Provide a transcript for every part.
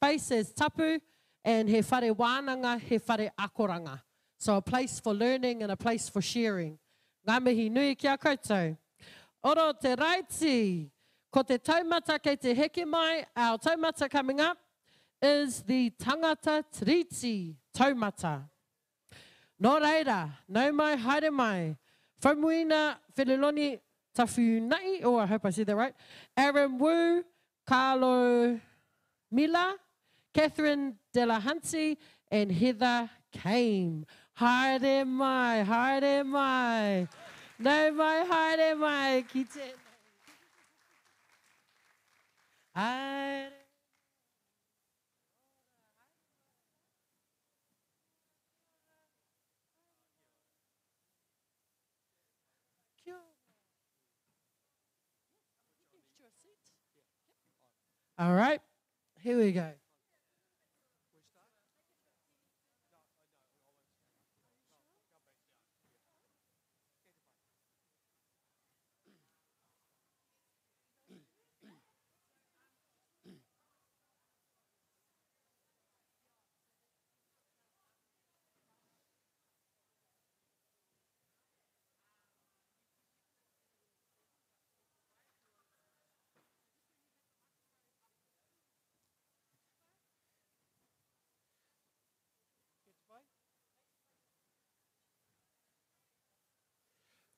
space as tapu, and he whare wānanga, he whare akoranga. So a place for learning and a place for sharing. Ngā mihi nui ki a koutou. Oro te raiti, ko te taumata kei te heke mai, our taumata coming up is the tangata tiriti taumata. Nō reira, nau mai, haere mai, whamuina Wheneloni Tawhunai, I hope I said that right, Aaron Wu, Carlo Mila, Catherine Delahanty, and Heather Kame. Haere mai, haere mai. No mai, haere mai, ki tēnei. Haere. All right, here we go.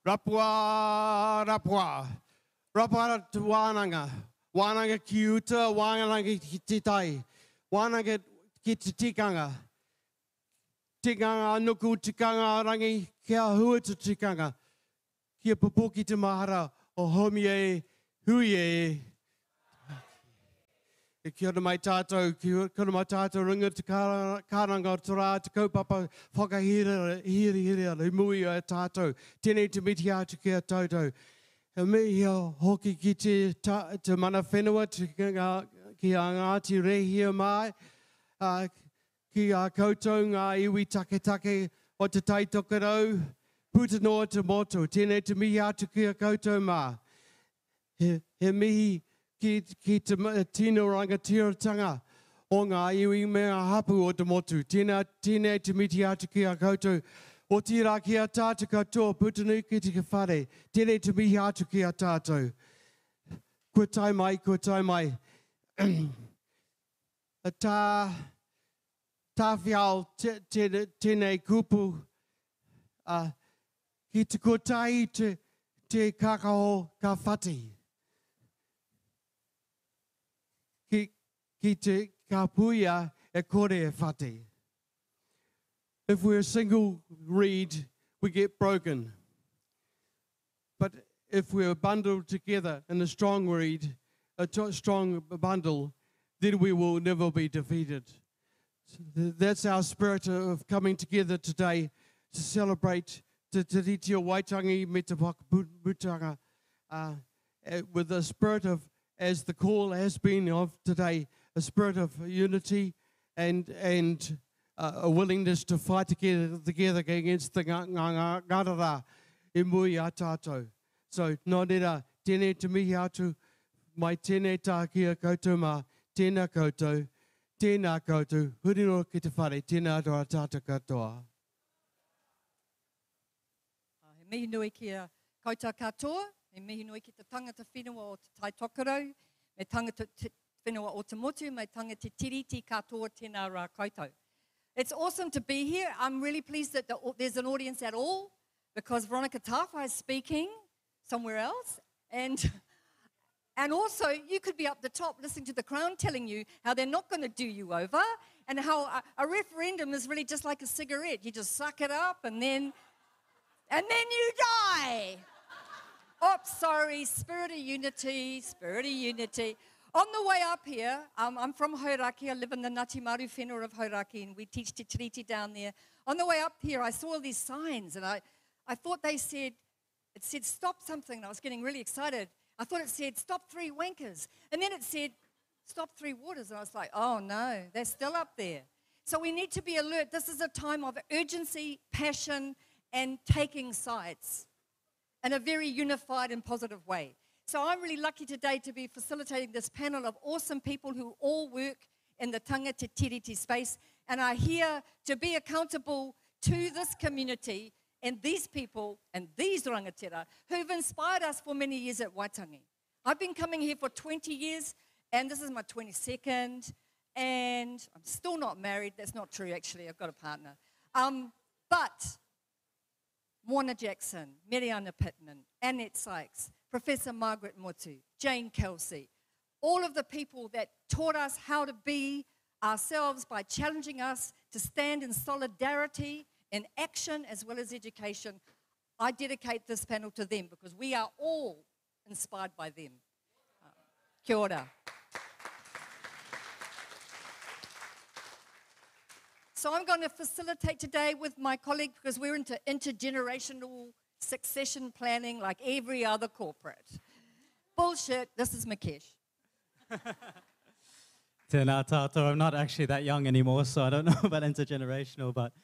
Rapua, rapua. Rapua te wānanga. Wānanga ki uta, wānanga ki te tai. Wānanga ki te tikanga. Tikanga nuku, tikanga rangi, kia hua te tikanga. Kia popoki te mahara o homi e, hui e. E kia ora mai tātou, kia ora mai tātou ringa te kāranga o te rā, te kaupapa whakahira, hiri, mui o tātou. Tēnei te miti atu kia tātou. E mihi hoki ki te mana whenua, ki a Ngāti Rehia mai, ki a koutou ngā iwi take o te taitokarau, puta noa te moto. Tēnei te mihi atu kia koutou mā. He mihi ki te tino rangatiratanga o ngā iwi me ngā hapu o te motu. Tēnei te miti atu ki a koutou. O tira ki a tātou katoa, putanui ki te whare. Tēnei te mihi atu ki a tātou. Kua tai mai, kua tai mai. Tā whiao tēnei kupu. Ki te kotai te kakaho ka whati. Ki te kapuia e kore e whati. If we're a single reed, we get broken. But if we're bundled together in a strong reed, a strong bundle, then we will never be defeated. So that's our spirit of coming together today to celebrate Te Tiriti o Waitangi me te Whakaputanga with the spirit of, as the call has been of today, a spirit of unity and a willingness to fight together against the ngarara e mui a tātou. So, nō reira, tēnei te mihi atu, mai tēnei tā kia koutou mā, tēnā koutou, hurino ki te whare, tēnā roa tātou katoa. He mihi nui ki a koutou katoa, he mihi nui ki te tangata whenua o te tai tokerau, me tangata whenua o te motu, me tangata tiriti katoa tēnā rā koutou. It's awesome to be here. I'm really pleased that there's an audience at all because Veronica Tawhai is speaking somewhere else. And also, you could be up the top listening to the Crown telling you how they're not going to do you over and how a referendum is really just like a cigarette. You just suck it up and then you die. Oops, sorry, spirit of unity. On the way up here, I'm from Hauraki. I live in the Ngāti Maru whenua of Hauraki, and we teach Te Tiriti down there. On the way up here, I saw these signs, and I thought it said stop something, and I was getting really excited. I thought it said stop 3 wankers, and then it said stop 3 waters, and I was like, oh no, they're still up there. So we need to be alert. This is a time of urgency, passion, and taking sides in a very unified and positive way. So I'm really lucky today to be facilitating this panel of awesome people who all work in the tangata tiriti space, and are here to be accountable to this community and these people and these rangatira who've inspired us for many years at Waitangi. I've been coming here for 20 years, and this is my 22nd, and I'm still not married. That's not true, actually. I've got a partner. But Mona Jackson, Mariana Pittman, Annette Sykes, Professor Margaret Motu, Jane Kelsey, all of the people that taught us how to be ourselves by challenging us to stand in solidarity, in action, as well as education. I dedicate this panel to them because we are all inspired by them. Kia ora. So I'm going to facilitate today with my colleague because we're into intergenerational succession planning like every other corporate. Bullshit, this is Mukesh. Tēnā tātou. I'm not actually that young anymore, so I don't know about intergenerational, but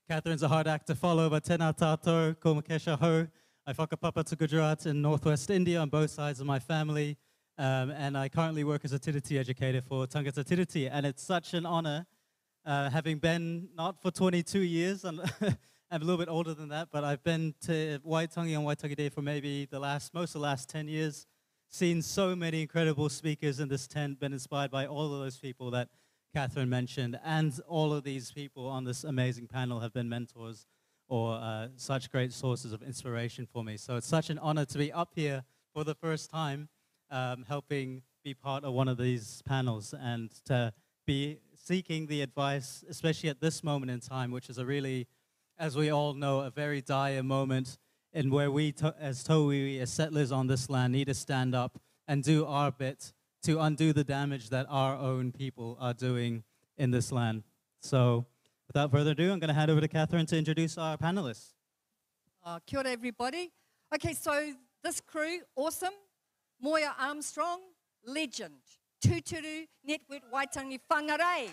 Catherine's a hard act to follow, but tēnā tātou, ko Mukesh aho. I whakapapa to Gujarat in northwest India on both sides of my family, and I currently work as a tiriti educator for Tangata Tiriti, and it's such an honor, having been not for 22 years, and I'm a little bit older than that, but I've been to Waitangi on Waitangi Day for maybe most of the last 10 years, seen so many incredible speakers in this tent, been inspired by all of those people that Catherine mentioned, and all of these people on this amazing panel have been mentors or such great sources of inspiration for me. So it's such an honor to be up here for the first time, helping be part of one of these panels and to be seeking the advice, especially at this moment in time, which is a really, as we all know, a very dire moment in where we, as Tauiwi, as settlers on this land, need to stand up and do our bit to undo the damage that our own people are doing in this land. So without further ado, I'm going to hand over to Catherine to introduce our panelists. Kia ora, everybody. Okay, so this crew, awesome. Moya Armstrong, legend. Tūturu Network Waitangi Whangarei.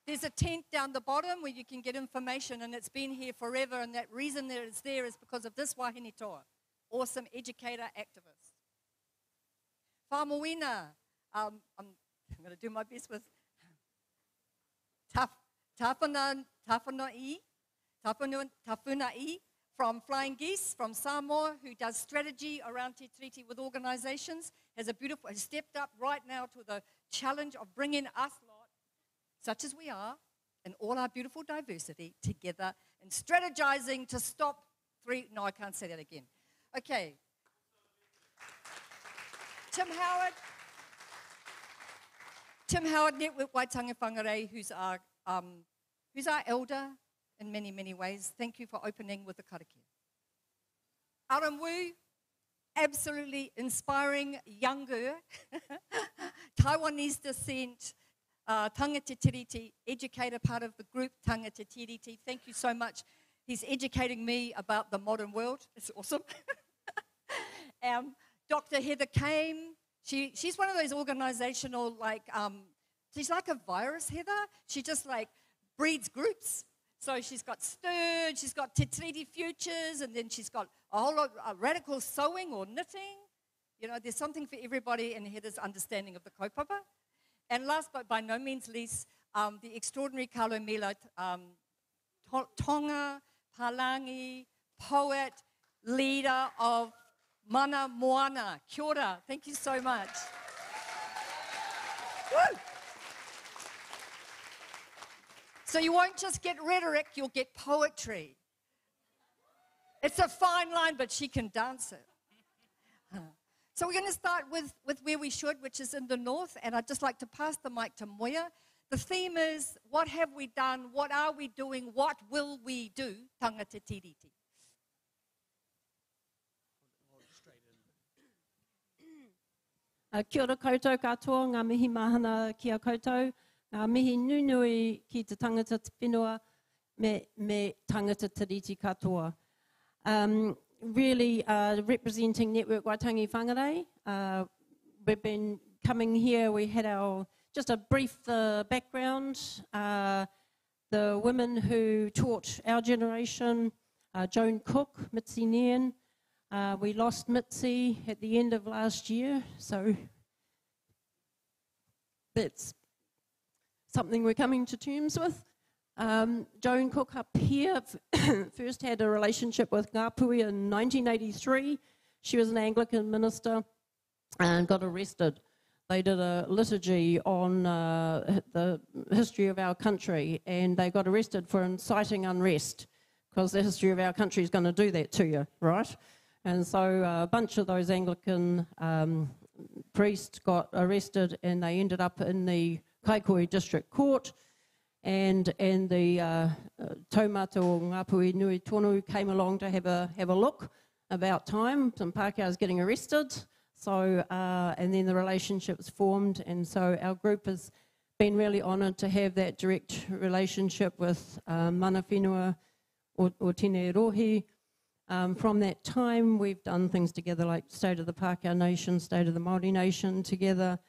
There's a tent down the bottom where you can get information, and it's been here forever, and that reason that it's there is because of this wahine toa. Awesome educator, activist. Whamoina, I'm going to do my best with Tapunai from Flying Geese from Samoa, who does strategy around Te Tiriti with organizations, has stepped up right now to the challenge of bringing us lot, such as we are, and all our beautiful diversity together and strategizing to stop no, I can't say that again. Okay. Tim Howard, Network Waitangi Whangarei, who's our elder in many, many ways. Thank you for opening with the karakia. Aram Wu, absolutely inspiring younger, Taiwanese descent, Tangata Tiriti, educator, part of the group Tangata Tiriti. Thank you so much. He's educating me about the modern world. It's awesome. Dr. Heather Kame, she's one of those organizational, she's like a virus, Heather. She just breeds groups. So she's got Stirred, she's got Te Tiriti Futures, and then she's got a whole lot of radical sewing or knitting. You know, there's something for everybody in Heather's understanding of the kaupapa. And last but by no means least, the extraordinary Carlo Mila, Tonga, Palangi, poet, leader of Mana Moana. Kia ora. Thank you so much. Woo! So you won't just get rhetoric, you'll get poetry. It's a fine line, but she can dance it. So we're going to start with where we should, which is in the north, and I'd just like to pass the mic to Moya. The theme is, what have we done, what are we doing, what will we do, Tangata Tiriti. Kia ora koutou katoa, ngā mihi mahana ki a koutou, ngā mihi nunui ki te tangata whenua me tangata tiriti katoa. Really representing Network Waitangi Whangarei. We've been coming here, we had just a brief background. The women who taught our generation, Joan Cook, Mitzi Nairn, We lost Mitzi at the end of last year, so that's something we're coming to terms with. Joan Cook up here first had a relationship with Ngāpuhi in 1983. She was an Anglican minister and got arrested. They did a liturgy on the history of our country, and they got arrested for inciting unrest, because the history of our country is going to do that to you, right? And so a bunch of those Anglican priests got arrested, and they ended up in the Kaikohe District Court, and the taumata o Ngāpuhi Nui Tonu came along to have a look about time. Some Pākehās getting arrested, so and then the relationship was formed, and so our group has been really honoured to have that direct relationship with mana whenua o Tēnei Rohi. From that time, we've done things together like State of the Pākehā Nation, State of the Māori Nation together.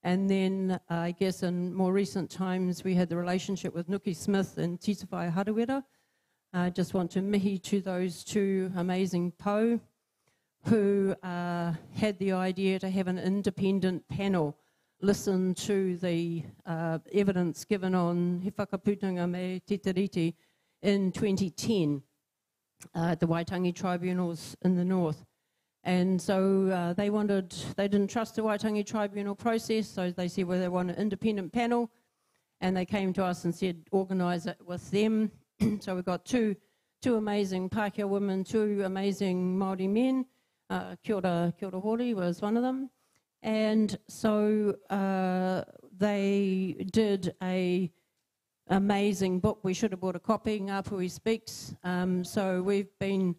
And then, I guess in more recent times, we had the relationship with Nuki Smith and Tītawhai Harawira. I just want to mihi to those two amazing pou who had the idea to have an independent panel listen to the evidence given on he whakaputanga me Te Tiriti in 2010 at the Waitangi tribunals in the north. And so they didn't trust the Waitangi tribunal process, so they said, well, they want an independent panel, and they came to us and said, organise it with them. So we've got two amazing Pākehā women, two amazing Māori men. Kia ora Hori was one of them. And so they did a amazing book. We should have bought a copy, Ngāpuhi Speaks. So we've been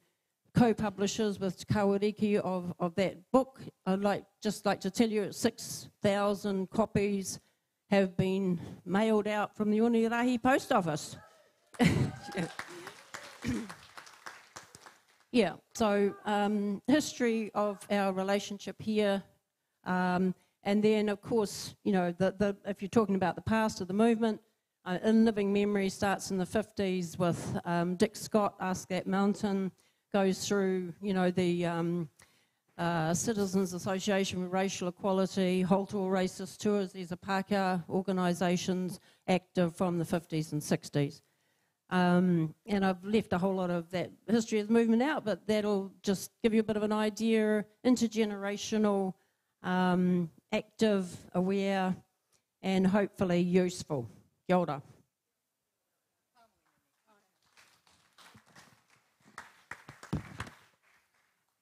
co-publishers with Kawariki of that book. I'd just like to tell you 6,000 copies have been mailed out from the Onirahi post office. Yeah, so history of our relationship here. And then, of course, you know, if you're talking about the past of the movement, In Living Memory starts in the 50s with Dick Scott, Ask That Mountain, goes through, you know, the Citizens Association for Racial Equality, Halt All Racist Tours. These are Pākehā organisations active from the 50s and 60s. And I've left a whole lot of that history of the movement out, but that'll just give you a bit of an idea, intergenerational, active, aware, and hopefully useful. Kia ora.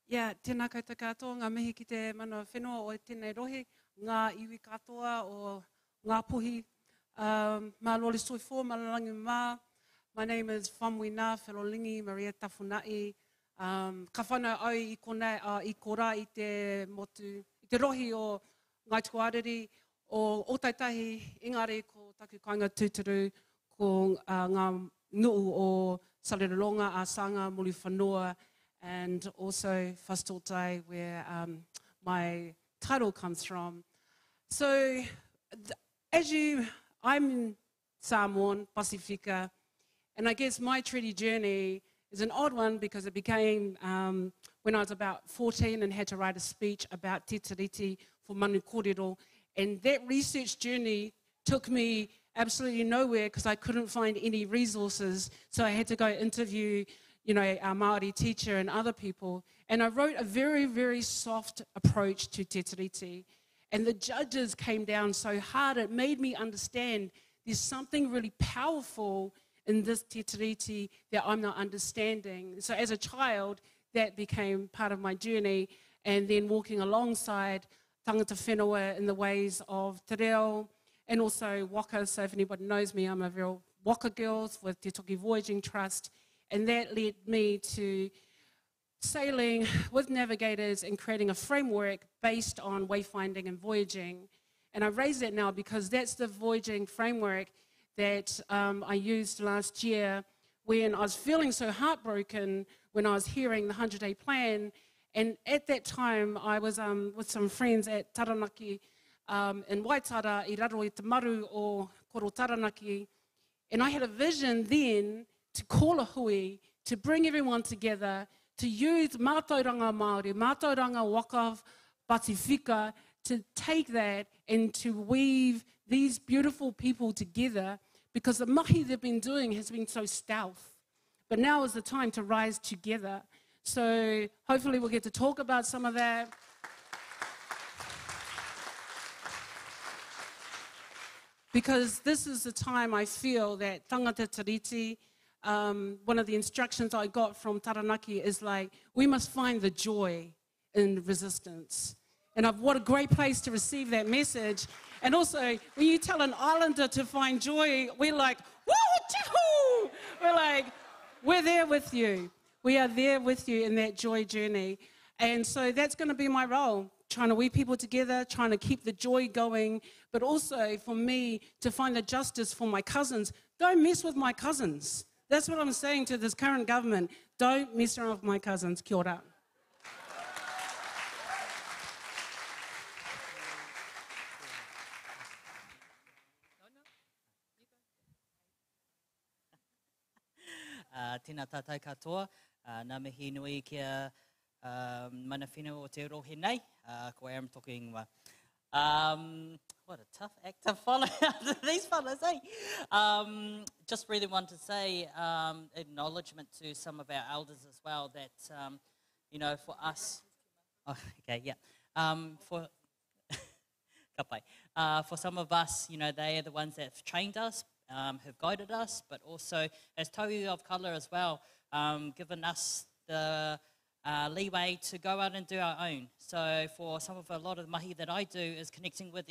Yeah, tēnā koutou katoa, ngā mihi ki te mana whenua o tēnei rohe, ngā iwi katoa o ngā puhi. Mā lole soifo, malarangi mā. My name is Whamwina Wherolingi Maria Tafunai. Ka whanau au i konei i kora i te motu, i te rohi o Ngai Tuariri o Otaitahi, engari ko taku kainga tūturu ko ngā nuu o Sarironga a Sanga Muli Whanua, and also Fastotai, where my title comes from. So, I'm Samoan, Pasifika, and I guess my treaty journey is an odd one because it became when I was about 14 and had to write a speech about Te Tiriti for Manu Kōrero, and that research journey took me absolutely nowhere because I couldn't find any resources, so I had to go interview, you know, our Māori teacher and other people, and I wrote a very, very soft approach to Te Tiriti, and the judges came down so hard it made me understand there's something really powerful in this Te Tiriti that I'm not understanding. So as a child, that became part of my journey, and then walking alongside tangata whenua in the ways of te reo, and also waka. So if anybody knows me, I'm a real waka girl with Te Toki Voyaging Trust, and that led me to sailing with navigators and creating a framework based on wayfinding and voyaging. And I raise that now because that's the voyaging framework that I used last year when I was feeling so heartbroken when I was hearing the 100-day plan. And at that time, I was with some friends at Taranaki in Waitara, I raro i te maru o Koro Taranaki. And I had a vision then to call a hui, to bring everyone together, to use mātauranga Māori, mātauranga waka Pasifika, to take that and to weave these beautiful people together, because the mahi they've been doing has been so stealth. But now is the time to rise together. So hopefully we'll get to talk about some of that. Because this is the time I feel that tangata tiriti, one of the instructions I got from Taranaki is like, we must find the joy in resistance. And what a great place to receive that message. And also, when you tell an islander to find joy, we're like, woo-choo! We're like, we're there with you. We are there with you in that joy journey. And so that's going to be my role, trying to weave people together, trying to keep the joy going, but also for me to find the justice for my cousins. Don't mess with my cousins. That's what I'm saying to this current government. Don't mess around with my cousins. Kia ora. Tēnā tātou katoa, nā mihi nui kia mana whenua o te rohe nei, ko am talking ingoa. What a tough act to follow after these fellas, eh? Just really want to say acknowledgement to some of our elders as well that, you know, for us, oh, okay, yeah, for for some of us, you know, they are the ones that have trained us, have guided us, but also as tauiwi of colour as well, given us the leeway to go out and do our own. So for a lot of the mahi that I do is connecting with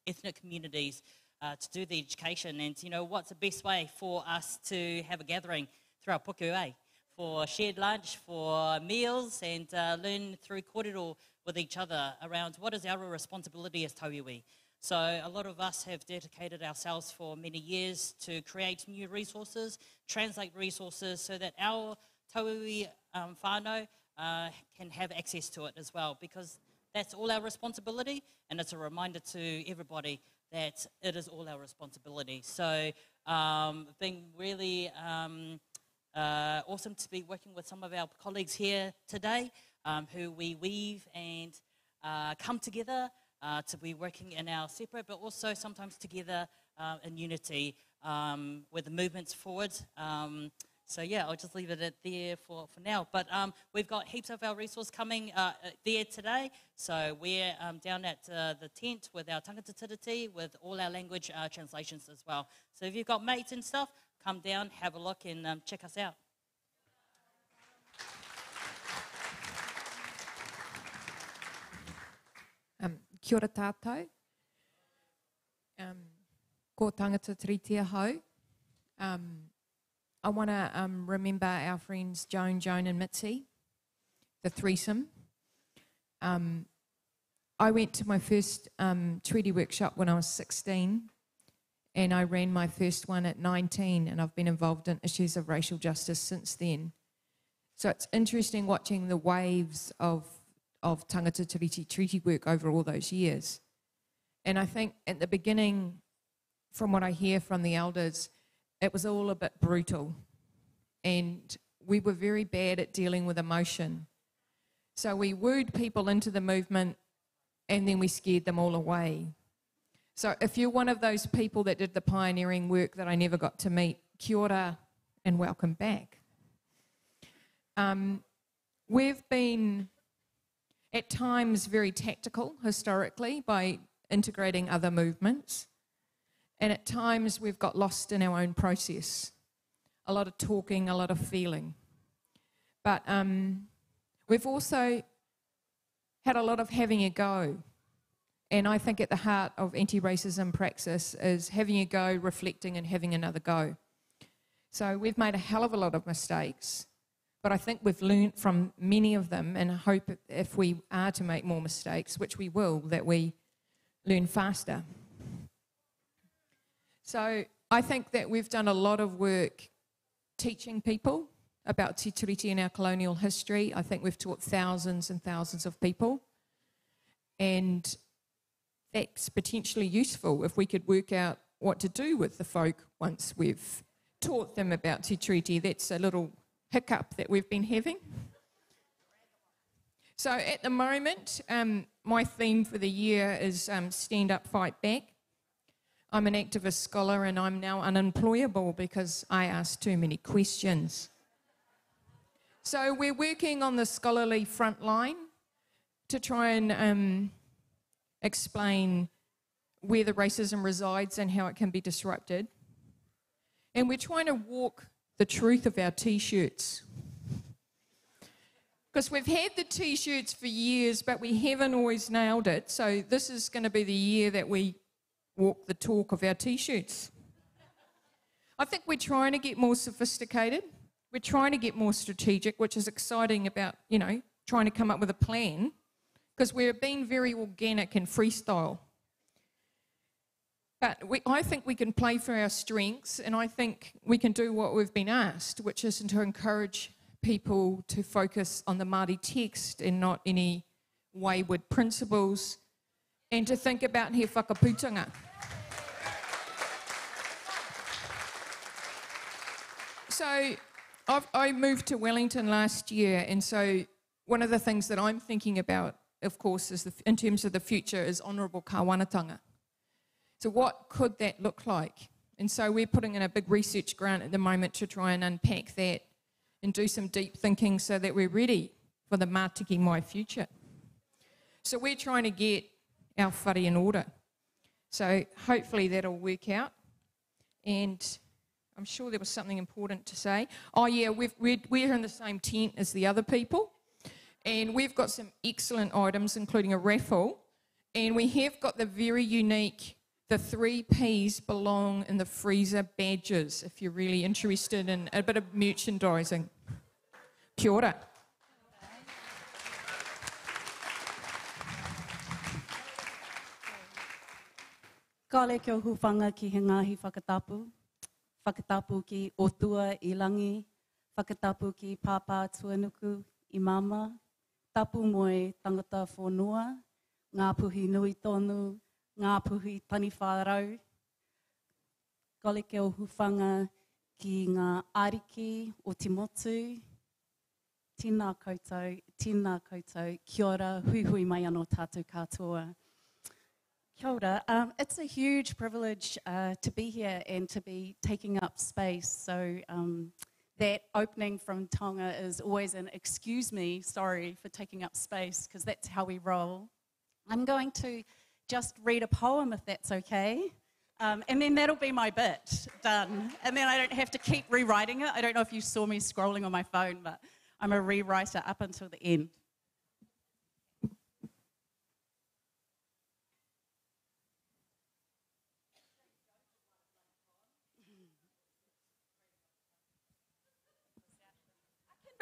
ethnic communities to do the education. And, you know, what's the best way for us to have a gathering through our puku, eh? For shared lunch, for meals, and learn through kōrero with each other around what is our responsibility as tauiwi. So a lot of us have dedicated ourselves for many years to create new resources, translate resources so that our tauiwi whānau can have access to it as well, because that's all our responsibility, and it's a reminder to everybody that it is all our responsibility. So being really awesome to be working with some of our colleagues here today who we weave and come together to be working in our separate, but also sometimes together in unity with the movements forward. So yeah, I'll just leave it at there for now. But we've got heaps of our resource coming there today. So we're down at the tent with our tangata tiriti, with all our language translations as well. So if you've got mates and stuff, come down, have a look, and check us out. Kia ora tātou. Ko tangata tiriti ahau. I want to remember our friends Joan, and Mitzi, the threesome. I went to my first treaty workshop when I was 16, and I ran my first one at 19, and I've been involved in issues of racial justice since then. So it's interesting watching the waves of tangata tiriti treaty work over all those years. And I think at the beginning, from what I hear from the elders, it was all a bit brutal, and we were very bad at dealing with emotion. So we wooed people into the movement, and then we scared them all away. So if you're one of those people that did the pioneering work that I never got to meet, kia ora and welcome back. We've been at times very tactical historically by integrating other movements. And at times we've got lost in our own process. A lot of talking, a lot of feeling. But we've also had a lot of having a go. And I think at the heart of anti-racism praxis is having a go, reflecting, and having another go. So we've made a hell of a lot of mistakes, but I think we've learnt from many of them, and I hope if we are to make more mistakes, which we will, that we learn faster. So I think that we've done a lot of work teaching people about Te Tiriti and our colonial history. I think we've taught thousands and thousands of people, and that's potentially useful if we could work out what to do with the folk once we've taught them about Te Tiriti. That's a little hiccup that we've been having. So at the moment, my theme for the year is Stand Up, Fight Back. I'm an activist scholar and I'm now unemployable because I ask too many questions. So we're working on the scholarly front line to try and explain where the racism resides and how it can be disrupted. And we're trying to walk the truth of our T-shirts. Because we've had the T-shirts for years, but we haven't always nailed it. So this is going to be the year that we walk the talk of our T-shirts. I think we're trying to get more sophisticated. We're trying to get more strategic, which is exciting about, trying to come up with a plan. Because we're being very organic and freestyle. But I think we can play for our strengths, and I think we can do what we've been asked, which is to encourage people to focus on the Māori text and not any wayward principles, and to think about he whakaputanga. So I moved to Wellington last year, and so one of the things that I'm thinking about, of course, is in terms of the future, is honourable kāwanatanga. So what could that look like? And so we're putting in a big research grant at the moment to try and unpack that and do some deep thinking so that we're ready for the Mātiki Mai future. So we're trying to get our whare in order. So hopefully that'll work out. And I'm sure there was something important to say. Oh yeah, we're in the same tent as the other people. And we've got some excellent items, including a raffle. And we have got the very unique, the 3 Ps belong in the freezer badges, if you're really interested in a bit of merchandising. Kia ora. Ka le kia huwhanga ki he ngāhi whakatapu. Whakatapu ki otua I langi. Whakatapu ki pāpā tuanuku I mama. Tapu moe tangata whonua. Ngā puhi nui tonu. Ngā puhi tani whārau. Ka le kia huwhanga ki ngā ariki o te motu. Tēnā koutou, kia ora, hui mai anō tātou katoa. Kia ora. It's a huge privilege to be here and to be taking up space. So that opening from Tonga is always an excuse me, sorry for taking up space, because that's how we roll. I'm going to just read a poem if that's okay. And then that'll be my bit, done. And then I don't have to keep rewriting it. I don't know if you saw me scrolling on my phone, but I'm a rewriter up until the end.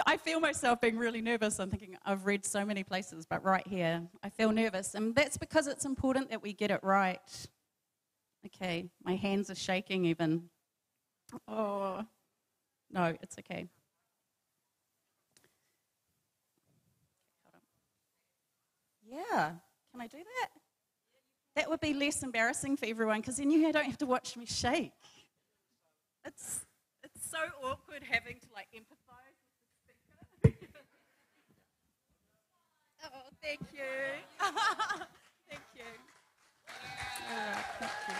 I feel myself being really nervous. I'm thinking I've read so many places, but right here, I feel nervous. And that's because it's important that we get it right. Okay, my hands are shaking even. Oh, no, it's okay. Yeah, can I do that? That would be less embarrassing for everyone, because then you don't have to watch me shake. It's so awkward having to empathize with the speaker. Oh, thank you. Thank you. All right, thank you.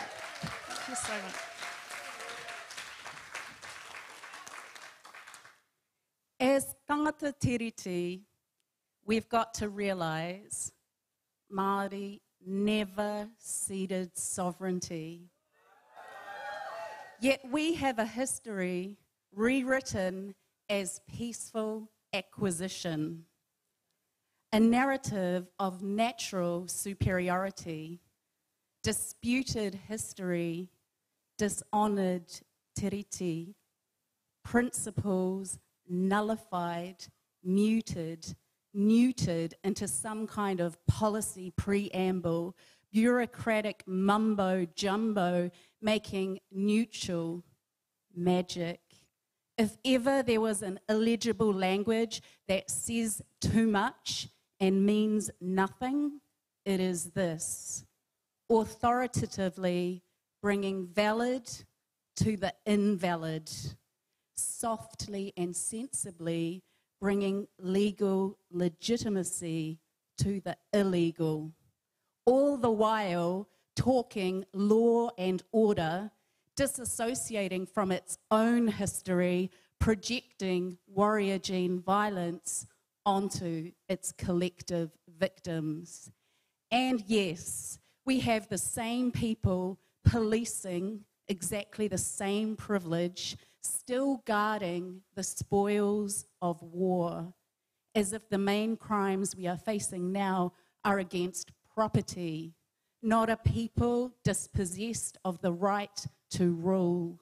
Thank you so much. As tangata tiriti, we've got to realise Māori never ceded sovereignty. Yet we have a history rewritten as peaceful acquisition, a narrative of natural superiority, disputed history, dishonoured tiriti, principles nullified, muted into some kind of policy preamble, bureaucratic mumbo-jumbo, making neutral magic. If ever there was an illegible language that says too much and means nothing, it is this. Authoritatively bringing valid to the invalid, softly and sensibly bringing legal legitimacy to the illegal, all the while talking law and order, disassociating from its own history, projecting warrior gene violence onto its collective victims. And yes, we have the same people policing exactly the same privilege, still guarding the spoils of war, as if the main crimes we are facing now are against property, not a people dispossessed of the right to rule,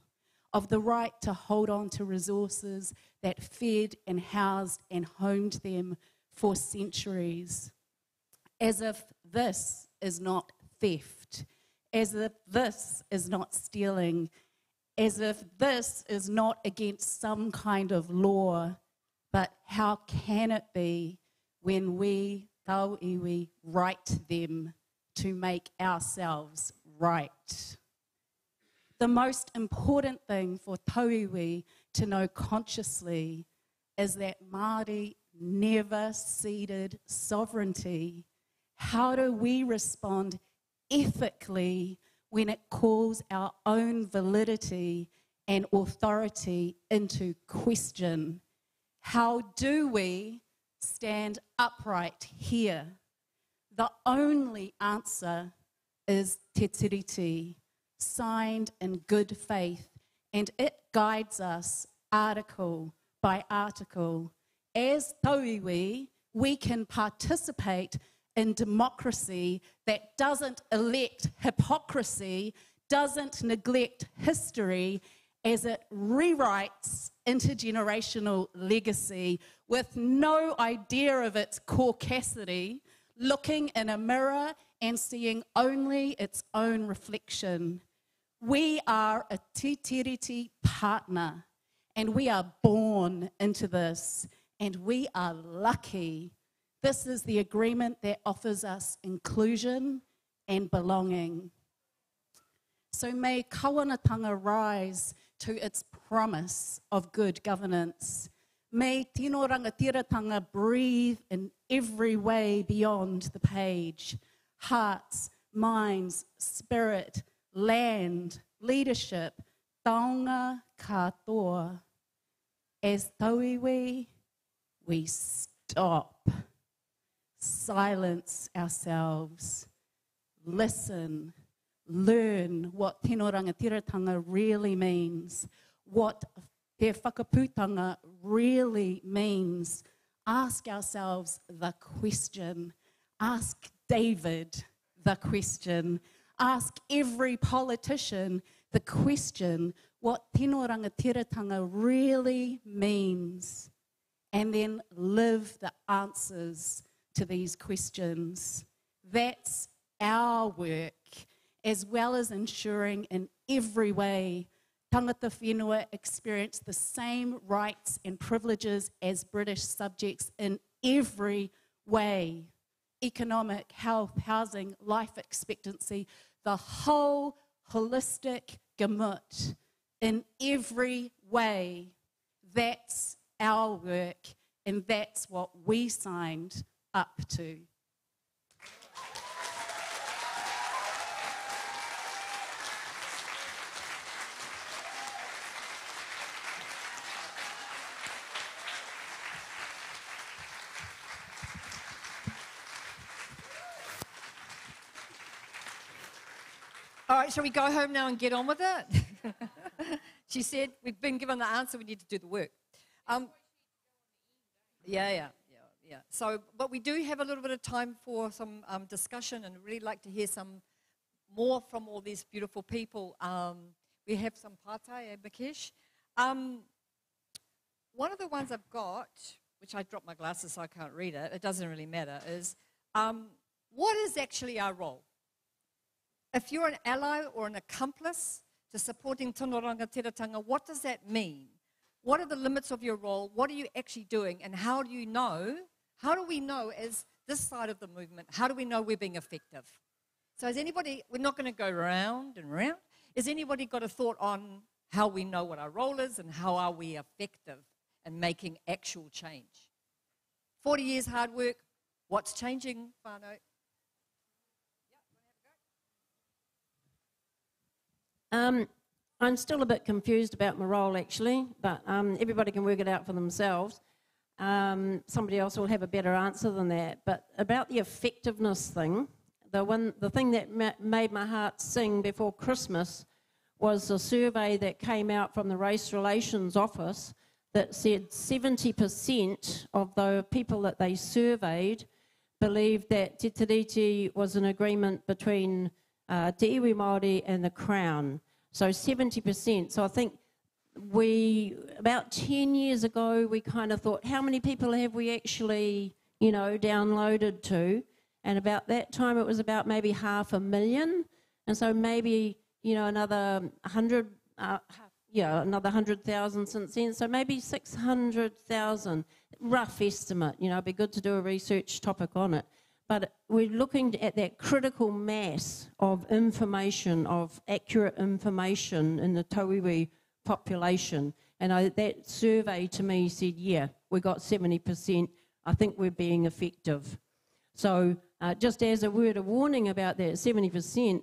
of the right to hold on to resources that fed and housed and homed them for centuries. As if this is not theft, as if this is not stealing, as if this is not against some kind of law. But how can it be when we, tau iwi, right them to make ourselves right? The most important thing for tauiwi to know consciously is that Māori never ceded sovereignty. How do we respond ethically when it calls our own validity and authority into question? How do we stand upright here? The only answer is te tiriti, signed in good faith, and it guides us article by article. As tauiwi, we can participate in democracy that doesn't elect hypocrisy, doesn't neglect history, as it rewrites intergenerational legacy with no idea of its caucasity, looking in a mirror and seeing only its own reflection. We are a te tiriti partner, and we are born into this, and we are lucky. This is the agreement that offers us inclusion and belonging. So may kawanatanga rise to its promise of good governance. May tino rangatiratanga breathe in every way beyond the page. Hearts, minds, spirit, land, leadership, taonga katoa. As tauiwi, we stop, silence ourselves, listen, learn what tino rangatiratanga really means, what te whakaputanga really means. Ask ourselves the question. Ask David the question. Ask every politician the question, what tino rangatiratanga really means, and then live the answers to these questions. That's our work, as well as ensuring in every way tangata whenua experience the same rights and privileges as British subjects in every way. Economic, health, housing, life expectancy, the whole holistic gamut in every way. That's our work, and that's what we signed up to. All right, shall we go home now and get on with it? She said, we've been given the answer, we need to do the work. Yeah. So, but we do have a little bit of time for some discussion, and really like to hear some more from all these beautiful people. We have some pātai, Bakesh. One of the ones I've got, which I dropped my glasses so I can't read it, it doesn't really matter, is what is actually our role? If you're an ally or an accomplice to supporting tino rangatiratanga, what does that mean? What are the limits of your role? What are you actually doing? And how do you know, how do we know as this side of the movement, how do we know we're being effective? So has anybody, we're not going to go round and round. Has anybody got a thought on how we know what our role is and how are we effective in making actual change? 40 years hard work. What's changing, whānau? I'm still a bit confused about my role, actually, but everybody can work it out for themselves. Somebody else will have a better answer than that. But about the effectiveness thing, the thing that made my heart sing before Christmas was a survey that came out from the Race Relations Office that said 70% of the people that they surveyed believed that Te Tiriti was an agreement between Te Iwi Māori and the Crown. So 70%. So I think about 10 years ago, we kind of thought, how many people have we actually, downloaded to? And about that time, it was about maybe 500,000. And so maybe, another 100, another 100,000 since then. So maybe 600,000, rough estimate. It'd be good to do a research topic on it. But we're looking at that critical mass of information, of accurate information in the tauiwi population. And that survey to me said, yeah, we got 70%. I think we're being effective. So just as a word of warning about that 70%,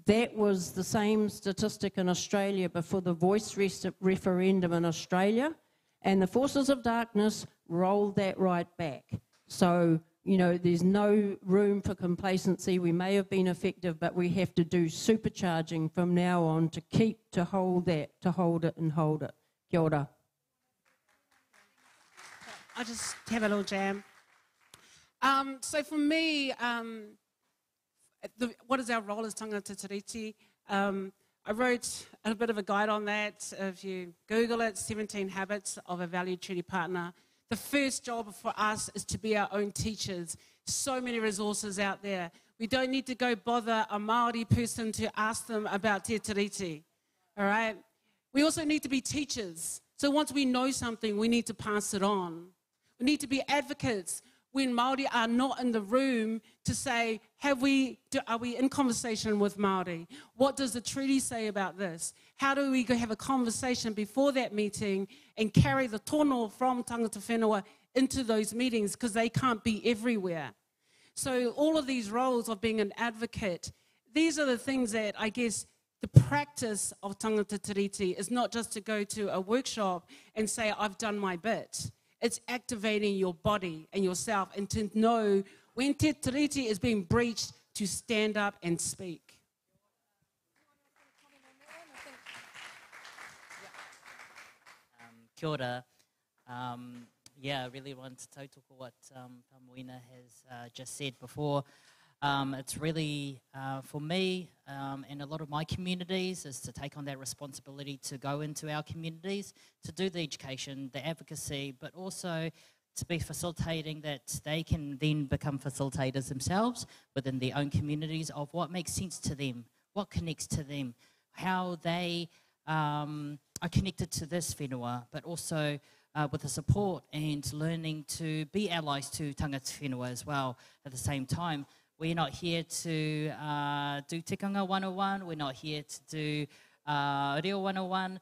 that was the same statistic in Australia before the voice referendum in Australia. And the forces of darkness rolled that right back. So, there's no room for complacency. We may have been effective, but we have to do supercharging from now on to hold it and hold it. Kia ora. I'll just have a little jam. So for me, what is our role as tangata tiriti? I wrote a bit of a guide on that. If you Google it, 17 Habits of a Valued Treaty Partner. The first job for us is to be our own teachers. So many resources out there. We don't need to go bother a Māori person to ask them about Te Tiriti, all right? We also need to be teachers. So once we know something, we need to pass it on. We need to be advocates when Māori are not in the room to say, are we in conversation with Māori? What does the treaty say about this? How do we go have a conversation before that meeting and carry the tono from tangata whenua into those meetings, because they can't be everywhere. So all of these roles of being an advocate, these are the things that I guess the practice of tangata tiriti is not just to go to a workshop and say, I've done my bit. It's activating your body and yourself and to know when te tiriti is being breached to stand up and speak. Kia ora. I really want to tautoko what Pamoina has just said before. It's really, for me and a lot of my communities, is to take on that responsibility to go into our communities, to do the education, the advocacy, but also to be facilitating that they can then become facilitators themselves within their own communities of what makes sense to them, what connects to them, how they are connected to this whenua, but also with the support and learning to be allies to tangata whenua as well at the same time. We're not here to do tikanga 101, we're not here to do reo 101,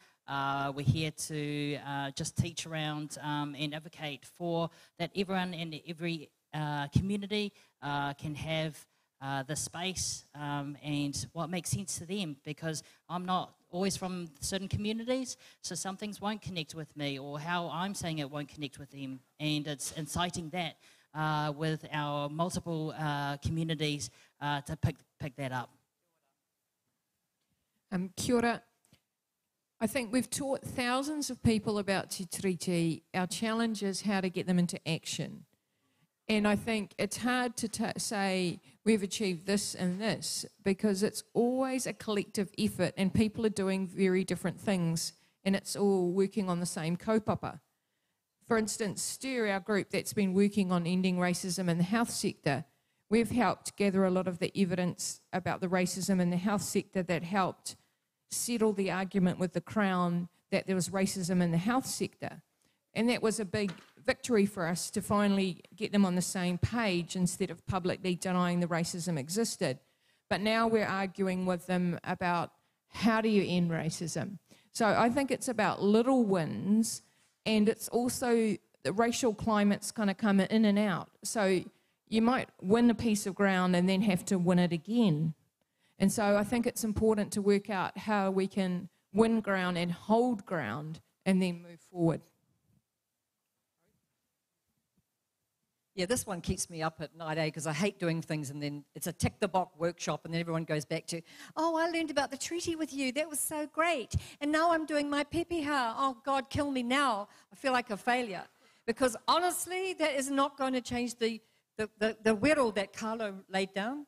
we're here to just teach around and advocate for that everyone in every community can have the space and what makes sense to them, because I'm not always from certain communities, so some things won't connect with me, or how I'm saying it won't connect with them, and it's inciting that with our multiple communities to pick that up. Kia ora. I think we've taught thousands of people about Te Tiriti. Our challenge is how to get them into action. And I think it's hard to say we've achieved this and this, because it's always a collective effort and people are doing very different things and it's all working on the same kaupapa. For instance, STIR, our group that's been working on ending racism in the health sector, we've helped gather a lot of the evidence about the racism in the health sector that helped settle the argument with the Crown that there was racism in the health sector. And that was a big victory for us to finally get them on the same page instead of publicly denying the racism existed. But now we're arguing with them about how do you end racism. So I think it's about little wins, and it's also the racial climates kind of come in and out. So you might win a piece of ground and then have to win it again. And so I think it's important to work out how we can win ground and hold ground and then move forward. Yeah, this one keeps me up at night, because I hate doing things and then it's a tick-the-box workshop and then everyone goes back to, oh, I learned about the treaty with you. That was so great. And now I'm doing my pepeha. Oh, God, kill me now. I feel like a failure. Because honestly, that is not going to change the wero that Carlo laid down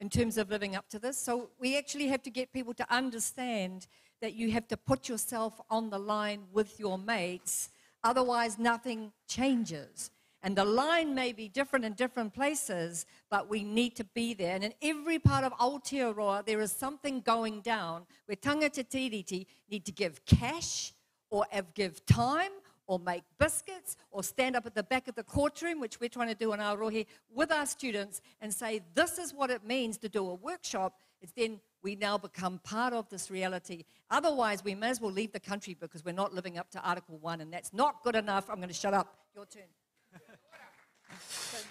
in terms of living up to this. So we actually have to get people to understand that you have to put yourself on the line with your mates. Otherwise, nothing changes. And the line may be different in different places, but we need to be there. And in every part of Aotearoa, there is something going down where tangata tiriti need to give cash or give time or make biscuits or stand up at the back of the courtroom, which we're trying to do in our rohe, with our students and say, this is what it means to do a workshop. It's then we now become part of this reality. Otherwise, we may as well leave the country because we're not living up to Article 1, and that's not good enough. I'm going to shut up. Your turn.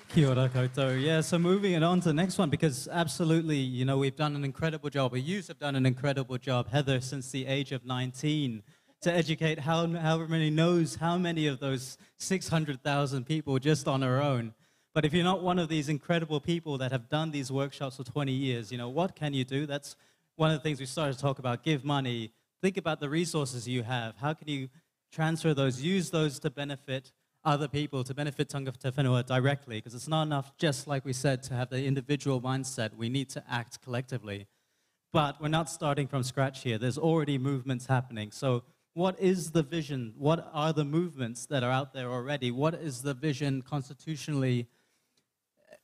Kia ora koutou. Yeah, so moving it on to the next one, because absolutely, you know, we've done an incredible job, or you have done an incredible job, Heather, since the age of 19, to educate however many knows how many of those 600,000 people just on her own. But if you're not one of these incredible people that have done these workshops for 20 years, you know, what can you do? That's one of the things we started to talk about. Give money. Think about the resources you have. How can you transfer those, use those to benefit other people, to benefit tangata whenua directly? Because it's not enough, just like we said, to have the individual mindset. We need to act collectively. But we're not starting from scratch here. There's already movements happening. So what is the vision? What are the movements that are out there already? What is the vision constitutionally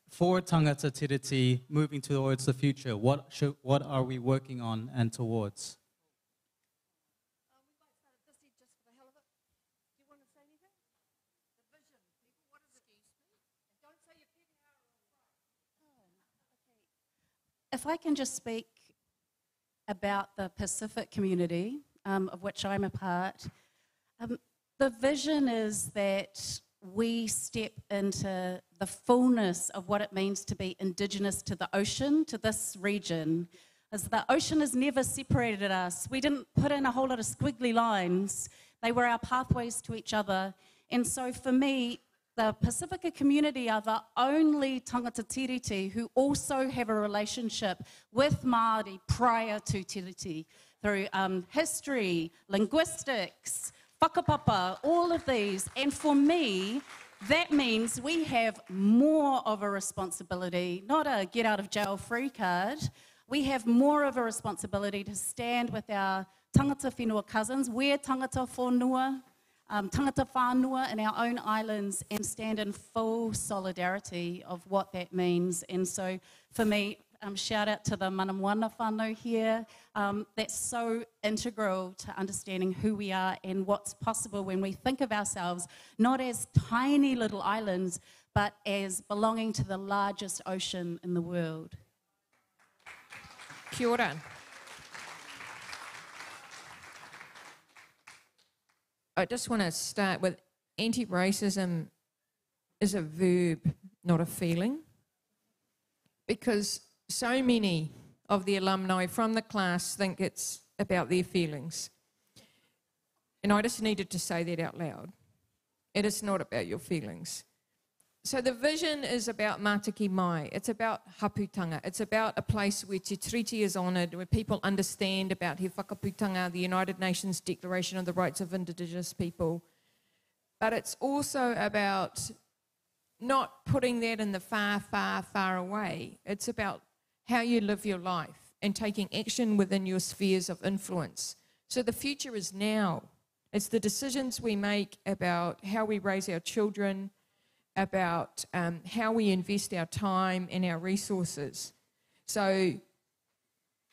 for tangata tiriti moving towards the future? What are we working on and towards? If I can just speak about the Pacific community, of which I'm a part, the vision is that we step into the fullness of what it means to be Indigenous to the ocean, to this region. As the ocean has never separated us. We didn't put in a whole lot of squiggly lines. They were our pathways to each other. And so for me, the Pacifica community are the only tangata tiriti who also have a relationship with Māori prior to tiriti through history, linguistics, whakapapa, all of these. And for me, that means we have more of a responsibility, not a get out of jail free card. We have more of a responsibility to stand with our tangata whenua cousins, we're tangata whanua, tangata whanua in our own islands, and stand in full solidarity of what that means. And so for me, shout out to the Manamoana whānau here. That's so integral to understanding who we are and what's possible when we think of ourselves not as tiny little islands, but as belonging to the largest ocean in the world. Kia ora. I just want to start with anti-racism is a verb, not a feeling, because so many of the alumni from the class think it's about their feelings. And I just needed to say that out loud. It is not about your feelings. So the vision is about Mātiki Mai. It's about haputanga. It's about a place where te treaty is honoured, where people understand about he whakaputanga, the United Nations Declaration of the Rights of Indigenous People. But it's also about not putting that in the far, far, far away. It's about how you live your life and taking action within your spheres of influence. So the future is now. It's the decisions we make about how we raise our children, about how we invest our time and our resources. So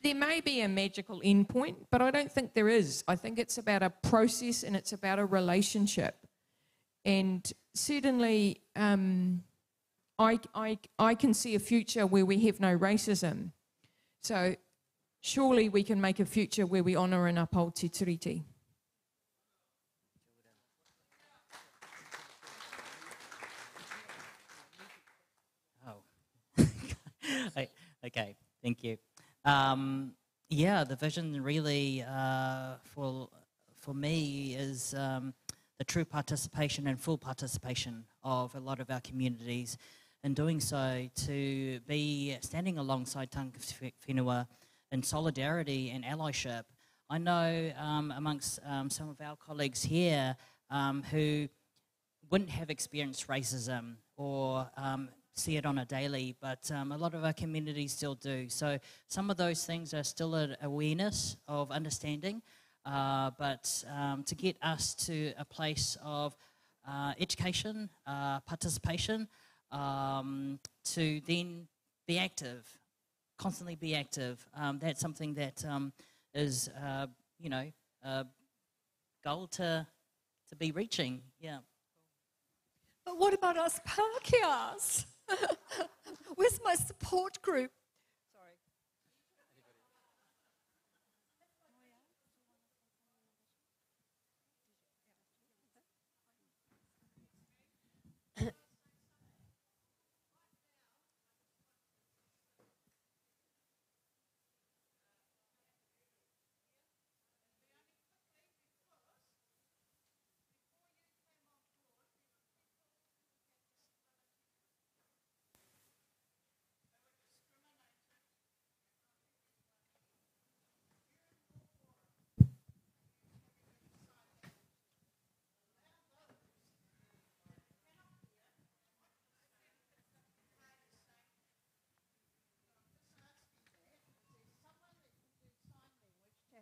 there may be a magical endpoint, but I don't think there is. I think it's about a process and it's about a relationship. And certainly I can see a future where we have no racism. So surely we can make a future where we honour and uphold te tiriti. Okay, thank you. Yeah, the vision really for me is the true participation and full participation of a lot of our communities. In doing so, to be standing alongside tangata whenua in solidarity and allyship. I know amongst some of our colleagues here who wouldn't have experienced racism or see it on a daily, but a lot of our communities still do. So some of those things are still an awareness of understanding, but to get us to a place of education, participation, to then be active, constantly be active. That's something that is, you know, a goal to be reaching, yeah. But what about us Pākehās? Where's my support group? Sorry.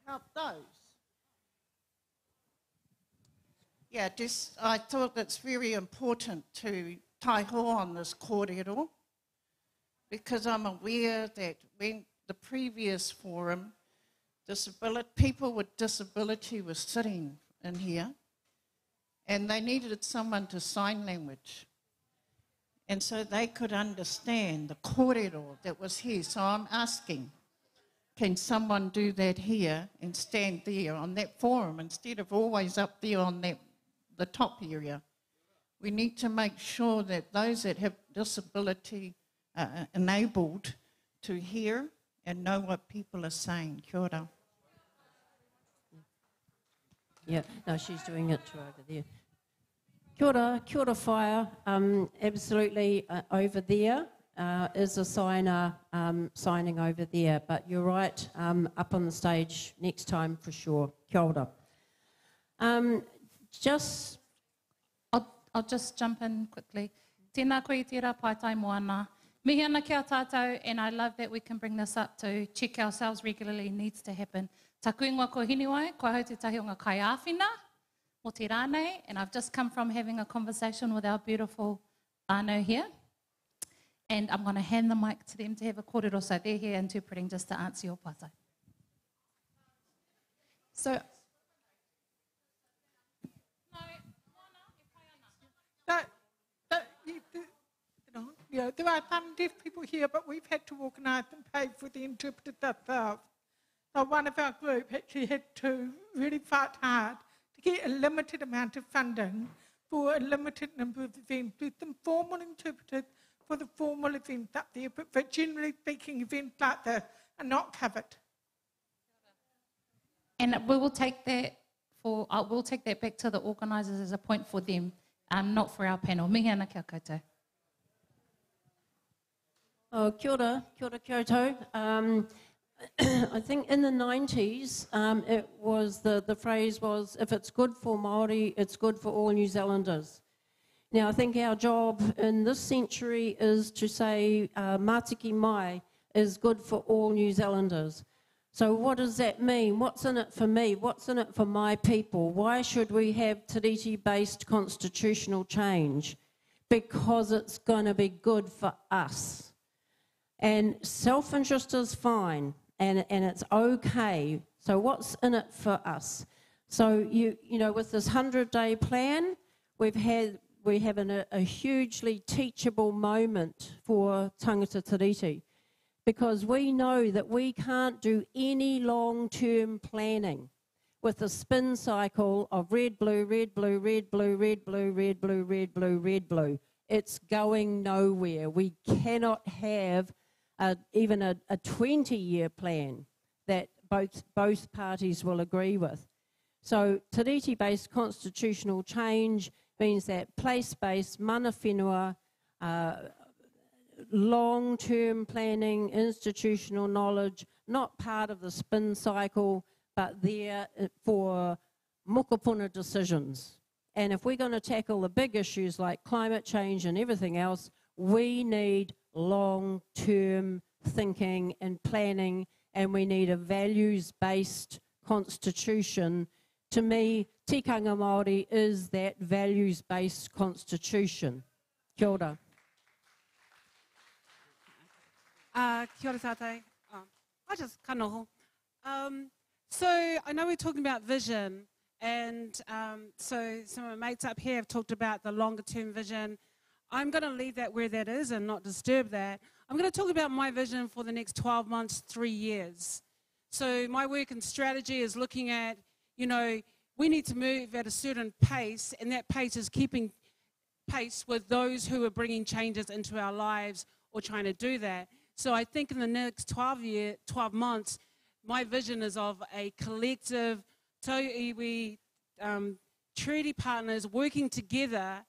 Help those. Yeah, just I thought it's very important to taiho on this kōrero because I'm aware that when the previous forum, people with disability were sitting in here and they needed someone to sign language. And so they could understand the kōrero that was here. So I'm asking, can someone do that here and stand there on that forum instead of always up there on the top area? We need to make sure that those that have disability are enabled to hear and know what people are saying. Kia ora. Yeah, no, she's doing it too over there. Kia ora whaia, absolutely over there. Is a signer signing over there, but you're right, up on the stage next time for sure. Kia ora. I'll just jump in quickly. Tēnā koe i tērā paitai moana. Mihi ana kia tātou, and I love that we can bring this up to check ourselves regularly, needs to happen. Tā kuingoa ko hiniwai, ko hau te tahi o ngā kai āwhina, mo te rānei, and I've just come from having a conversation with our beautiful whānau here. And I'm going to hand the mic to them to have a kōrero, so they're here interpreting just to answer your pātai. So, there are some deaf people here, but we've had to organise and pay for the interpreters ourselves. So one of our group actually had to really fight hard to get a limited amount of funding for a limited number of events, with some formal interpreters for the formal events up there, but generally speaking, events like this are not covered. And we will take that we'll take that back to the organisers as a point for them, not for our panel. Mihi ana kia koutou. Oh, kia ora koutou. I think in the 90s, it was the phrase was, if it's good for Māori, it's good for all New Zealanders. Now, I think our job in this century is to say Mātiki mai is good for all New Zealanders. So what does that mean? What's in it for me? What's in it for my people? Why should we have tiriti-based constitutional change? Because it's going to be good for us. And self-interest is fine, and it's okay. So what's in it for us? So, you know, with this 100-day plan, we have a hugely teachable moment for tangata tiriti, because we know that we can't do any long-term planning with a spin cycle of red, blue, red, blue, red, blue, red, blue, red, blue, red, blue, red, blue. It's going nowhere. We cannot have even a 20-year plan that both parties will agree with. So tiriti-based constitutional change means that place-based mana whenua, long-term planning, institutional knowledge, not part of the spin cycle, but there for mokopuna decisions. And if we're going to tackle the big issues like climate change and everything else, we need long-term thinking and planning, and we need a values-based constitution. To me, tikanga Māori is that values-based constitution. Kia ora. Kia ora tātou. I just kanoho. So I know we're talking about vision, and so some of my mates up here have talked about the longer term vision. I'm going to leave that where that is and not disturb that. I'm going to talk about my vision for the next 12 months, 3 years. So my work and strategy is looking at, you know, we need to move at a certain pace, and that pace is keeping pace with those who are bringing changes into our lives or trying to do that. So I think in the next 12 months, my vision is of a collective tauiwi treaty partners working together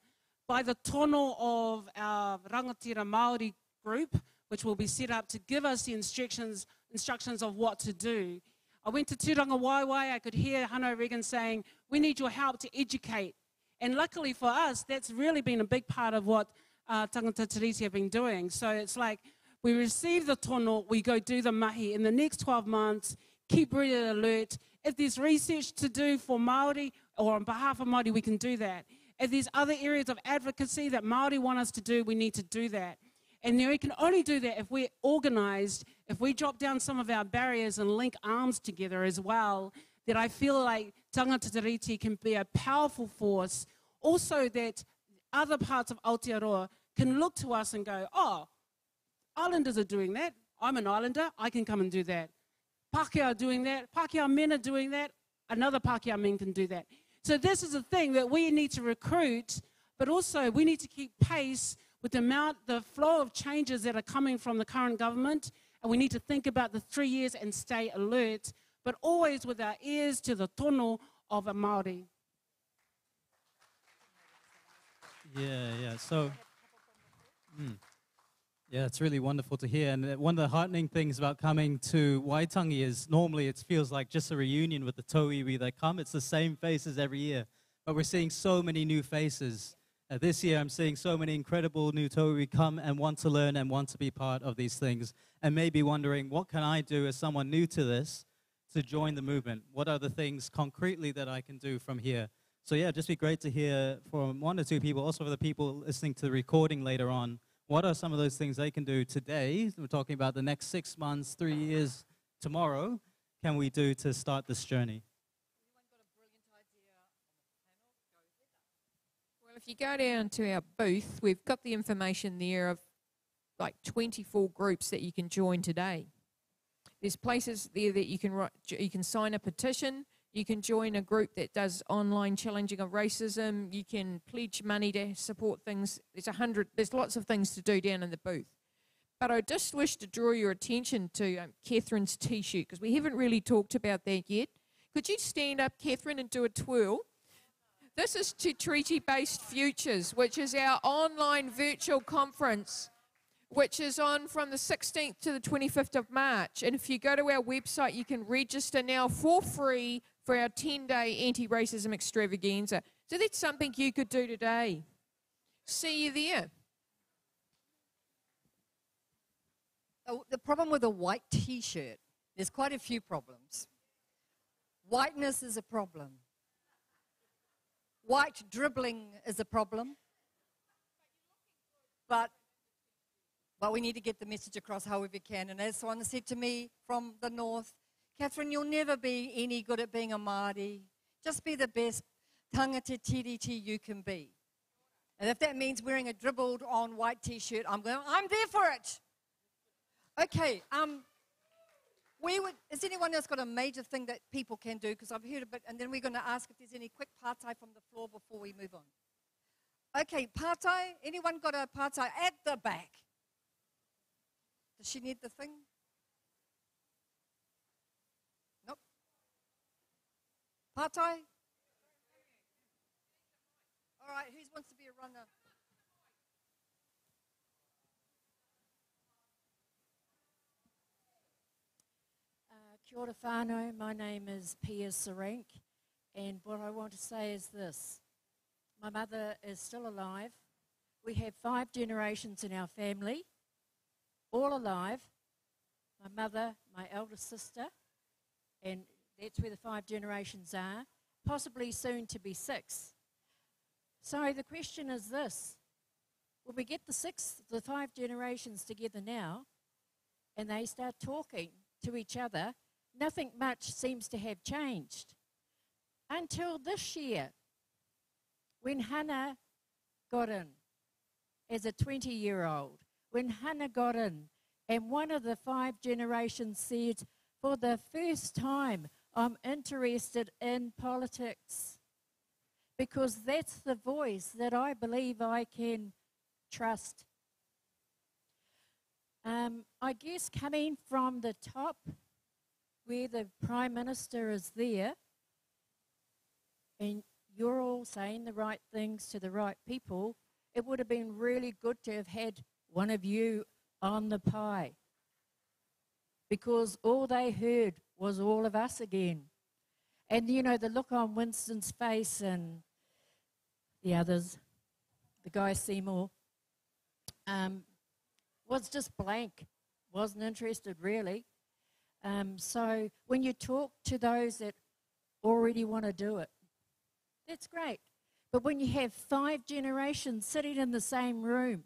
by the tono of our rangatira Māori group, which will be set up to give us the instructions of what to do. I went to Tūranga Waiwai, I could hear Hano Regan saying, we need your help to educate. And luckily for us, that's really been a big part of what Tangata Tiriti have been doing. So it's like, we receive the tono, we go do the mahi. In the next 12 months, keep really alert. If there's research to do for Māori or on behalf of Māori, we can do that. If there's other areas of advocacy that Māori want us to do, we need to do that. And we can only do that if we're organised, if we drop down some of our barriers and link arms together as well, that I feel like Tangata Tiriti can be a powerful force. Also that other parts of Aotearoa can look to us and go, oh, Islanders are doing that. I'm an Islander, I can come and do that. Pākehā are doing that. Pākehā men are doing that. Another Pākehā men can do that. So this is a thing that we need to recruit, but also we need to keep pace with the flow of changes that are coming from the current government, and we need to think about the 3 years and stay alert, but always with our ears to the tono of a Māori. Yeah. So, yeah, it's really wonderful to hear. And one of the heartening things about coming to Waitangi is normally it feels like just a reunion with the tauiwi that come. It's the same faces every year, but we're seeing so many new faces. This year, I'm seeing so many incredible new tauiwi come and want to learn and want to be part of these things, and maybe wondering, what can I do as someone new to this to join the movement? What are the things concretely that I can do from here? So yeah, just be great to hear from one or two people, also for the people listening to the recording later on, what are some of those things they can do today? We're talking about the next 6 months, 3 years, tomorrow, can we do to start this journey? Well, if you go down to our booth, we've got the information there of like 24 groups that you can join today. There's places there that you can sign a petition, you can join a group that does online challenging of racism, you can pledge money to support things. There's lots of things to do down in the booth. But I just wish to draw your attention to Catherine's T-shirt, because we haven't really talked about that yet. Could you stand up, Catherine, and do a twirl? This is to Treaty-Based Futures, which is our online virtual conference, which is on from the 16th to the 25th of March. And if you go to our website, you can register now for free for our 10-day anti-racism extravaganza. So that's something you could do today. See you there. The problem with a white T-shirt, there's quite a few problems. Whiteness is a problem. White dribbling is a problem. But we need to get the message across however we can. And as someone said to me from the north, Catherine, you'll never be any good at being a Māori. Just be the best tangata tiriti you can be. And if that means wearing a dribbled on white T-shirt, I'm there for it. Okay, has anyone else got a major thing that people can do? Because I've heard a bit, and then we're going to ask if there's any quick partai from the floor before we move on. Okay, partai, anyone got a partai at the back? Does she need the thing? Nope. Pātai? All right, who wants to be a runner? Kia ora whānau, my name is Pia Sarank, and what I want to say is this. My mother is still alive. We have 5 generations in our family, all alive. My mother, my eldest sister, and that's where the 5 generations are, possibly soon to be 6. So the question is this. When we get the 5 generations together now, and they start talking to each other, nothing much seems to have changed. Until this year, when Hannah got in as a 20-year-old, when Hannah got in, and one of the 5 generations said, for the first time, I'm interested in politics, because that's the voice that I believe I can trust. I guess coming from the top, where the Prime Minister is there, and you're all saying the right things to the right people, it would have been really good to have had one of you on the pie, because all they heard was all of us again. And, you know, the look on Winston's face and the others, the guy Seymour, was just blank, wasn't interested really. So when you talk to those that already want to do it, that's great. But when you have 5 generations sitting in the same room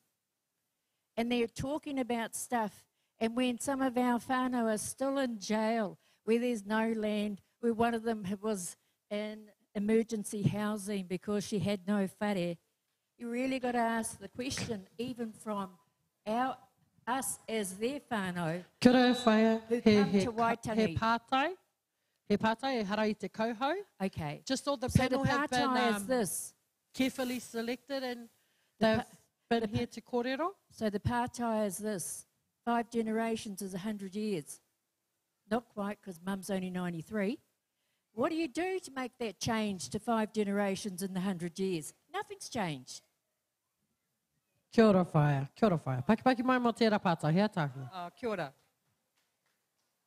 and they're talking about stuff, and when some of our whānau are still in jail, where there's no land, where one of them was in emergency housing because she had no whare, you really got to ask the question, even from us as their whānau, Kia ora whaia, who come to Waitangi. He pātai, e hara i te kauhau. Okay. Just all the So panel the have been pātai is this. carefully selected, and they've been here to kōrero. So the pātai is this. 5 generations is 100 years. Not quite, because Mum's only 93. What do you do to make that change to 5 generations in the 100 years? Nothing's changed. Kia ora whaia, kia ora whaia. Paki mai mo tērā pātai, hea tāki. Kia ora.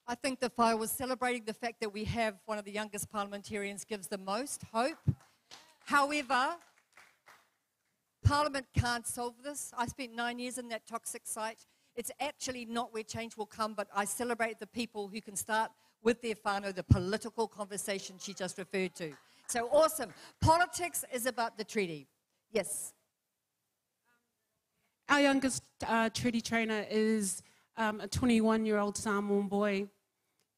I think the whai was celebrating the fact that we have one of the youngest parliamentarians gives the most hope. However, Parliament can't solve this. I spent 9 years in that toxic site. It's actually not where change will come, but I celebrate the people who can start with their whānau, the political conversation she just referred to. So awesome. Politics is about the treaty. Yes. Our youngest treaty trainer is a 21-year-old Samoan boy.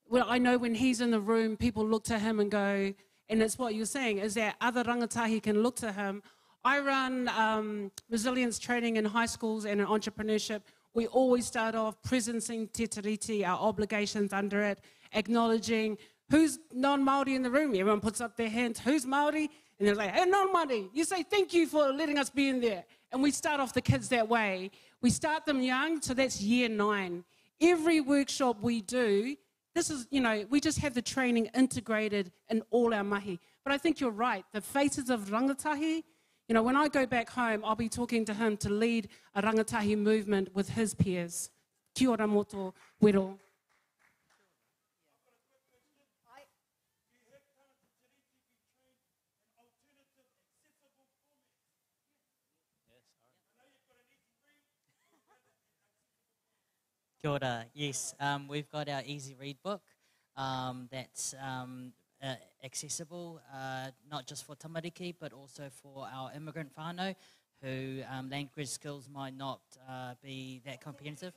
Well, I know when he's in the room, people look to him and go, and it's what you're saying, is that other rangatahi can look to him. I run resilience training in high schools and in entrepreneurship. We always start off presencing te tiriti, our obligations under it, acknowledging who's non-Māori in the room. Everyone puts up their hands, who's Māori? And they're like, hey, non-Māori. You say, thank you for letting us be in there. And we start off the kids that way. We start them young, so that's year 9. Every workshop we do, this is, you know, we just have the training integrated in all our mahi. But I think you're right. The faces of rangatahi, you know, when I go back home, I'll be talking to him to lead a rangatahi movement with his peers. Kia ora moto, wero. Kia ora. Yes, we've got our Easy Read book that's accessible, not just for tamariki, but also for our immigrant whānau, who language skills might not be that comprehensive.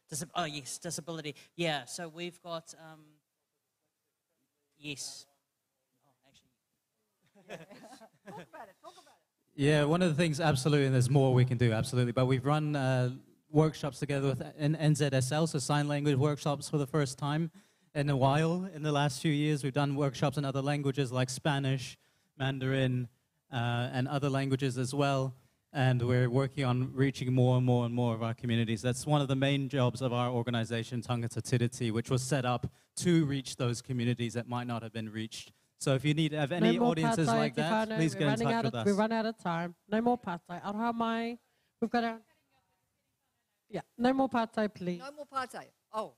Disability. Yeah, so we've got, yes. Talk about it, talk about it. Yeah, one of the things, absolutely, and there's more we can do, absolutely, but we've run workshops together with NZSL, so sign language workshops for the first time in a while. In the last few years, we've done workshops in other languages like Spanish, Mandarin, and other languages as well. and we're working on reaching more and more and more of our communities. That's one of the main jobs of our organization, Tangata Tiriti, which was set up to reach those communities that might not have been reached. So if you have any more audiences pātai, like te that, whānau. please We're get in running touch out with of- us. We run out of time. No more pātai. Aroha mai. We've got our... Yeah, no more pātai, please. No more partai. Oh.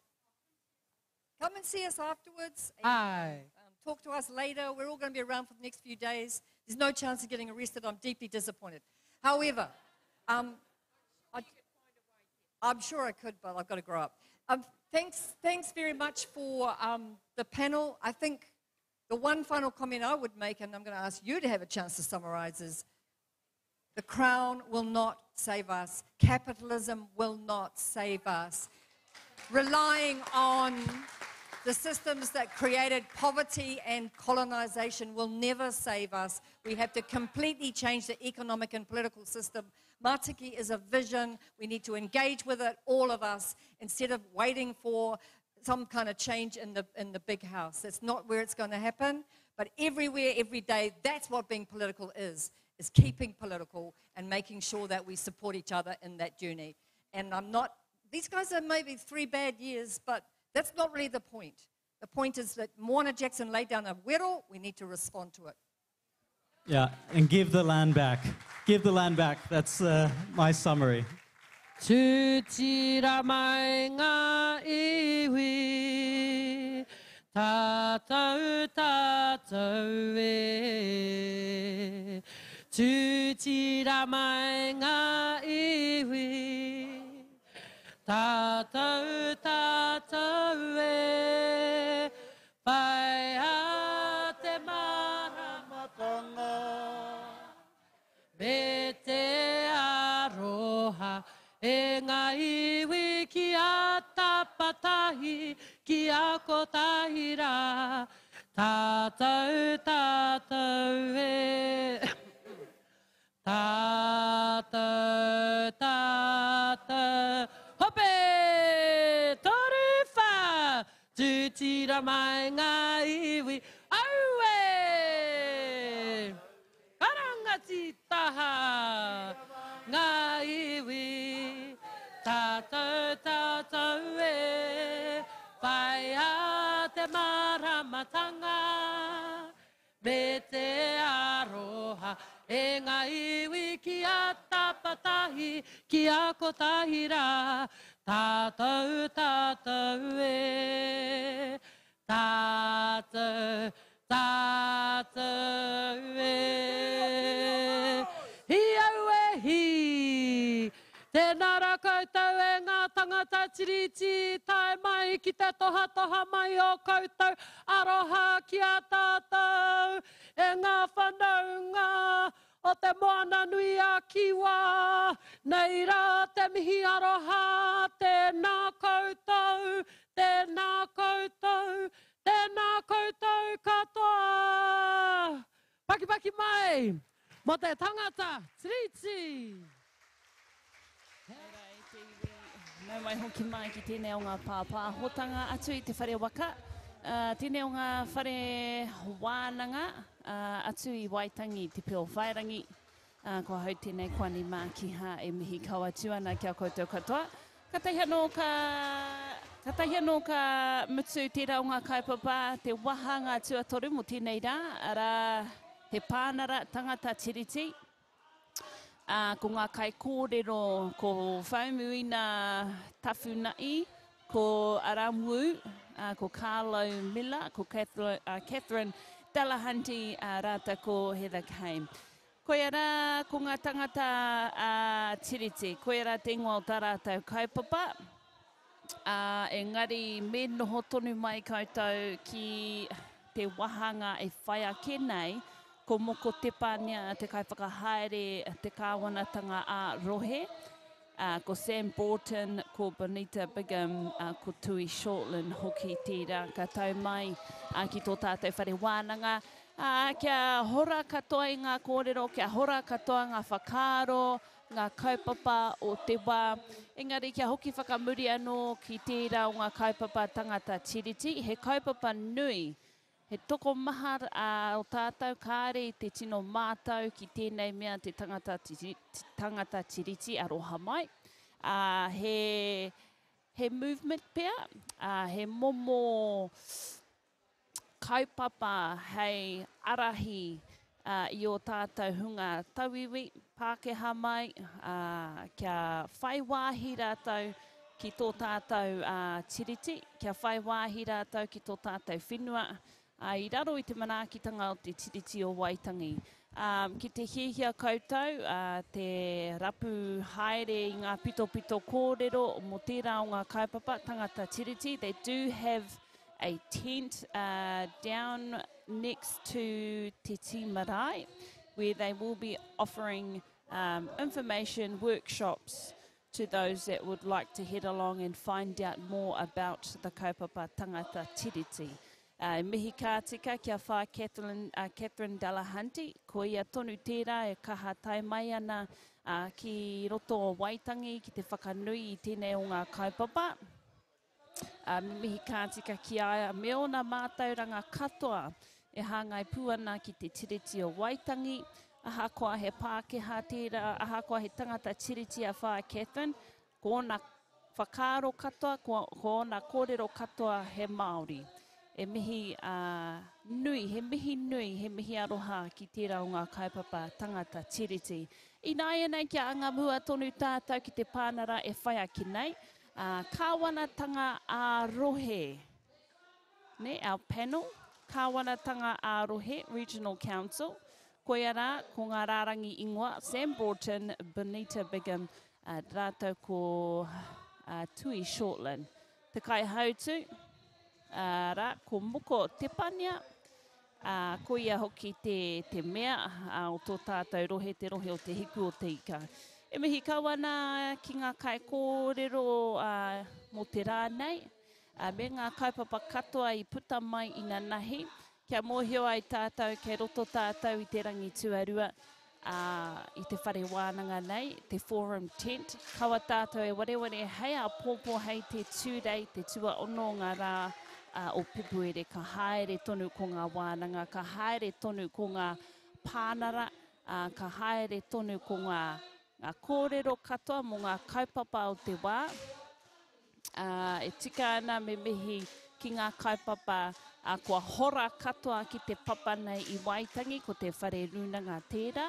Come and see us afterwards. And, Aye. talk to us later. We're all going to be around for the next few days. There's no chance of getting arrested. I'm deeply disappointed. However, I'm sure I could, but I've got to grow up. Thanks very much for the panel. I think the one final comment I would make, and I'm going to ask you to have a chance to summarize, is the Crown will not save us. Capitalism will not save us. Relying on the systems that created poverty and colonization will never save us. We have to completely change the economic and political system. Mātiki is a vision. We need to engage with it, all of us, instead of waiting for some kind of change in the big house. That's not where it's going to happen. But everywhere, every day, that's what being political is keeping political and making sure that we support each other in that journey. And these guys are maybe 3 bad years, but that's not really the point. The point is that Moana Jackson laid down a wero, we need to respond to it. Yeah, and give the land back. Give the land back. That's my summary. Tūtira mai ngā iwi, tātou tātou e. Tūtira mai ngā iwi, tātou tātou e. Pai a te maramatanga, me te aroha, e ngā iwi ki a tapatahi, ki a kotahira, tātou tātou e. Tātou tātou, hope, toruwha, tūtira mai ngā iwi, aue, karangati taha, ngā iwi, tātou tātou e, pai a te maramatanga, me te aroha, e ngā iwi ki a tapatahi, ki a kotahira, tātou tātou e, tātou tātou e. Hi au e hi, tēnā rā koutou e ngā tangata tiriti, tae mai ki te toha toha mai o koutou, aroha ki a tātou, e ngā whanaunga, o te moana nui a kiwa, nei rā te mihi aroha, tēnā koutou, tēnā koutou, tēnā koutou katoa. Paki paki mai, mo te tangata tiriti. Nau mai hoki mai ki tēnei o ngā pāpā hotanga atu I te whare waka. Tēnei o ngā whare wānanga atu I Waitangi, te peo whairangi. Ko hau tēnei kwani mā ki ha e mihi kawatua ana kia koutou katoa. Katahi anō ka mutu tērā o ngā kaipapa, te waha ngā tuatoru mo tēnei rā, ara he pānara tangata tiriti. Ko ngā kai kōrero, ko whaumuina tawhunai, ko Aramu, ko Carlo Miller, ko Catherine Delahanty, rāta ko Heather Kane. Koe ara ko ngā tangata tiriti, koe ara te ingoa o tā rātou kaipapa. Engari me noho tonu mai koutou ki te wahanga e whai ake nei, ko moko te pānia te kaiwhakahaere te kāwanatanga a Rohe, ko Sam Broughton, ko Bonita Bigham, ko Tui Shortland hoki tērā ka tau mai ki tō tātou whare wānanga. Kia hora katoa I ngā kōrero, kia hora katoa ngā whakaaro, ngā kaupapa o te wā. Engari kia hoki whakamuri anō ki tērā o ngā kaupapa tangata tiriti. He kaupapa nui, He toko maha o tātou kāre te tino mātou ki tēnei mea te tangata tiriti aroha mai. He movement pea, he momo kaupapa hei arahi I o tātou hunga tauiwi, Pākehā mai, kia whai wāhi rātou ki tō tātou tiriti, kia whai wāhi rātou ki tō tātou whenua, I raro I te manaakitanga o te tiriti o Waitangi. Ki te hihia koutou, te rapu haere I ngā pito kōrero mo tērā o ngā kaupapa tangata tiriti. They do have a tent down next to Te Ti Marae, where they will be offering information workshops to those that would like to head along and find out more about the kaupapa tangata tiriti. Mihi kā tika kia whā Catherine Delahanty, ko ia tonu tērā e kaha tai mai ana ki roto o Waitangi ki te whakanui I tēnei o ngā kaupapa. Mihi kā tika ki aia me ona mātauranga katoa e hāngai puana ki te tiriti o Waitangi. Ahakoa he Pākehā tērā, ahakoa he tangata tiriti a whā Catherine, ko ona whakaro katoa, ko ona kōrero katoa he Māori. E mihi nui, he mihi aroha ki tērā o ngā kaupapa tangata tiriti. I nāia nei kia angamua tonu tātou ki te pānara e whai aki nei. Kāwanatanga Ārohe, ne, our panel, Kāwanatanga Ārohe, Regional Council. Ko ia rā, ko ngā rārangi ingoa, Sam Broughton, Bonita Bigham, rātou ko Tui Shortland. Te kai hautu, rā, ko Moko Tepania, ko ia hoki te mea o tō tātou rohe, te rohe o te hiku o te ika. E mihi kawana ki ngā kai kōrero mo te rānei, me ngā kaupapa katoa I puta mai I ngā nahi, kia mōhio ai tātou, kei roto tātou I te rangi tuarua, I te whare wānanga nei, te forum tent. Kawa tātou e wareware hei a pōpō hei te 2 day, te tua ono ngā rā o Pepuere, ka haere tonu ko ngā wānanga, ka haere tonu ko ngā pānara, ka haere tonu ko ngā kōrero katoa mo ngā kaupapa o te wā. E tika ana me mihi ki ngā kaupapa kua hora katoa ki te papa nei I Waitangi ko te whare runanga tērā.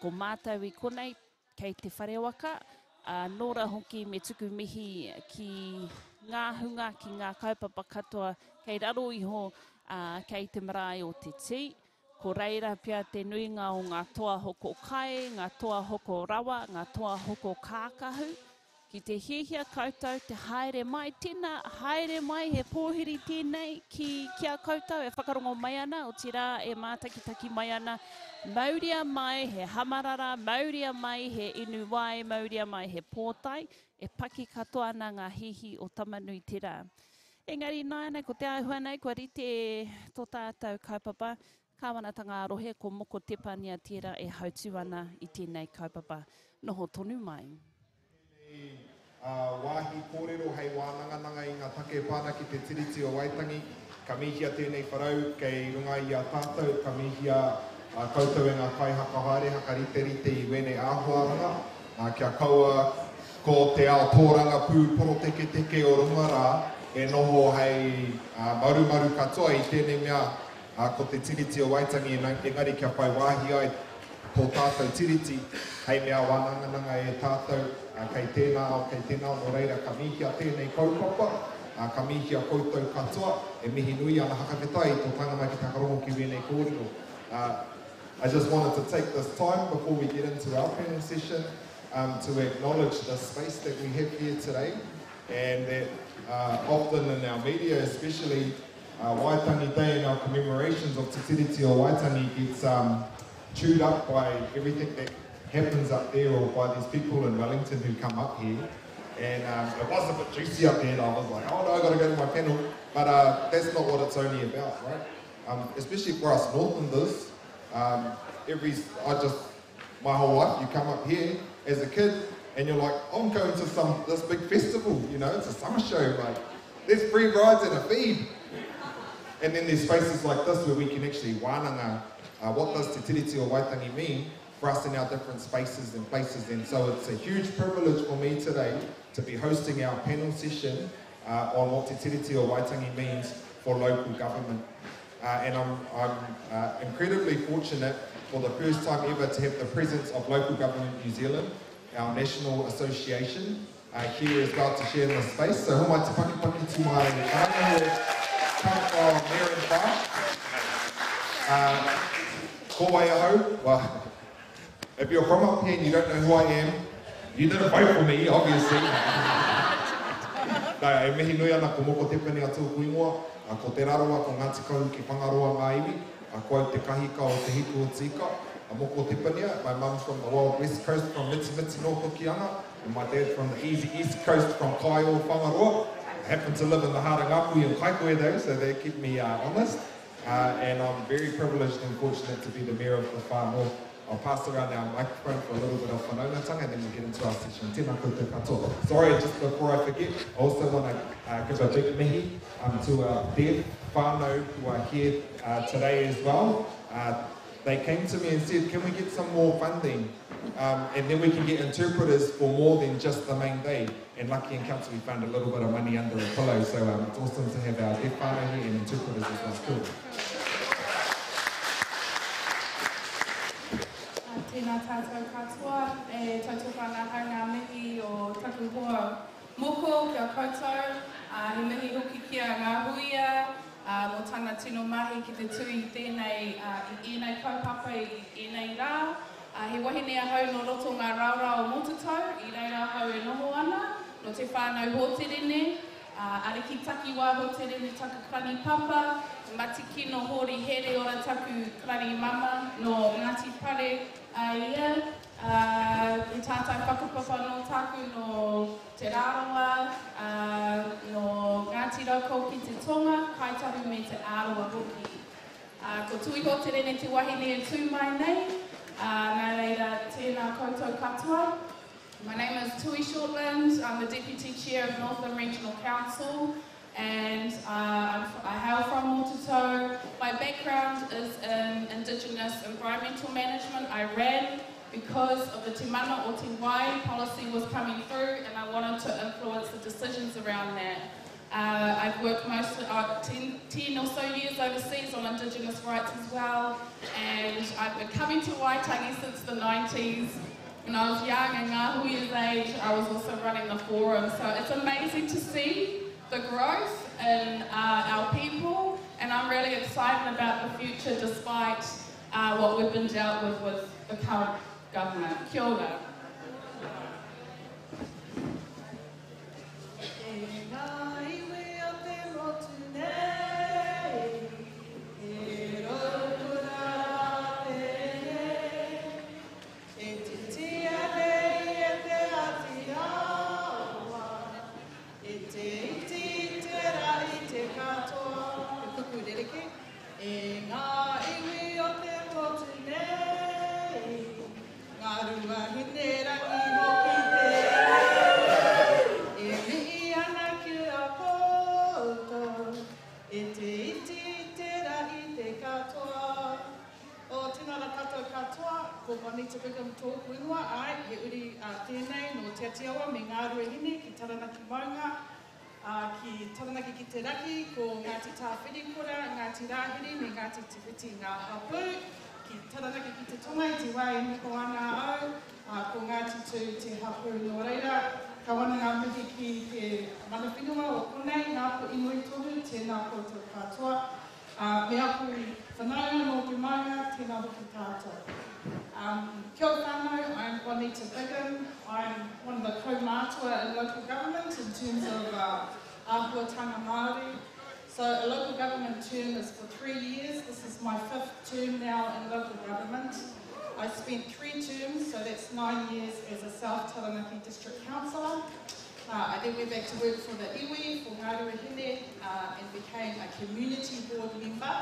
Ko mātou I konei kei te whare waka. Nora hoki me tuku mihi ki ngā hunga ki ngā kaupapa katoa kei raro iho kei te marae o te ti. Ko reira pia te nuinga o ngā toa hoko kai, ngā toa hoko rawa, ngā toa hoko kākahu. Ki te hihia koutou, te haere mai tēnā, haere mai he pōhiri tēnei kia koutou e whakarongo mai ana, o tira e mātakitaki mai ana. Mauria mai he hamarara, mauria mai he inuwai, mauria mai he pōtai, e paki katoa ana ngā hihi o tamanui tira. Engari nāna, ko te aihua nei, kua rite tō tātou kaupapa, Kāwanatanga Ārohe, ko Moko Tepania tērā e hautu ana I tēnei kaupapa. Noho tonu mai. Wāhi kōrero hei wānangananga I ngā take pāna ki te tiriti o Waitangi. Ka mihia tēnei wharau kei runga I a tātou. Ka mihia koutou e ngā kai haka haere, haka rite I wene āhuaranga. Kia kaua ko te ao tōranga pū poro teke o runga rā. E noho hei maru katoa I tēnei mea ko te tiriti o Waitangi engari kia whai wāhi ai tō tātou tiriti. Hei mea wānangananga e tātou kei tēnā no reira ka mihia tēnei kaupapa, ka mihia koutou katoa, e mihi nui ana hakawhetai tō tangama ki takarongo ki wēnei kōrero. I just wanted to take this time before we get into our panel session to acknowledge the space that we have here today, and that often in our media, especially Waitangi Day and our commemorations of Te Tiriti o Waitangi gets chewed up by everything that happens up there or by these people in Wellington who come up here. And it was a bit juicy up there and I was like, oh no, I've got to go to my panel. But that's not what it's only about, right? Especially for us Northlanders, my whole life, you come up here as a kid and you're like, I'm going to this big festival, you know, it's a summer show, like, there's free rides and a feed. And then there's spaces like this where we can actually wānanga what does Te Tiriti o Waitangi mean for us in our different spaces and places. And so it's a huge privilege for me today to be hosting our panel session on what Te Tiriti o Waitangi means for local government. And I'm incredibly fortunate for the first time ever to have the presence of Local Government New Zealand, our national association, here as well to share in this space. So who mai te paki to my whānau come from Mayor and Far. Ko wai ahau. Well, if you're from up here and you don't know who I am, you didn't vote for me, obviously. Nā, e mihi nui ana ko moko te pene atu kuingoa, ko te raroa ko Ngāti Kau ki Whangaroa ngā iwi, ko au te kahika o te hiku o tika, a moko te pene, my mum's from the wild west coast from Mitsi North Hokianga, and my dad from the easy east coast from Kaio, Whangaroa. I happen to live in the heart of Ngāpui and Kaikoe though, so they keep me honest. And I'm very privileged and fortunate to be the mayor of the Far North. I'll pass around our microphone for a little bit of whanaungatanga and then we'll get into our session. Tēnā koutou katoa. Sorry, just before I forget, I also want to give a big mihi to our deaf whānau who are here today as well. They came to me and said, can we get some more funding? And then we can get interpreters for more than just the main day. And lucky in council we found a little bit of money under a pillow, so it's awesome to have our deaf whānau here and interpreters as well. Cool. Tēnā tātou katoa, e tātou whanahau ngā mihi o taku hoa moko kia koutou, he mihi hoki kia ngā huia, mō tana tino mahi ki te tui tēnei i ēnei kaupapa i ēnei rā. He wahine ahau no roto ngā raurau o Motatau, i reira ahau e noho ana, no te whānau hōterene, ariki takiwā hōterene taku krani papa, matiki no hori here ora taku krani mama, no Ngāti Pare ia, i tātai whakapapa no taku no te rāroa, no Ngāti Rauko ki te tonga, kaitahu me te āroa hoki. Ko tui hōterene te wahine e tū mai nei, nā reira tēnā koutou katoa. My name is Tui Shortland. I'm the Deputy Chair of Northland Regional Council and I hail from Motatau. My background is in Indigenous environmental management. I ran because of the Te Mana o Te Wai policy was coming through and I wanted to influence the decisions around that. I've worked mostly 10 or so years overseas on Indigenous rights as well, and I've been coming to Waitangi since the 90s. When I was young and ngā hui's age, I was also running the forum, so it's amazing to see the growth in our people, and I'm really excited about the future despite what we've been dealt with the current government. Kia ora. Ko Juanita Bigham tōku ingoa, ai, he uri tēnei no te atiawa me ngā ruehine ki Taranaki Maunga, ki Taranaki ki te raki, ko Ngāti Tāwhirikura, Ngāti Rāhiri me Ngāti Te Whiti ngā Hapu, ki Taranaki ki te tonga i te wai e niko ana au, ko Ngāti Tū te Hapu no reira, ka wana ngā mihi ki te mana whinua o konei, ngā po inui tohu, tēnā koutou katoa, me apu i whanaunga no te maunga, tēnā hoki tātou. Kia ora whānau, I'm Juanita Bigham. I'm one of the kaumātua in local government in terms of āhuatanga Māori. So a local government term is for 3 years. This is my 5th term now in local government. I spent 3 terms, so that's 9 years as a South Taranaki District Councillor. I then went back to work for the iwi, for Ngā Ruehine, and became a community board member.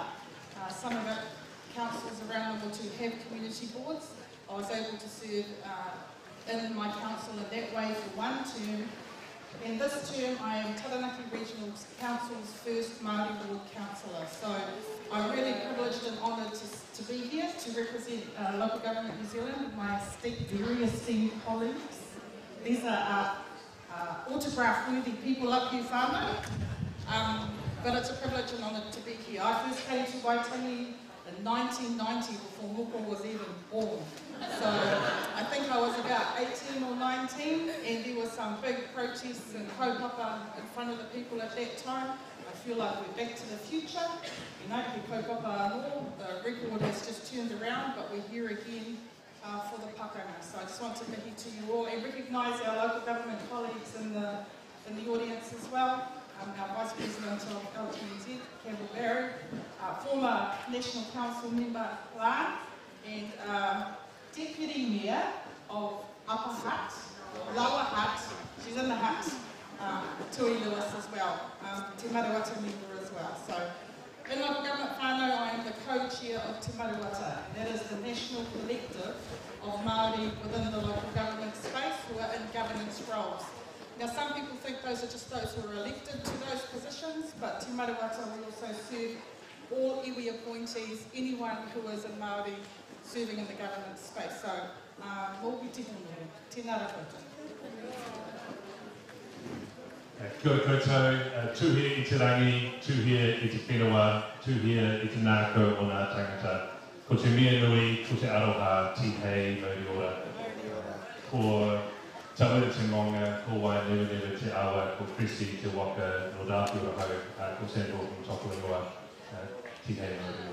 Some of our councils around the world to have community boards. I was able to serve in my council in that way for 1 term. And this term, I am Taranaki Regional Council's first Māori Ward Councillor. So I'm really privileged and honoured to be here to represent local government New Zealand with my very esteemed colleagues. These are autograph-worthy people up here, whānau. But it's a privilege and honour to be here. I first came to Waitangi in 1990 before Moko was even born. So I think I was about 18 or 19 and there were some big protests and kaupapa in front of the people at that time. I feel like we're back to the future. You know, the kaupapa anō, the record has just turned around, but we're here again for the pakanga. So I just want to mihi to you all and recognise our local government colleagues in the audience as well. Our Vice President of LTZ, Campbell Barry, former National Council member Lan, and Deputy Mayor of Upper Hutt, Lower Hutt, she's in the Hutt, Tui Lewis as well, Te Maruata member as well. So in local government whānau, I am the co-chair of Te Maruata, and that is the national collective of Māori within the local government space who are in governance roles. Now, some people think those are just those who are elected to those positions, but Te Maruata will also serve all iwi appointees, anyone who is in Māori serving in the government space. So, mōki te honore, tēnā koutou. Kia ora koutou, tūhia I te rangi, tūhia I te whenua, tūhia I te nākau o nā tangata. Ko te mea nui, ko te aroha, tihei, mauri ora. Ko Tawira te monga, ko wai never te awa, ko Christy te waka, no dāpura hau, ko Sandor from Toku Ingoa, tihei mauri.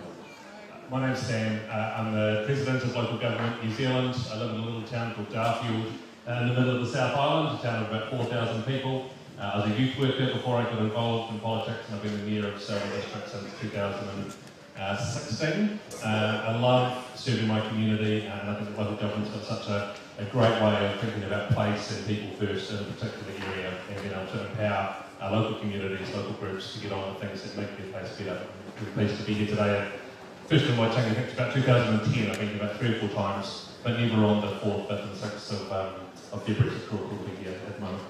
My name's Sam. I'm the President of Local Government New Zealand. I live in a little town called Darfield in the middle of the South Island, a town of about 4,000 people. I was a youth worker before I got involved in politics, and I've been the Mayor of Selwyn District since 2016. I love serving my community, and I think that local government's got such a great way of thinking about place and people first in a particular area, and being able to empower our local communities, local groups to get on with things that make their place better. We're pleased to be here today. First in Waitangi, I think it's about 2010, I've been here about 3 or 4 times, but never on the 4th, 5th and 6th of February, so it's cool to be here at the moment.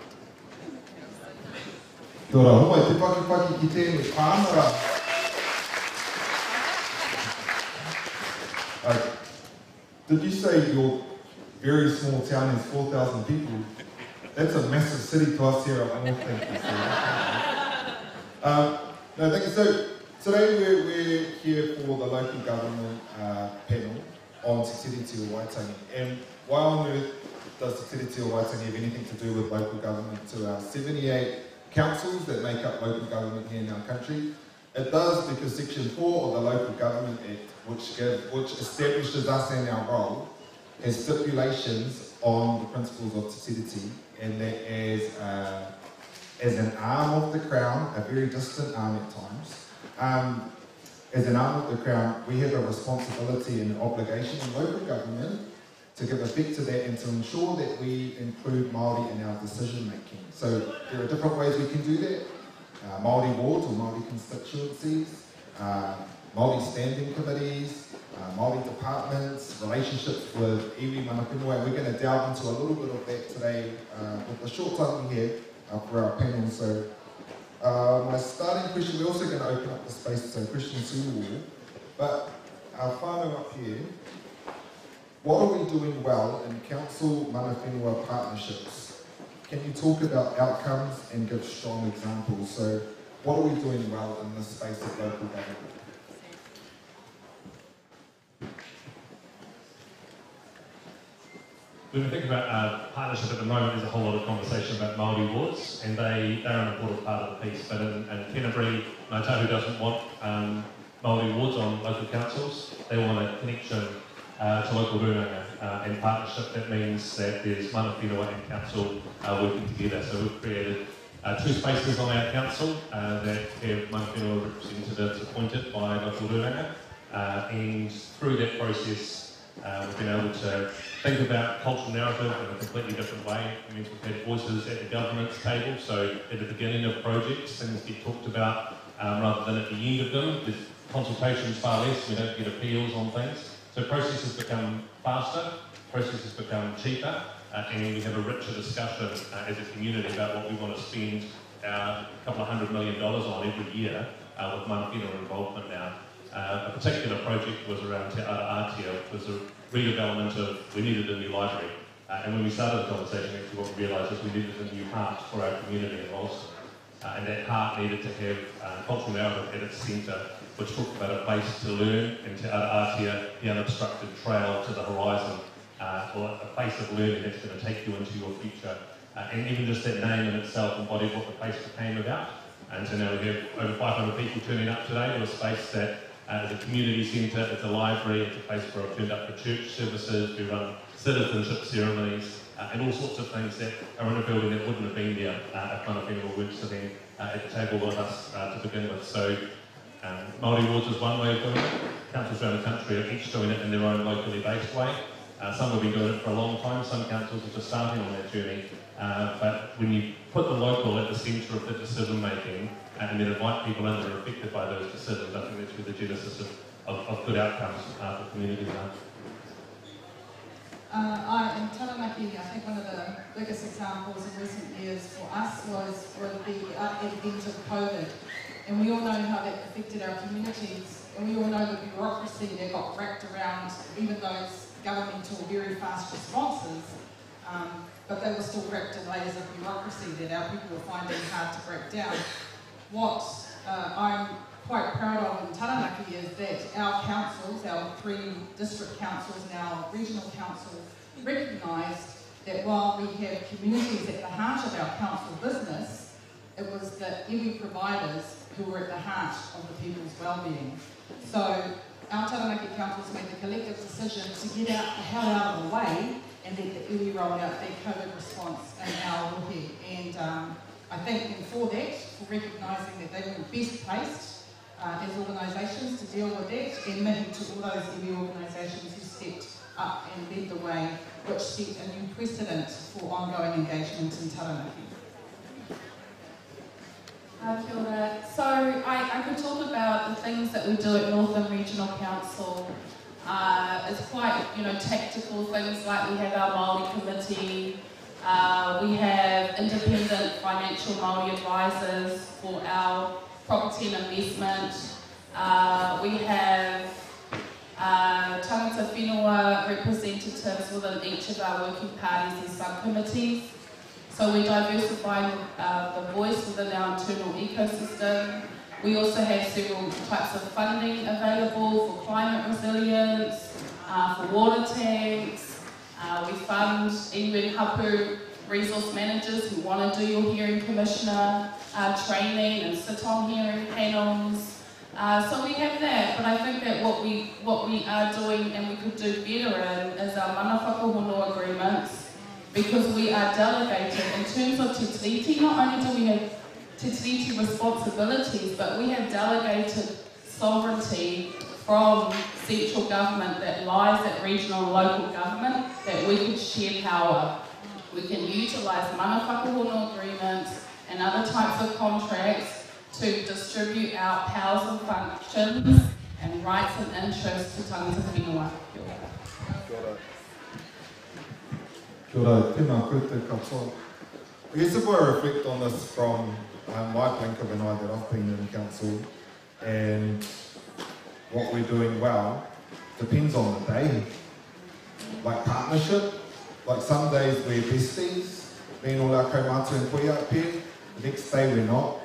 Kia ora, hoi, te paki ki tēnei whānau. Did you say your very small town is 4,000 people? That's a massive city to us here up north, thank you. No, thank you. So today we're here for the local government panel on Te Tiriti o Waitangi. And why on earth does Te Tiriti o Waitangi have anything to do with local government to our 78 councils that make up local government here in our country? It does because Section 4 of the Local Government Act, which establishes us and our role, has stipulations on the principles of Te Tiriti, and that as an arm of the Crown, a very distant arm at times, as an arm of the Crown, we have a responsibility and an obligation in local government to give effect to that and to ensure that we include Māori in our decision making. So there are different ways we can do that. Māori wards or Māori constituencies, Māori standing committees, Māori departments, relationships with iwi mana whenua, and we're going to delve into a little bit of that today with the short time we have for our panel. So my starting question, we're also going to open up the space to questions to you all, but our whānau up here, what are we doing well in council mana whenua partnerships? Can you talk about outcomes and give strong examples? So what are we doing well in this space of local government? When we think about partnership at the moment, there's a whole lot of conversation about Māori wards, and they're an important part of the piece. But in Canterbury, Ngāi Tahu doesn't want Māori wards on local councils. They want a connection to local rūnanga and partnership. That means that there's mana whenua and council working together. So we've created 2 spaces on our council that have mana whenua representatives appointed by local rūnanga. And through that process, we've been able to think about cultural narrative in a completely different way. It means we've had voices at the government's table. So at the beginning of projects, things get talked about rather than at the end of them. There's consultations far less. We don't get appeals on things. So processes become faster, processes become cheaper, and we have a richer discussion as a community about what we want to spend a couple of $100 million on every year with mana whenua involvement now. A particular project was around Te Ara Atia, which was a redevelopment of, we needed a new library. And when we started the conversation, actually what we realised is we needed a new heart for our community in Ralston. And that heart needed to have cultural narrative at its centre, which talked about a place to learn, and Te Ara Atia, the unobstructed trail to the horizon, or a place of learning that's going to take you into your future. And even just that name in itself embodied what the place became about. And so now we have over 500 people turning up today to a space that is a community centre, it's a library, it's a place where I've turned up for church services, we run citizenship ceremonies, and all sorts of things that are in a building that wouldn't have been there if mana whenua weren't sitting at the table with us to begin with. So Māori Awards is one way of doing it. Councils around the country are each doing it in their own locally based way. Some have been doing it for a long time, some councils are just starting on that journey. But when you put the local at the centre of the decision making and then invite people in that are affected by those decisions, I think that's where the genesis of good outcomes for communities are. In Taranaki, I think one of the biggest examples in recent years for us was with the advent of COVID. And we all know how that affected our communities. And we all know the bureaucracy that got wrapped around even those governmental very fast responses. But they were still wrapped in layers of bureaucracy that our people were finding hard to break down. What I'm quite proud of in Taranaki is that our councils, our 3 district councils and our regional council, recognised that while we have communities at the heart of our council business, it was the iwi providers who were at the heart of the people's well-being. So our Taranaki councils made the collective decision to get the hell out of the way and let the iwi roll out their COVID response in our rohe. And I thank them for that, for recognising that they were best placed as organisations to deal with that, and mihi to all those iwi organisations who stepped up and led the way, which set a new precedent for ongoing engagement in Taranaki. Kia ora. So I could talk about the things that we do at Northern Regional Council. It's quite, tactical things like we have our Māori committee, we have independent financial Māori advisors for our property and investment. We have tangata whenua representatives within each of our working parties and subcommittees. So we diversify the voice within our internal ecosystem. We also have several types of funding available for climate resilience, for water tanks. We fund iwi hapu resource managers who want to do your hearing commissioner training and sit on hearing panels. So we have that, but I think that what we are doing and we could do better in is our mana whakahono agreements, because we are delegated in terms of te tiriti. Not only do we have te tiriti responsibilities, but we have delegated sovereignty from central government that lies at regional and local government, that we could share power. We can utilise mana whakahono agreements and other types of contracts to distribute our powers and functions and rights and interests to tangata whenua. Kia ora, tēnā koutou katoa. I guess if I reflect on this from my blink of an eye that I've been in council, and what we're doing well depends on the day. Like partnership, like some days we're besties, me and all our kaumātua and koia up here, the next day we're not.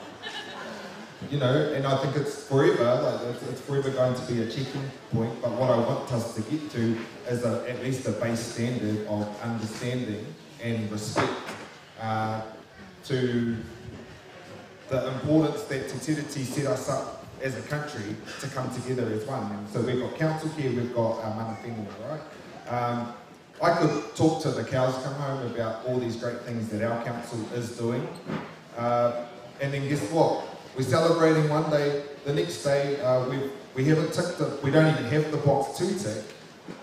And I think it's forever, it's forever going to be a checking point, but what I want us to get to is at least a base standard of understanding and respect to the importance that Te Tiriti set us up as a country to come together as one. And so we've got council here, we've got mana whenua, right? I could talk to the cows come home about all these great things that our council is doing, and then guess what? We're celebrating one day, the next day we haven't ticked it, we don't even have the box to tick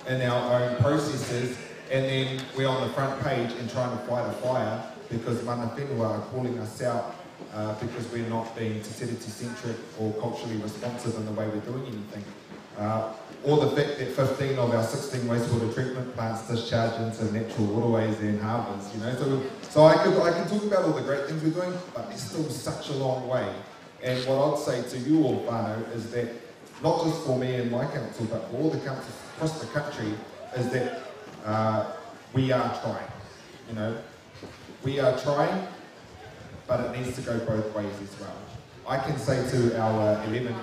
in our own processes, and then we're on the front page and trying to fight a fire because mana whenua are calling us out because we're not being Te Tiriti centric or culturally responsive in the way we're doing anything. or the fact that 15 of our 16 wastewater treatment plants discharge into natural waterways and harbours, you know. So I can talk about all the great things we're doing, but there's still such a long way. And what I'd say to you all, whānau, is that not just for me and my council, but for all the councils across the country, is that we are trying, you know. We are trying, but it needs to go both ways as well. I can say to our 11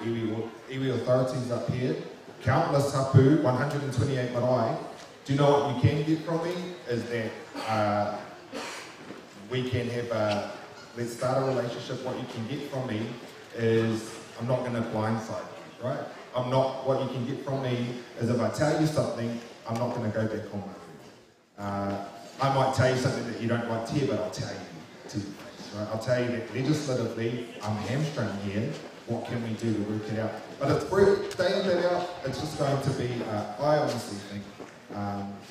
iwi authorities up here, countless hapu, 128 marae, do you know what you can get from me? Is that we can have let's start a relationship. What you can get from me is I'm not going to blindside you, right? What you can get from me is if I tell you something, I'm not going to go back on my food. I might tell you something that you don't like to hear, but I'll tell you to your face, right? I'll tell you that legislatively, I'm hamstrung here. What can we do to work it out? But it's day in, day out, it's just going to be, I honestly think,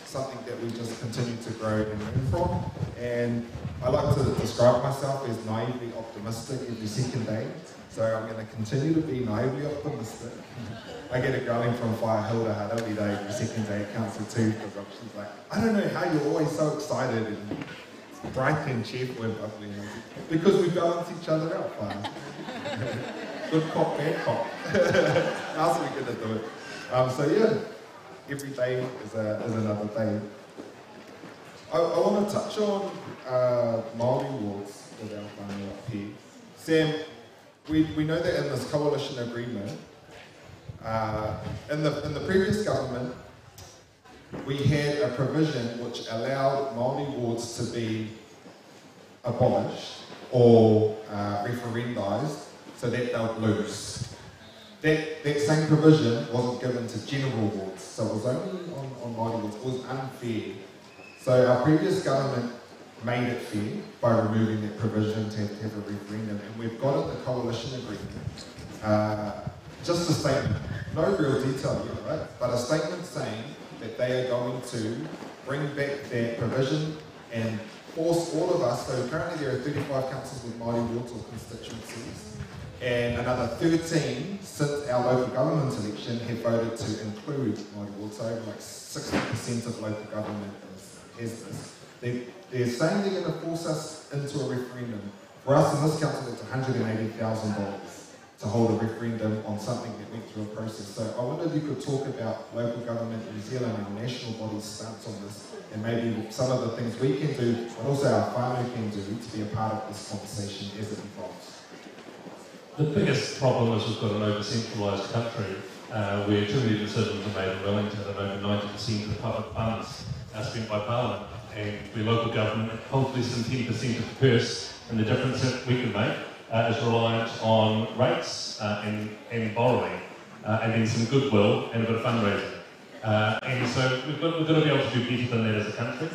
something that we just continue to grow and learn from. And I like to describe myself as naively optimistic every second day. So I'm going to continue to be naively optimistic. I get it going from Whaia Hilda every day, every second day at Council 2, because she's like, I don't know how you're always so excited and bright and cheerful and bubbly. Because we balance each other out, Whaia. Good cop, bad cop. How are we going to do it? So yeah, every day is another day. I want to touch on Māori wards with our whānau up here. Sam, we know that in this coalition agreement, in the previous government, we had a provision which allowed Māori wards to be abolished or referendised so that they would lose. That same provision wasn't given to general wards, so it was only on Māori wards. It was unfair. So our previous government made it fair by removing that provision to have a referendum, and we've got in the coalition agreement just a statement, no real detail yet, right? But a statement saying that they are going to bring back that provision and force all of us. So currently there are 35 councils with Māori wards or constituencies, and another 13 since our local government election have voted to include Māori wards. So like 60% of local government has this. They're saying they're going to force us into a referendum. For us in this council, it's $180,000 to hold a referendum on something that went through a process. So I wonder if you could talk about local government in New Zealand and national body's stance on this, and maybe some of the things we can do, but also our whānau can do to be a part of this conversation as it evolves. The biggest problem is we've got an over-centralised country where too many decisions are made in Wellington, and over 90% of public funds are spent by Parliament, and we local government hold less than 10% of the purse, and the difference that we can make is reliant on rates and borrowing, and then some goodwill and a bit of fundraising. And so we've got to be able to do better than that as a country,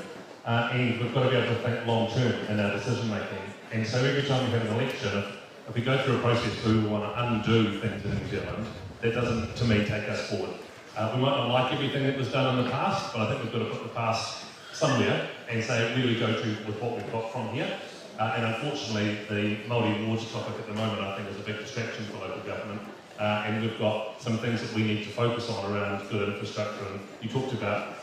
and we've got to be able to think long term in our decision making. And so every time we have an election, if we go through a process where we want to undo things in New Zealand, that doesn't, to me, take us forward. We might not like everything that was done in the past, but I think we've got to put the past somewhere and say, where do we go to with what we've got from here? And unfortunately, the Māori wards topic at the moment, I think, is a big distraction for local government. And we've got some things that we need to focus on around good infrastructure. And you talked about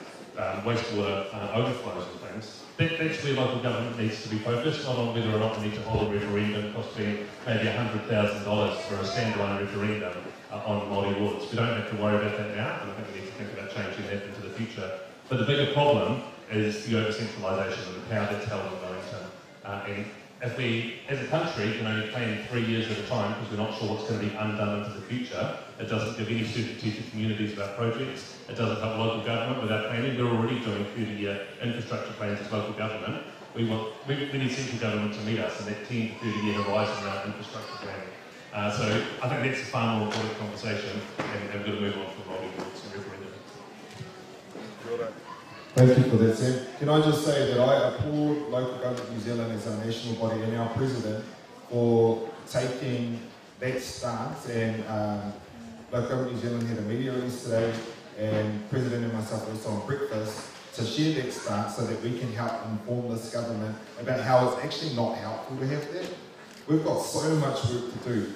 wastewater overflows and things. That's where local government needs to be focused, not on whether or not we need to hold a referendum costing maybe $100,000 for a standalone referendum on Māori wards. We don't have to worry about that now, and I think we need to think about changing that into the future. But the bigger problem is the over-centralisation and the power that's held in Wellington. And if we, as a country, can only plan 3 years at a time because we're not sure what's going to be undone into the future, it doesn't give any certainty to communities about projects, it doesn't help local government with our planning. We're already doing 30-year infrastructure plans as local government. We need central government to meet us in that 10 to 30-year horizon around infrastructure planning. So I think that's a far more important conversation, and we're going to move on from Māori wards and referendum. Thank you for that, Sam. Can I just say that I applaud Local Government New Zealand as our national body and our president for taking that stance. And Local Government New Zealand had a media release today, and President and myself also on breakfast to share that stance so that we can help inform this government about how it's actually not helpful to have that. We've got so much work to do.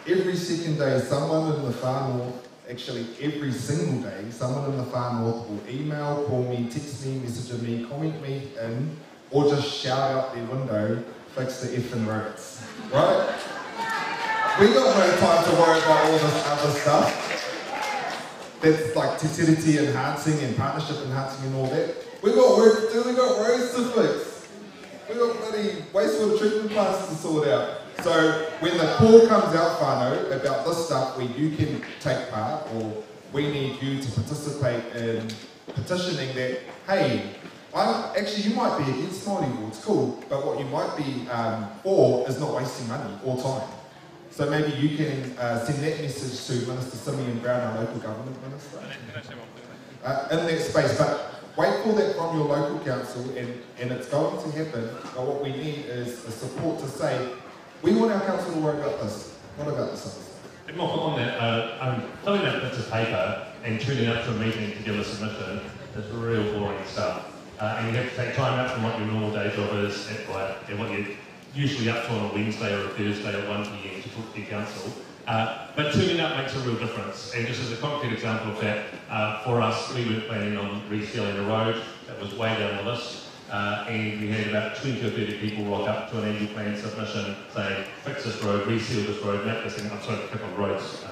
Every second day, someone in the whānau actually every single day, someone in the far north will email, call me, text me, message me, comment me in, or just shout out their window, fix the effing roads, right? We got no time to worry about all this other stuff. That's like te tiriti enhancing and partnership enhancing and all that. We got work to do, we got roads to fix. We got bloody wastewater treatment plants to sort out. So when the call comes out, whānau, about this stuff where you can take part, or we need you to participate in petitioning that, hey, actually you might be against Māori wards, cool, but what you might be for is not wasting money or time. So maybe you can send that message to Minister Simeon Brown, our local government minister, in that space. But wait for that from your local council, and it's going to happen. But what we need is the support to say, we want our council to worry about this, not about this other stuff. And more on that, filling out bits of paper and tuning up to a meeting to give a submission is real boring stuff. And you have to take time out from what your normal day job is and what you're usually up to on a Wednesday or a Thursday at 1 p.m. to talk to your council. But tuning up makes a real difference. And just as a concrete example of that, for us, we were planning on resealing a road that was way down the list. And we had about 20 or 30 people rock up to an annual plan submission saying, fix this road, reseal this road, make this thing. I'm sorry to pick on roads,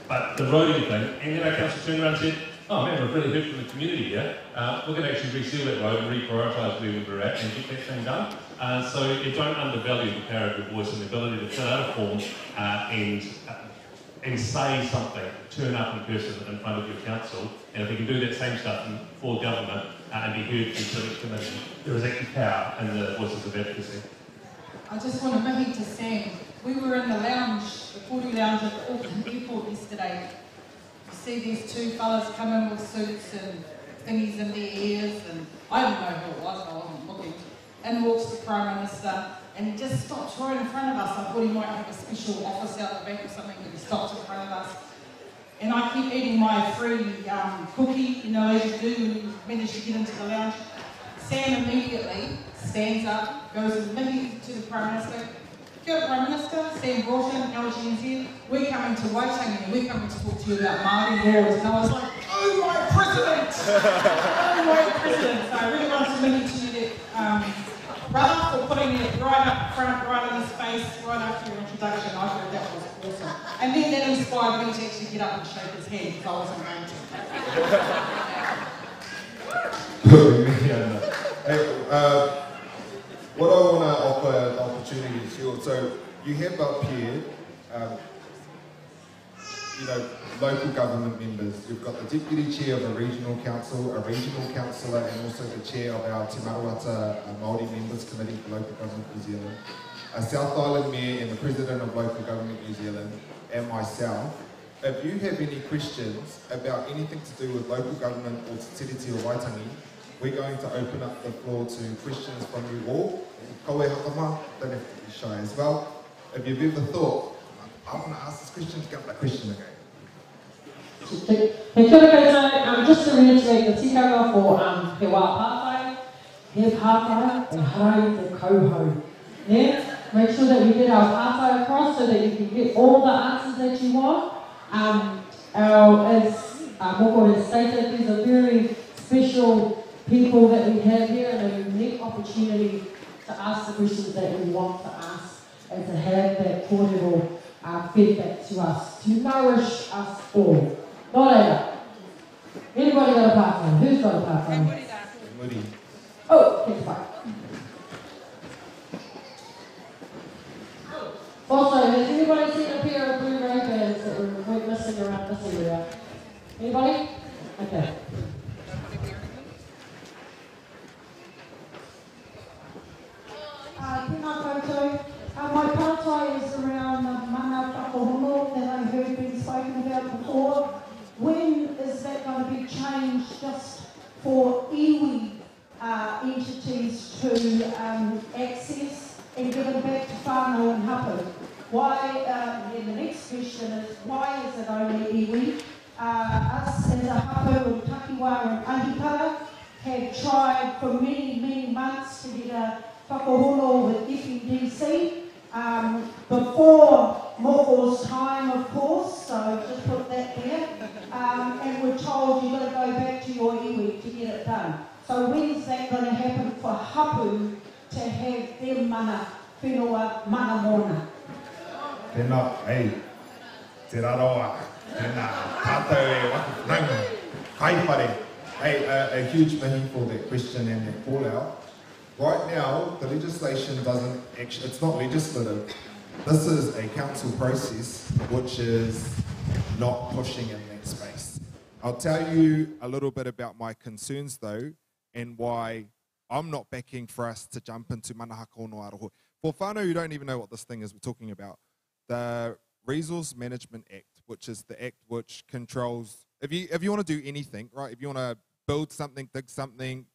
but the roading thing, and then our council turned around and said, oh man, we've really heard from the community here. We're going to actually reseal that road and reprioritise where we're at and get that thing done. So you don't undervalue the power of your voice and the ability to fill out a form and say something, turn up in person in front of your council, and if we can do that same stuff for government and be heard through civic committee, there is actually power in the voices of advocacy. I just want to mihi to Sam. We were in the lounge, the 40 lounge at the Auckland Airport yesterday. You see these two fellas come in with suits and thingies in their ears, and I didn't know who it was, I wasn't looking. In walks the Prime Minister, and he just stops right in front of us. I thought he might have a special office out the back or something, but he stops in front of us. And I keep eating my free cookie, you know, as you do when you manage to get into the lounge. Sam immediately stands up, goes immediately to the Prime Minister. Kia ora, Prime Minister, Sam Broughton, LGNZ. We're coming to Waitangi and we're coming to talk to you about Māori laws. And I was like, oh my President! Oh my President! So I really want to mention to you that brother for putting it right up front, right in his face, right after your introduction. I thought that was awesome. And then that inspired me to actually get up and shake his hand because I wasn't going to. What I want to offer an opportunity is yours. So you have up here, you know, local government members. You've got the deputy chair of a regional council, a regional councillor, and also the chair of our Te Maruata Māori Members Committee for Local Government New Zealand, a South Island Mayor and the President of Local Government New Zealand, and myself. If you have any questions about anything to do with local government or Te Tiriti or Waitangi, we're going to open up the floor to questions from you all. Koe hakama, don't have to be shy as well. If you've ever thought, I want to ask this question, get that question again. He kia ora koutou, just to reiterate the tikanga for he wā pātai, he pātai e harai te kauhau. Yeah? Make sure that we get our pātai across so that you can get all the answers that you want. As Moko has stated, these are very special people that we have here and a unique opportunity to ask the questions that we want to ask and to have that kōrero feedback to us, to nourish us all. Nō reira. Anybody got a pātai? Who's got a pātai? Oh, that's fine. Also, has anybody seen a pair of blue Ray-Bans that were missing around this area? Anybody? Okay. Tēnā koutou. My pātai is around mana whakahono that I heard being spoken about before. When is that going to be changed just for iwi entities to access and given back to whānau and hapu? Why, and the next question is, why is it only iwi? Us as a hapu and takiwā and ahipara have tried for many, many months to get a whakahono with FEDC before Moko's time, of course, so just put that hapu to have them mana whenua mana mona. Tēnā, hei, te raroa, tēnā, tātou e whakapanga, kaipare. Hey, a huge mihi for that question and that call out. Right now, the legislation doesn't actually, it's not legislative. This is a council process which is not pushing in that space. I'll tell you a little bit about my concerns though, and why I'm not backing for us to jump into Manahaka Ono Aroho. For whānau who don't even know what this thing is we're talking about, the Resource Management Act, which is the act which controls, if you want to do anything, right, if you want to build something, dig something,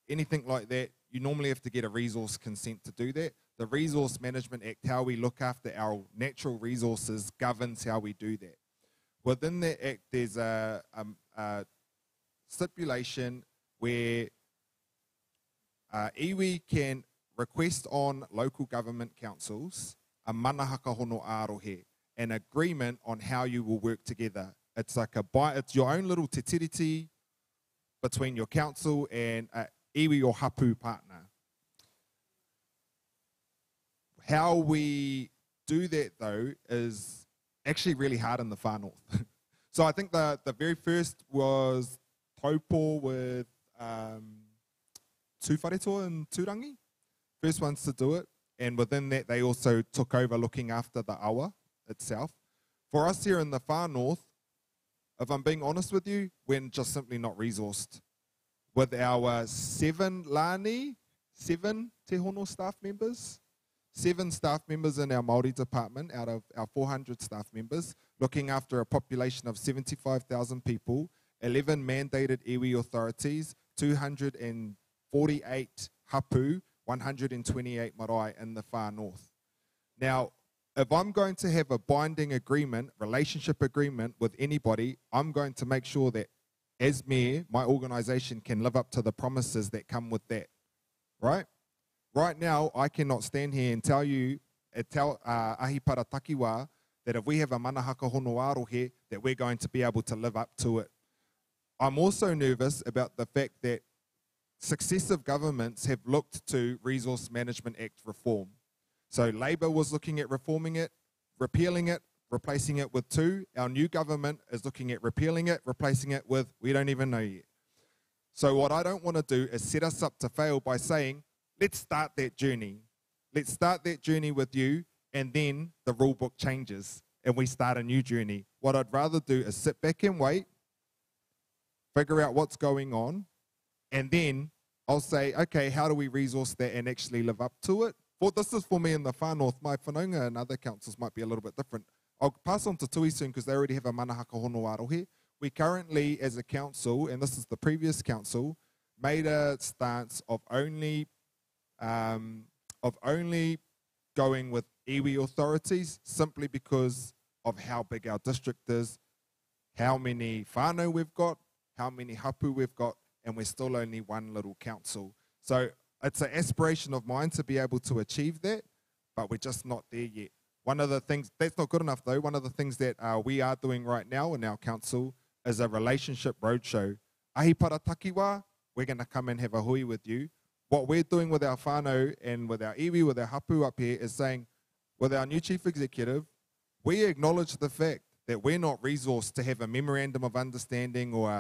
anything like that, you normally have to get a resource consent to do that. The Resource Management Act, how we look after our natural resources, governs how we do that. Within that act, there's a stipulation where iwi can request on local government councils a manahaka hono arohe, an agreement on how you will work together. It's like it's your own little te tiriti between your council and iwi or hapu partner. How we do that though is actually really hard in the far north. So I think the very first was Taupo with Tūwharetoa and Tūrangi. First ones to do it. And within that, they also took over looking after the awa itself. For us here in the far north, if I'm being honest with you, we're just simply not resourced. With our 7 Te Hono staff members, 7 staff members in our Māori department out of our 400 staff members, looking after a population of 75,000 people, 11 mandated iwi authorities, 248 hapu, 128 marae in the far north. Now, if I'm going to have a binding agreement, relationship agreement with anybody, I'm going to make sure that as mayor, my organisation can live up to the promises that come with that, right? Right now, I cannot stand here and tell you, tell Ahipara Takiwa, that if we have a manahaka hono arohe, that we're going to be able to live up to it. I'm also nervous about the fact that successive governments have looked to Resource Management Act reform. So Labour was looking at reforming it, repealing it, replacing it with 2. Our new government is looking at repealing it, replacing it with we don't even know yet. So what I don't want to do is set us up to fail by saying, let's start that journey. Let's start that journey with you, and then the rule book changes and we start a new journey. What I'd rather do is sit back and wait, figure out what's going on, and then I'll say, okay, how do we resource that and actually live up to it? Well, this is for me in the far north. My whanaunga and other councils might be a little bit different. I'll pass on to Tui soon because they already have a manahaka hono arohe. We currently, as a council, and this is the previous council, made a stance of only going with iwi authorities simply because of how big our district is, how many whānau we've got, how many hapu we've got, and we're still only one little council. So it's an aspiration of mine to be able to achieve that, but we're just not there yet. One of the things, that's not good enough though, one of the things that we are doing right now in our council is a relationship roadshow. Ahipara Takiwa, we're going to come and have a hui with you. What we're doing with our whānau and with our iwi, with our hapu up here, is saying, with our new chief executive, we acknowledge the fact that we're not resourced to have a memorandum of understanding or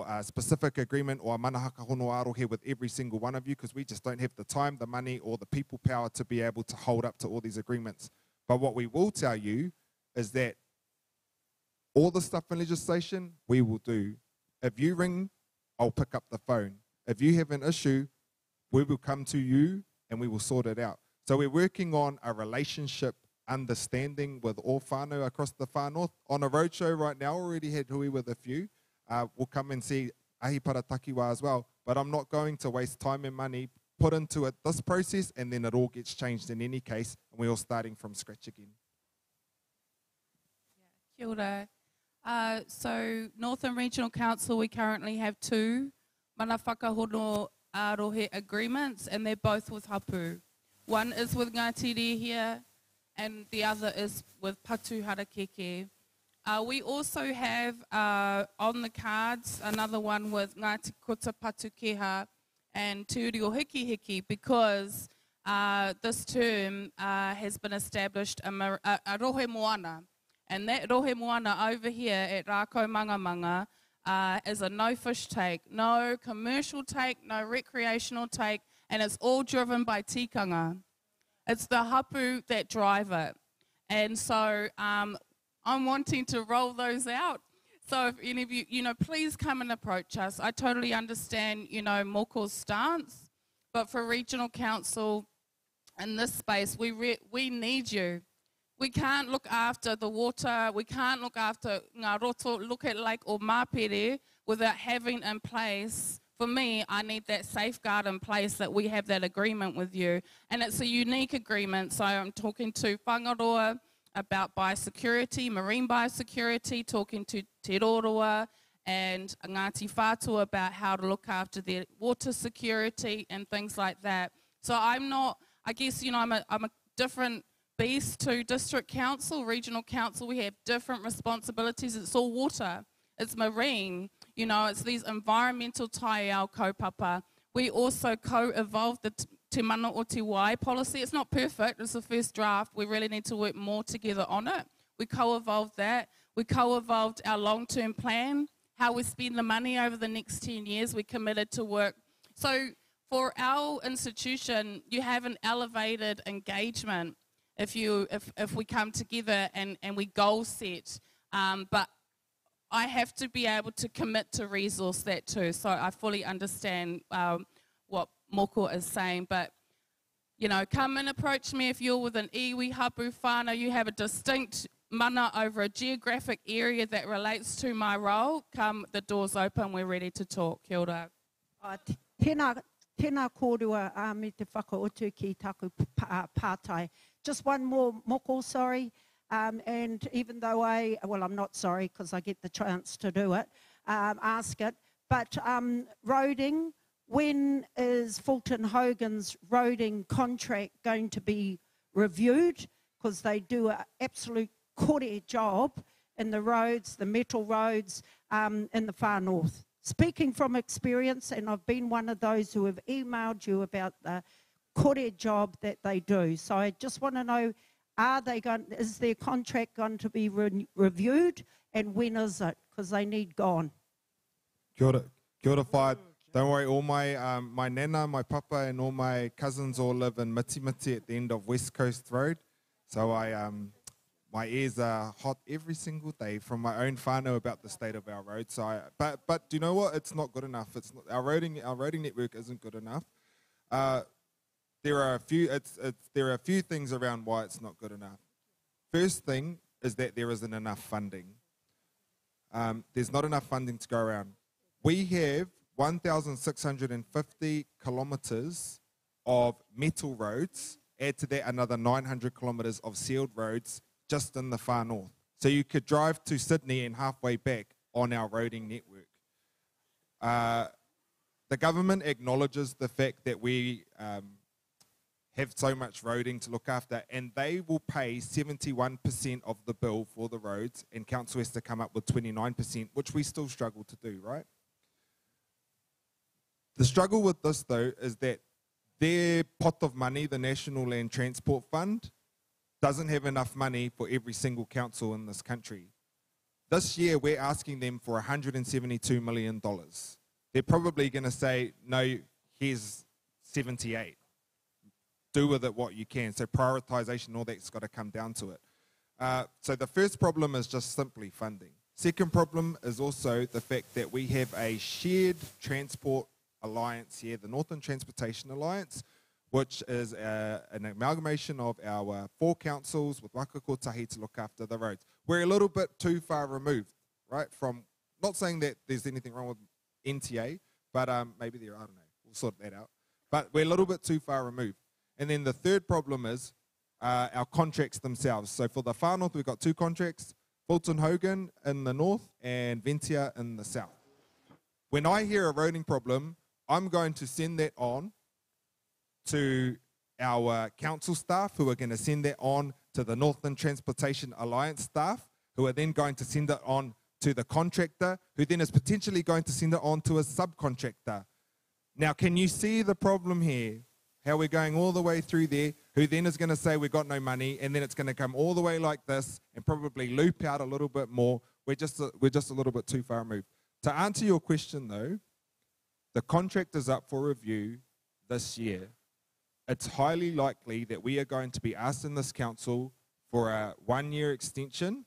a specific agreement or a manahaka hono arohe with every single one of you, because we just don't have the time, the money, or the people power to be able to hold up to all these agreements. But what we will tell you is that all the stuff in legislation, we will do. If you ring, I'll pick up the phone. If you have an issue, we will come to you and we will sort it out. So we're working on a relationship understanding with all whānau across the far north. On a roadshow right now, already had hui with a few. We'll come and see Ahipara Takiwa as well. But I'm not going to waste time and money put into it this process, and then it all gets changed in any case, and we're all starting from scratch again. Kia ora. So Northern Regional Council, we currently have 2 mana whakahono arohe agreements, and they're both with hapu. One is with Ngāti here, and the other is with Patu Harakeke. We also have on the cards another one with Ngāti Kota Patukeha, and Te Uri o Hiki Hiki, because this term has been established a rohe moana. And that rohe moana over here at Rākau Mangamanga is a no fish take, no commercial take, no recreational take, and it's all driven by tikanga. It's the hapu that drive it. And so I'm wanting to roll those out. So if any of you, please come and approach us. I totally understand, Moko's stance, but for regional council in this space, we need you. We can't look after the water, we can't look after ngā roto, look at Lake o Mapere without having in place. For me, I need that safeguard in place that we have that agreement with you. And it's a unique agreement, so I'm talking to Whangaroa about biosecurity, marine biosecurity, talking to Te Roroa and Ngāti Whātua about how to look after their water security and things like that. So I'm not, I guess, I'm a different beast to district council, regional council. We have different responsibilities. It's all water, it's marine, it's these environmental tai ao kaupapa. We also co-evolved the Te Mana o Te Wai policy. It's not perfect, it's the first draft. We really need to work more together on it. We co-evolved that. We co-evolved our long-term plan, how we spend the money over the next 10 years. We committed to work. So for our institution, you have an elevated engagement if we come together and we goal set. But I have to be able to commit to resource that too. So I fully understand what Moko is saying. But, come and approach me if you're with an iwi, hapu, whānau, you have a distinct mana over a geographic area that relates to my role. Come, the door's open, we're ready to talk. Kia ora. Tēnā kōrua me te whakaotu ki taku pātai. Just one more, Moko, sorry. And even though I'm not sorry because I get the chance to do it, ask it. But roading, when is Fulton Hogan's roading contract going to be reviewed? Because they do an absolute kore job in the roads, the metal roads in the far north. Speaking from experience, and I've been one of those who have emailed you about the kore job that they do. So I just want to know, is their contract going to be reviewed, and when is it? Because they need gone. Kia ora whai. Don't worry, all my nana, my papa, and all my cousins all live in Mitimiti at the end of West Coast Road. So my ears are hot every single day from my own whānau about the state of our roads. So but do you know what? It's not good enough. It's not, our roading network isn't good enough. There are a few things around why it's not good enough. First thing is that there isn't enough funding. There's not enough funding to go around. We have 1,650 kilometres of metal roads. Add to that another 900 kilometres of sealed roads just in the far north. So you could drive to Sydney and halfway back on our roading network. The government acknowledges the fact that we have so much roading to look after, and they will pay 71% of the bill for the roads, and council has to come up with 29%, which we still struggle to do, right? The struggle with this, though, is that their pot of money, the National Land Transport Fund, doesn't have enough money for every single council in this country. This year, we're asking them for $172 million. They're probably going to say, no, here's 78. Do with it what you can. So prioritization, all that's got to come down to it. So the first problem is just simply funding. Second problem is also the fact that we have a shared transport alliance here, the Northern Transportation Alliance, which is an amalgamation of our 4 councils with waka kotahi to look after the roads. We're a little bit too far removed, right, from, not saying that there's anything wrong with NTA, but maybe there, I don't know, we'll sort that out. But we're a little bit too far removed. And then the third problem is our contracts themselves. So for the far north, we've got 2 contracts, Fulton Hogan in the north and Ventia in the south. When I hear a roading problem, I'm going to send that on to our council staff, who are going to send that on to the Northern Transportation Alliance staff, who are then going to send it on to the contractor, who then is potentially going to send it on to a subcontractor. Now, can you see the problem here? How we're going all the way through there, who then is going to say we've got no money, and then it's going to come all the way like this and probably loop out a little bit more. We're just a little bit too far removed. To answer your question, though, the contract is up for review this year. It's highly likely that we are going to be asked in this council for a 1-year extension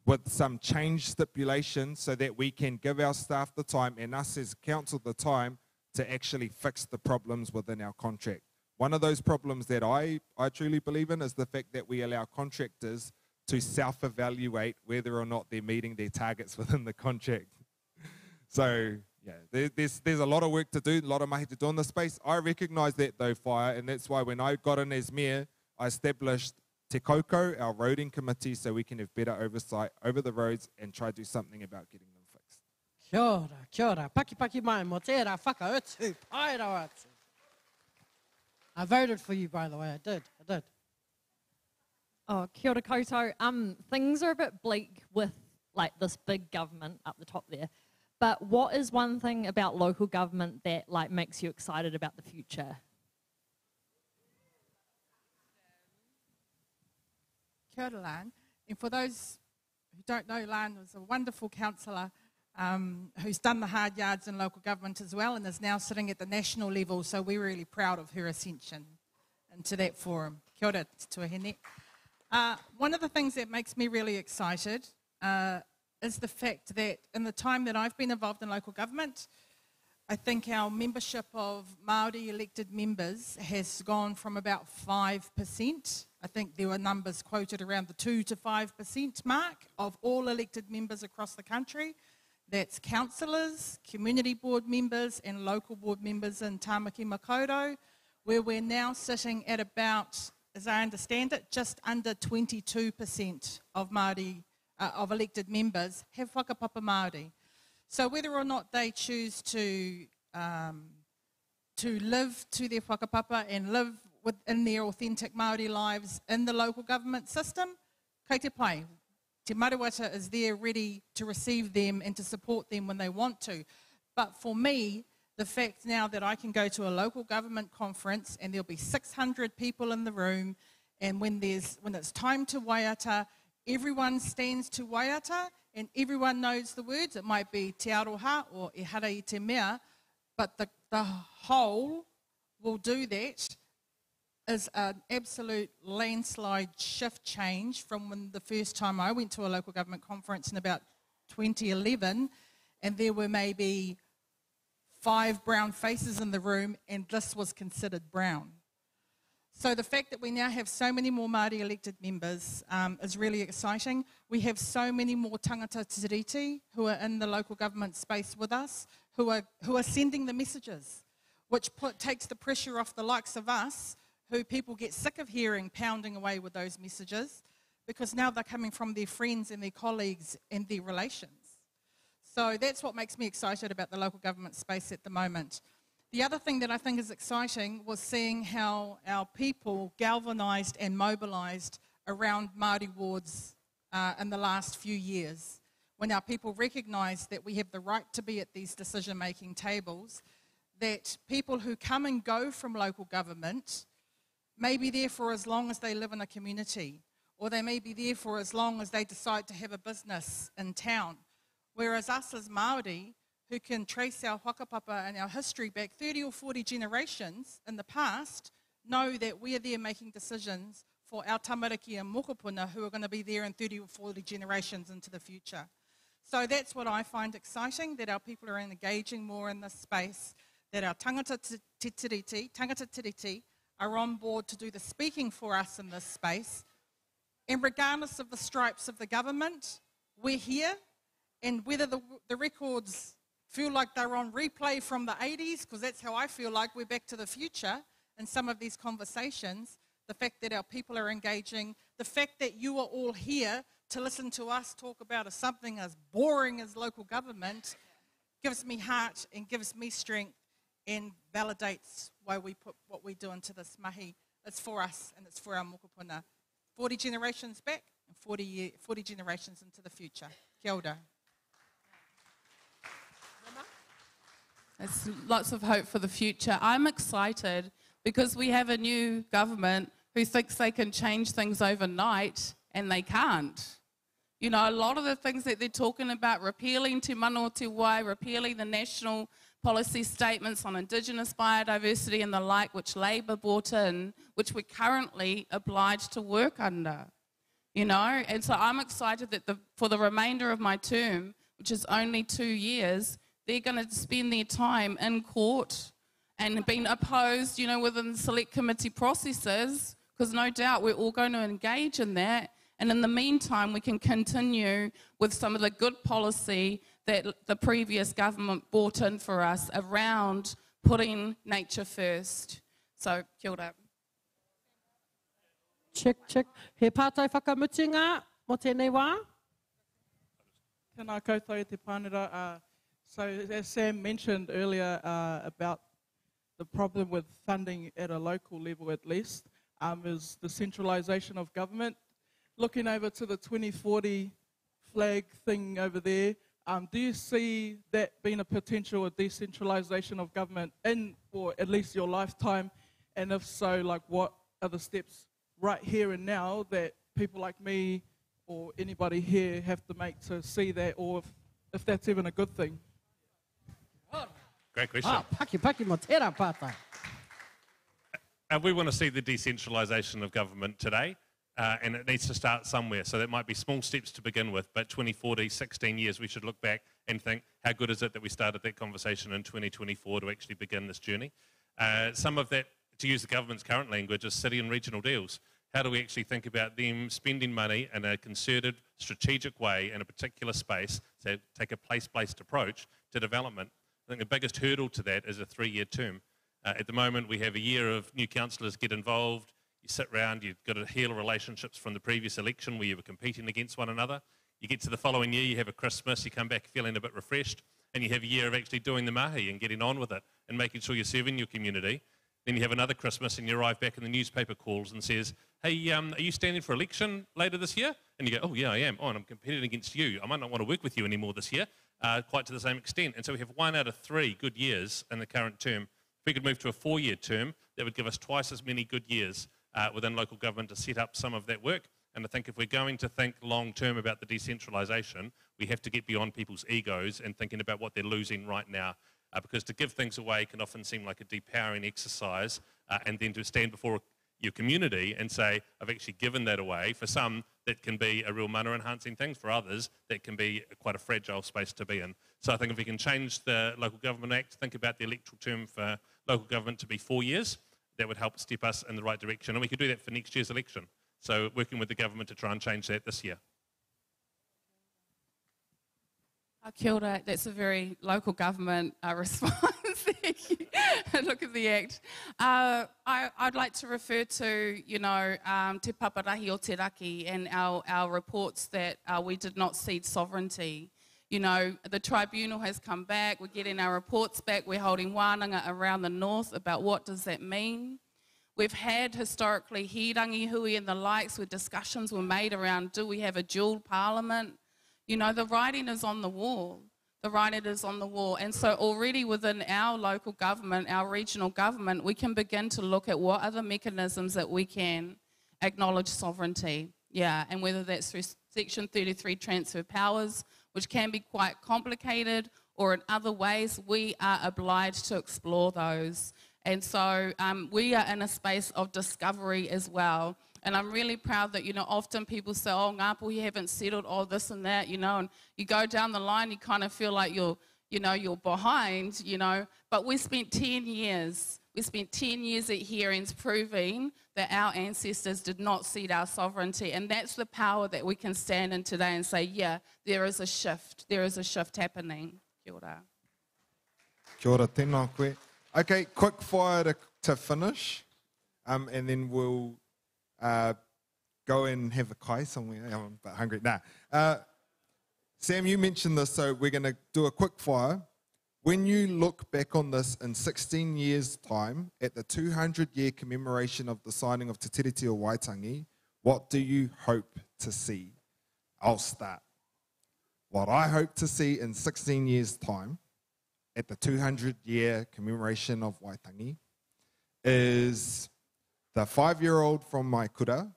with some change stipulations so that we can give our staff the time and us as council the time to actually fix the problems within our contract. One of those problems that I truly believe in is the fact that we allow contractors to self-evaluate whether or not they're meeting their targets within the contract. So, yeah, there's a lot of work to do, a lot of mahi to do in this space. I recognise that though, Fire, and that's why when I got in as mayor, I established Te Koko, our roading committee, so we can have better oversight over the roads and try to do something about getting them fixed. Kia ora, paki paki mai, mo tērā whakautu, pai rau atu. I voted for you, by the way, I did. Oh, kia ora koutou. Things are a bit bleak with like this big government up the top there. But what is one thing about local government that like makes you excited about the future? Kia ora, Lan. And for those who don't know, Lan was a wonderful councillor who's done the hard yards in local government as well and is now sitting at the national level, so we're really proud of her ascension into that forum. Kia ora, tuahine. One of the things that makes me really excited is the fact that in the time that I've been involved in local government, I think our membership of Māori elected members has gone from about 5%. I think there were numbers quoted around the 2 to 5% mark of all elected members across the country. That's councillors, community board members and local board members in Tāmaki Makaurau, where we're now sitting at about, as I understand it, just under 22% of Māori, of elected members have whakapapa Māori. So whether or not they choose to live to their whakapapa and live within their authentic Māori lives in the local government system, kei te pai. Te Maruata is there ready to receive them and to support them when they want to. But for me, the fact now that I can go to a local government conference and there'll be 600 people in the room, and when it's time to waiata, everyone stands to waiata and everyone knows the words. It might be te aroha or e hara I te mea, but the whole will do that is an absolute landslide shift change from when the first time I went to a local government conference in about 2011, and there were maybe 5 brown faces in the room and this was considered brown. So the fact that we now have so many more Māori elected members is really exciting. We have so many more tangata tiriti who are in the local government space with us, who are sending the messages, which takes the pressure off the likes of us, who people get sick of hearing pounding away with those messages, because now they're coming from their friends and their colleagues and their relations. So that's what makes me excited about the local government space at the moment. The other thing that I think is exciting was seeing how our people galvanised and mobilised around Māori wards in the last few years, when our people recognised that we have the right to be at these decision-making tables, that people who come and go from local government may be there for as long as they live in a community, or they may be there for as long as they decide to have a business in town. Whereas us as Māori, who can trace our whakapapa and our history back 30 or 40 generations in the past, know that we are there making decisions for our tamariki and mokopuna who are going to be there in 30 or 40 generations into the future. So that's what I find exciting, that our people are engaging more in this space, that our tangata tiriti are on board to do the speaking for us in this space. And regardless of the stripes of the government, we're here, and whether the records feel like they're on replay from the 80s, because that's how I feel like we're back to the future in some of these conversations, the fact that our people are engaging, the fact that you are all here to listen to us talk about something as boring as local government gives me heart and gives me strength and validates why we put what we do into this mahi. It's for us and it's for our mokopuna. 40 generations back and 40 generations into the future. Kia ora. It's lots of hope for the future. I'm excited because we have a new government who thinks they can change things overnight, and they can't. You know, a lot of the things that they're talking about, repealing Te Mano Te Wai, repealing the national policy statements on Indigenous biodiversity and the like, which Labor brought in, which we're currently obliged to work under. You know, and so I'm excited that for the remainder of my term, which is only 2 years, they're going to spend their time in court and being opposed, you know, within select committee processes, because no doubt we're all going to engage in that. And in the meantime, we can continue with some of the good policy that the previous government brought in for us around putting nature first. So, kia ora. Check, check. He pātai whakamutinga mo tēnei wā? Tēnā koutou e te pānera. So as Sam mentioned earlier about the problem with funding at a local level at least, is the centralisation of government. Looking over to the 2040 flag thing over there, do you see that being a potential decentralisation of government in, or at least your lifetime? And if so, like what are the steps right here and now that people like me or anybody here have to make to see that, or if that's even a good thing? Great question. Paki mo tērā pātai. We want to see the decentralisation of government today, and it needs to start somewhere. So that might be small steps to begin with, but 2040, 16 years, we should look back and think, how good is it that we started that conversation in 2024 to actually begin this journey? Some of that, to use the government's current language, is city and regional deals. How do we actually think about them spending money in a concerted, strategic way in a particular space, so take a place-based approach to development? I think the biggest hurdle to that is a 3-year term. At the moment, we have a year of new councillors get involved. You sit around, you've got to heal relationships from the previous election where you were competing against one another. You get to the following year, you have a Christmas, you come back feeling a bit refreshed, and you have a year of actually doing the mahi and getting on with it and making sure you're serving your community. Then you have another Christmas and you arrive back and the newspaper calls and says, hey, are you standing for election later this year? And you go, oh yeah, I am. Oh, and I'm competing against you. I might not want to work with you anymore this year, quite to the same extent. And so we have 1 out of 3 good years in the current term. If we could move to a 4-year term, that would give us twice as many good years within local government to set up some of that work. And I think if we're going to think long-term about the decentralisation, we have to get beyond people's egos and thinking about what they're losing right now. Because to give things away can often seem like a depowering exercise, and then to stand before your community and say, I've actually given that away. For some, that can be a real mana-enhancing thing. For others, that can be quite a fragile space to be in. So I think if we can change the Local Government Act, think about the electoral term for local government to be 4 years, that would help step us in the right direction. And we could do that for next year's election. So working with the government to try and change that this year. Kia ora. That's a very local government response. Look at the act. I'd like to refer to, you know, Te Paparahi o Te Raki and our reports that we did not cede sovereignty. You know, the tribunal has come back, we're getting our reports back, we're holding wānanga around the north about what does that mean. We've had historically hirangi hui and the likes where discussions were made around, do we have a dual parliament? You know, the writing is on the wall. The writing is on the wall. And so already within our local government, our regional government, we can begin to look at what are the mechanisms that we can acknowledge sovereignty. Yeah, and whether that's through Section 33 transfer powers, which can be quite complicated, or in other ways, we are obliged to explore those. And so we are in a space of discovery as well. And I'm really proud that, you know, often people say, oh, Ngāpu, you haven't settled all this and that, you know, and you go down the line, you kind of feel like you're behind, you know. But we spent 10 years. We spent 10 years at hearings proving that our ancestors did not cede our sovereignty. And that's the power that we can stand in today and say, yeah, there is a shift. There is a shift happening. Kia ora. Kia ora, tēnā koe. Okay, quick fire to finish, and then we'll go and have a kai somewhere. I'm a bit hungry. Nah. Sam, you mentioned this, so we're going to do a quick fire. When you look back on this in 16 years' time, at the 200-year commemoration of the signing of Te Tiriti o Waitangi, what do you hope to see? I'll start. What I hope to see in 16 years' time at the 200-year commemoration of Waitangi is the 5-year-old from my kura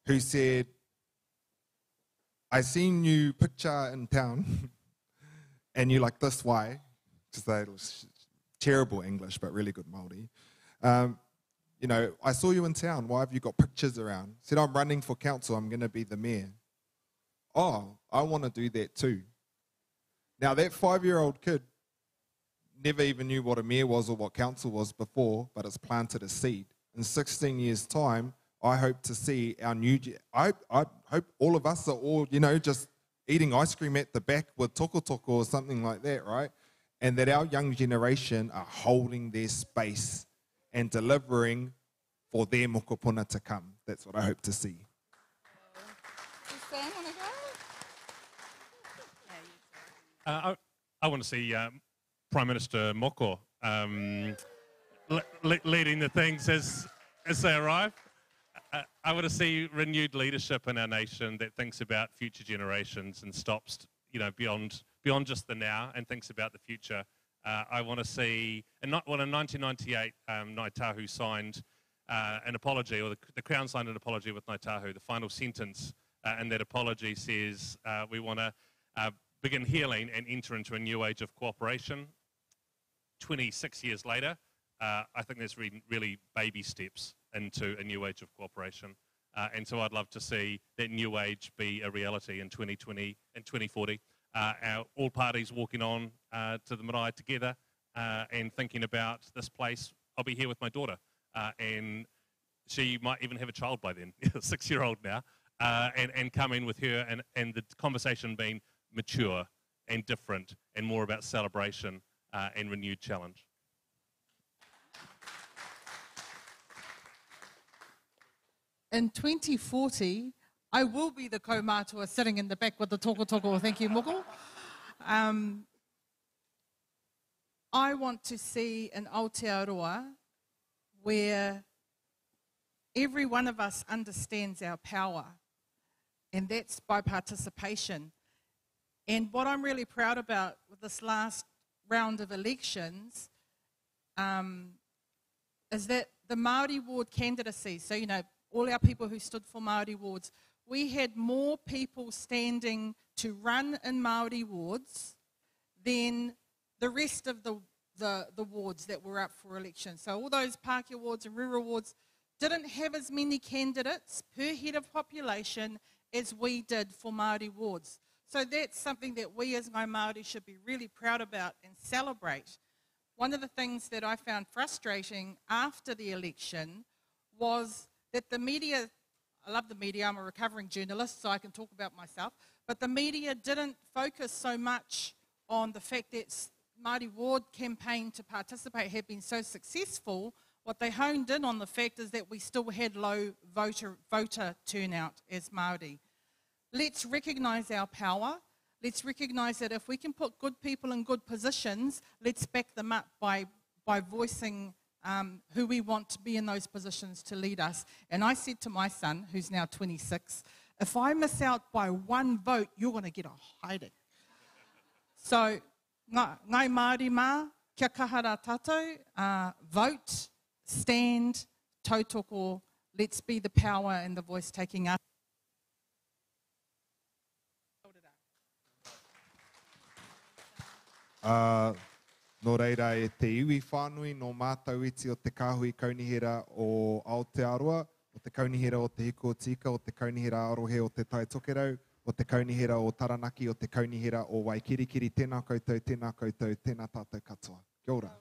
who said, I seen you picture in town and you like this, why? Because it was terrible English, but really good Māori. You know, I saw you in town, why have you got pictures around? Said, I'm running for council, I'm gonna be the mayor. Oh, I wanna do that too. Now that 5-year-old kid never even knew what a mayor was or what council was before, but it's planted a seed. In 16 years' time, I hope to see our new, I hope all of us are all, you know, just eating ice cream at the back with toko toko or something like that, right? And that our young generation are holding their space and delivering for their mokopuna to come. That's what I hope to see. I want to see Prime Minister Moko leading the things as they arrive. I want to see renewed leadership in our nation that thinks about future generations and stops, you know, beyond just the now and thinks about the future. I want to see, in 1998, Ngāi Tahu signed an apology, or the Crown signed an apology with Ngāi Tahu. The final sentence in that apology says we want to begin healing and enter into a new age of cooperation. 26 years later, I think there's really baby steps into a new age of cooperation. And so I'd love to see that new age be a reality in 2020 and 2040. All parties walking on to the marae together and thinking about this place. I'll be here with my daughter, and she might even have a child by then, 6-year-old now, and come in with her, and the conversation being mature and different and more about celebration and renewed challenge. In 2040, I will be the kaumātua sitting in the back with the toko toko. Thank you, Moko. I want to see an Aotearoa where every one of us understands our power, and that's by participation. And what I'm really proud about with this last round of elections is that the Māori ward candidacy, so, you know, all our people who stood for Māori wards, we had more people standing to run in Māori wards than the rest of the wards that were up for election. So all those Pākehā wards and rural wards didn't have as many candidates per head of population as we did for Māori wards. So that's something that we as Ngāi Māori should be really proud about and celebrate. One of the things that I found frustrating after the election was that the media, I love the media, I'm a recovering journalist so I can talk about myself, but the media didn't focus so much on the fact that Māori ward campaign to participate had been so successful. What they honed in on the fact is that we still had low voter turnout as Māori. Let's recognise our power. Let's recognise that if we can put good people in good positions, let's back them up by voicing who we want to be in those positions to lead us. And I said to my son, who's now 26, if I miss out by one vote, you're going to get a hiding. So, Ngāi Māori mā, kia kahara tātou, vote, stand, tautoko, let's be the power and the voice taking us. No reira e te iwi whānui no mātau iti o te kāhui kaunihera o Aotearoa, o te kaunihera o te hiko o tika, o te kaunihera arohe o te tai tokerau, o te kaunihera o Taranaki, o te kaunihera o Waikirikiri. Tēnā koutou, tēnā tātou katoa. Kia ora.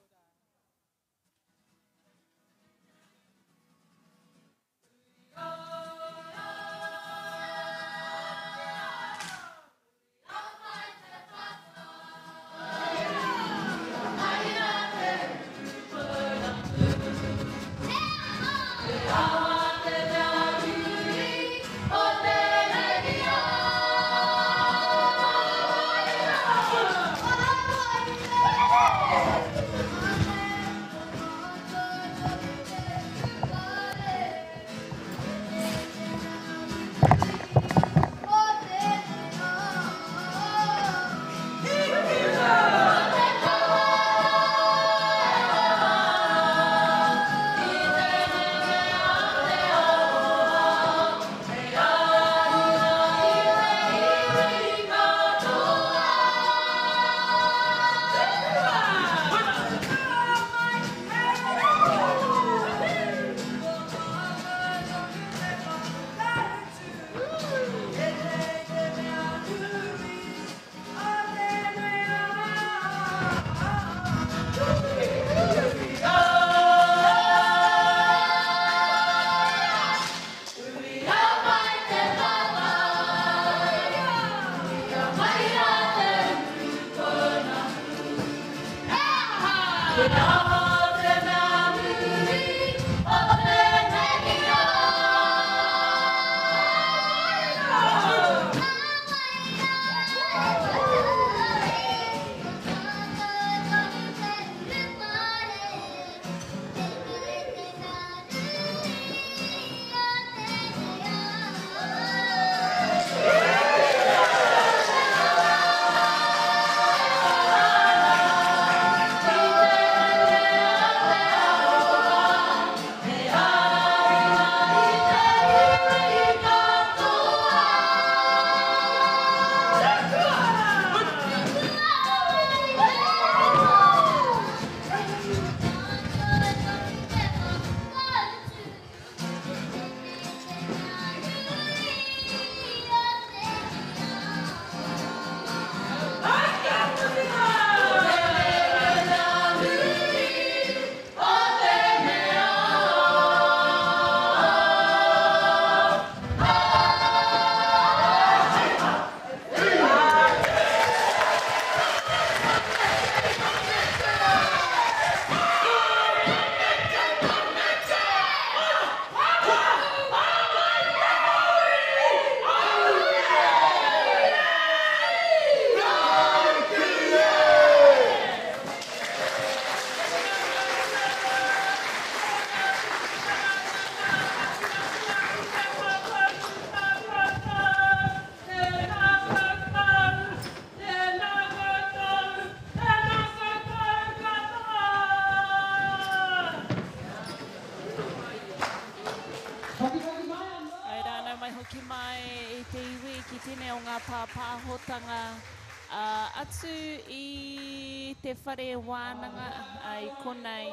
Ai rāna mai hoki mai i te iwi ki tēnei o ngā pāpāhotanga atu i te whare wānanga i konei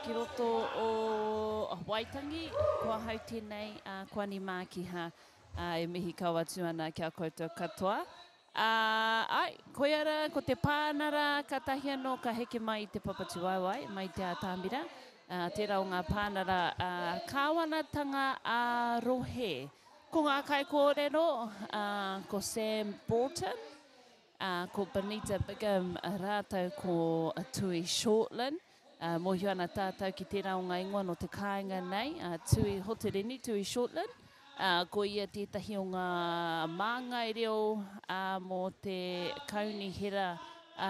ki roto o Waitangi, kua hau tēnei, kua ni mākiha e mihi kaua atu ana kia koutou katoa. Ai, koe ara, ko te pānara, ka tahi anō ka heke mai i te papatu waiwai, mai te ātāmira. Tērā o ngā pānara kāwanatanga a rohe. Ko ngā kai kōrero, ko Sam Broughton, ko Benita Bigham, rātou ko Tui Shortland. Mohi ana tātou ki tērā o ngā ingoa no te kāinga nei, Tui Hoterini, Tui Shortland. Ko ia tētahi o ngā māngai reo mō te kauni hera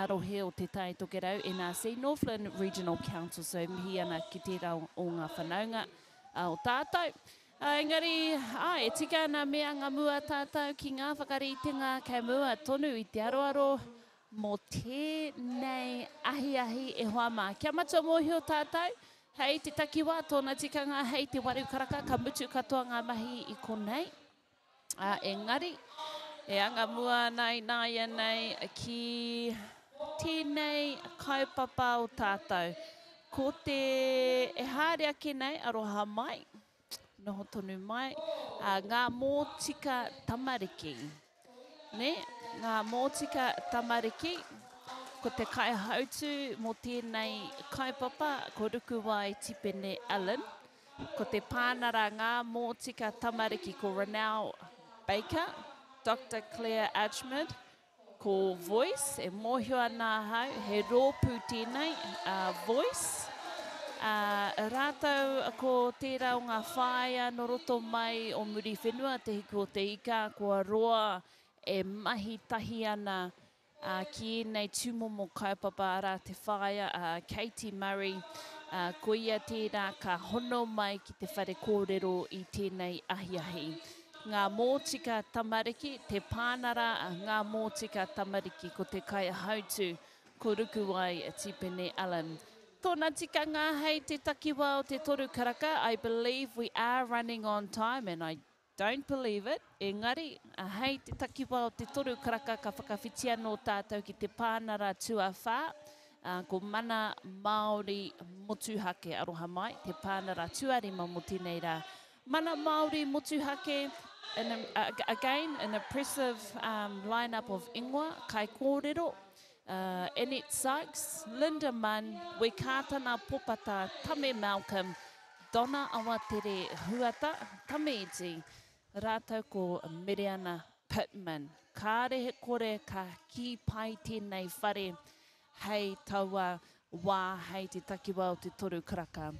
rohe o te tai tokerau NRC, Northland Regional Council, so mihi ana ki tērā o ngā whanaunga o tātou. Engari, e tika ana mea ngā mua tātou ki ngā whakaritenga kei mua tonu i te aroaro mō tēnei ahi e hoa mā. Kia matua mōhio tātou, hei te takiwā tōna tikanga, hei te waru karaka, ka mutu katoa ngā mahi i konei. Engari, e anga mua nei nei ki tēnei kaupapa o tātou. Ko te e haere ake nei aroha mai, noho tonu mai, ngā mōtika tamariki. Ne? Ngā mōtika tamariki, ko te kai hautu mō tēnei kaupapa, ko ruku wai Tipene Allen. Ko te pānara ngā mōtika tamariki ko Renau Baker, Dr. Claire Ashmond, ko Voice, e mōhio ana hau, he rōpū tēnei Voice. Rātou ko tērā o ngā whāia no roto mai o muri whenua, te hiko te ika, kua roa e mahi tahi ana ki nei tūmomo kaupapa ara te whāia, Katie Murray, ko ia tērā ka hono mai ki te whare kōrero i tēnei ahi. Ngā mōtika tamariki, te pānara ngā mōtika tamariki ko te kai hautu, ko ruku wai Tipene Allen. Tōna tikanga hei te takiwa o te toru karaka, I believe we are running on time and I don't believe it. Engari, hei te takiwa o te toru karaka ka whakawhitia no tātou ki te pānara tuawhā, ko mana Māori motuhake aroha mai, te pānara tuarima mo tēnei rā. Mana Māori motuhake, again, an impressive lineup of ingoa, kai kōrero, Enid Sykes, Linda Munn, Wekātana Popata, Tame Malcolm, Donna Awatere Huata, Tame Iti, rātou ko Miriana Pittman. Kāre he kore ka ki pai tēnei whare hei taua wā hei te takiwa o te toru karaka.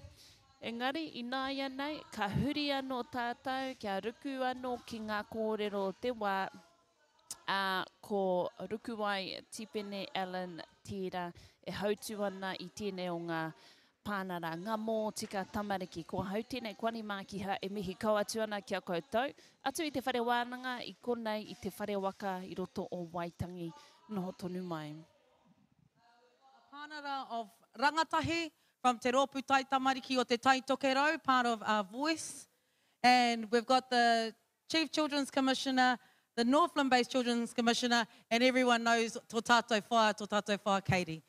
Engari, i nā ia nei, ka huri anō tātou, kia ruku anō ki ngā kōrero o te wā, ko ruku ai Tipene Allen tira e hautu ana I tēnei o ngā pānara, ngā mō tika tamariki. Ko hau tēnei kwani mākiha e mihi kau atu ana kia koutou. Atu I te whare wānanga, I konei I te whare waka I roto o Waitangi. Noho tonu mai. Pānara of rangatahi from te rōpu tai tamariki o te tai tokerau, part of our voice. And we've got the Chief Children's Commissioner, the Northland-based Children's Commissioner, and everyone knows tō tātou whā Katie.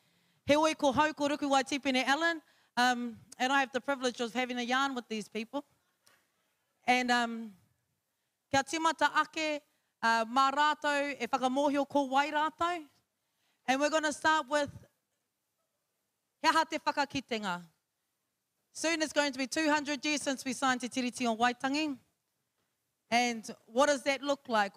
He oi ko hau ko ruku wai Tipene Allen, and I have the privilege of having a yarn with these people. And kia timata ake mā rātou e whakamohio ko wai rātou. And we're going to start with He aha te whakakitenga. Soon it's going to be 200 years since we signed Te Tiriti on Waitangi. And what does that look like?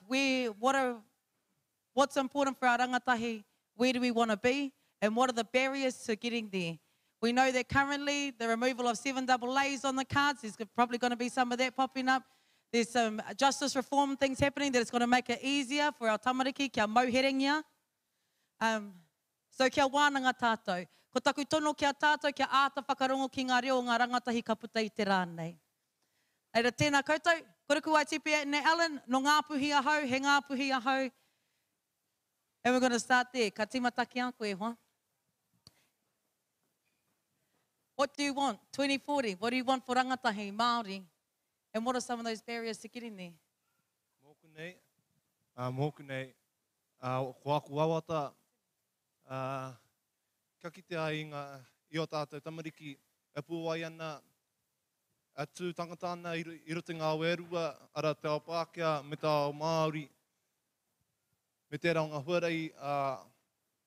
What's important for our rangatahi? Where do we want to be? And what are the barriers to getting there? We know that currently the removal of 7 double A's on the cards, there's probably going to be some of that popping up. There's some justice reform things happening that it's going to make it easier for our tamariki, kia mauherengia. So kia wānanga tātou. Ko taku tono kia tātou, kia āta whakarongo ki ngā reo o ngā rangatahi ka puta I te rānei. Eira tēnā koutou, koroku wai Tipene Allen, no ngā puhi ahau, he ngā puhi ahau. And we're going to start there. Ka tīmata ki a koe hoa. What do you want? 2040. What do you want for rangatahi, Māori? And what are some of those barriers to getting there? Mōku nei, ko aku awata, ka kite ai I o tātou tamariki, e pūwai ana, atu tangata ana I roto ngā wērua, ara te ao Pākehā, me te ao Māori, me tērā o ngā huarei,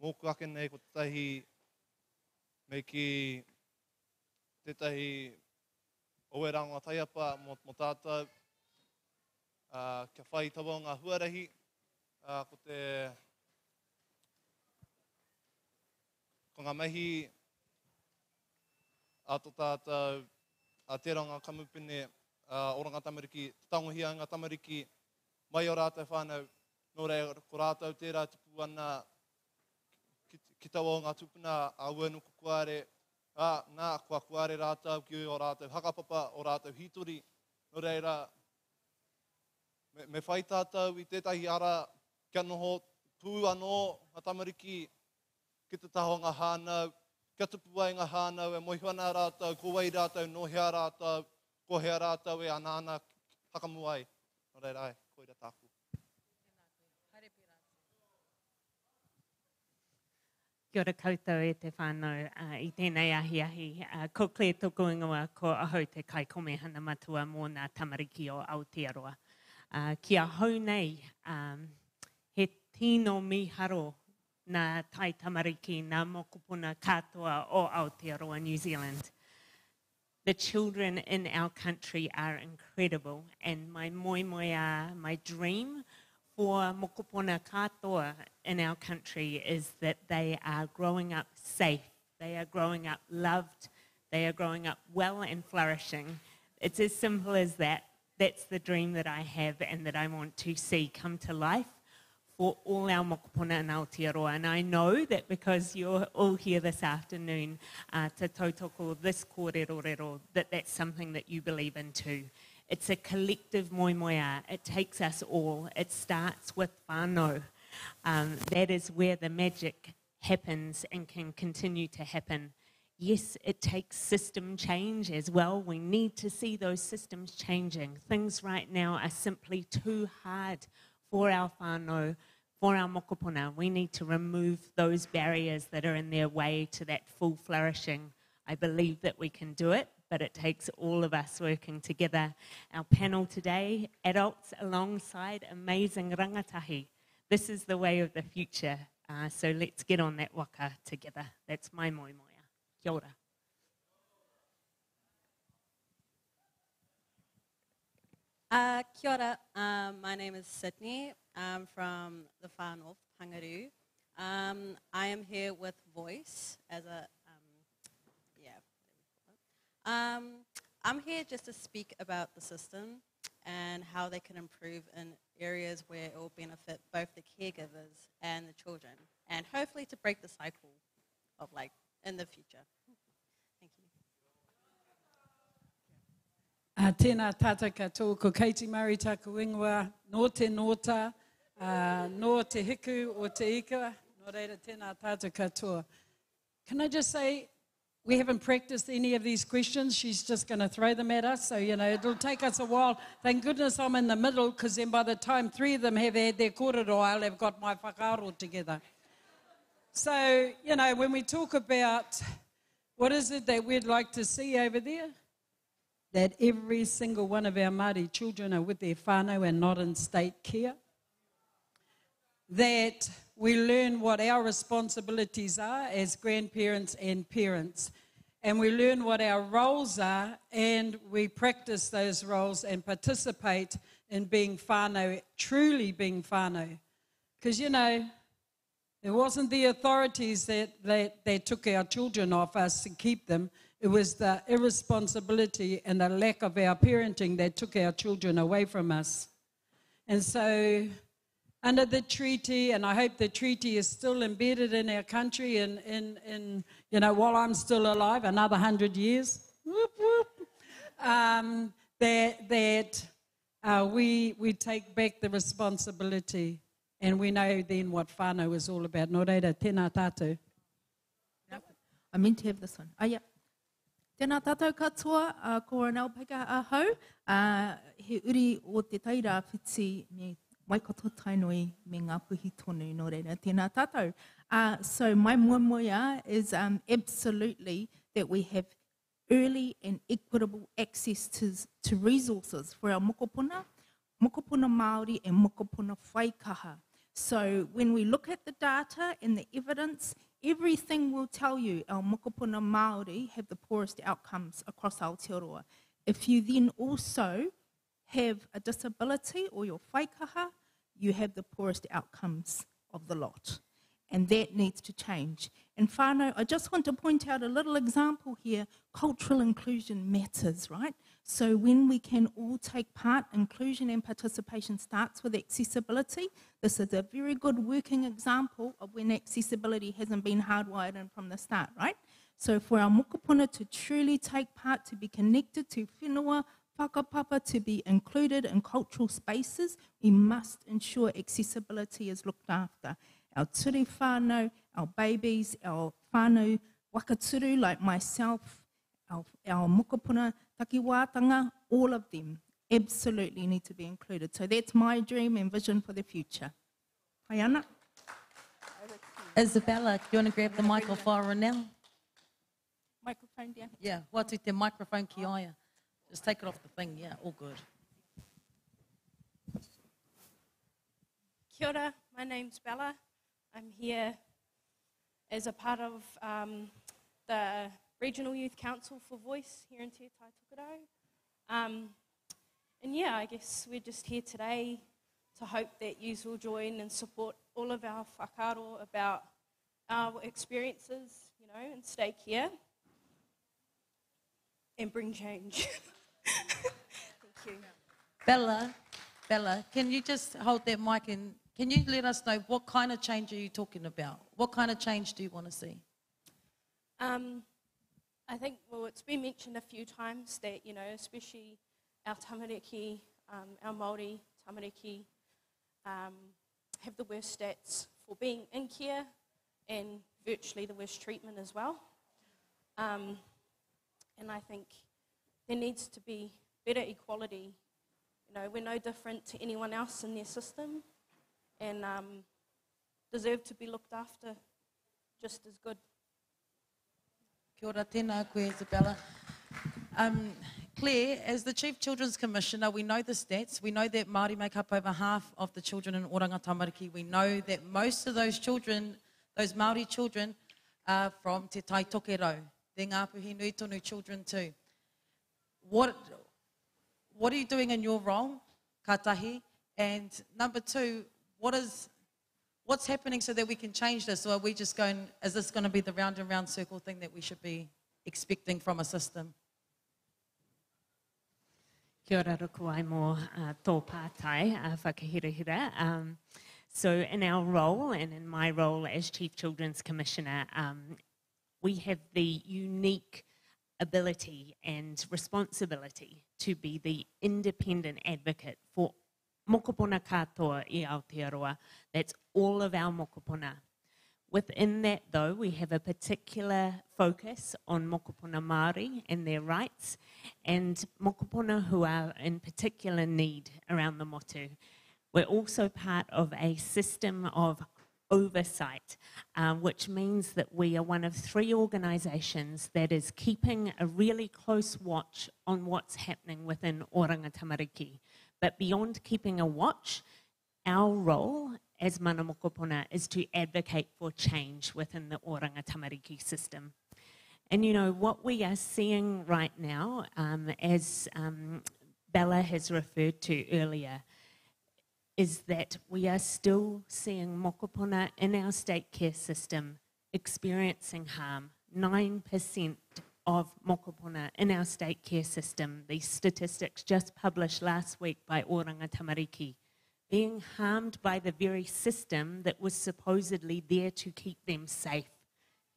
mōku ake nei ko tētahi, me ki tētahi oera o ngā taiapa mō tātou, kia whai tawa o ngā huarahi, ko ngā mahi, tō tātou, tērā o ngā kamupene, ora ngā tamariki, tangohia ngā tamariki, mai o rātou whānau, nō rei ko rātou tērā tupu ana, ki tawa o ngā tupuna, a uanuku kuare, nā kua kuare rātou, ki o rātou hakapapa, o rātou hitori, nō reira, me whai tātou I tētahi ara, kia noho pū anō ngā tamariki, ki te taho ngā hānau, kia tupu ai ngā hānau, e moihana rātou, ko wai rātou, no hea rātou, ko hea rātou, e anāna hakamu ai. Nō reira ai, koira tāku. Kia ora koutou e te whānau I tēnei ahi. Ko Claire tōku ingoa ko ahau te kai komehana matua mō nā tamariki o Aotearoa. Kia hau nei, he tino miharo nā tai tamariki, nā mokopuna katoa o Aotearoa, New Zealand. The children in our country are incredible, and my moimoia, my dream for mokopuna katoa in our country is that they are growing up safe, they are growing up loved, they are growing up well and flourishing. It's as simple as that. That's the dream that I have and that I want to see come to life for all our mokopuna in Aotearoa. And I know that because you're all here this afternoon to tautoko this kōrero, that's something that you believe in too. It's a collective moimoia. It takes us all. It starts with whānau. That is where the magic happens and can continue to happen. Yes, it takes system change as well. We need to see those systems changing. Things right now are simply too hard for our whānau, for our mokopuna. We need to remove those barriers that are in their way to that full flourishing. I believe that we can do it, but it takes all of us working together. Our panel today, adults alongside amazing rangatahi. This is the way of the future. So let's get on that waka together. That's my moimoia. Kia ora. Kia ora. My name is Sydney. I'm from the far north, Pangaru. I am here with Voice as a I'm here just to speak about the system and how they can improve in areas where it will benefit both the caregivers and the children, and hopefully to break the cycle of like in the future. Thank you. Tēnā tātou katoa, ko Katie Murray taku ingoa, no te nota, no te hiku o te ika, no reira tēnā tātou katoa. Can I just say, we haven't practiced any of these questions. She's just going to throw them at us. So, you know, it'll take us a while. Thank goodness I'm in the middle, because then by the time 3 of them have had their kōrero, I'll have got my whakaaro together. So, you know, when we talk about what is it that we'd like to see over there, that every single one of our Māori children are with their whānau and not in state care, that we learn what our responsibilities are as grandparents and parents, and we learn what our roles are, and we practice those roles and participate in being whānau, truly being whānau. Because, you know, it wasn't the authorities that took our children off us to keep them. It was the irresponsibility and the lack of our parenting that took our children away from us. And so, under the treaty, and I hope the treaty is still embedded in our country, in you know, while I'm still alive, another 100 years, whoop, whoop, we take back the responsibility, and we know then what whānau is all about. Nō reira, tēnā tātou. I meant to have this one. Oh, yeah. Tēnā tātou katoa, Coronel Peka ahau, he uri o te taira whiti me waikato tainoi me ngā puhi tonu, nō reira, tēnā tātou. So my moemoea is absolutely that we have early and equitable access to resources for our mokopuna Māori and mokopuna whaikaha. So when we look at the data and the evidence, everything will tell you our mokopuna Māori have the poorest outcomes across Aotearoa. If you then also have a disability or your whaikaha, you have the poorest outcomes of the lot. And that needs to change. And whānau, I just want to point out a little example here. Cultural inclusion matters, right? So when we can all take part, inclusion and participation starts with accessibility. This is a very good working example of when accessibility hasn't been hardwired in from the start, right? So for our mokopuna to truly take part, to be connected to whenua, whakapapa, to be included in cultural spaces, we must ensure accessibility is looked after. Our ture whānau, our babies, our whānau wakaturu like myself, our mokopuna takiwātanga, all of them absolutely need to be included. So that's my dream and vision for the future. Hai ana. Isabella, do you want to grab the microphone now? Microphone down. Yeah, watu te microphone ki aia. Just take it off the thing, yeah, all good. Kia ora, my name's Bella. I'm here as a part of the Regional Youth Council for Voice here in Te Tai Tokerau. And yeah, I guess we're just here today to hope that you will join and support all of our whakaaro about our experiences, you know, and stay here and bring change. Thank you. Bella, can you just hold that mic and can you let us know what kind of change are you talking about? What kind of change do you want to see? I think, well, it's been mentioned a few times that, you know, especially our tamariki, our Māori tamariki, have the worst stats for being in care and virtually the worst treatment as well. And I think there needs to be better equality. You know, we're no different to anyone else in their system and deserve to be looked after just as good. Kia ora, tēnā koe, Isabella. Claire, as the Chief Children's Commissioner, we know the stats. We know that Māori make up over half of the children in Oranga Tamariki. We know that most of those children, those Māori children, are from Te Tai Tokerau. Te Ngāpuhi Nui Tonu children too. What are you doing in your role, Katahi? And number two, what's happening so that we can change this? Or are we just going, is this going to be the round and round circle thing that we should be expecting from a system? Kia ora ruku ai mō tō pātai, whakahirahira. So in our role and in my role as Chief Children's Commissioner, we have the unique ability and responsibility to be the independent advocate for mokopuna katoa I Aotearoa. That's all of our mokopuna. Within that, though, we have a particular focus on mokopuna Māori and their rights, and mokopuna who are in particular need around the motu. We're also part of a system of oversight, which means that we are one of 3 organisations that is keeping a really close watch on what's happening within Oranga Tamariki. But beyond keeping a watch, our role as mana mokopuna is to advocate for change within the Oranga Tamariki system. And you know, what we are seeing right now, as Bella has referred to earlier, is that we are still seeing mokopuna in our state care system experiencing harm. 9% of mokopuna in our state care system, these statistics just published last week by Oranga Tamariki, being harmed by the very system that was supposedly there to keep them safe.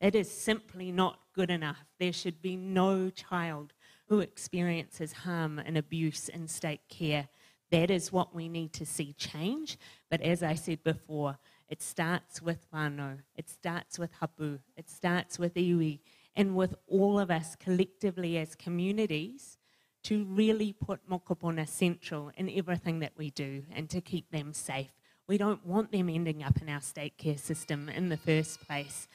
It is simply not good enough. There should be no child who experiences harm and abuse in state care. That is what we need to see change. But as I said before, it starts with whānau, it starts with hapu, it starts with iwi, and with all of us collectively as communities to really put mokopuna central in everything that we do and to keep them safe. We don't want them ending up in our state care system in the first place.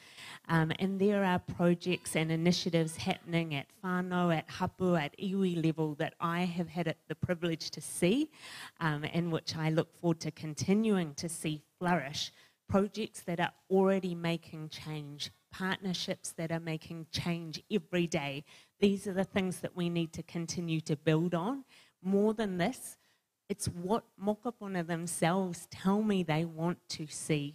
And there are projects and initiatives happening at whānau, at hapu, at iwi level that I have had the privilege to see, and which I look forward to continuing to see flourish. Projects that are already making change, partnerships that are making change every day. These are the things that we need to continue to build on. More than this, it's what mokopuna themselves tell me they want to see.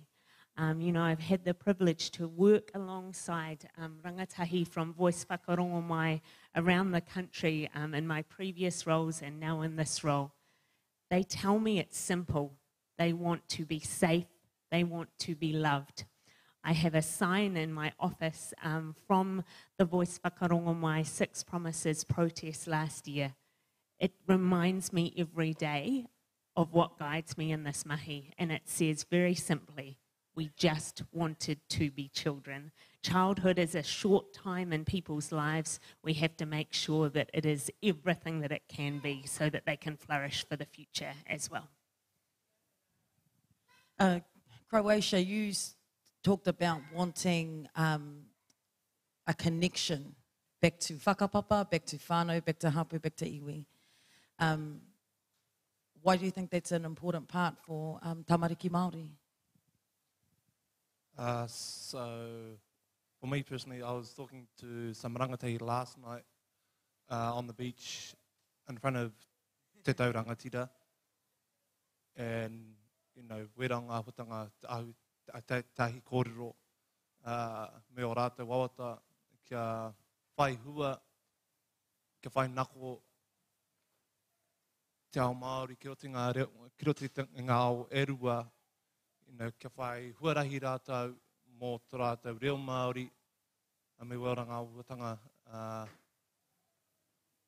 You know, I've had the privilege to work alongside rangatahi from Voice Whakarongo Mai around the country in my previous roles and now in this role. They tell me it's simple. They want to be safe. They want to be loved. I have a sign in my office from the Voice Whakarongo Mai 6 Promises protest last year. It reminds me every day of what guides me in this mahi, and it says very simply, we just wanted to be children. Childhood is a short time in people's lives. We have to make sure that it is everything that it can be so that they can flourish for the future as well. Croatia, you talked about wanting a connection back to whakapapa, back to whānau, back to hapu, back to iwi. Why do you think that's an important part for tamariki Māori? So, for me personally, I was talking to some rangatahi last night on the beach in front of Te Tau Rangatira. And, you know, wera ngā hutanga tahi kōrero me o rātou wawata kia whai hua, kia whai nako te ao Māori, ki roti ngā ao erua, you know, kia whai huarahi rātou mō tō rātou reo Māori, a me wera ngā hutanga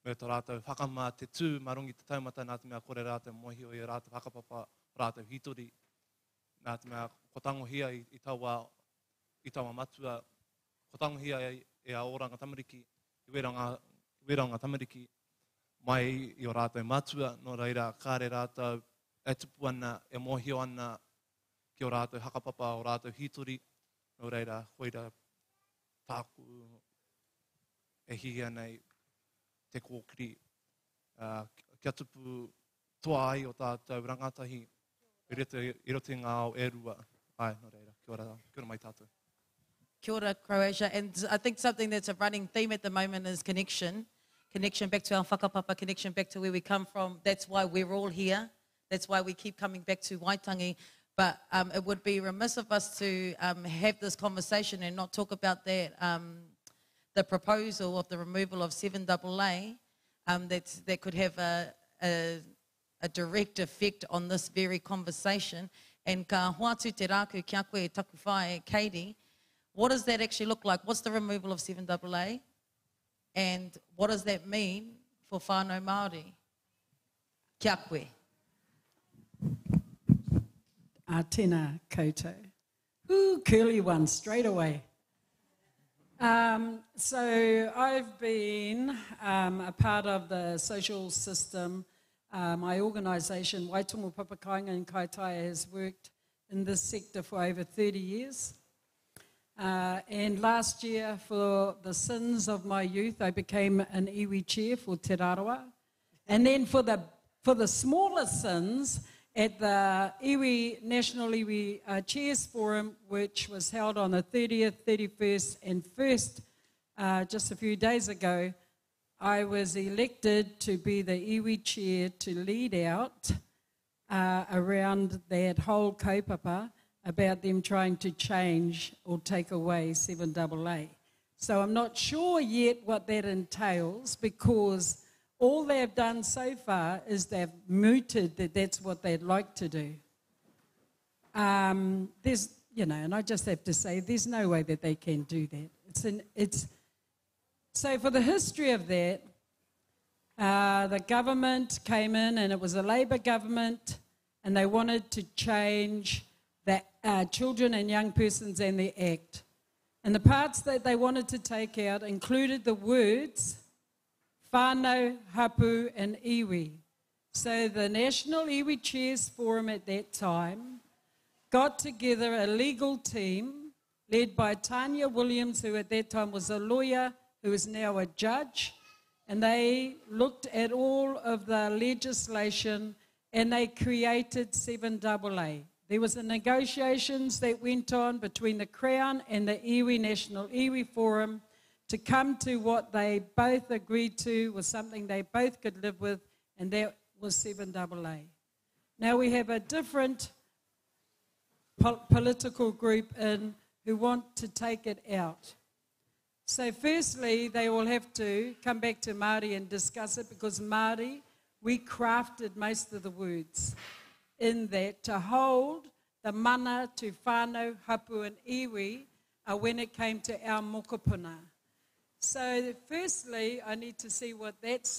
me tō rātou whakamā te tū, marungi te taumata, nā te mea kore rātou mohi o i rātou whakapapa, rātou hitori, nā te mea ko tangohia i taua matua, ko tangohia e a Oranga Tamariki, i Waitangi Tamariki, mai i o rātou matua, no reira kāre rātou e tupu ana, e mohio ana ki o rātou hakapapa o rātou hitori, no reira hoira tāku e hihia nei te kōkiri. Kia tupu toa ai o tātou rangatahi, i roto ngā ao e rua. Ai, no reira, kia ora mai tātou. Kia ora, Croatia. And I think something that's a running theme at the moment is connection. Connection back to our whakapapa, connection back to where we come from. That's why we're all here. That's why we keep coming back to Waitangi. But it would be remiss of us to have this conversation and not talk about that, the proposal of the removal of 7AA that could have a direct effect on this very conversation. And ka hoatu te rāku kia koe e taku whae, Katie, what does that actually look like? What's the removal of 7AA? And what does that mean for whānau Māori? Kia koe. Tēnā koutou. Ooh, curly one, straight away. So I've been a part of the social system. My organisation, Waitangi Papakainga in Kaitaia, has worked in this sector for over 30 years. And last year, for the sins of my youth, I became an iwi chair for Te Raroa. And then for the smaller sins, at the National Iwi Chairs Forum, which was held on the 30th, 31st and 1st, just a few days ago, I was elected to be the iwi chair to lead out around that whole kaupapa about them trying to change or take away 7AA. So I'm not sure yet what that entails, because all they've done so far is they've mooted that that's what they'd like to do. There's, and I just have to say, there's no way that they can do that. So for the history of that, the government came in, and it was a Labour government, and they wanted to change the Children and Young Persons and the Act. And the parts that they wanted to take out included the words whānau, hapu and iwi. So the National Iwi Chairs Forum at that time got together a legal team led by Tanya Williams, who at that time was a lawyer, who is now a judge, and they looked at all of the legislation and they created 7AA. There was the negotiations that went on between the Crown and the Iwi National Iwi Forum to come to what they both agreed to was something they both could live with, and that was 7AA. Now we have a different political group who want to take it out. So firstly, they will have to come back to Māori and discuss it, because Māori, we crafted most of the words in that to hold the mana to whānau, hapu and iwi when it came to our mokopuna. So firstly, I need to see what that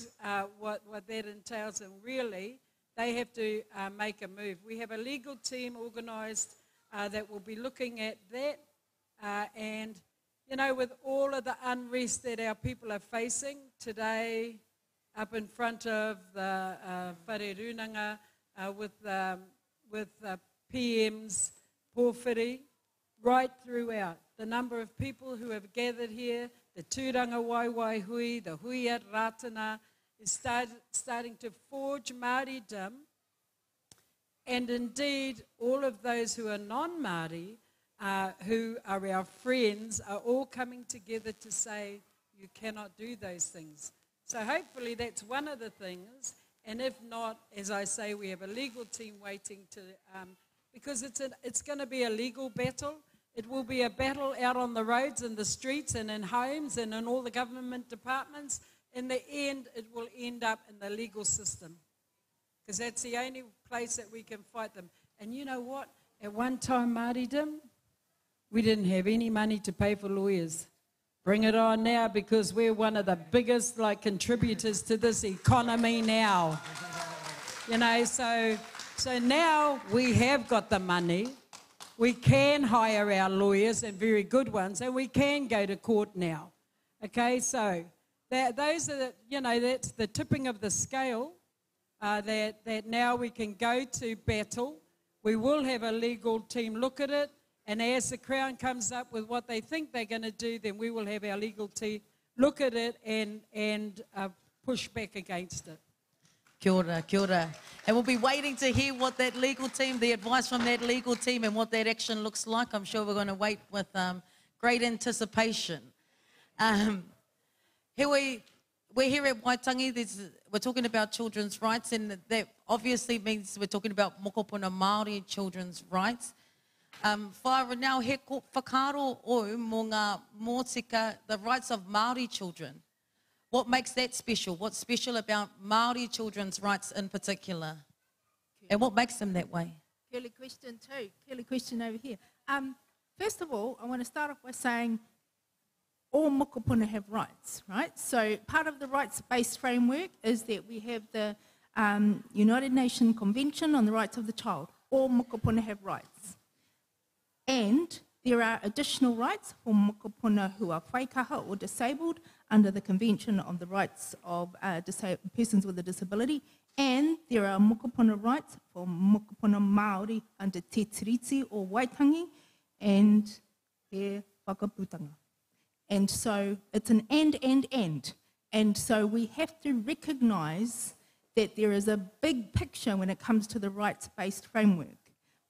entails, and really they have to make a move. We have a legal team organised that will be looking at that, and with all of the unrest that our people are facing today, up in front of the Whare Runanga, with PMs, pōwhiri, right throughout. The number of people who have gathered here, the tūranga waiwai hui, the hui at Ratana, is starting to forge Māoridom. And indeed, all of those who are non-Māori, who are our friends, are all coming together to say, you cannot do those things. So hopefully that's one of the things. And if not, as I say, we have a legal team waiting to, because it's going to be a legal battle. It will be a battle out on the roads and the streets and in homes and in all the government departments. In the end, it will end up in the legal system, because that's the only place that we can fight them. And you know what? At one time, Māoridom, we didn't have any money to pay for lawyers. Bring it on now, because we're one of the biggest contributors to this economy now. So now we have got the money. We can hire our lawyers, and very good ones, and we can go to court now. Okay, so those are that's the tipping of the scale. That now we can go to battle. We will have a legal team look at it, and as the Crown comes up with what they think they're going to do, then we will have our legal team look at it and push back against it. Kia ora, kia ora. And we'll be waiting to hear what that legal team, the advice from that legal team and what that action looks like. I'm sure we're going to wait with great anticipation. We're here at Waitangi. We're talking about children's rights, and that obviously means we're talking about mokopuna Māori children's rights. Whaera now he whakaro o mō ngā mōtika, the rights of Māori children. What makes that special? What's special about Māori children's rights in particular? And what makes them that way? Curly question too. Curly question over here. First of all, I want to start off by saying all mokopuna have rights, right? So part of the rights-based framework is that we have the United Nations Convention on the Rights of the Child. All mokopuna have rights. And there are additional rights for mokopuna who are whaikaha or disabled under the Convention on the Rights of Persons with a Disability. And there are mokopuna rights for mokopuna Māori under Te Tiriti or Waitangi and He Whakaputanga. And so it's an and. And so we have to recognise that there is a big picture when it comes to the rights-based framework,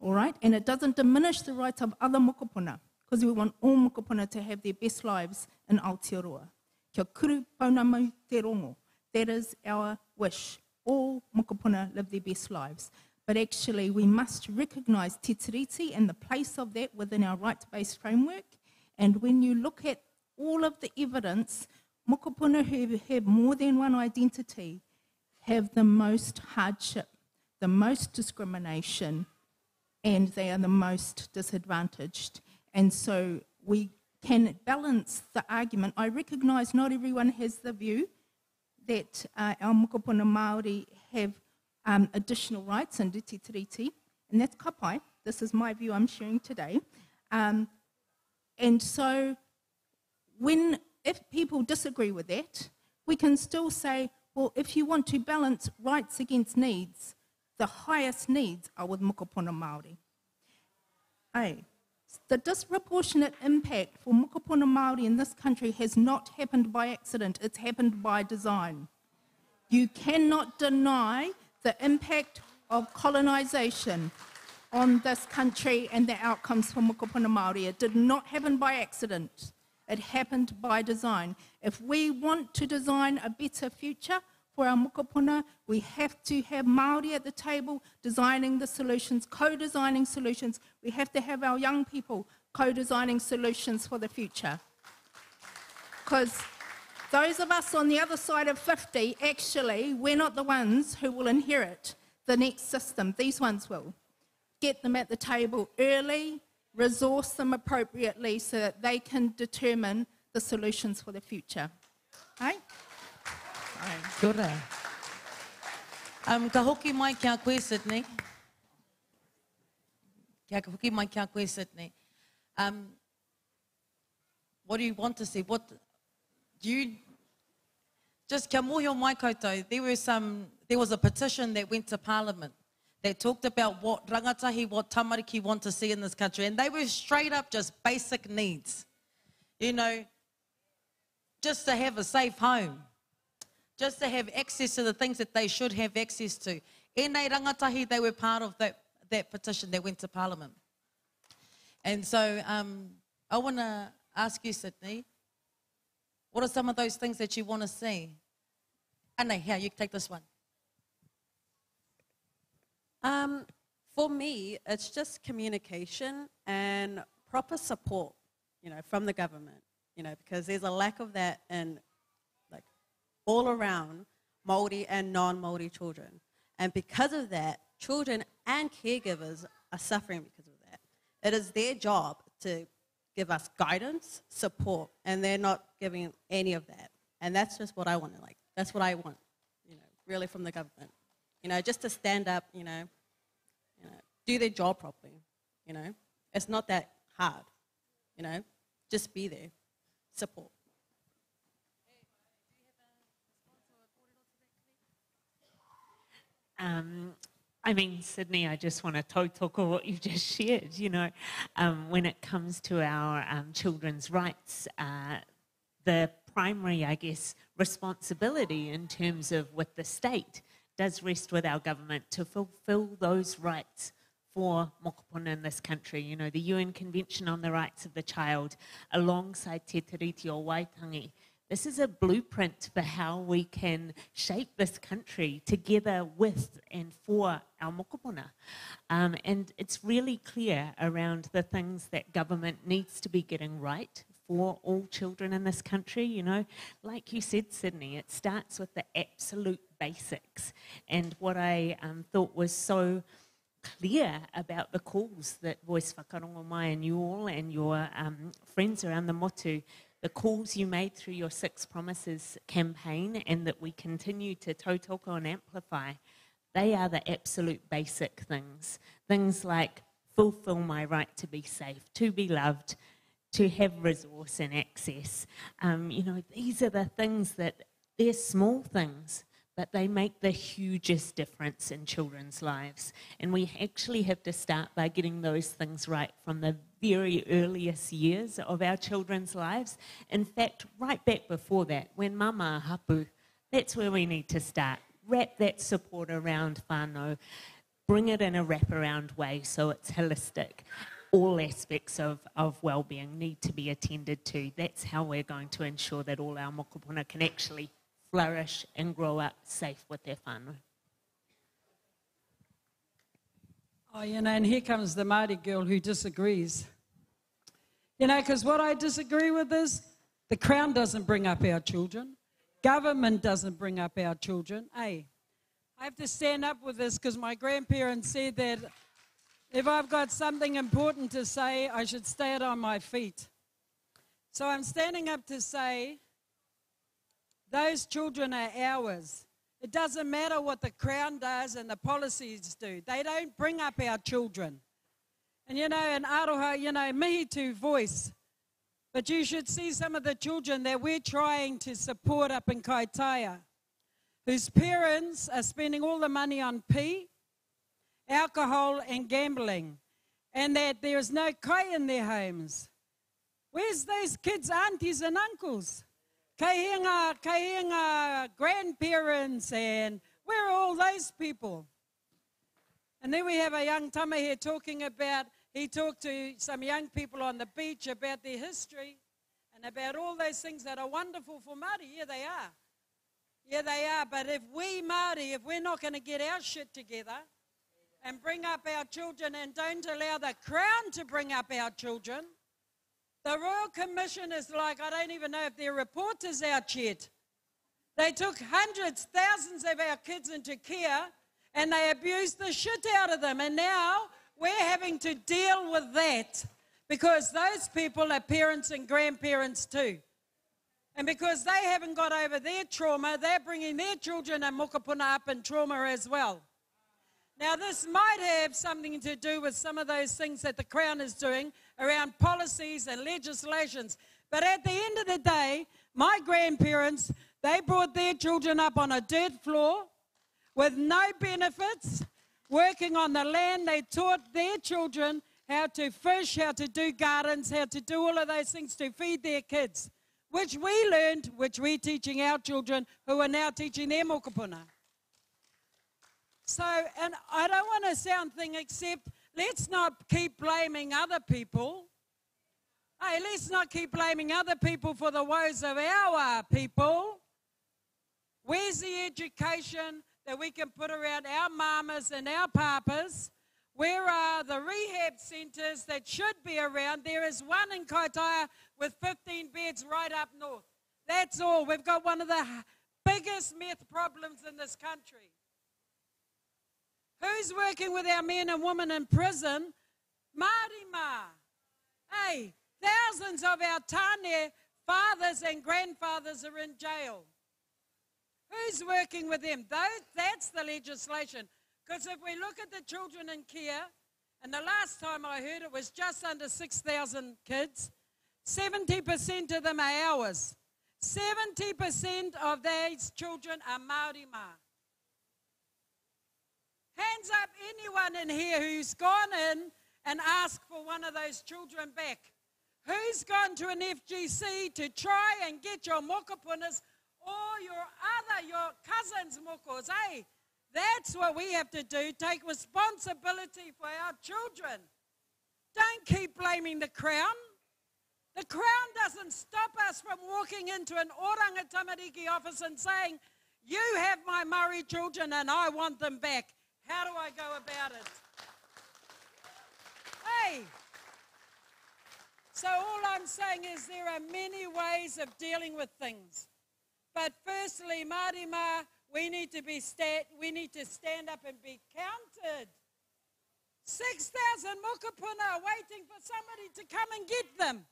all right? And it doesn't diminish the rights of other mokopuna, because we want all mokopuna to have their best lives in Aotearoa. Kia kuru pauna mau te rongo. That is our wish. All mokopuna live their best lives. But actually, we must recognise te tiriti and the place of that within our rights-based framework. And when you look at all of the evidence, mokopuna who have more than one identity have the most hardship, the most discrimination, and they are the most disadvantaged. And so we can balance the argument. I recognise not everyone has the view that our mokopuna Māori have additional rights under te tiriti, and that's ka pai. This is my view I'm sharing today. And so if people disagree with that, we can still say, well, if you want to balance rights against needs, the highest needs are with mokopuna Māori. The disproportionate impact for mokopuna Māori in this country has not happened by accident, it's happened by design. You cannot deny the impact of colonisation on this country and the outcomes for mokopuna Māori. It did not happen by accident. It happened by design. If we want to design a better future for our mokopuna, we have to have Māori at the table designing the solutions, co-designing solutions. We have to have our young people co-designing solutions for the future. Because those of us on the other side of 50, actually, we're not the ones who will inherit the next system. These ones will. Get them at the table early, resource them appropriately so that they can determine the solutions for the future. Hey? Kia ora. Ka hoki mai kia koe, Sydney. Kia hoki mai kia koe, Sydney. What do you want to see? What do you... Just kia mohio mai koutou, there was a petition that went to Parliament that talked about what rangatahi, what tamariki want to see in this country. And they were straight up just basic needs. You know, just to have a safe home. Just to have access to the things that they should have access to. Ēnei rangatahi, they were part of that petition that went to Parliament. And so I want to ask you, Sydney, what are some of those things that you want to see? Anei, here, you take this one. For me, it's just communication and proper support, you know, from the government, you know, because there's a lack of that in, like, all around Māori and non-Māori children. And because of that, children and caregivers are suffering because of that. It is their job to give us guidance, support, and they're not giving any of that. And that's just what I want to like. That's what I want, you know, really from the government. You know, just to stand up, you know, do their job properly, you know. It's not that hard, you know. Just be there, support. I mean, Sydney, I just want to tautoko what you've just shared, you know. When it comes to our children's rights, the primary, I guess, responsibility in terms of with the state does rest with our government to fulfil those rights for mokopuna in this country. You know, the UN Convention on the Rights of the Child, alongside Te Tiriti o Waitangi. This is a blueprint for how we can shape this country together with and for our mokopuna. And it's really clear around the things that government needs to be getting right for all children in this country, you know. Like you said, Sydney, it starts with the absolute basics. And what I thought was so clear about the calls that Voice Whakarongo Mai and you all and your friends around the motu, the calls you made through your 6 Promises campaign and that we continue to tautoko and amplify, they are the absolute basic things. Things like fulfill my right to be safe, to be loved, to have resource and access. You know, these are the things that, they're small things, but they make the hugest difference in children's lives. And we actually have to start by getting those things right from the very earliest years of our children's lives. In fact, right back before that, when mama hapu, that's where we need to start. Wrap that support around whānau, bring it in a wraparound way so it's holistic. All aspects of well-being need to be attended to. That's how we're going to ensure that all our mokopuna can actually flourish and grow up safe with their whānau. Oh, you know, and here comes the Māori girl who disagrees. You know, because what I disagree with is the Crown doesn't bring up our children. Government doesn't bring up our children. Hey, I have to stand up with this because my grandparents said that if I've got something important to say, I should stay it on my feet. So I'm standing up to say those children are ours. It doesn't matter what the Crown does and the policies do. They don't bring up our children. And you know, in Aroha, you know, mihi to voice. But you should see some of the children that we're trying to support up in Kaitaia, whose parents are spending all the money on pee, alcohol and gambling, and that there is no kai in their homes. Where's those kids' aunties and uncles? Kahinga grandparents, and where are all those people? And then we have a young tama here talking about, he talked to some young people on the beach about their history and about all those things that are wonderful for Māori. Yeah, they are. Yeah, they are. But if we Māori, if we're not going to get our shit together and bring up our children and don't allow the Crown to bring up our children, the Royal Commission is like, I don't even know if their report is out yet. They took hundreds, thousands of our kids into care and they abused the shit out of them. And now we're having to deal with that because those people are parents and grandparents too. And because they haven't got over their trauma, they're bringing their children and mokopuna up in trauma as well. Now, this might have something to do with some of those things that the Crown is doing around policies and legislations. But at the end of the day, my grandparents, they brought their children up on a dirt floor with no benefits, working on the land. They taught their children how to fish, how to do gardens, how to do all of those things to feed their kids, which we learned, which we're teaching our children, who are now teaching their mokopuna. So, and I don't want to sound thing except let's not keep blaming other people. Hey, let's not keep blaming other people for the woes of our people. Where's the education that we can put around our mamas and our papas? Where are the rehab centres that should be around? There is one in Kaitaia with 15 beds right up north. That's all. We've got one of the biggest meth problems in this country. Who's working with our men and women in prison? Māori ma. Hey, thousands of our tāne fathers and grandfathers are in jail. Who's working with them? That's the legislation. Because if we look at the children in care, and the last time I heard it was just under 6,000 kids, 70% of them are ours. 70% of these children are Māori ma. Hands up anyone in here who's gone in and asked for one of those children back. Who's gone to an FGC to try and get your mokopunas or your cousins' mokos, eh? That's what we have to do, take responsibility for our children. Don't keep blaming the Crown. The Crown doesn't stop us from walking into an oranga tamariki office and saying, you have my Māori children and I want them back. How do I go about it? Hey, So all I'm saying is there are many ways of dealing with things. But firstly, Marima, we need to stand up and be counted. 6,000 mokopuna waiting for somebody to come and get them.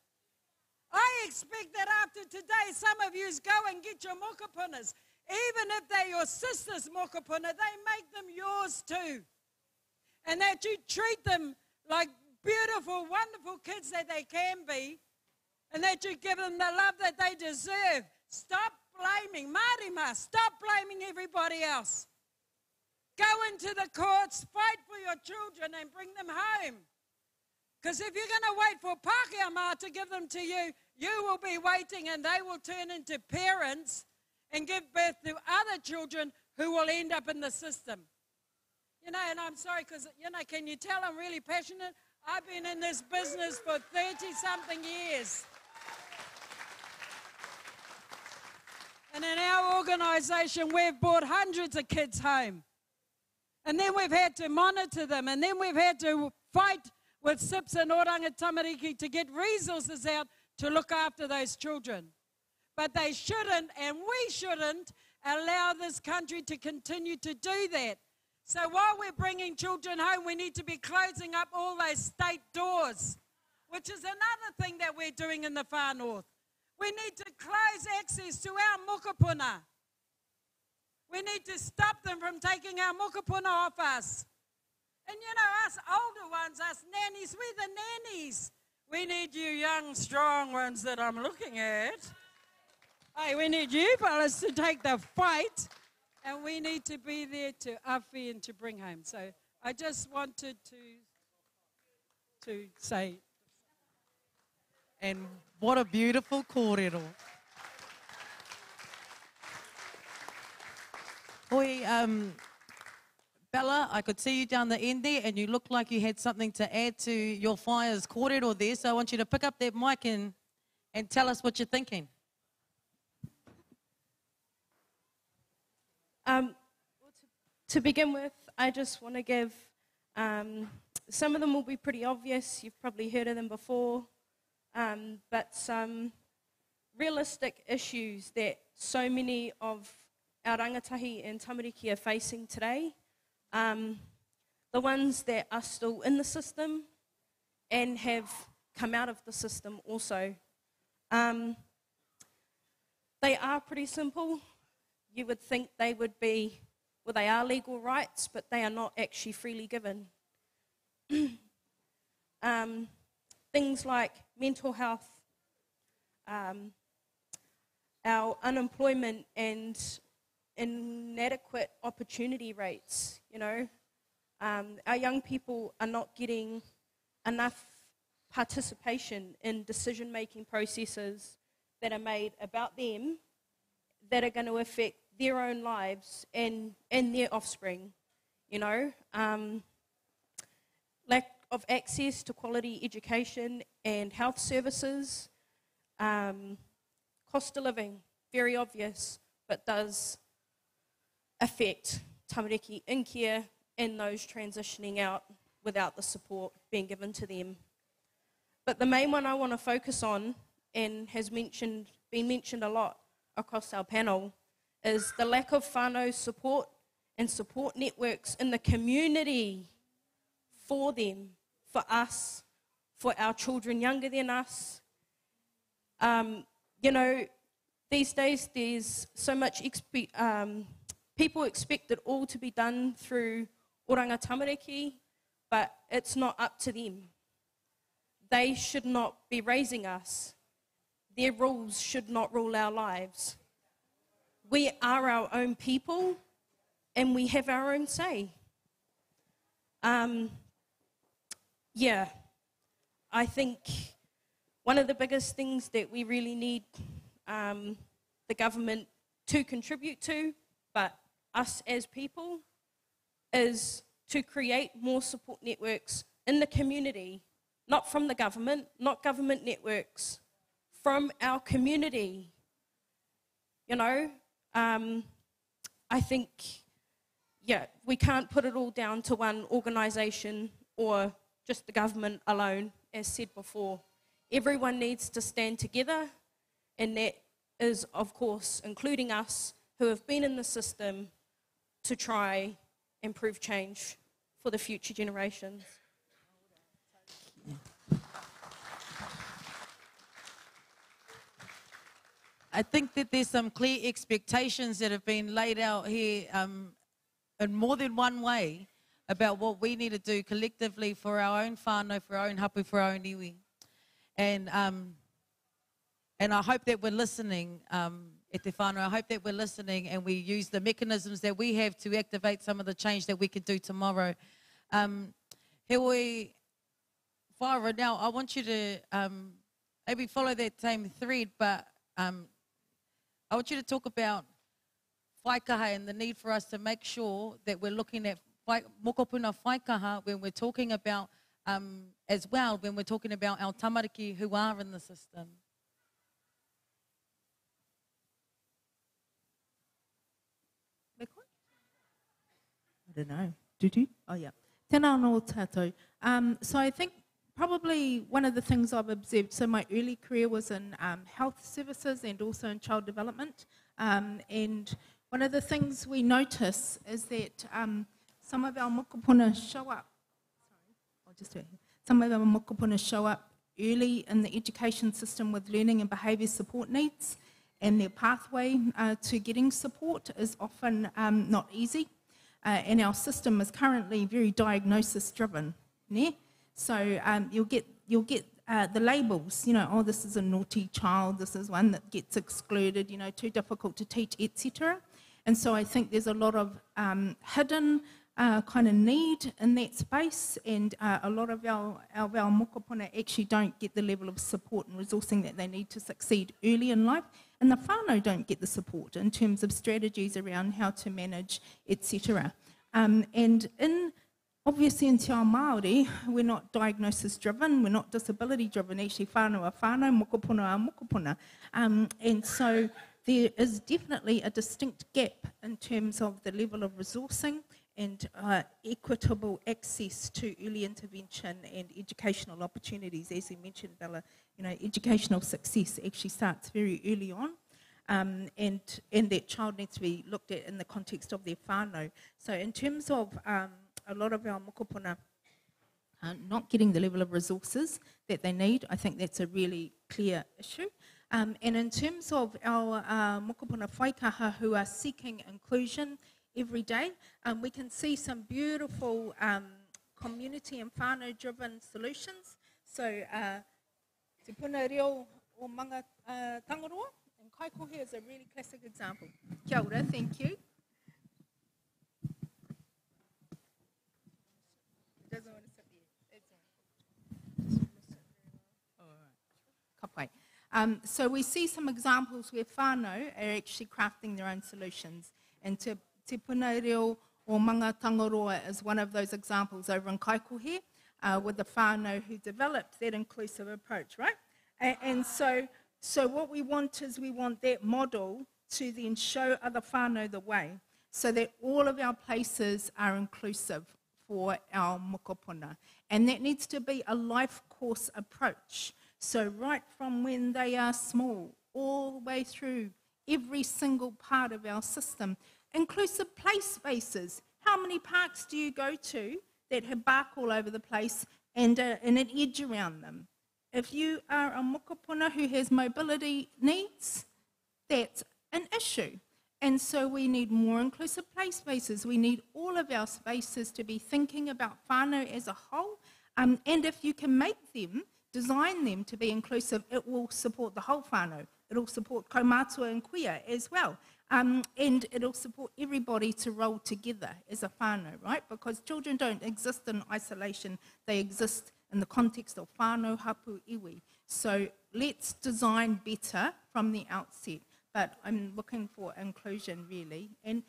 I expect that after today, some of you go and get your mokopunas. Even if they're your sister's mokopuna, they make them yours too. And that you treat them like beautiful, wonderful kids that they can be, and that you give them the love that they deserve. Stop blaming. Marima, stop blaming everybody else. Go into the courts, fight for your children and bring them home. Because if you're going to wait for Pākehā to give them to you, you will be waiting and they will turn into parents and give birth to other children who will end up in the system. You know, and I'm sorry because, you know, can you tell I'm really passionate? I've been in this business for 30-something years. And in our organisation, we've brought hundreds of kids home. And then we've had to monitor them. And then we've had to fight with SIPs and Oranga Tamariki to get resources out to look after those children. But they shouldn't, and we shouldn't, allow this country to continue to do that. So while we're bringing children home, we need to be closing up all those state doors, which is another thing that we're doing in the far north. We need to close access to our mokopuna. We need to stop them from taking our mokopuna off us. And you know, us older ones, us nannies, we're the nannies. We need you young, strong ones that I'm looking at. Hey, we need you fellas to take the fight, and we need to be there to awhi and to bring home. So I just wanted to say. And what a beautiful kōrero. Hoi, Bella, I could see you down the end there, and you looked like you had something to add to your fire's kōrero there, so I want you to pick up that mic and tell us what you're thinking. To begin with, I just want to give, some of them will be pretty obvious, you've probably heard of them before, but some realistic issues that so many of our rangatahi and tamariki are facing today. The ones that are still in the system and have come out of the system also. They are pretty simple. You would think they would be, well, they are legal rights, but they are not actually freely given. Things like mental health, our unemployment and inadequate opportunity rates, you know. Our young people are not getting enough participation in decision-making processes that are made about them that are going to affect their own lives and their offspring, you know. Lack of access to quality education and health services, cost of living, very obvious, but does affect tamariki in care and those transitioning out without the support being given to them. But the main one I want to focus on, and has been mentioned a lot across our panel, is the lack of whānau support and support networks in the community for them, for us, for our children younger than us. You know, these days there's so much, people expect it all to be done through oranga tamariki, but it's not up to them. They should not be raising us. Their rules should not rule our lives. We are our own people, and we have our own say. Yeah, I think one of the biggest things that we really need the government to contribute to, but us as people, is to create more support networks in the community, not from the government, not government networks, from our community. You know, I think, yeah, we can't put it all down to one organisation or just the government alone, as said before. everyone needs to stand together, and that is, of course, including us who have been in the system to try and prove change for the future generations. I think that there's some clear expectations that have been laid out here in more than one way about what we need to do collectively for our own whānau, for our own hapu, for our own iwi. And I hope that we're listening, e te whānau, I hope that we're listening and we use the mechanisms that we have to activate some of the change that we could do tomorrow. He oi whaara, now I want you to maybe follow that same thread, but I want you to talk about whaikaha and the need for us to make sure that we're looking at mokopuna whaikaha when we're talking about, as well, when we're talking about our tamariki who are in the system. I don't know. Do? Oh, yeah. Tēnā anō tātou. So I think probably one of the things I've observed, so my early career was in health services and also in child development. And one of the things we notice is that some of our mokopuna show up. Some of our mokopuna show up early in the education system with learning and behaviour support needs, and their pathway to getting support is often not easy. And our system is currently very diagnosis driven. Ne? So you'll get the labels, oh, this is a naughty child, this is one that gets excluded, too difficult to teach, etc. And so I think there's a lot of hidden kind of need in that space, and a lot of our mokopuna actually don't get the level of support and resourcing that they need to succeed early in life, and the whānau don't get the support in terms of strategies around how to manage, etc. And obviously in Te Ao Māori, we're not diagnosis driven, we're not disability driven, actually whānau a whānau, mokopuna a mokopuna. And so there is definitely a distinct gap in terms of the level of resourcing and equitable access to early intervention and educational opportunities. As you mentioned, Bella, educational success actually starts very early on. And that child needs to be looked at in the context of their whānau. So in terms of a lot of our mokopuna not getting the level of resources that they need, I think that's a really clear issue. And in terms of our mokopuna whaikaha who are seeking inclusion every day, we can see some beautiful community and whānau-driven solutions. So, Te Puna Reo o Manga Tangaroa, and Kaikohe is a really classic example. Kia ora, thank you. Doesn't want to sit there. That's all right. So we see some examples where whānau are actually crafting their own solutions. And Te Puna Reo o Manga Tangaroa is one of those examples over in Kaikohe with the whānau who developed that inclusive approach, right? And so what we want is we want that model to then show other whānau the way so that all of our places are inclusive for our mokopuna. And that needs to be a life course approach. So right from when they are small, all the way through every single part of our system. Inclusive play spaces. How many parks do you go to that have bark all over the place and an edge around them? If you are a mokopuna who has mobility needs, that's an issue. And so we need more inclusive play spaces. We need all of our spaces to be thinking about whānau as a whole. And if you can make them, design them to be inclusive, it will support the whole whānau. It will support kaumātua and queer as well. And it'll support everybody to roll together as a whānau, right? Because children don't exist in isolation. They exist in the context of whānau, hapu, iwi. So let's design better from the outset. But I'm looking for inclusion, really. And,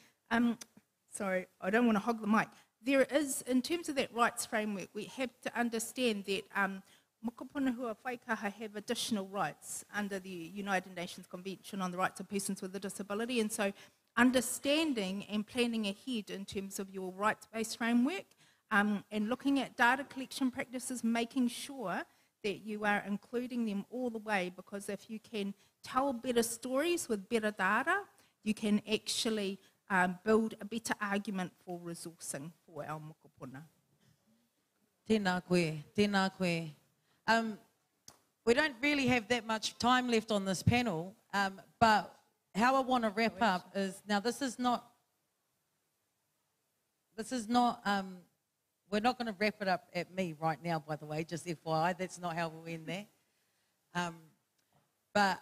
sorry, I don't want to hog the mic. There is, in terms of that rights framework, we have to understand that mokopuna hua whaikaha have additional rights under the United Nations Convention on the Rights of Persons with a Disability. And so understanding and planning ahead in terms of your rights-based framework and looking at data collection practices, making sure that you are including them all the way, because if you can tell better stories with better data, you can actually build a better argument for resourcing for our mokopuna. Tēnā koe, tēnā koe. We don't really have that much time left on this panel, but how I want to wrap up is, now this is not, we're not going to wrap it up at me right now, by the way, just FYI, that's not how we'll end there. But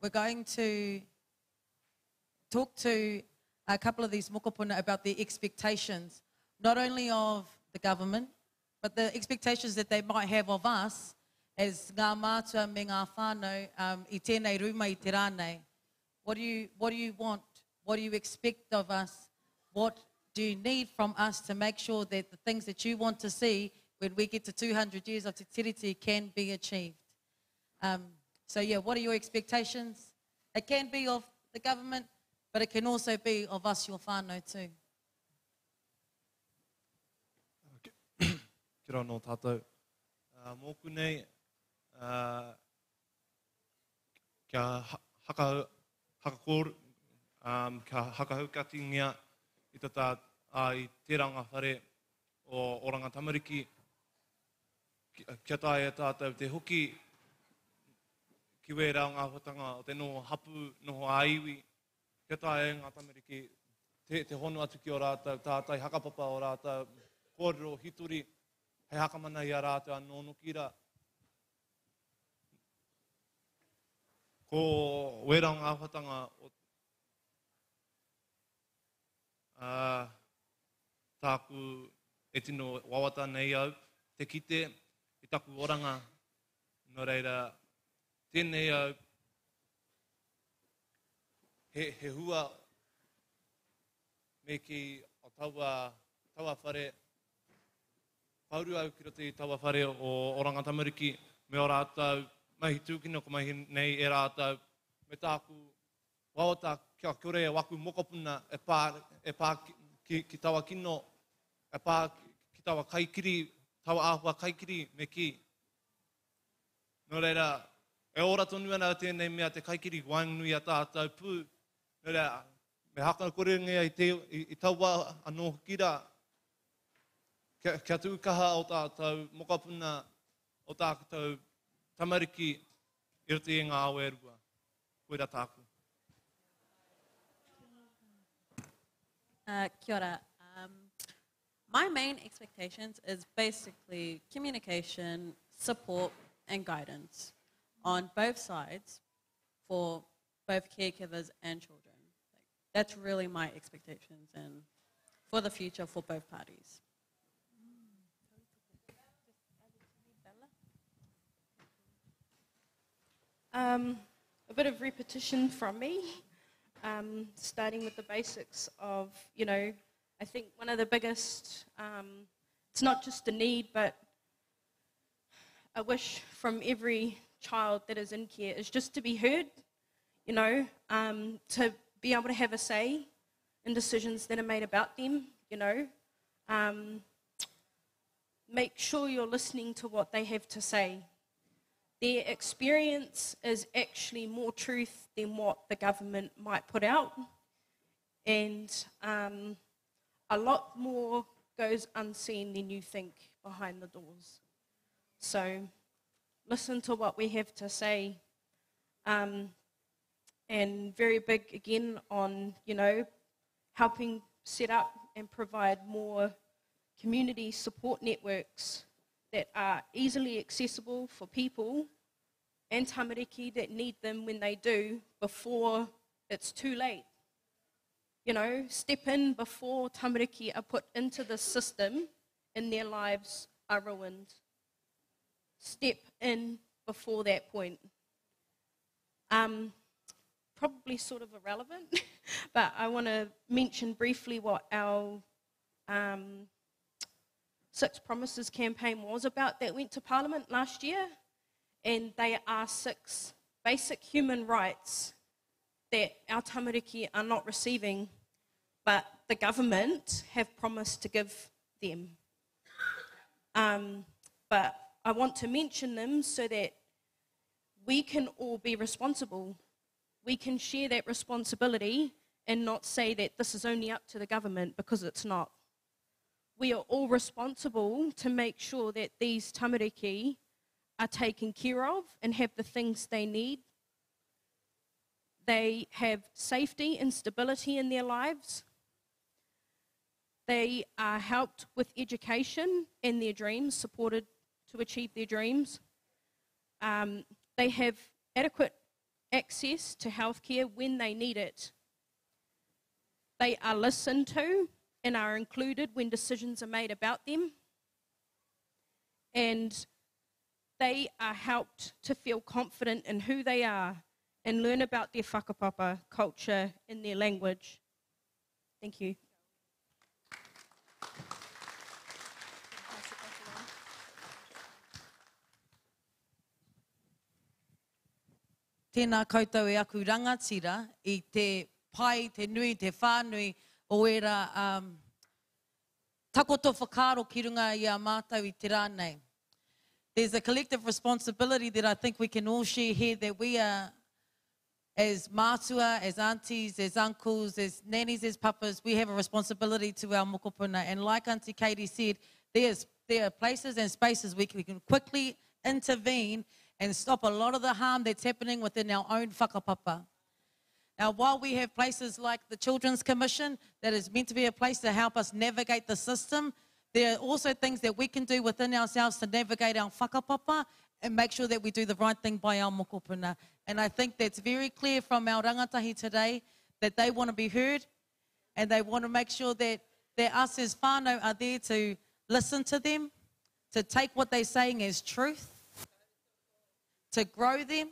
we're going to talk to a couple of these mokopuna about the expectations, not only of the government, but the expectations that they might have of us as ngā mātua me ngā whānau I tēnei ruma I te rānei. What do you want? What do you expect of us? What do you need from us to make sure that the things that you want to see when we get to 200 years of te tiriti can be achieved? So yeah, what are your expectations? It can be of the government, but it can also be of us, your whānau too. Kia ora no tātou. Mōku nei, kia hakakoru, kia hakahaukatingia I tata I te ranga whare o Oranga Tamariki. Kia tae e tātou te hoki ki wera ngā hotanga o te no hapu noho aiwi. Kia tae ngā Tamariki te honu atu ki o rātou, tātai hakapapa o rātou, kōrero hitori, hei hakamana I a rātou anō nokira. Ko wera ngā hotanga o tāku e tino wawata nei au, te kite, I taku oranga, no reira, tēnei au, he hua, me ki o taua whare, pauru au ki roto I taua whare o Oranga Tamariki, me o rātou, mahi tūkino ko mahi nei e rātou, me tāku wawata kia kore waku mokopuna e pā ki tawa kino, e pā ki tawa kaikiri, tawa āhua kaikiri me ki. No reira, e ora tonu ana tēnei mea te kaikiri waingnui a tātou pū. No reira, me haka kore ngea I taua anō hukira. Kia tūkaha o tātou mokopuna o tātou tamariki I roto I ngā awe rua. Koera tāku. Kia ora. My main expectations is basically communication, support and guidance on both sides for both caregivers and children. That's really my expectations and for the future for both parties. A bit of repetition from me. Starting with the basics of, I think one of the biggest, it's not just a need, but a wish from every child that is in care is just to be heard, to be able to have a say in decisions that are made about them, Make sure you're listening to what they have to say. Their experience is actually more truth than what the government might put out. And a lot more goes unseen than you think behind the doors. So listen to what we have to say. And very big again on, helping set up and provide more community support networks that are easily accessible for people and tamariki that need them when they do, before it's too late. Step in before tamariki are put into the system and their lives are ruined. Step in before that point. Probably sort of irrelevant, but I want to mention briefly what our Six Promises campaign was about that went to Parliament last year, and they are 6 basic human rights that our tamariki are not receiving, but the government have promised to give them. But I want to mention them so that we can all be responsible. We can share that responsibility and not say that this is only up to the government, because it's not. We are all responsible to make sure that these tamariki are taken care of and have the things they need. They have safety and stability in their lives. They are helped with education and their dreams, supported to achieve their dreams. They have adequate access to healthcare when they need it. They are listened to and are included when decisions are made about them. And they are helped to feel confident in who they are and learn about their whakapapa, culture, and their language. Thank you. Tēnā koutou e aku rangatira I te pai, te nui, te whānui o era takoto whakaro ki runga I a mātou I te rānei. There's a collective responsibility that I think we can all share here, that we are, as mātua, as aunties, as uncles, as nannies, as papas, we have a responsibility to our mokopuna. And like Auntie Katie said, there are places and spaces where we can quickly intervene and stop a lot of the harm that's happening within our own whakapapa. Now, while we have places like the Children's Commission that is meant to be a place to help us navigate the system, there are also things that we can do within ourselves to navigate our whakapapa and make sure that we do the right thing by our mokopuna. And I think that's very clear from our rangatahi today, that they want to be heard and they want to make sure that us as whānau are there to listen to them, to take what they're saying as truth, to grow them,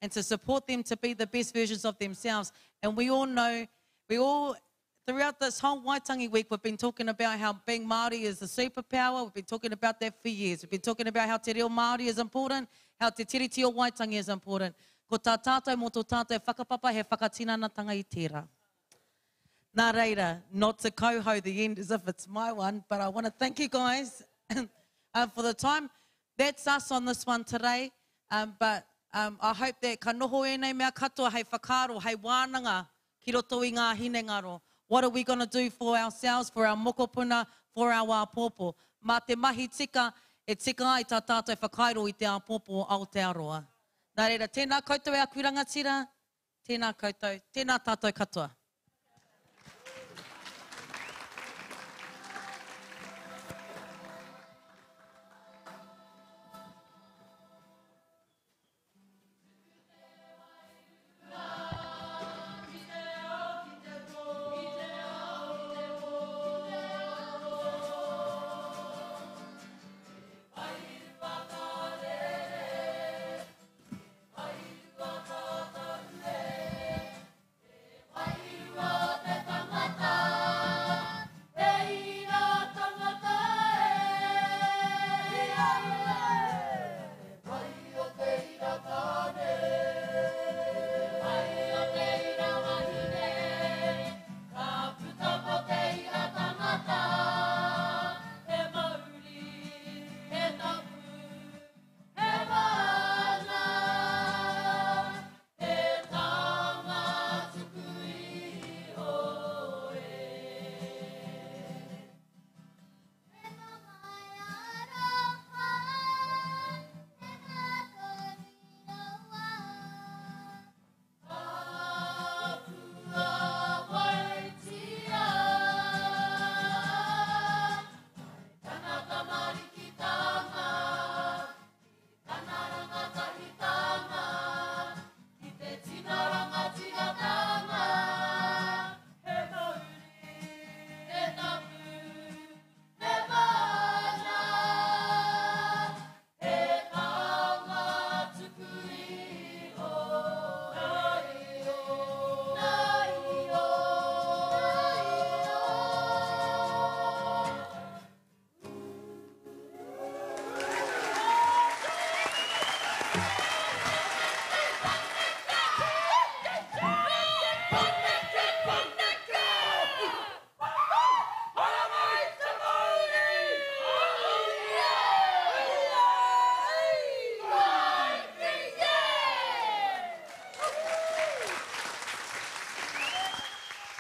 and to support them to be the best versions of themselves. And we all know, throughout this whole Waitangi week, we've been talking about how being Māori is a superpower. We've been talking about that for years. We've been talking about how te reo Māori is important, how te tiriti o Waitangi is important. Ko tā tātou mo tō tātou whakapapa he whakatinanatanga I tērā. Nā reira, not to coho the end as if it's my one, but I want to thank you guys for the time. That's us on this one today. But I hope that ka noho e nei mea katoa hei whakaro, hei wānanga ki roto I ngā hinengaro. What are we going to do for ourselves, for our mokopuna, for our wāpopo? Mā te mahi tika, e tika ai tā tātou whakairo I te āpopo o Aotearoa. Nā reira, tēnā koutou e aku rangatira, tēnā koutou, tēnā tātou katoa. Why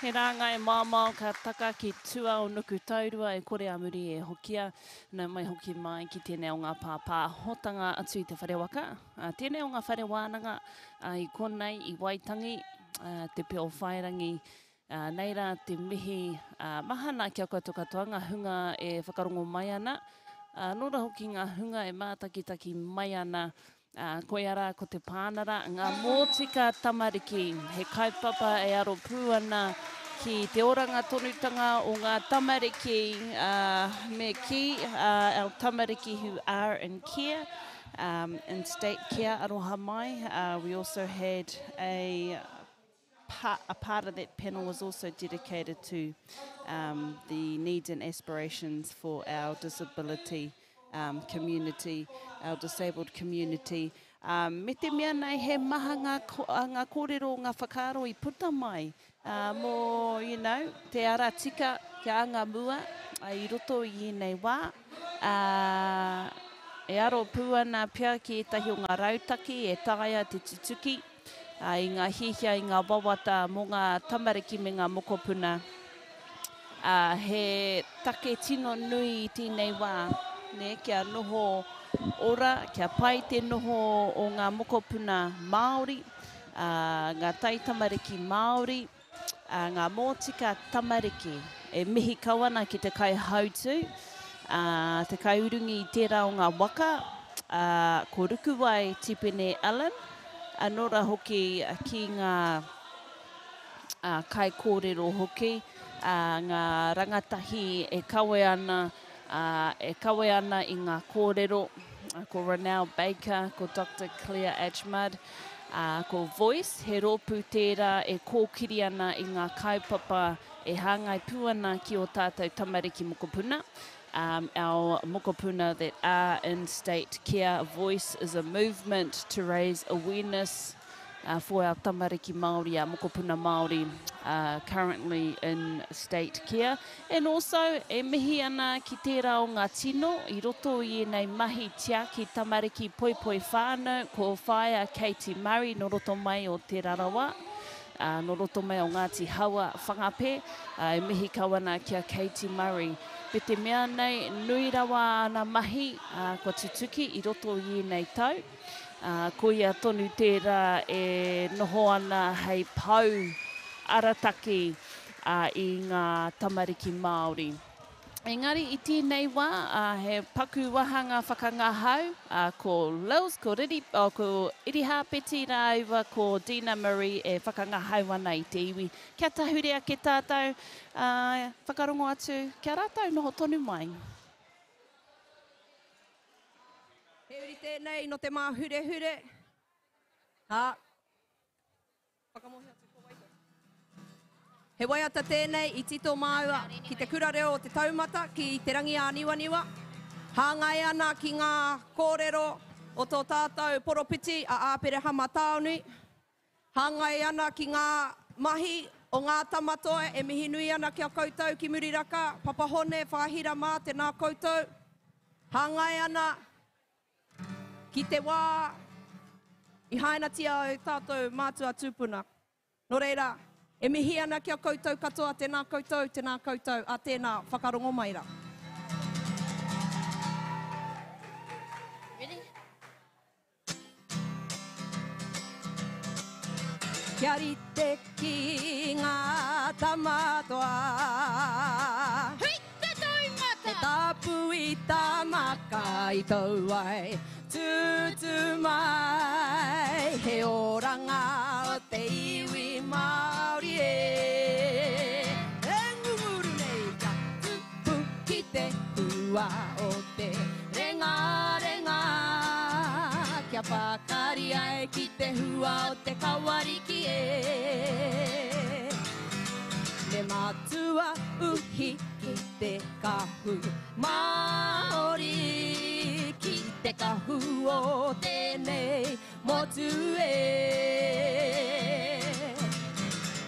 He ranga e māmau ka taka ki tua o nuku taurua e kore amuri e hokia. Nau mai hoki mai ki tēnei o ngā pāpā hotanga atu i te whare waka. Tēnei o ngā whare wānanga i konei i Waitangi, te peo whairangi. Nei rā te mihi mahana kia koutou katoa, ngā hunga e whakarongo mai ana. Nora hoki ngā hunga e mātakitaki mai ana. Koe ara ko te pānara, ngā mōtika tamariki, he kaupapa e aro pū ana ki te oranga tonutanga o ngā tamariki me ki, our tamariki who are in care, in state care aroha mai. We also had a part of that panel was also dedicated to the needs and aspirations for our disability community, our disabled community. Me te mea nei he maha ngā kōrero, ngā whakaaro I puta mai. Mō, you know, te ara tika kia anga mua I roto I nei wā. E aro pūana pia ki etahi o ngā rautaki, e taia te tutuki. I ngā hihia, I ngā wawata mō ngā tamariki me ngā mokopuna. He take tino nui I tēnei wā. Ne, kia noho ora, kia pai te noho o ngā mokopuna Māori, ngā tai tamariki Māori, ngā mōtika tamariki. E mihi kawana ki te kai hautu, te kai urungi I tērā o ngā waka, ko ruku wai Tipene Allen, anora hoki ki ngā kai kōrero hoki, ngā rangatahi e kawe ana, I ngā kōrero, ko Ronald Baker, ko Dr. Claire Ajmad, ko Voice, he rōpū tērā e kōkiri ana I ngā kaupapa e hāngai pūana ki o tātou tamariki mokopuna. Our mokopuna that are in state care. Voice is a movement to raise awareness for our tamariki Māori, our mokopuna Māori, currently in state care. And also, e mihi ana ki tērā o ngā tino, I roto I nei mahi tia ki tamariki poipoi whānau, ko whaia Katie Murray, no roto mai o te rarawa, no roto mai o Ngāti Hawa whangape, e mihi kawana kia Katie Murray. Pe te mea nei, nui rawa ana mahi, ko tutuki, I roto I nei tau. Ko ia tonu tērā e noho ana hei pau arataki I ngā tamariki Māori. Engari I tēnei wā, he paku wahanga whakangahau, ko Lils, ko Irihāpeti rāua, ko Dina Marie e whakangahau ana I te iwi. Kia tahurea ke tātou, whakarongo atu, kia rātou noho tonu mai. He uri tēnei no te mā hure hure. Whakamohi atu ko waito. He waiata tēnei I tito māua ki te kurareo o te taumata ki te rangi a niwa. Hāngai ana ki ngā kōrero o tō tātou poropiti a āpere hama tāonui. Hāngai ana ki ngā mahi o ngā tamatoe e mihi nui ana kia koutou ki muriraka. Papahone, whahira mā te nā koutou. Hāngai ana ki te wā, I haina tia o tātou mātua tūpuna. Nō reira, e mihi ana kia koutou katoa tēnā koutou, a tēnā whakarongo maira. Ready? Kia rite ki ngā tamatoa. Hui, te taumata! E tāpu I tamaka I tau ai. Tutu mai, he oranga o te iwi Māori e. E ngumuru nei ka tupu ki te hua o te renga. Kia pakari ai ki te hua o te kawariki e. Me matua uhi ki te kahu Māori. Te kahu o tēnei motu e.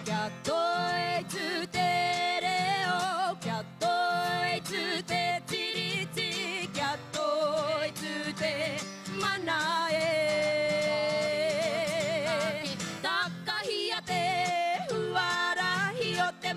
Kia toi tu te reo, kia toi tu te tiriti, kia toi tu te mana e. Takahia te huarahi o te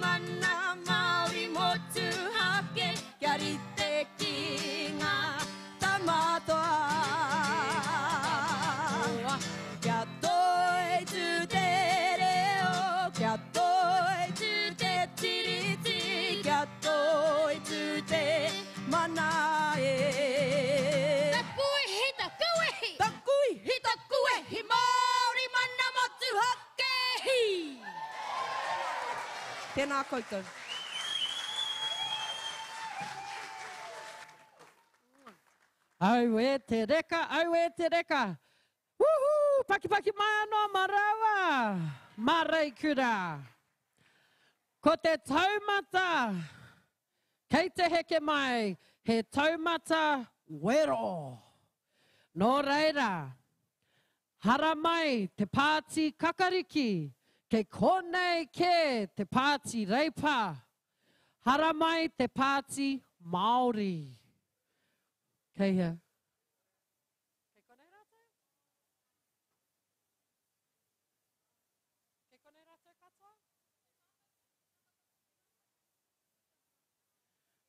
Tēnā koutou. Au e te reka, au e te reka. Woohoo! Paki paki mai anō marawa. Marei kura. Ko te taumata. Kei te heke mai, he taumata wero. Nō reira, hara mai te pāti kakariki, ke konei ke te pāti reipa. Hara mai te pāti Māori. Kei hea.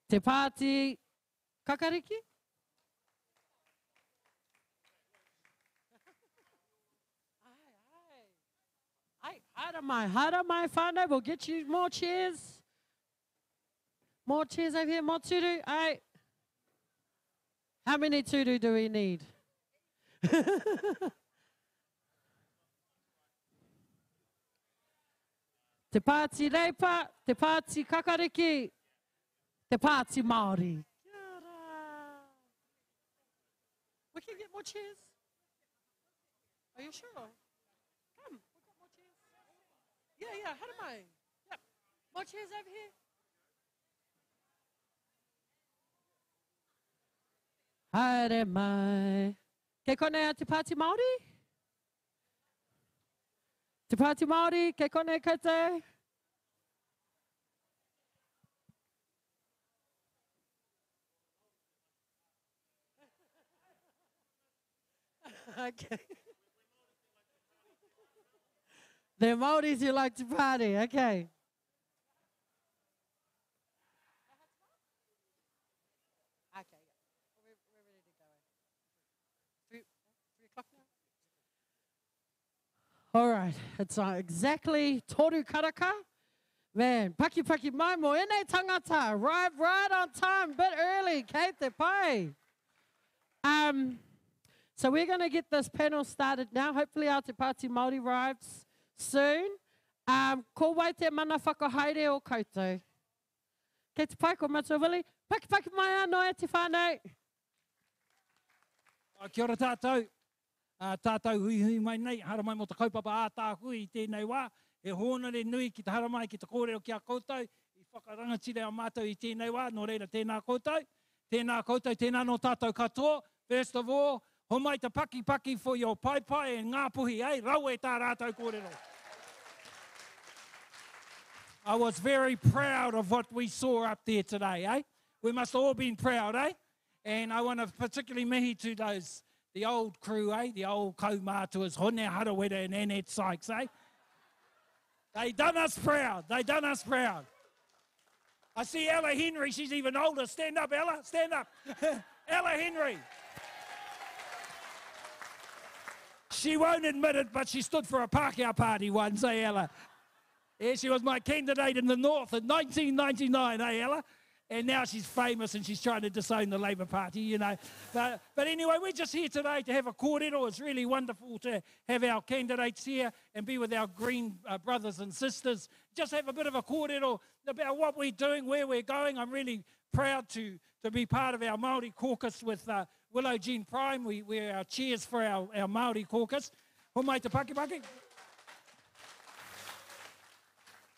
Te pāti kakariki? Hara mai whānau, we'll get you more chairs. More chairs over here, more turu. Ai. How many turu do we need? Te pāti reipa, te pāti kakariki, te pāti Māori. Kia ora. We can get more chairs. Are you sure? Come, we've got more chairs. Yeah, hara mai. Yep. More chairs over here. Haere mai. Ke kone a te pāti Māori? Te pāti Māori, ke kone koutou? Okay. They're Māoris who like to party, okay. All right, it's exactly toru karaka. Man, paki paki mai mo ene tangata. Arrived right on time, a bit early, kei te pai. So we're going to get this panel started now. Hopefully our Te Pāti Māori arrives soon. Ko wai te mana whakahaere o koutou. Kei te pai ko matua wili. Paki paki mai anō e te whānau. Kia ora tātou. Tātou hui hui mai nei, hara mai mo te kaupapa a tā hui tēnei wā. E hōnare nui ki te hara mai ki te kōrero ki a koutou. I whakarangatire a mātou i tēnei wā. Nō reira tēnā koutou. Tēnā koutou, tēnā no tātou katoa. First of all, ho mai te paki paki for your pai pai e ngā puhi, eh? Rau e tā rātou kōrero. I was very proud of what we saw up there today, eh? We must have all been proud, eh? And I want to particularly mihi to those, the old crew, eh? The old kaumātuas, Hone Harawera and Annette Sykes, eh? They done us proud. They done us proud. I see Ella Henry. She's even older. Stand up, Ella. Stand up. Ella Henry. She won't admit it, but she stood for a Pākehā party once, eh, Ella? Yeah, she was my candidate in the North in 1999, eh, Ella? And now she's famous and she's trying to disown the Labour Party, you know. But anyway, we're just here today to have a kōrero. It's really wonderful to have our candidates here and be with our Green brothers and sisters. Just have a bit of a kōrero about what we're doing, where we're going. I'm really proud to be part of our Māori caucus with Willow Jean Prime. We're our chairs for our Māori caucus. Ho mai te paki paki.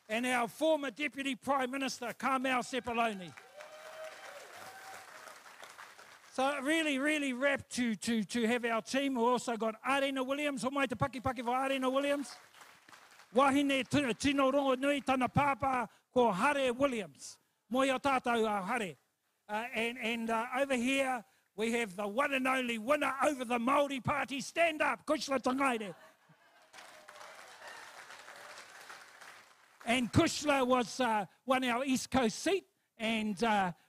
And our former Deputy Prime Minister, Carmel Sepuloni. So really, really rapt to have our team. We also got Arena Williams. Ho mai te paki paki for Arena Williams. Wahine tino rongo nui tana pāpā ko Hare Williams. Moi o tātou Hare. And over here, we have the one and only winner over the Māori Party. Stand up, Kushla Tangaire. And Kushla won our East Coast seat, and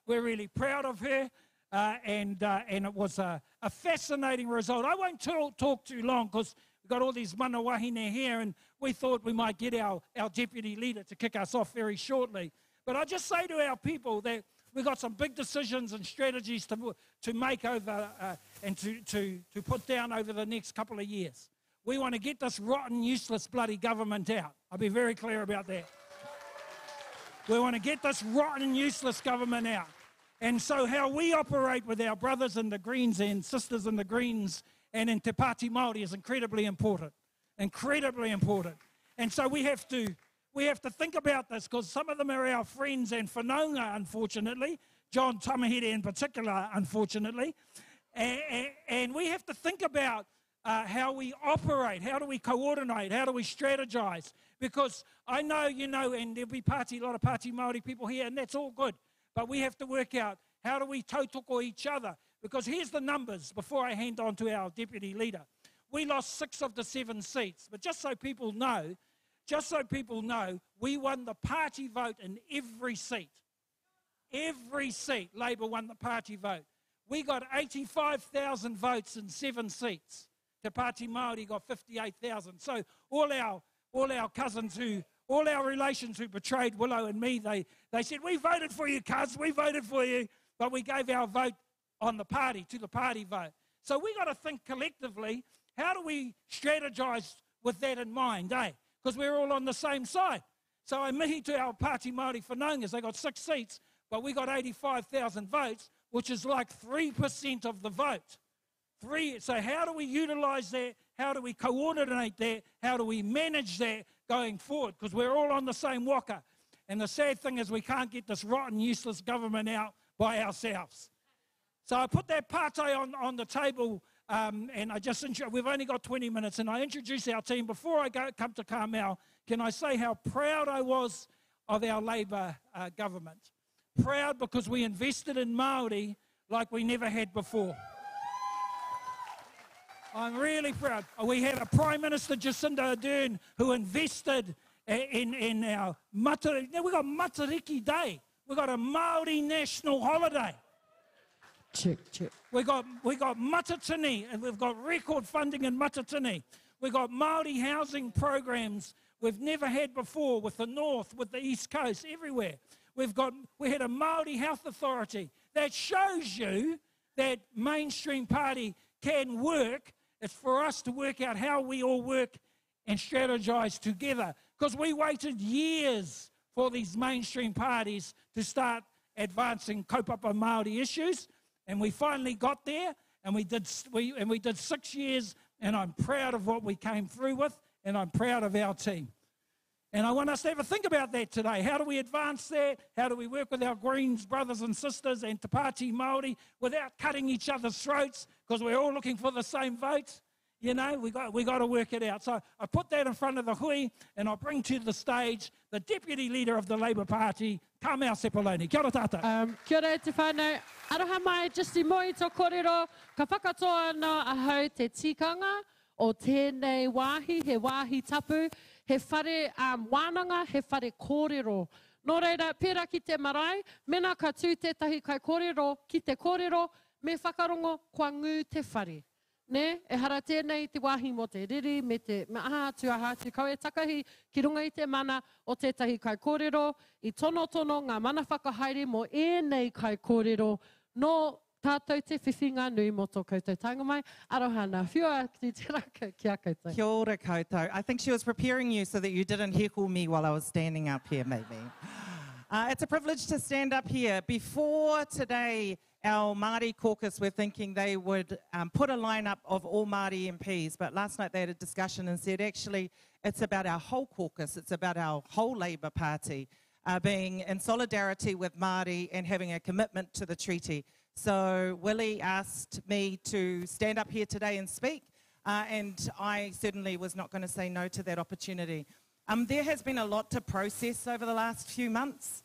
we're really proud of her. And it was a fascinating result. I won't talk too long because we've got all these mana wahine here, and we thought we might get our deputy leader to kick us off very shortly. But I just say to our people that we've got some big decisions and strategies to make over and to put down over the next couple of years. We want to get this rotten, useless, bloody government out. I'll be very clear about that. We want to get this rotten, useless government out. And so how we operate with our brothers in the Greens and sisters in the Greens and in Te Pāti Māori is incredibly important. Incredibly important. And so we have to think about this, because some of them are our friends and whanaunga, unfortunately, John Tamahere in particular, unfortunately. And we have to think about how we operate, how do we coordinate, how do we strategize. Because I know, you know, and there'll be a lot of Pāti Māori people here, and that's all good. But we have to work out how do we tautoko each other. Because here's the numbers before I hand on to our deputy leader. We lost 6 of the 7 seats. But just so people know, we won the party vote in every seat. Every seat, Labour won the party vote. We got 85,000 votes in 7 seats. Te Pāti Māori got 58,000. So all our cousins all our relations who betrayed Willow and me, they said, we voted for you, cuz, we voted for you, but we gave our vote on the party, to the party vote. So we got to think collectively, how do we strategize with that in mind, eh? Because we're all on the same side. So I mihi to our Pāti Māori whanaungas, they got 6 seats, but we got 85,000 votes, which is like 3% of the vote. So how do we utilise that? How do we coordinate that? How do we manage that going forward? Because we're all on the same waka. And the sad thing is we can't get this rotten, useless government out by ourselves. So I put that pātai on the table, and we've only got 20 minutes, and I introduce our team. Before I come to Carmel, can I say how proud I was of our Labour government? Proud because we invested in Māori like we never had before. I'm really proud. We had a Prime Minister, Jacinda Ardern, who invested in our Matariki. Now, we've got Matariki Day. We've got a Māori national holiday. Check. We got Matatini, and we've got record funding in Matatini. We've got Māori housing programs we've never had before with the North, with the East Coast, everywhere. We had a Māori health authority. That shows you that mainstream party can work. It's for us to work out how we all work and strategise together. Because we waited years for these mainstream parties to start advancing kaupapa Māori issues, and we finally got there, and we did 6 years, and I'm proud of what we came through with, and I'm proud of our team. And I want us to have a think about that today. How do we advance that? How do we work with our Greens brothers and sisters and Te Pāti Māori without cutting each other's throats, because we're all looking for the same votes? You know, we got to work it out. So I put that in front of the hui, and I'll bring to the stage the Deputy Leader of the Labour Party, Carmel Sepuloni. Kia ora tātou. Kia ora te whānau. Aroha mai, just I moi tō kōrero, ka whakatoa ana ahau te tikanga o tēnei wāhi, he wāhi tapu, he whare wānanga, he whare kōrero. Nō reira, pērā ki te marae, mena ka tū tētahi kai kōrero, ki te kōrero, me whakarongo kua ngū te whare. Ne, e hara tēnei te wāhi mo te riri, me aha te kau e takahi ki runga i te mana o tētahi kai kōrero, i tono ngā mana whakahaere mo ēnei kai kōrero, no tātou te whiwhinga nui mo tō koutou taonga mai. Aroha nā whiua ki te raka ki a koutou. Kia ora koutou. I think she was preparing you so that you didn't heckle me while I was standing up here, maybe. It's a privilege to stand up here. Before today, our Māori caucus were thinking they would put a lineup of all Māori MPs, but last night they had a discussion and said, actually, it's about our whole caucus, it's about our whole Labour Party being in solidarity with Māori and having a commitment to the treaty. So Willie asked me to stand up here today and speak, and I certainly was not going to say no to that opportunity. There has been a lot to process over the last few months.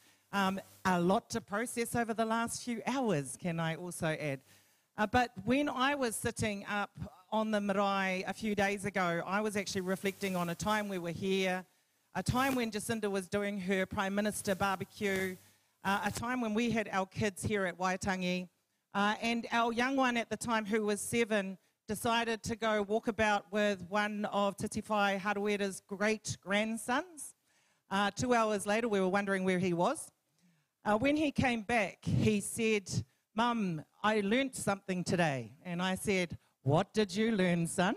A lot to process over the last few hours, can I also add. But when I was sitting up on the marae a few days ago, I was actually reflecting on a time we were here, a time when Jacinda was doing her Prime Minister barbecue, a time when we had our kids here at Waitangi, and our young one at the time, who was 7, decided to go walk about with one of Titi Whai Haruera's great-grandsons. 2 hours later, we were wondering where he was. When he came back, he said, "Mum, I learnt something today." And I said, "What did you learn, son?"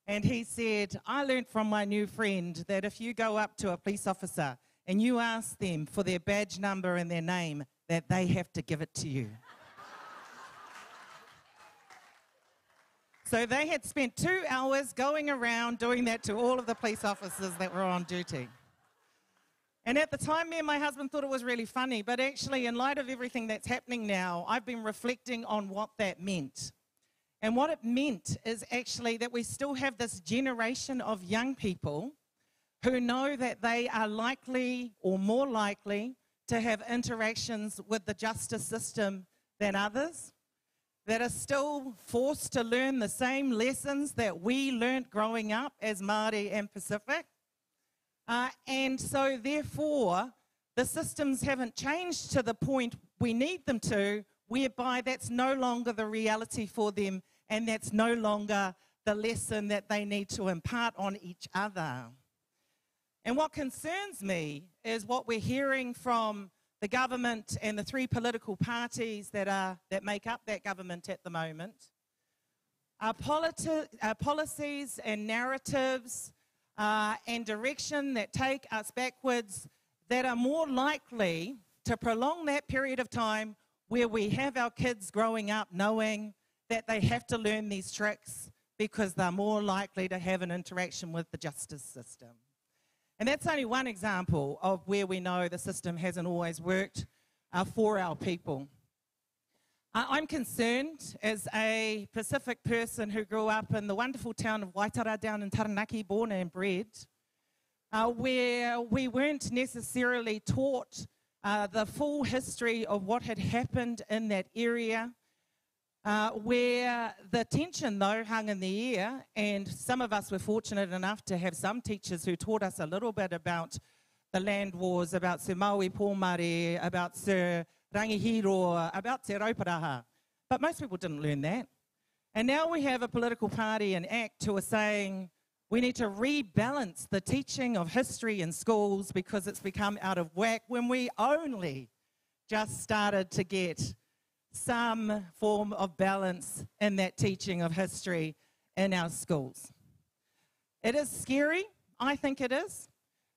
And he said, "I learnt from my new friend that if you go up to a police officer and you ask them for their badge number and their name, that they have to give it to you. So they had spent 2 hours going around doing that to all of the police officers that were on duty. And at the time, me and my husband thought it was really funny, but actually, in light of everything that's happening now, I've been reflecting on what that meant. And what it meant is actually that we still have this generation of young people who know that they are likely or more likely to have interactions with the justice system than others, that are still forced to learn the same lessons that we learnt growing up as Māori and Pacific. And so therefore, the systems haven't changed to the point we need them to, whereby that's no longer the reality for them, and that's no longer the lesson that they need to impart on each other. And what concerns me is what we're hearing from the government and the 3 political parties that make up that government at the moment. Policies and narratives and direction that take us backwards, that are more likely to prolong that period of time where we have our kids growing up knowing that they have to learn these tricks because they're more likely to have an interaction with the justice system. And that's only one example of where we know the system hasn't always worked for our people. I'm concerned as a Pacific person who grew up in the wonderful town of Waitangi down in Taranaki, born and bred, where we weren't necessarily taught the full history of what had happened in that area, where the tension, though, hung in the air, and some of us were fortunate enough to have some teachers who taught us a little bit about the land wars, about Sir Maui Pōmare, about Sir Rangihiro, about Te Rauparaha. But most people didn't learn that. And now we have a political party and ACT who are saying we need to rebalance the teaching of history in schools because it's become out of whack, when we only just started to get some form of balance in that teaching of history in our schools. It is scary, I think it is.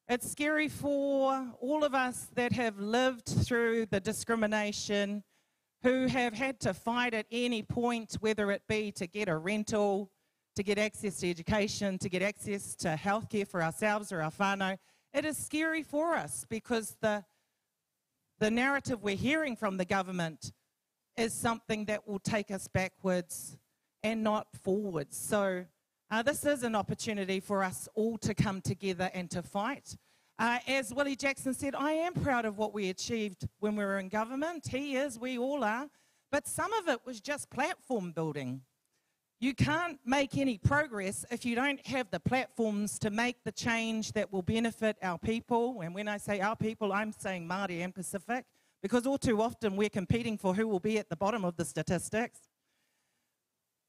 It's scary for all of us that have lived through the discrimination, who have had to fight at any point, whether it be to get a rental, to get access to education, to get access to healthcare for ourselves or our whānau. It is scary for us because the narrative we're hearing from the government is something that will take us backwards and not forwards. So this is an opportunity for us all to come together and to fight. As Willie Jackson said, I am proud of what we achieved when we were in government. He is, we all are. But some of it was just platform building. You can't make any progress if you don't have the platforms to make the change that will benefit our people. And when I say our people, I'm saying Māori and Pacific, because all too often we're competing for who will be at the bottom of the statistics.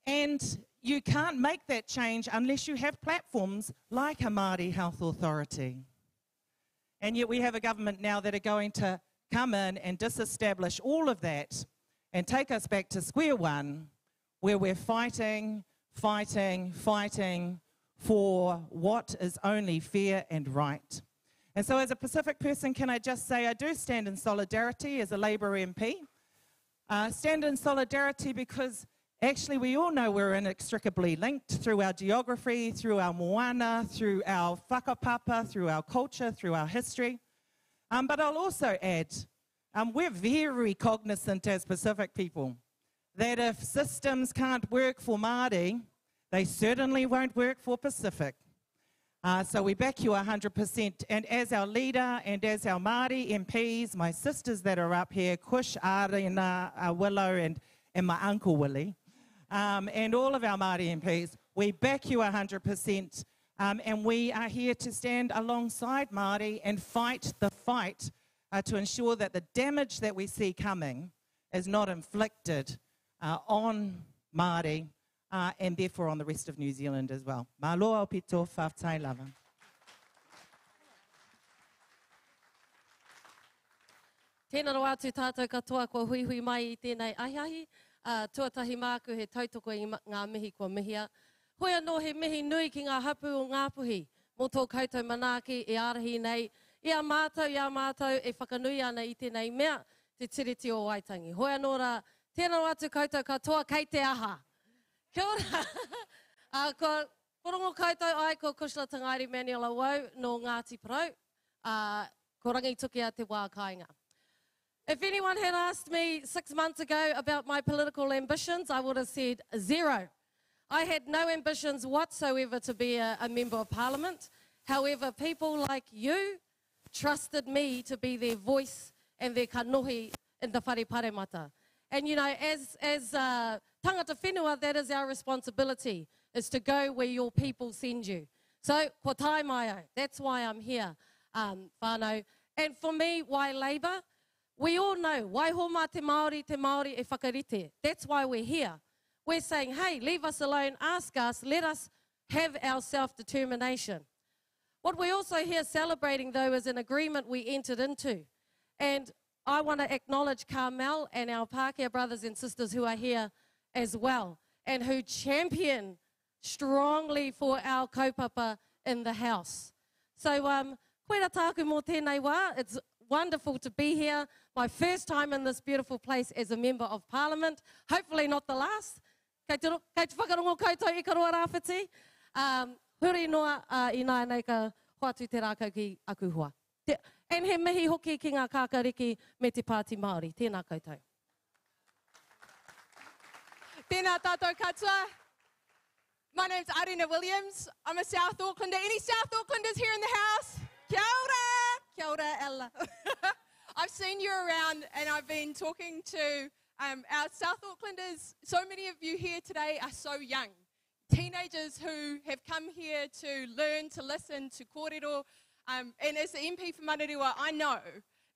And you can't make that change unless you have platforms like a Māori Health Authority. And yet we have a government now that are going to come in and disestablish all of that and take us back to square one, where we're fighting for what is only fair and right. And so as a Pacific person, can I just say I do stand in solidarity as a Labour MP. Stand in solidarity because actually we all know we're inextricably linked through our geography, through our moana, through our whakapapa, through our culture, through our history. But I'll also add, we're very cognizant as Pacific people that if systems can't work for Māori, they certainly won't work for Pacific. So we back you 100%. And as our leader and as our Māori MPs, my sisters that are up here, Kush, Arena, Willow, and my uncle Willie, and all of our Māori MPs, we back you 100%. And we are here to stand alongside Māori and fight the fight to ensure that the damage that we see coming is not inflicted on Māori, and therefore on the rest of New Zealand as well. Mā loa o pito, whawhai lava. Tēnā roa atu tātou katoa kua hui hui mai I tēnei ahiahi. Tuatahi māku he tautoko I ngā mihi kua mihia. Hoi anō he mihi nui ki ngā hapu o Ngāpuhi. Mō tō koutou manaaki e arahi nei ia mātou e whakanui ana I tēnei mea te tiriti o Waitangi. Hoi anō rā, tēnā atu koutou katoa kei te aha. Kia ora. Ko rongo koutou ai ko Kushla Tangairi Manuela Wau no Ngāti Parau. Ko rangi tuki a te wā kāinga. If anyone had asked me 6 months ago about my political ambitions, I would have said 0. I had no ambitions whatsoever to be a member of parliament. However, people like you trusted me to be their voice and their kanohi in the whare paremata. And you know, as tangata whenua, that is our responsibility, is to go where your people send you. So, ko tai mai au. That's why I'm here, whānau. And for me, why Labour? We all know, waiho te Māori e whakarite. That's why we're here. We're saying, hey, leave us alone, ask us, let us have our self-determination. What we're also here celebrating, though, is an agreement we entered into. And I want to acknowledge Carmel and our Pākehā brothers and sisters who are here as well, and who champion strongly for our kaupapa in the House. So, koe tāku mō tēnei wā. It's wonderful to be here. My first time in this beautiful place as a Member of Parliament. Hopefully not the last. Kei te whakarongo koutou I ka roa rāwhiti. Huri noa I nāi nei ka hoatu te rākau ki aku hoa. And he mihi hoki ki ngā kākariki me te Pāti Māori. Tēnā koutou. Tēnā tātou katoa. My name's Arina Williams. I'm a South Aucklander. Any South Aucklanders here in the house? Kia ora! Kia ora, Ella. I've seen you around and I've been talking to our South Aucklanders. So many of you here today are so young. Teenagers who have come here to learn, to listen, to kōrero. And as the MP for Manurewa, I know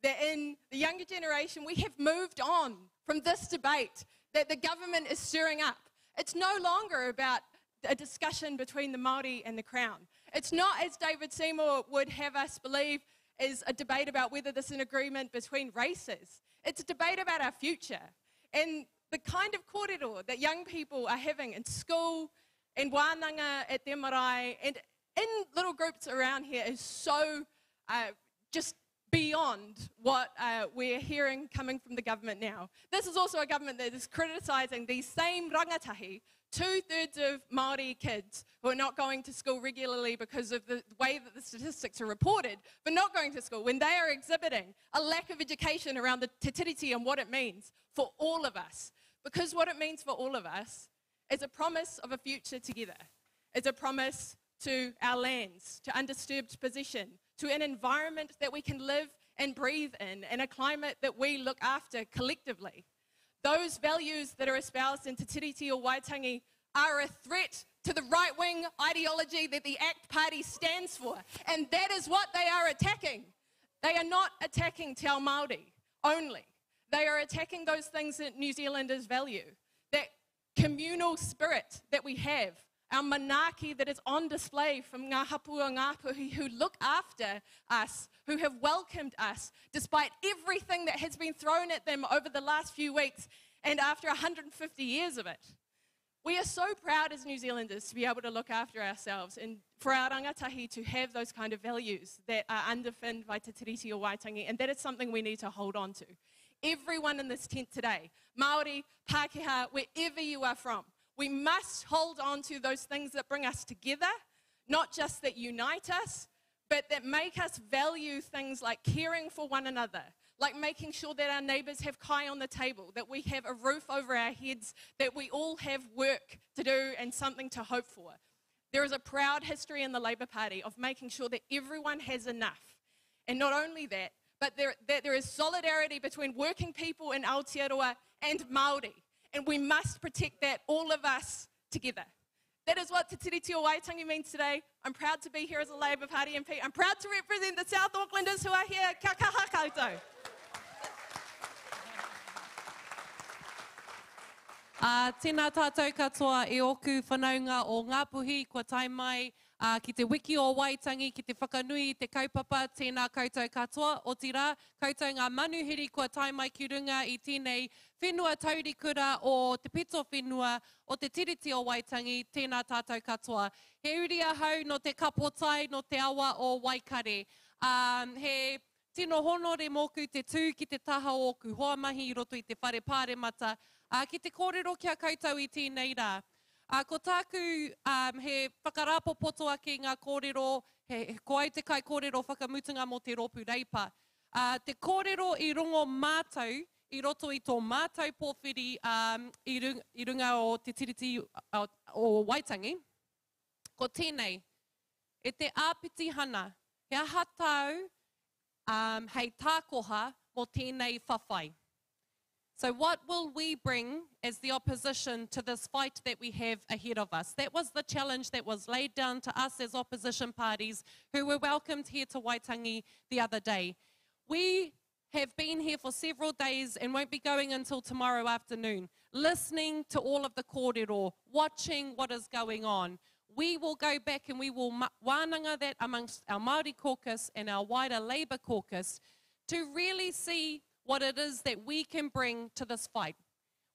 that in the younger generation, we have moved on from this debate that the government is stirring up. It's no longer about a discussion between the Māori and the Crown. It's not, as David Seymour would have us believe, is a debate about whether this is an agreement between races. It's a debate about our future. And the kind of kōrero that young people are having in school, in wānanga, at their marae, and in little groups around here is so just beyond what we're hearing coming from the government now. This is also a government that is criticising these same rangatahi, 2/3 of Māori kids who are not going to school regularly because of the way that the statistics are reported, but not going to school, when they are exhibiting a lack of education around the te tiriti and what it means for all of us. Because what it means for all of us is a promise of a future together. It's a promise to our lands, to undisturbed possession, to an environment that we can live and breathe in, and a climate that we look after collectively. Those values that are espoused in Te Tiriti o Waitangi are a threat to the right-wing ideology that the ACT Party stands for, and that is what they are attacking. They are not attacking Te Ao Māori only. They are attacking those things that New Zealanders value, that communal spirit that we have, our manaaki that is on display from ngā hapua ngāpuhi who look after us, who have welcomed us, despite everything that has been thrown at them over the last few weeks and after 150 years of it. We are so proud as New Zealanders to be able to look after ourselves and for our rangatahi to have those kind of values that are underpinned by Te Tiriti o Waitangi, and that is something we need to hold on to. Everyone in this tent today, Māori, Pākehā, wherever you are from, we must hold on to those things that bring us together, not just that unite us, but that make us value things like caring for one another, like making sure that our neighbours have kai on the table, that we have a roof over our heads, that we all have work to do and something to hope for. There is a proud history in the Labour Party of making sure that everyone has enough. And not only that, but that there is solidarity between working people in Aotearoa and Māori. And we must protect that, all of us together. That is what Te Tiriti o Waitangi means today. I'm proud to be here as a Labour Party MP. I'm proud to represent the South Aucklanders who are here. Kia kaha koutou. Tēnā tātou katoa e oku whanaunga o Ngāpuhi, kua tai mai ki te wiki o Waitangi, ki te whakanui, te kaupapa, tēnā koutou katoa. O tira, koutou ngā manuhiri kua tai mai ki runga I tēnei whenua taurikura o te pito whenua o te tiriti o Waitangi, tēnā tātou katoa. He uri ahau no te kapotai, no te awa o Waikare. He tino honore moku te tū ki te taha o ku hoa mahi I roto I te whare pāremata. Ki te kōrero kia koutou I tēnei rā. Ko tāku he whakarapo poto ake ngā kōrero, ko ai te kai kōrero whakamutunga mo te rōpu reipa. Te kōrero I rongo mātou, I roto I tō mātou pōwhiri I runga o te tiriti o Waitangi, ko tēnei, e te āpiti hana, he aha tau hei tākoha mo tēnei whawhai. So what will we bring as the opposition to this fight that we have ahead of us? That was the challenge that was laid down to us as opposition parties who were welcomed here to Waitangi the other day. We have been here for several days and won't be going until tomorrow afternoon, listening to all of the kōrero, watching what is going on. We will go back and we will wānanga that amongst our Māori caucus and our wider Labour caucus to really see what it is that we can bring to this fight.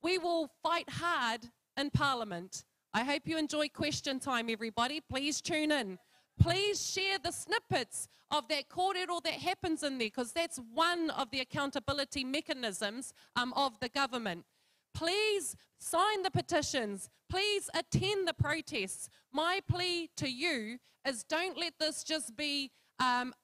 We will fight hard in Parliament. I hope you enjoy question time, everybody. Please tune in. Please share the snippets of that kōrero that happens in there, because that's one of the accountability mechanisms of the government. Please sign the petitions. Please attend the protests. My plea to you is don't let this just be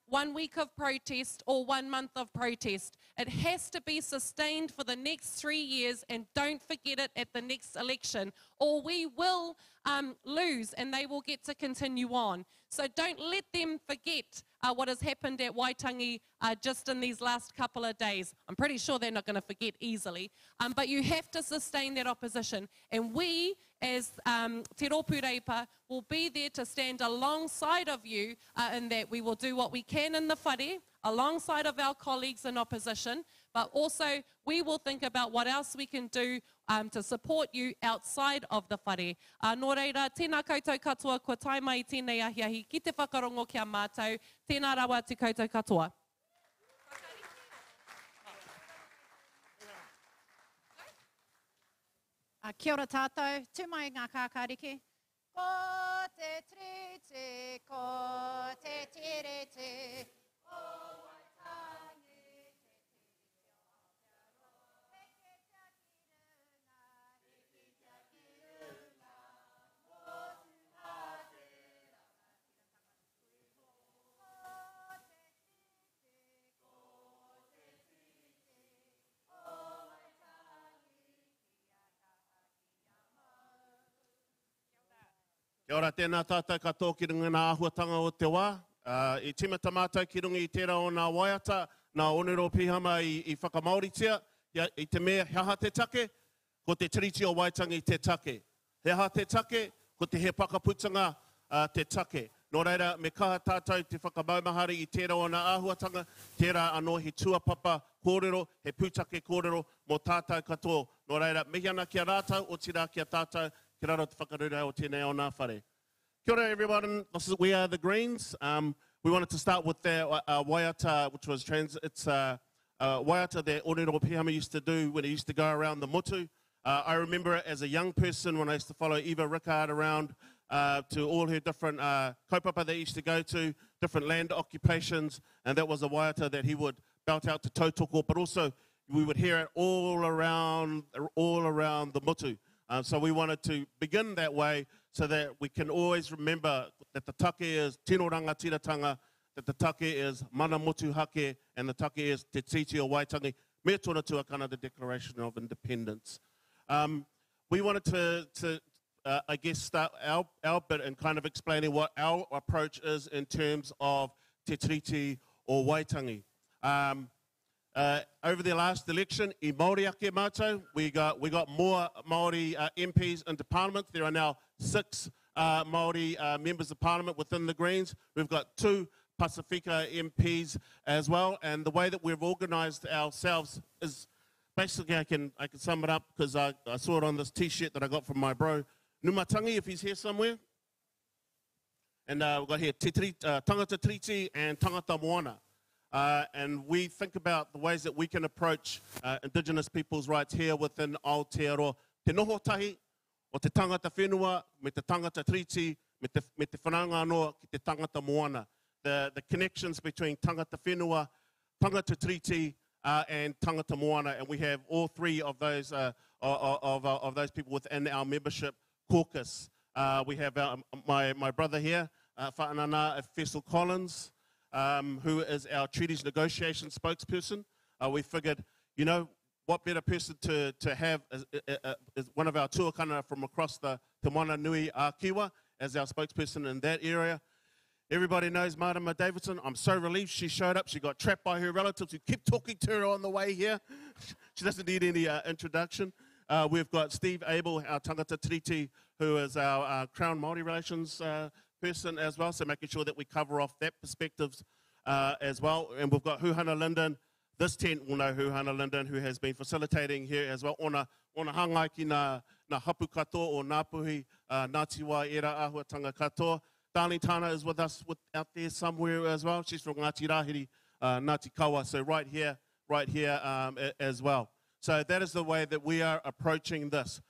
1 week of protest or 1 month of protest. It has to be sustained for the next 3 years, and don't forget it at the next election, or we will lose and they will get to continue on. So don't let them forget what has happened at Waitangi just in these last couple of days. I'm pretty sure they're not going to forget easily, but you have to sustain that opposition. And we, as Te Rōpū Reipa, will be there to stand alongside of you in that. We will do what we can in the whare, alongside of our colleagues in opposition, but also we will think about what else we can do to support you outside of the whare. Nō reira, tēnā koutou katoa, kua tai mai tēnei ahiahi, ki te whakarongo kia mātou, tēnā rawa te koutou katoa. Kia ora tātou, tū mai ngā kākāriki. Ko te triti, ko te tiriti, o Waitangi, te tiriti o Aotearoa. Heke te akirunga, heke te akirunga, motu hate ranga, tira tamatui ho. Ko te triti, o Waitangi, Kia ora tēnā tātou katoa ki runga nā āhuatanga o te wā. I timata mātou ki runga I tērā o nā waiata, nā onero pihama I whakamauritia, I te mea heha te take, ko te tiriti o Waitangi te take. Heha te take, ko te he pakaputanga te take. Nō reira, me kaha tātou te whakamaumahari I tērā o nā āhuatanga, tērā anō he tuapapa kōrero, he pūtake kōrero mō tātou katoa. Nō reira, mihi ana kia rātou, o tira kia tātou, ki raro te whakarura o tēnei o nā whare. Kia ora everyone, we are the Greens. We wanted to start with the waiata, which was it's waiata that Orero Pihama used to do when he used to go around the motu. I remember it as a young person when I used to follow Eva Rickard around to all her different kaupapa that he used to go to, different land occupations, and that was a waiata that he would belt out to tautoko, but also we would hear it all around the motu. So we wanted to begin that way so that we can always remember that the take is tino rangatiratanga, that the take is mana motu hake, and the take is te titi o Waitangi, me tōna tuakana, the Declaration of Independence. We wanted to I guess, start our bit in kind of explaining what our approach is in terms of te tiriti o Waitangi. Over the last election, I Māori ake mātou, we got more Māori MPs into Parliament. There are now 6 Māori members of Parliament within the Greens. We've got 2 Pasifika MPs as well. And the way that we've organised ourselves is basically, I can sum it up because I saw it on this T-shirt that I got from my bro Numatangi, if he's here somewhere. And we've got here tangata tiriti and tangata moana. And we think about the ways that we can approach Indigenous people's rights here within Aotearoa. Te noho tahi o te tangata whenua, me te tangata tiriti, me te whananga anoa ki te tangata moana. the connections between tangata whenua, tangata treaty, and tangata moana, and we have all three of those people within our membership caucus. We have my brother here, Whaanana Fessel Collins, who is our treaties negotiation spokesperson. We figured, you know, what better person to have is one of our tuakana from across the Te Mana Nui Kiwa as our spokesperson in that area. Everybody knows Marama Davidson. I'm so relieved she showed up. She got trapped by her relatives who kept talking to her on the way here. She doesn't need any introduction. We've got Steve Abel, our tangata tiriti, who is our Crown Māori Relations person as well, so making sure that we cover off that perspective as well. And we've got Huhana Linden. This tent will know Huhana Linden, who has been facilitating here as well. Ona hangai ki na hapu katoa o Ngāpuhi, Ngāti Wā Era Āhuatanga katoa. Darlene Tana is with us out there somewhere as well. She's from Ngāti Rahiri, Ngāti Kawa, so right here as well. So that is the way that we are approaching this.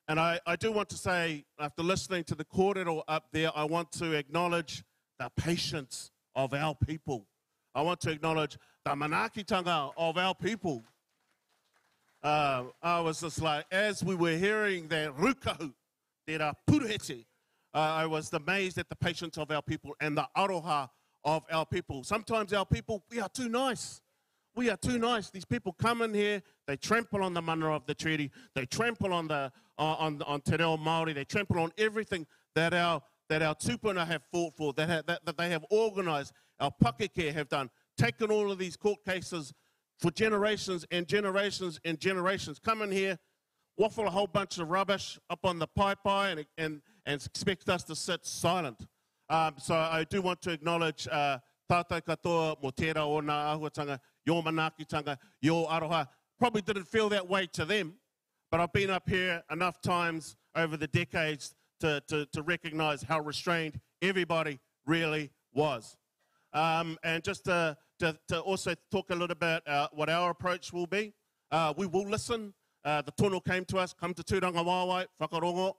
And I do want to say, after listening to the kōrero up there, I want to acknowledge the patience of our people. I want to acknowledge the manakitanga of our people. I was just like, as we were hearing that rukahu, that puruhete, I was amazed at the patience of our people and the aroha of our people. Sometimes our people, we are too nice. We are too nice. These people come in here, they trample on the mana of the treaty, they trample on te reo Māori, they trample on everything that our tupuna have fought for, that they have organised, our pakeke have done, taken all of these court cases for generations and generations and generations. Come in here, waffle a whole bunch of rubbish up on the pai and expect us to sit silent. So I do want to acknowledge tātou katoa mo tērā o ngā āhuatanga, your manakitanga, your aroha. Probably didn't feel that way to them, but I've been up here enough times over the decades to recognise how restrained everybody really was. And just to also talk a little about what our approach will be, we will listen. The tono came to us, come to Tūranga Wāwai, whakarongo.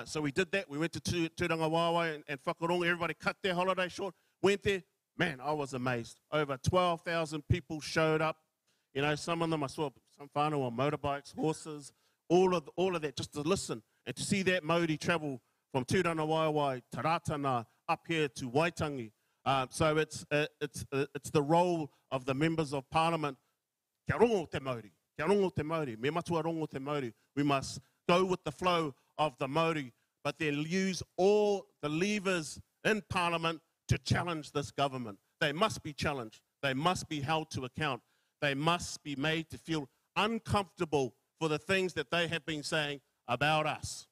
So we did that. We went to Tūranga Wāwai and whakarongo. Everybody cut their holiday short, went there. Man, I was amazed. Over 12,000 people showed up. You know, some of them I saw, some whānau on motorbikes, horses, all of that, just to listen and to see that Māori travel from Tūranga Wāwai, Taratana, up here to Waitangi. So it's the role of the members of Parliament. Kia rongo te Māori. Kia rongo te Māori. Me matua rongo te Māori. We must go with the flow of the Māori, but then use all the levers in Parliament to challenge this government. They must be challenged. They must be held to account. They must be made to feel uncomfortable for the things that they have been saying about us.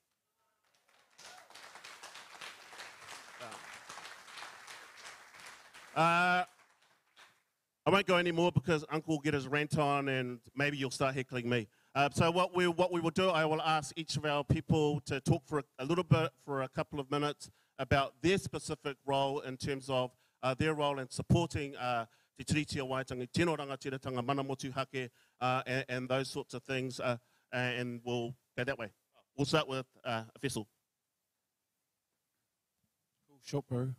I won't go any more because Uncle will get his rant on and maybe you'll start heckling me. So what we will do, I will ask each of our people to talk for a little bit, for a couple of minutes, about their specific role in terms of their role in supporting te tiriti o Waitangi, tino rangatiratanga, manamotu hake, and those sorts of things, and we'll go that way. We'll start with Fessel. Shopo.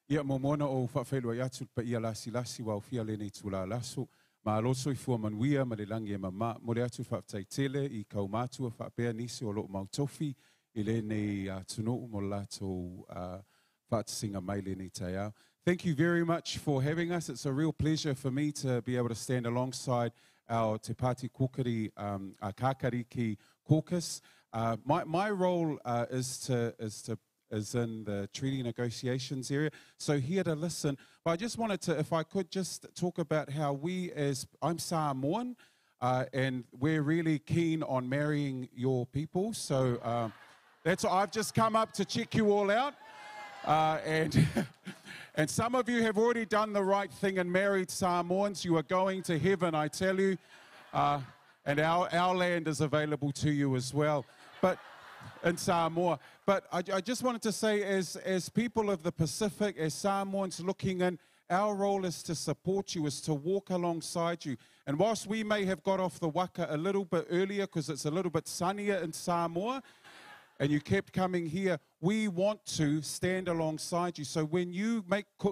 Ia mo mona o whawhelua i atu pa ia lasi wa o fia lene tu la laso. Ma aloso I fua manuia ma le langi e mama. Mo le atu whawtai tele I kau mātua whapea nisi o loo mautofi. I lene tunu mo lato whaatasinga mai lene taiao. Thank you very much for having us. It's a real pleasure for me to be able to stand alongside our Te Pāti Kōkiri, Kākariki caucus. My role is in the treaty negotiations area, so here to listen. But I just wanted to, if I could, just talk about how I'm Samoan, and we're really keen on marrying your people. So I've just come up to check you all out, and some of you have already done the right thing and married Samoans. You are going to heaven, I tell you, and our land is available to you as well. But in Samoa. But I just wanted to say, as people of the Pacific, as Samoans looking in, our role is to support you, is to walk alongside you. And whilst we may have got off the waka a little bit earlier because it's a little bit sunnier in Samoa, and you kept coming here, we want to stand alongside you. So when you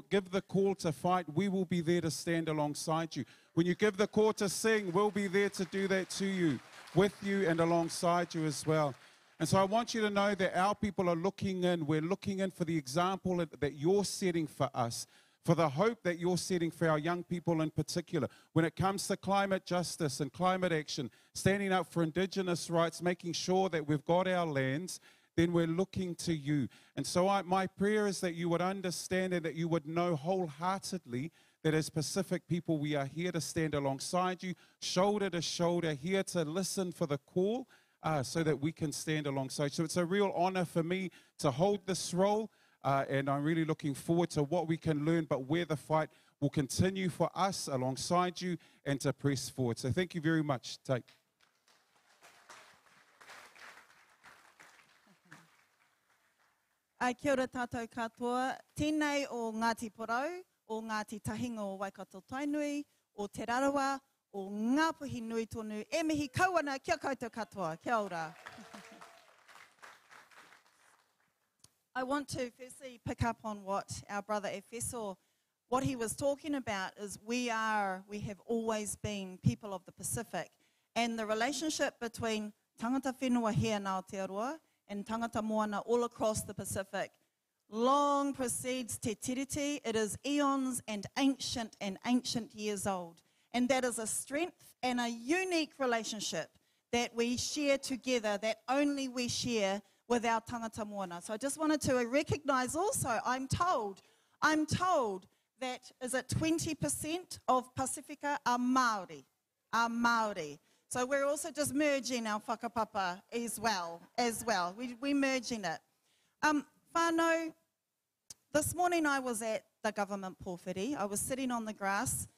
give the call to fight, we will be there to stand alongside you. When you give the call to sing, we'll be there to do that to you, with you and alongside you as well. And so I want you to know that our people are looking in. We're looking in for the example that you're setting for us, for the hope that you're setting for our young people in particular. When it comes to climate justice and climate action, standing up for Indigenous rights, making sure that we've got our lands, then we're looking to you. And so my prayer is that you would understand and that you would know wholeheartedly that as Pacific people, we are here to stand alongside you, shoulder to shoulder, here to listen for the call so that we can stand alongside. So it's a real honor for me to hold this role, and I'm really looking forward to what we can learn, but where the fight will continue for us alongside you and to press forward. So thank you very much. Take. Kia ora tātou katoa, tēnei o Ngāti Porou, o Ngāti Tahinga o Waikato Tainui, o Te Rarawa, o Ngāpuhi Nui Tonu, e mihi kauana kia koutou katoa, kia ora. I want to firstly pick up on what our brother Efeso, what he was talking about is we have always been people of the Pacific, and the relationship between tangata whenua here in Aotearoa and tangata moana all across the Pacific long precedes Te Tiriti. It is eons and ancient years old. And that is a strength and a unique relationship that we share together, that only we share with our tangata moana. So I just wanted to recognize also, I'm told that, is it 20% of Pacifica are Māori, So we're also just merging our whakapapa as well. We're merging it. Whānau, this morning I was at the government pōwhiri. I was sitting on the grass.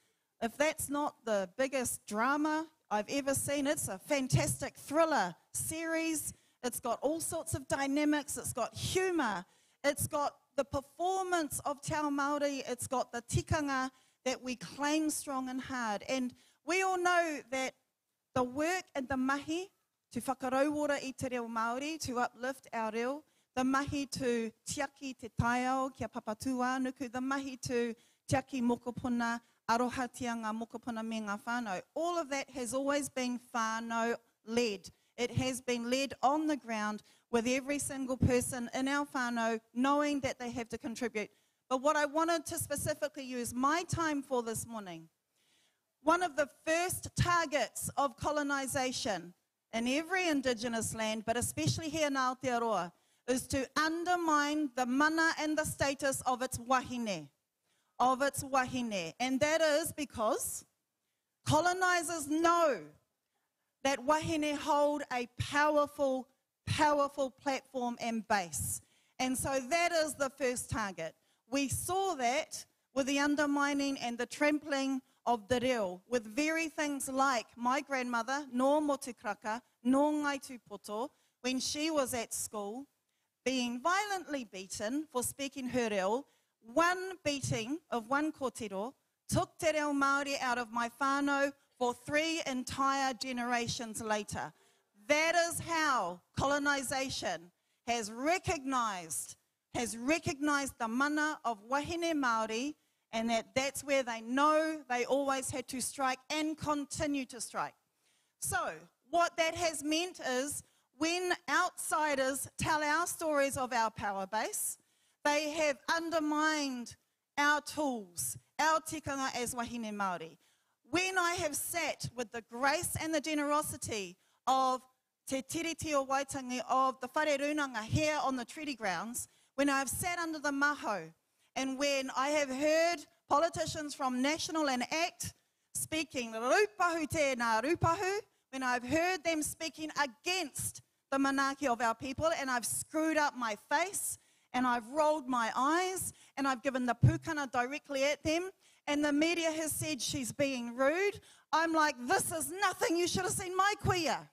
If that's not the biggest drama I've ever seen, it's a fantastic thriller series. It's got all sorts of dynamics. It's got humour. It's got the performance of Te Ao Māori. It's got the tikanga that we claim strong and hard. And we all know that the work and the mahi to whakarauora i te reo Māori, to uplift our reo, the mahi to tiaki te taiao kia papatū anuku, the mahi to tiaki mokopuna, arohatia ngā mokopuna me ngā whānau. All of that has always been whānau led. It has been led on the ground with every single person in our whānau knowing that they have to contribute. But what I wanted to specifically use my time for this morning, one of the first targets of colonisation in every Indigenous land, but especially here in Aotearoa, is to undermine the mana and the status of its wahine. And that is because colonisers know that wahine hold a powerful platform and base. And so that is the first target. We saw that with the undermining and the trampling of the reo, with very things like my grandmother, no Motukraka, no Ngai Tūpoto, when she was at school, being violently beaten for speaking her reo. One beating of one kōtero took te reo Māori out of my whānau for 3 entire generations later. That is how colonisation has recognised the mana of wahine Māori, and that's where they know they always had to strike and continue to strike. So what that has meant is when outsiders tell our stories of our power base, they have undermined our tools, our tikanga as wahine Māori. When I have sat with the grace and the generosity of Te Tiriti o Waitangi, of the whare runanga here on the treaty grounds, when I have sat under the maho, and when I have heard politicians from National and ACT speaking rupahu tēnā rupahu, when I've heard them speaking against the manaaki of our people, and I've screwed up my face, and I've rolled my eyes, and I've given the pūkana directly at them, and the media has said she's being rude, I'm like, this is nothing, you should have seen my kuia.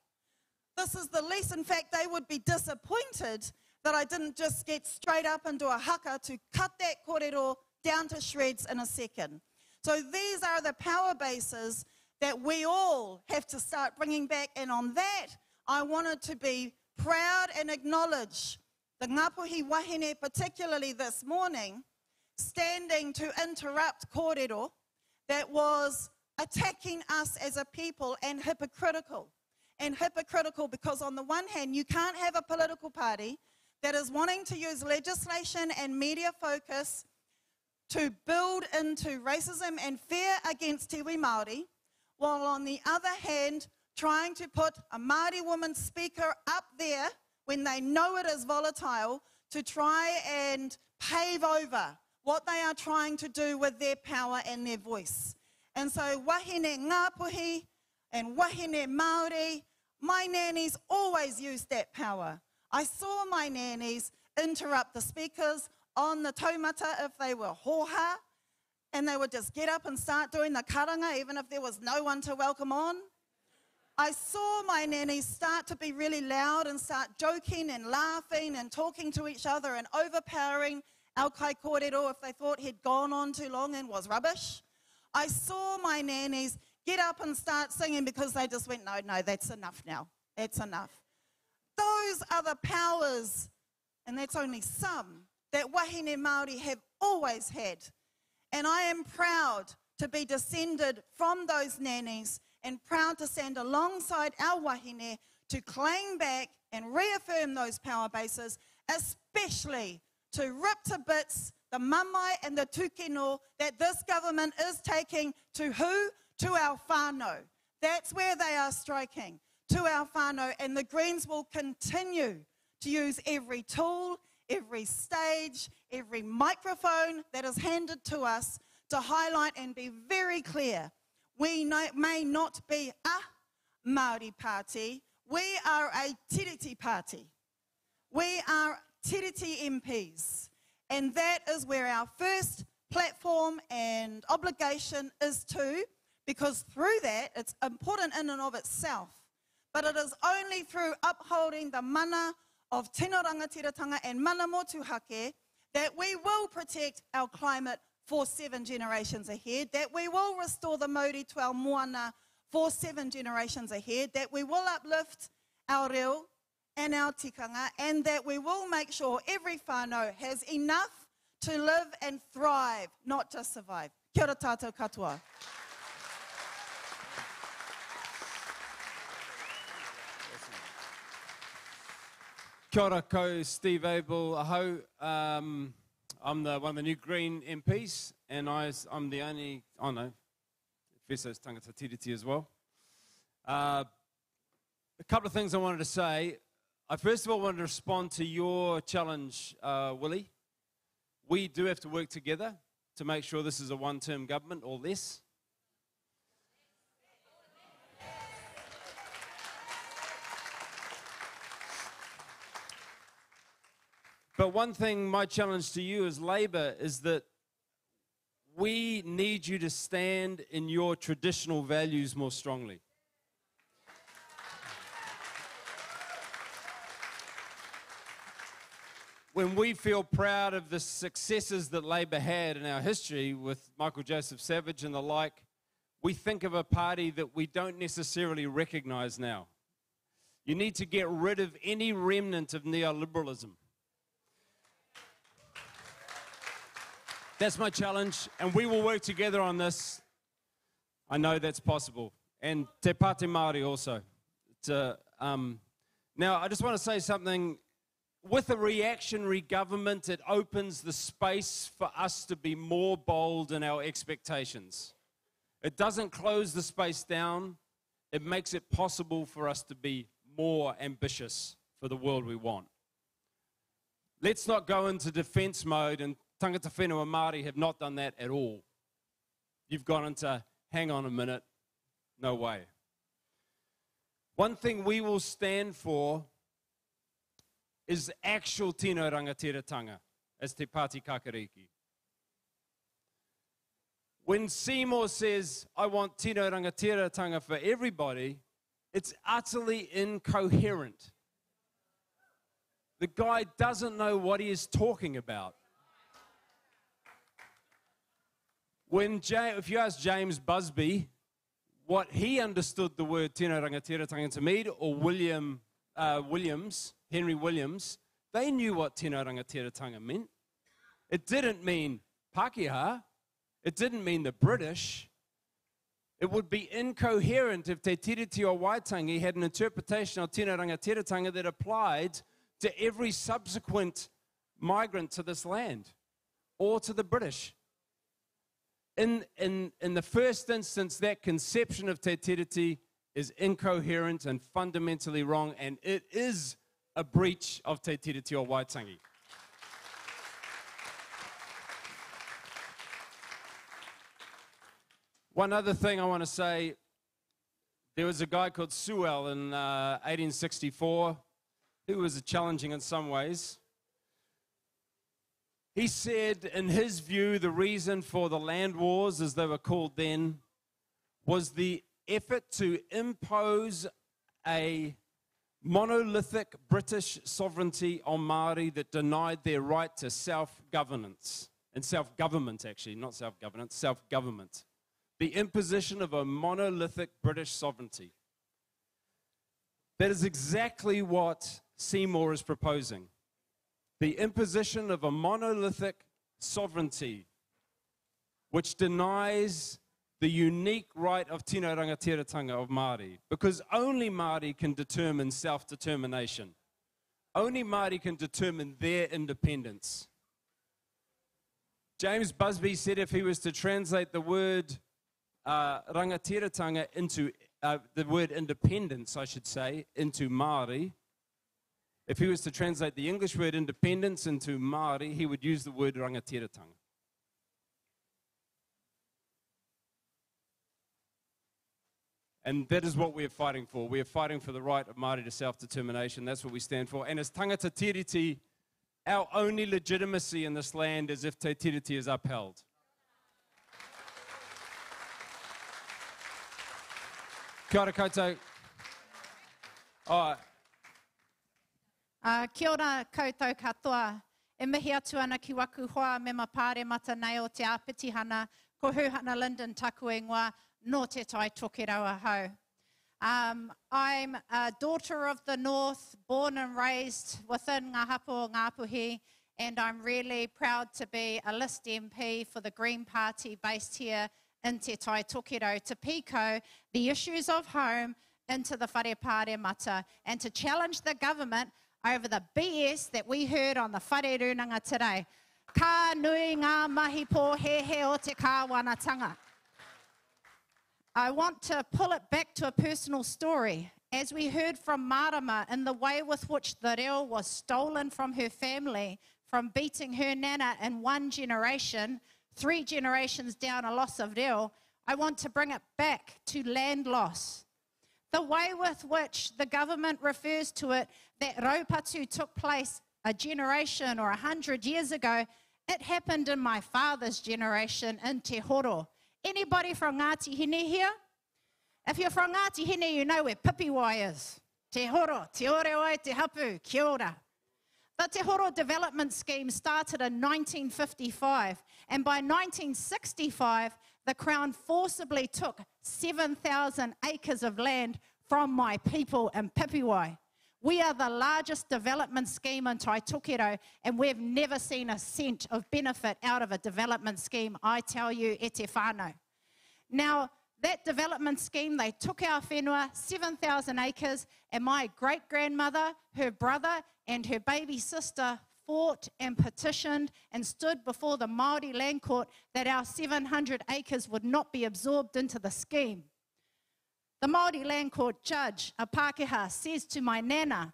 This is the least. In fact, they would be disappointed that I didn't just get straight up into a haka to cut that kōrero down to shreds in a second. So these are the power bases that we all have to start bringing back, and on that, I wanted to be proud and acknowledge the Ngāpuhi wahine, particularly this morning, standing to interrupt kōrero that was attacking us as a people and hypocritical. And hypocritical because on the one hand, you can't have a political party that is wanting to use legislation and media focus to build into racism and fear against Tiwi Māori, while on the other hand, trying to put a Māori woman speaker up there when they know it is volatile to try and pave over what they are trying to do with their power and their voice. And so wahine Ngāpuhi and wahine Māori, my nannies always used that power. I saw my nannies interrupt the speakers on the taumata if they were hoha, and they would just get up and start doing the karanga even if there was no one to welcome on. I saw my nannies start to be really loud and start joking and laughing and talking to each other and overpowering our kai kōrero if they thought he'd gone on too long and was rubbish. I saw my nannies get up and start singing because they just went, no, that's enough now. That's enough. Those are the powers, and that's only some, that wahine Māori have always had. And I am proud to be descended from those nannies and proud to stand alongside our wahine to claim back and reaffirm those power bases, especially to rip to bits the mamai and the tūkino that this government is taking to who? To our whānau. That's where they are striking, to our whānau. And the Greens will continue to use every tool, every stage, every microphone that is handed to us to highlight and be very clear. We may not be a Māori party, we are a tiriti party. We are tiriti MPs. And that is where our first platform and obligation is to, because through that, it's important in and of itself, but it is only through upholding the mana of tino rangatiratanga and mana motuhake that we will protect our climate for 7 generations ahead, that we will restore the mauri to our moana for 7 generations ahead, that we will uplift our reo and our tikanga, and that we will make sure every whānau has enough to live and thrive, not just survive. Kia ora tātou katoa. Kia ora ko Steve Abel ahau. I'm one of the new Green MPs, and I'm the only, Feso's tangata tiriti as well. A couple of things I wanted to say. I first of all wanted to respond to your challenge, Willie. We do have to work together to make sure this is a one-term government or less. But one thing, my challenge to you as Labour is that we need you to stand in your traditional values more strongly. When we feel proud of the successes that Labour had in our history with Michael Joseph Savage and the like, we think of a party that we don't necessarily recognise now. You need to get rid of any remnant of neoliberalism. That's my challenge, and we will work together on this. I know that's possible. And Te Pāti Māori also. Now, I just want to say something. With a reactionary government, it opens the space for us to be more bold in our expectations. It doesn't close the space down. It makes it possible for us to be more ambitious for the world we want. Let's not go into defense mode, and tangata whenua Māori have not done that at all. You've gone into, hang on a minute, no way. One thing we will stand for is actual tino rangatiratanga, as Te Pāti Kakariki. When Seymour says, I want tino rangatiratanga for everybody, it's utterly incoherent. The guy doesn't know what he is talking about. If you ask James Busby what he understood the word tino rangatiratanga to mean, or Henry Williams, They knew what tino rangatiratanga meant. It didn't mean Pākehā. It didn't mean the British. It would be incoherent if Te Tiriti o Waitangi had an interpretation of tino rangatiratanga that applied to every subsequent migrant to this land or to the British. In the first instance, that conception of Te Tiriti is incoherent and fundamentally wrong, and it is a breach of Te Tiriti o Waitangi. One other thing I want to say, there was a guy called Sewell in 1864 who was challenging in some ways. He said, in his view, the reason for the land wars, as they were called then, was the effort to impose a monolithic British sovereignty on Māori that denied their right to self-governance. And self-government, actually, not self-governance, self-government. The imposition of a monolithic British sovereignty. That is exactly what Seymour is proposing. The imposition of a monolithic sovereignty which denies the unique right of tino rangatiratanga of Māori, because only Māori can determine self-determination. Only Māori can determine their independence. James Busby said if he was to translate the word rangatiratanga into, the word independence, I should say, into Māori, if he was to translate the English word independence into Māori, he would use the word rangatiratanga. And that is what we are fighting for. We are fighting for the right of Māori to self-determination. That's what we stand for. And as tangata tiriti, our only legitimacy in this land is if te tiriti is upheld. Kia ora koutou. Kia ora koutou katoa. E mihi atu ana ki waku hoa me ma pāre mata nei o te āpitihana, ko Huhana Linden taku ingoa, no te tai toke rawa hau. I'm a daughter of the North, born and raised within Ngā Hapo o Ngāpuhi, and I'm really proud to be a list MP for the Green Party based here in Te Tai Tokerau to piko the issues of home into the whare pāre mata and to challenge the government over the BS that we heard on the whare runanga today. Ka nui ngā mahi pō he o te kāwanatanga. I want to pull it back to a personal story. As we heard from Marama in the way with which the reo was stolen from her family, from beating her nana in one generation, 3 generations down a loss of reo, I want to bring it back to land loss. The way with which the government refers to it, that raupatu took place a generation or 100 years ago, it happened in my father's generation in Te Horo. Anybody from Ngāti Hine here? If you're from Ngāti Hine, you know where Pipiwai is. Te Horo, Te Orewai, Te Hapu, kia ora. The Te Horo development scheme started in 1955, and by 1965, the Crown forcibly took 7,000 acres of land from my people in Pipiwai. We are the largest development scheme in Tai Tokerau, and we've never seen a cent of benefit out of a development scheme, I tell you, e te whānau. Now, that development scheme, they took our whenua, 7,000 acres, and my great-grandmother, her brother, and her baby sister fought and petitioned and stood before the Māori Land Court that our 700 acres would not be absorbed into the scheme. The Māori Land Court judge, a Pākehā, says to my nana,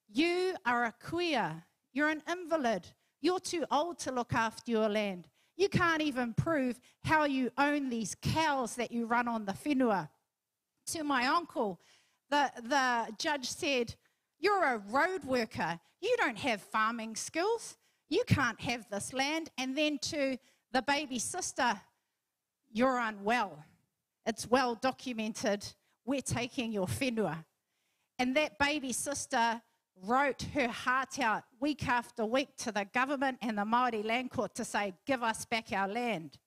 you are a kuia, you're an invalid, you're too old to look after your land. You can't even prove how you own these cows that you run on the whenua. To my uncle, the judge said, you're a road worker, you don't have farming skills, you can't have this land. And then to the baby sister, you're unwell. It's well documented, we're taking your whenua. And that baby sister wrote her heart out week after week to the government and the Māori Land Court to say, give us back our land.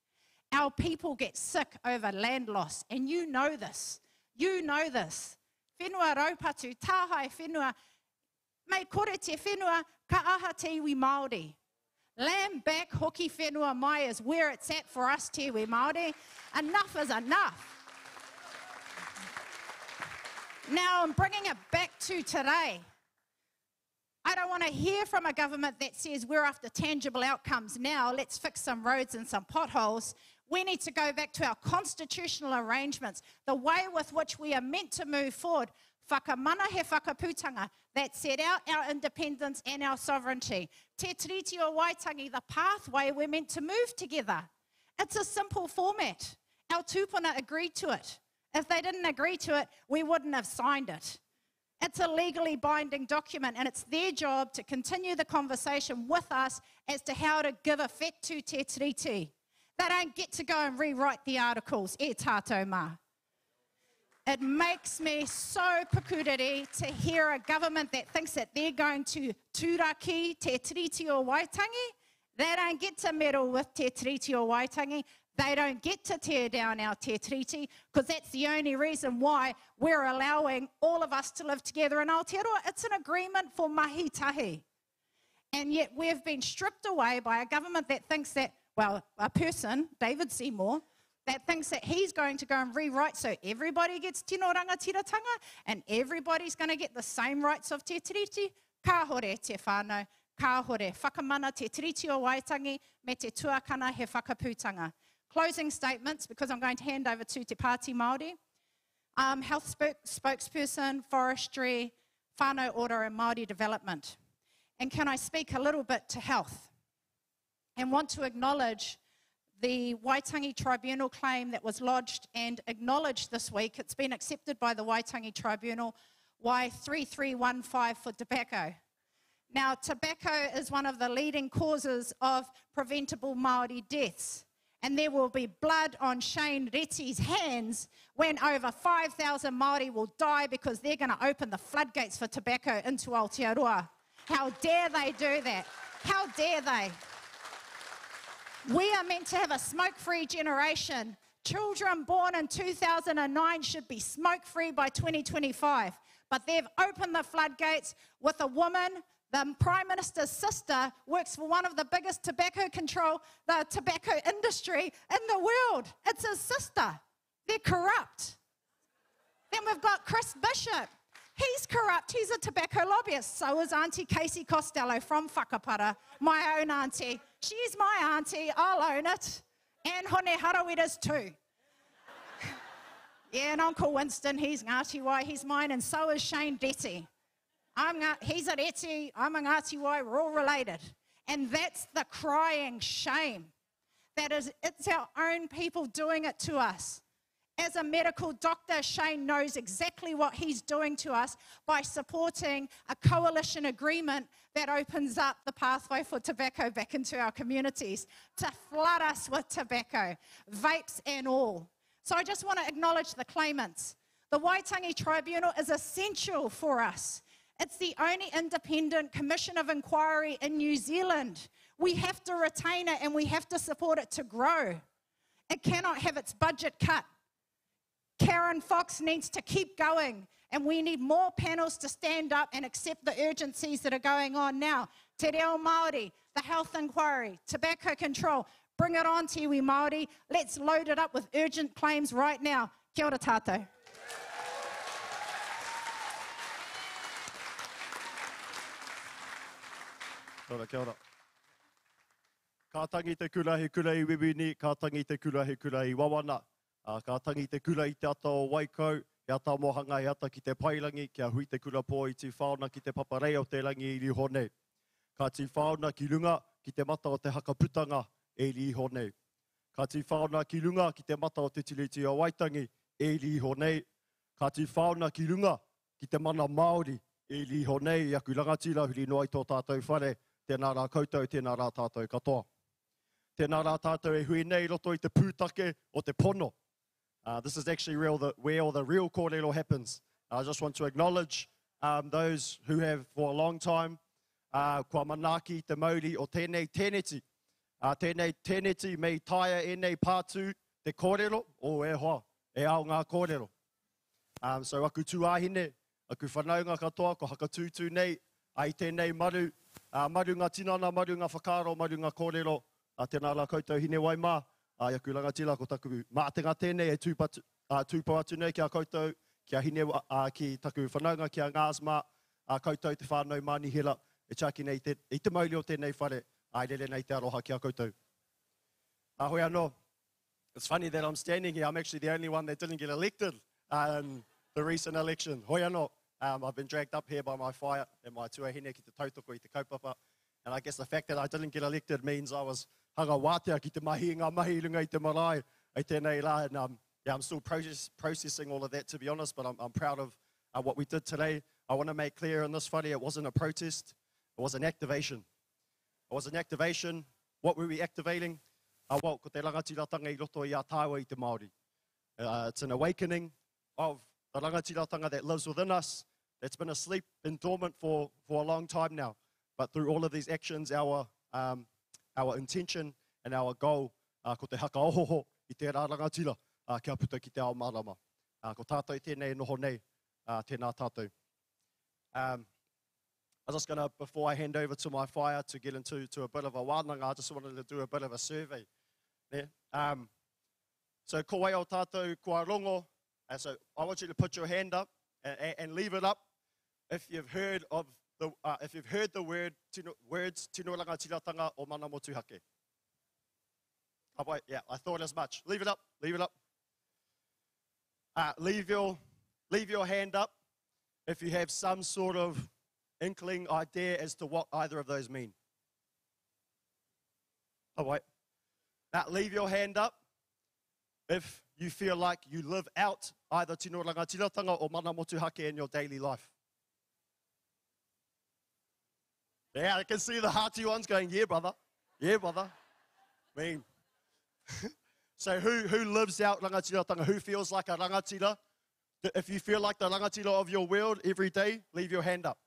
Our people get sick over land loss, and you know this. You know this. Whenua raupatu, tāhai whenua, mei kore te whenua, Ka aha te iwi Māori. Land back hoki whenua mai is where it's at for us te iwi Māori. Enough is enough. Now I'm bringing it back to today. I don't want to hear from a government that says we're after tangible outcomes now, let's fix some roads and some potholes. We need to go back to our constitutional arrangements, the way with which we are meant to move forward. Whakamana he whakaputanga that set out our independence and our sovereignty. Te tiriti o Waitangi, the pathway we're meant to move together. It's a simple format. Our tūpuna agreed to it. If they didn't agree to it, we wouldn't have signed it. It's a legally binding document, and it's their job to continue the conversation with us as to how to give effect to te tiriti. They don't get to go and rewrite the articles, e tātou mā. It makes me so pukuriri to hear a government that thinks that they're going to tūraki te tiriti o Waitangi. They don't get to meddle with te tiriti o Waitangi. They don't get to tear down our te tiriti, because that's the only reason why we're allowing all of us to live together in Aotearoa. It's an agreement for mahi tahi. And yet we've been stripped away by a government that thinks that, well, a person, David Seymour, that thinks that he's going to go and rewrite so everybody gets tino rangatiratanga and everybody's going to get the same rights of te tiriti. Ka hore te whānau, ka hore whakamana te tiriti o Waitangi me te tuakana he whakaputanga. Closing statements, because I'm going to hand over to Te Pāti Māori. Health spokesperson, forestry, whānau ora and Māori development. And can I speak a little bit to health? And want to acknowledge the Waitangi Tribunal claim that was lodged and acknowledged this week. It's been accepted by the Waitangi Tribunal, Y3315 for tobacco. Now, tobacco is one of the leading causes of preventable Māori deaths. And there will be blood on Shane Reti's hands when over 5,000 Māori will die because they're going to open the floodgates for tobacco into Aotearoa. How dare they do that? How dare they? We are meant to have a smoke-free generation. Children born in 2009 should be smoke-free by 2025. But they've opened the floodgates with a woman. The Prime Minister's sister works for one of the biggest tobacco industry in the world. It's his sister. They're corrupt. Then we've got Chris Bishop. He's corrupt. He's a tobacco lobbyist. So is Auntie Casey Costello from Whakapara, my own auntie. She's my auntie. I'll own it. And Hone Harawiras too. Yeah, and Uncle Winston, he's Ngāti Wai. He's mine, and so is Shane Reti. He's a Reti, I'm a Ngāti Wai, we're all related. And that's the crying shame. It's our own people doing it to us. As a medical doctor, Shane knows exactly what he's doing to us by supporting a coalition agreement that opens up the pathway for tobacco back into our communities, to flood us with tobacco, vapes and all. So I just want to acknowledge the claimants. The Waitangi Tribunal is essential for us. It's the only independent commission of inquiry in New Zealand. We have to retain it and we have to support it to grow. It cannot have its budget cut. Karen Fox needs to keep going, and we need more panels to stand up and accept the urgencies that are going on now. Te Reo Māori, the health inquiry, tobacco control, bring it on, te iwi Māori. Let's load it up with urgent claims right now. Kia ora tātou. Kia ora. Ka tangi te kura he kura I Wiwini, ka tangi te kura he kura I Wawana. Ka tangi te kura I te ata o Waikau, he ata mohanga he ata ki te pairangi, kia hui te kura po I ti whaona ki te paparei o te rangi I Rihone. Ka ti whaona ki lunga ki te mata o te hakaputanga e Rihone. Ka ti whaona ki lunga ki te mata o te tiriti o Waitangi e Rihone. Ka ti whaona ki lunga ki te mana Māori e Rihone. I aku rangatira huri noai tō tātou whare. Tēnā rā koutou, tēnā rā tātou katoa. Tēnā rā tātou e hui nei roto I te pūtake o te pono. This is actually where all the real kōrero happens. I just want to acknowledge those who have for a long time kua manaki te mauri o tēnei tēneti. Tēnei tēneti mei taia e nei pātū te kōrero o e hoa, e ao ngā kōrero. So aku tuāhine, aku whanaunga katoa, ko hakatūtū nei, ai tēnei maru, Maru ngā tinana, maru ngā whakaro, maru ngā kōrero, tēnā rā koutou hine waima, iaku rangatira ko taku mātenga tēnei e tūpau atu nei ki a koutou, kia hine, ki taku whanaunga, ki a ngāsma, koutou te whānau mani hira, e chaki nei i te mauri o tēnei whare, ai rere nei te aroha ki a koutou. Hoi anō, it's funny that I'm standing here, I'm actually the only one that didn't get elected in the recent election. Hoi anō. I've been dragged up here by my whaia and my tuahine ki te tautoko I te kaupapa. And I guess the fact that I didn't get elected means I was hanga wātea ki te mahi, ngā mahi runga I te marae, I tēnei rā. And yeah, I'm still processing all of that, to be honest, but I'm proud of what we did today. I want to make clear in this whare, it wasn't a protest, it was an activation. It was an activation. What were we activating? Ko te rangatiratanga I roto I a tāua I te Māori. It's an awakening of the rangatiratanga that lives within us, that's been asleep, been dormant for a long time now. But through all of these actions, our intention and our goal, ko te haka ohoho I te rā rangatira, kia puta ki te ao marama. Ko tātou tēnei noho nei, tēnā tātou. I'm just going to, before I hand over to my whaia to get into a bit of a wānanga, I just wanted to do a bit of a survey. Yeah? So ko wai o tātou kua rongo, so I want you to put your hand up and leave it up if you've heard the words tino rangatiratanga o mana motuhake. Yeah, I thought as much. Leave it up, leave it up. Leave your hand up if you have some sort of inkling idea as to what either of those mean. Now leave your hand up if you feel like you live out either tino rangatiratanga or mana motuhake in your daily life. Yeah, I can see the hearty ones going, yeah, brother. Yeah, brother. I mean, so who lives out rangatiratanga? Who feels like a rangatira? If you feel like the rangatira of your world every day, leave your hand up.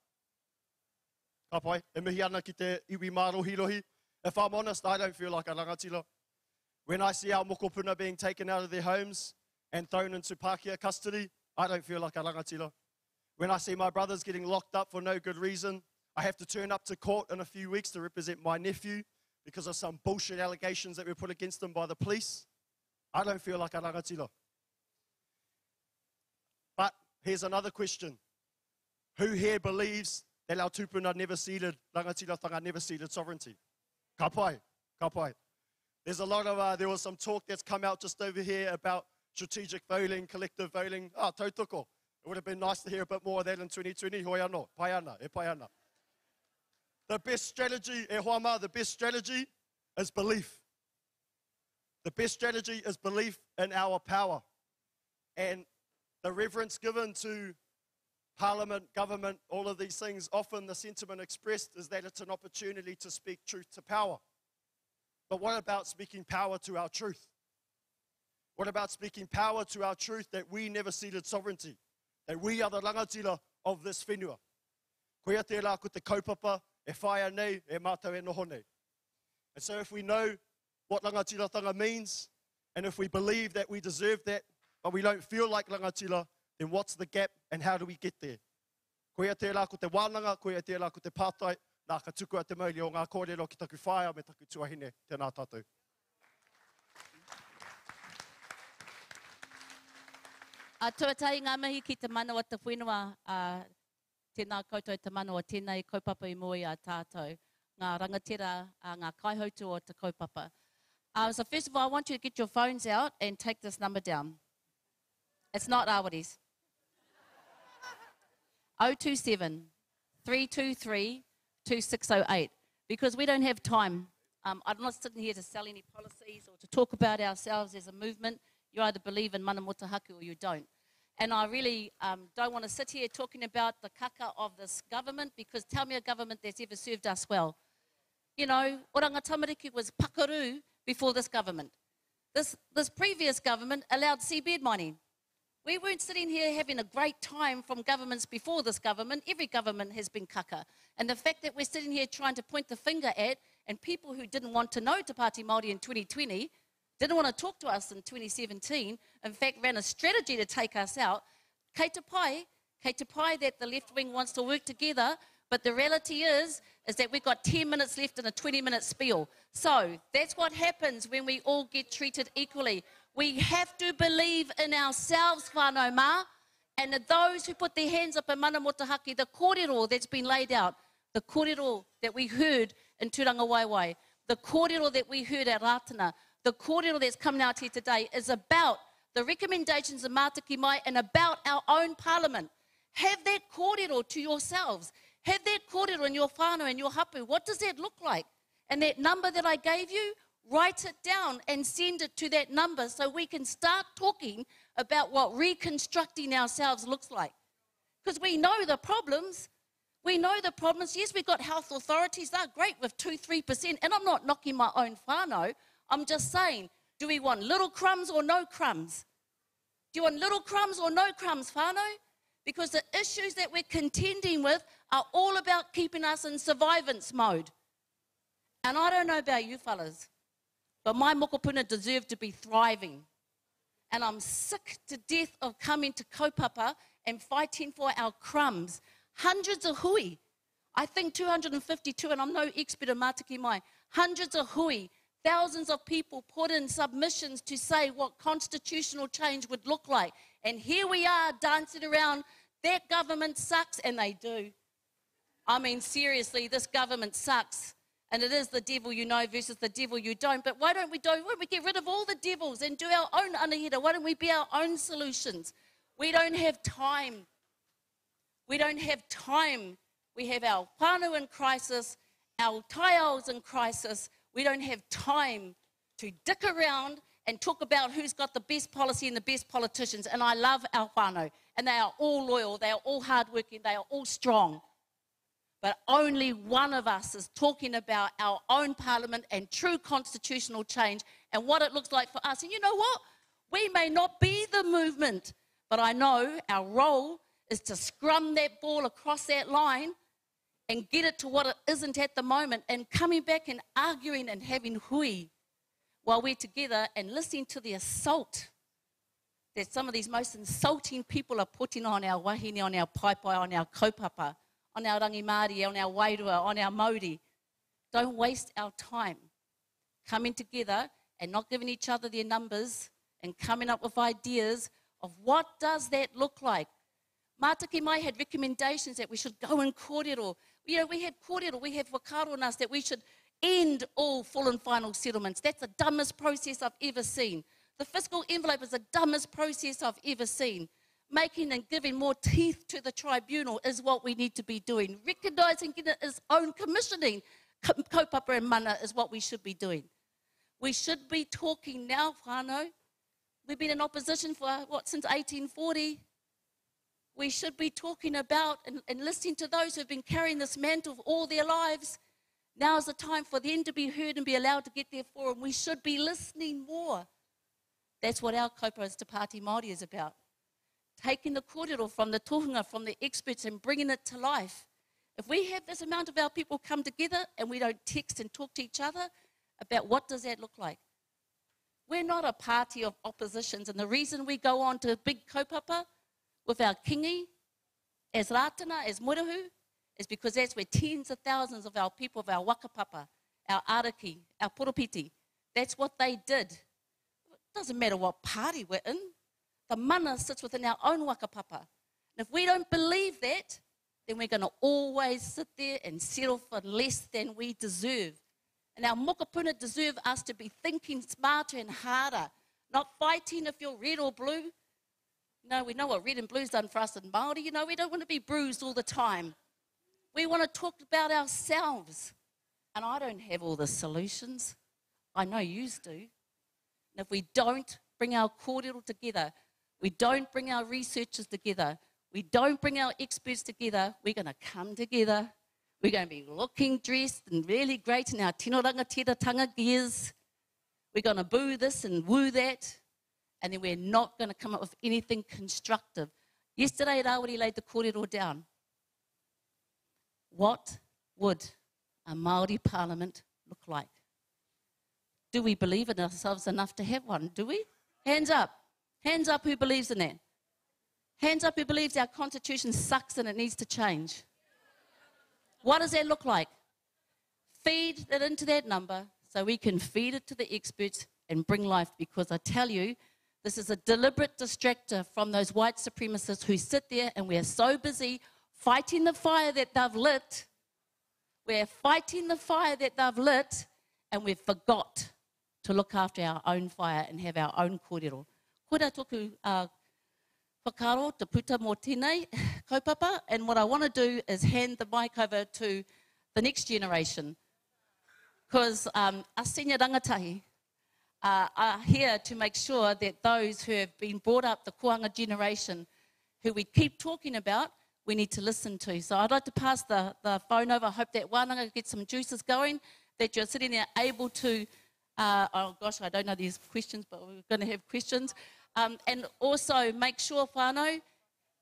Ka pai, e mihi ana ki te iwi mārohirohi. If I'm honest, I don't feel like a rangatira. When I see our mokopuna being taken out of their homes and thrown into Pākehā custody, I don't feel like a rangatira. When I see my brothers getting locked up for no good reason, I have to turn up to court in a few weeks to represent my nephew because of some bullshit allegations that were put against him by the police. I don't feel like a rangatira. But here's another question. Who here believes that our tupuna never ceded, rangatiratanga never ceded sovereignty? Ka pai, ka pai. There's a lot of, there was some talk that's come out just over here about strategic voting, collective voting. Tautoko. It would have been nice to hear a bit more of that in 2020. Hoi anō, pai ana, e pai ana. The best strategy, e hoama, the best strategy is belief. The best strategy is belief in our power. And the reverence given to Parliament, government, all of these things, often the sentiment expressed is that it's an opportunity to speak truth to power. But what about speaking power to our truth? What about speaking power to our truth that we never ceded sovereignty? That we are the rangatira of this whenua. Koia te rā ko te kaupapa, e whaia nei, e mātou e noho nei. And so if we know what rangatiratanga means, and if we believe that we deserve that, but we don't feel like rangatira, then what's the gap and how do we get there? Koia te rā ko te wānanga, koia te rā ko te pātai, nā ka tuku a te mauri o ngā kōrero ki taku whaia me taku tuahine, tēnā tātou. Tuatai ngā mihi ki te manawa te whenua, tēnā koutou te manawa, tēnei kaupapa I moi a tātou, ngā rangatira, ngā kaihautu o te kaupapa. So first of all, I want you to get your phones out and take this number down. It's not Awari's. 027 323 2608. Because we don't have time. I'm not sitting here to sell any policies or to talk about ourselves as a movement. You either believe in mana motuhake or you don't. And I really don't want to sit here talking about the kaka of this government, because tell me a government that's ever served us well. You know, Oranga Tamariki was pakaru before this government. This previous government allowed seabed mining. We weren't sitting here having a great time from governments before this government. Every government has been kaka. And the fact that we're sitting here trying to point the finger at, and people who didn't want to know Te Pāti Māori in 2020, didn't want to talk to us in 2017, in fact ran a strategy to take us out, kei te pai that the left wing wants to work together, But the reality is that we've got 10 minutes left in a 20-minute spiel. So that's what happens when we all get treated equally. We have to believe in ourselves, whānau mā, and those who put their hands up in mana motahaki, the kōrero that's been laid out, the kōrero that we heard in Tūranga Waiwai, the kōrero that we heard at Rātana, the kōrero that's coming out here today is about the recommendations of Mātaki Mai and about our own parliament. Have that kōrero to yourselves. Have that kōrero in your whānau and your hapu. What does that look like? And that number that I gave you, write it down and send it to that number so we can start talking about what reconstructing ourselves looks like. Because we know the problems. We know the problems. Yes, we've got health authorities. They're great with 2-3%. And I'm not knocking my own whānau. I'm just saying, do we want little crumbs or no crumbs? Do you want little crumbs or no crumbs, whānau? Because the issues that we're contending with are all about keeping us in survivance mode. And I don't know about you fellas, but my mokopuna deserve to be thriving. And I'm sick to death of coming to kaupapa and fighting for our crumbs. Hundreds of hui. I think 252, and I'm no expert in Mātaki Mai. Hundreds of hui, thousands of people put in submissions to say what constitutional change would look like. And here we are dancing around, that government sucks, and they do. I mean, seriously, this government sucks. And it is the devil you know versus the devil you don't. But why don't we get rid of all the devils and do our own anahira? Why don't we be our own solutions? We don't have time. We don't have time. We have our whānau in crisis, our taiaos in crisis. We don't have time to dick around and talk about who's got the best policy and the best politicians. And I love our whānau. And they are all loyal. They are all hardworking. They are all strong. But only one of us is talking about our own parliament and true constitutional change and what it looks like for us. And you know what? We may not be the movement, but I know our role is to scrum that ball across that line and get it to what it isn't at the moment, and coming back and arguing and having hui while we're together and listening to the assault that some of these most insulting people are putting on our wahine, on our paipai, on our kaupapa, on our rangi Māori, on our wairua, on our Māori. Don't waste our time coming together and not giving each other their numbers and coming up with ideas of what does that look like. Mātaki Mai had recommendations that we should go in kōrero. You know, we have kōrero, we have wakaronas that we should end all full and final settlements. That's the dumbest process I've ever seen. The fiscal envelope is the dumbest process I've ever seen. Making and giving more teeth to the tribunal is what we need to be doing. Recognising its own commissioning, kaupapa and mana, is what we should be doing. We should be talking now, whānau. We've been in opposition for, since 1840. We should be talking about and listening to those who've been carrying this mantle all their lives. Now is the time for them to be heard and be allowed to get their forum. We should be listening more. That's what our Kaupapa Te Pāti Māori is about. Taking the kōrero from the tohunga, from the experts, and bringing it to life. If we have this amount of our people come together and we don't text and talk to each other about what does that look like. We're not a party of oppositions, and the reason we go on to big kaupapa with our kingi, as rātana, as murahu, is because that's where tens of thousands of our people, of our wakapapa, our araki, our poropiti, that's what they did. It doesn't matter what party we're in. The mana sits within our own wakapapa. And if we don't believe that, then we're going to always sit there and settle for less than we deserve. And our mokopuna deserve us to be thinking smarter and harder, not fighting if you're red or blue. No, we know what red and blue's done for us in Māori. You know, we don't want to be bruised all the time. We want to talk about ourselves. And I don't have all the solutions. I know yous do. And if we don't bring our kōrero together, we don't bring our researchers together, we don't bring our experts together, we're going to come together. We're going to be looking dressed and really great in our tino rangatira gears. We're going to boo this and woo that. And then we're not going to come up with anything constructive. Yesterday, Rawiri laid the kōrero down. What would a Māori parliament look like? Do we believe in ourselves enough to have one? Do we? Hands up. Hands up who believes in that. Hands up who believes our constitution sucks and it needs to change. What does that look like? Feed it into that number so we can feed it to the experts and bring life, because I tell you, this is a deliberate distractor from those white supremacists who sit there and we're so busy fighting the fire that they've lit. We're fighting the fire that they've lit, and we've forgot to look after our own fire and have our own kōrero. Kura toku whakaro te puta mō tēnei kaupapa, and what I want to do is hand the mic over to the next generation, because us senior rangatahi are here to make sure that those who have been brought up, the koanga generation, who we keep talking about, we need to listen to. So I'd like to pass the phone over. I hope that wānanga gets some juices going, that you're sitting there able to, oh gosh, I don't know these questions, but we're going to have questions. And also make sure, whānau,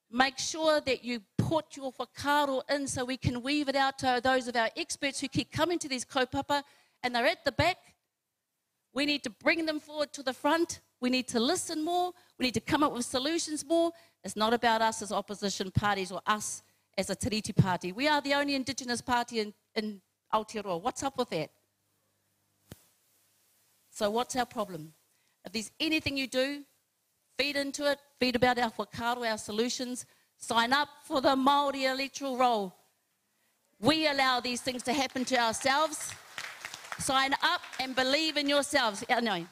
make sure that you put your whakaro in so we can weave it out to those of our experts who keep coming to these kaupapa and they're at the back. We need to bring them forward to the front. We need to listen more. We need to come up with solutions more. It's not about us as opposition parties or us as a Tiriti party. We are the only Indigenous party in Aotearoa. What's up with that? So what's our problem? If there's anything you do, feed into it, feed about our whakaro, our solutions, sign up for the Māori electoral roll. We allow these things to happen to ourselves. Sign up and believe in yourselves. No.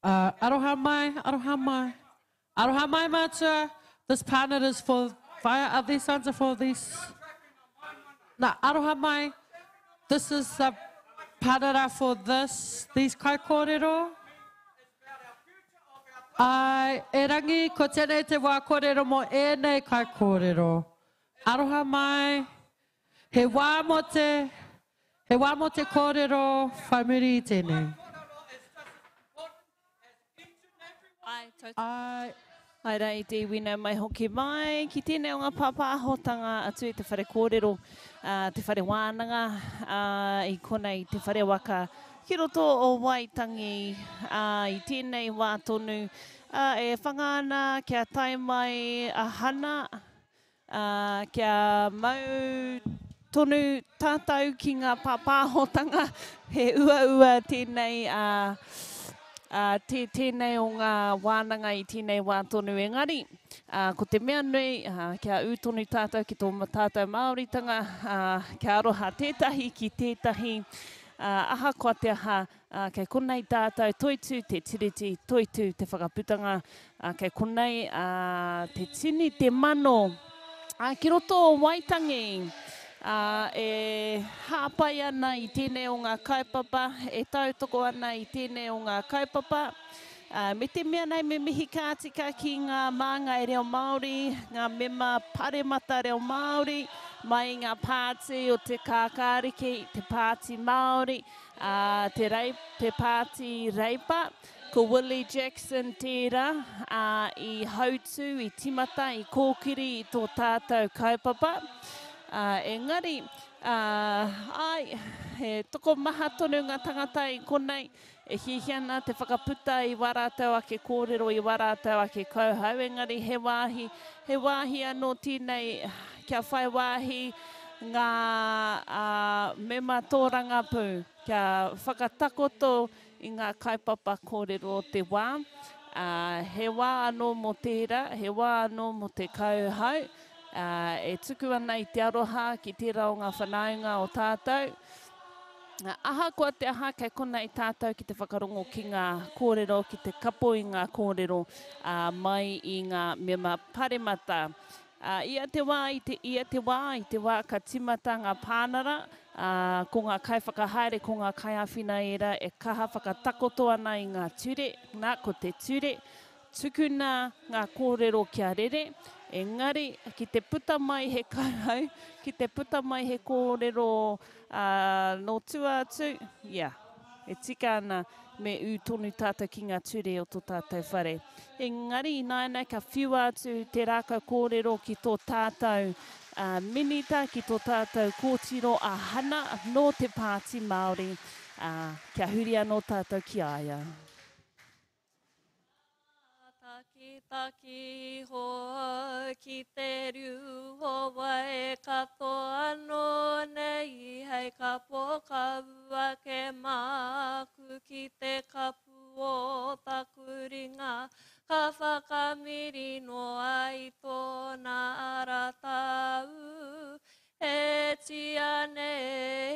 I don't have my matua. This panel is for fire. Are these ones are for these? No, I don't have my. This is the panel for this. These kai kōrero. Ai, e rangi ko tēnei te wā kōrero mo e nei kai kōrero. I don't have my. He wā mo te kōrero whai muri I tēnei. Ai rei te wina mai hoki mai, ki tēnei o ngā pāpāhotanga atu i te whare kōrero, te whare wānanga, i konei te whare waka. Ki roto o Waitangi, i tēnei wā tonu, e whangana kia tai mai a hana, kia mau tonu tātou ki ngā pāpāhotanga, he ua tēnei tēnei o ngā wānanga i tēnei wā tonu engari. Ko te mea nui, kia ūtonu tātou ki tō tātou Māoritanga, kia aroha tētahi ki tētahi aha kua te aha, kei konei tātou toitu, te tiriti toitu, te whakaputanga, kei konei te tini, te mano. Ki roto o Waitangi, e hāpai ana i tēnei o ngā kaupapa, e tautoko ana i tēnei o ngā kaupapa. Me te mea nei me mihi kātika ki ngā māngai reo Māori, ngā mema paremata reo Māori, mai ngā pāti o te kākāriki, te pāti Māori, te pāti reipa, ko Willie Jackson tērā, I hautu, I timata, I kōkiri, I tō tātou kaupapa. Engari, ai, he toko maha tonu ngā tangata I konei, e hihiana te whakaputa I warātau ake kōrero, I warātau ake kauhau. Engari, he wāhi anō tīnei, kia whai wāhi, ngā mema tōranga pū, kia whakatakoto I ngā kaipapa kōrero o te wā. He wā anō mo tērā, he wā anō mo te kauhau. E tuku ana I te aroha ki tērā o ngā whanaunga o tātou. Aha kua te aha kei kona I tātou ki te whakarongo ki ngā kōrero, ki te kapo I ngā kōrero mai I ngā mema paremata. Ia te wā I te wā ka timata ngā pānara, ko ngā kai whakahaere, ko ngā kai awhina era, e kaha whakatakoto ana I ngā ture, nā ko te ture, tukuna ngā kōrero kia rere, engari, ki te puta mai he kauhau, ki te puta mai he kōrero no tuatu, e tika ana me u tonu tātou ki ngā ture o tō tātou whare. Engari, nāna ka whiua atu te rākau kōrero ki tō tātou minita, ki tō tātou kōtiro a hana no te pāti Māori, kia huri anō tātou ki aia. Taki hoa ki te riu hoa katoa anō nei hei ka pokaua ke māku ki te kapu o taku ringa ka whakamiri noa I tōna aratau he tia ne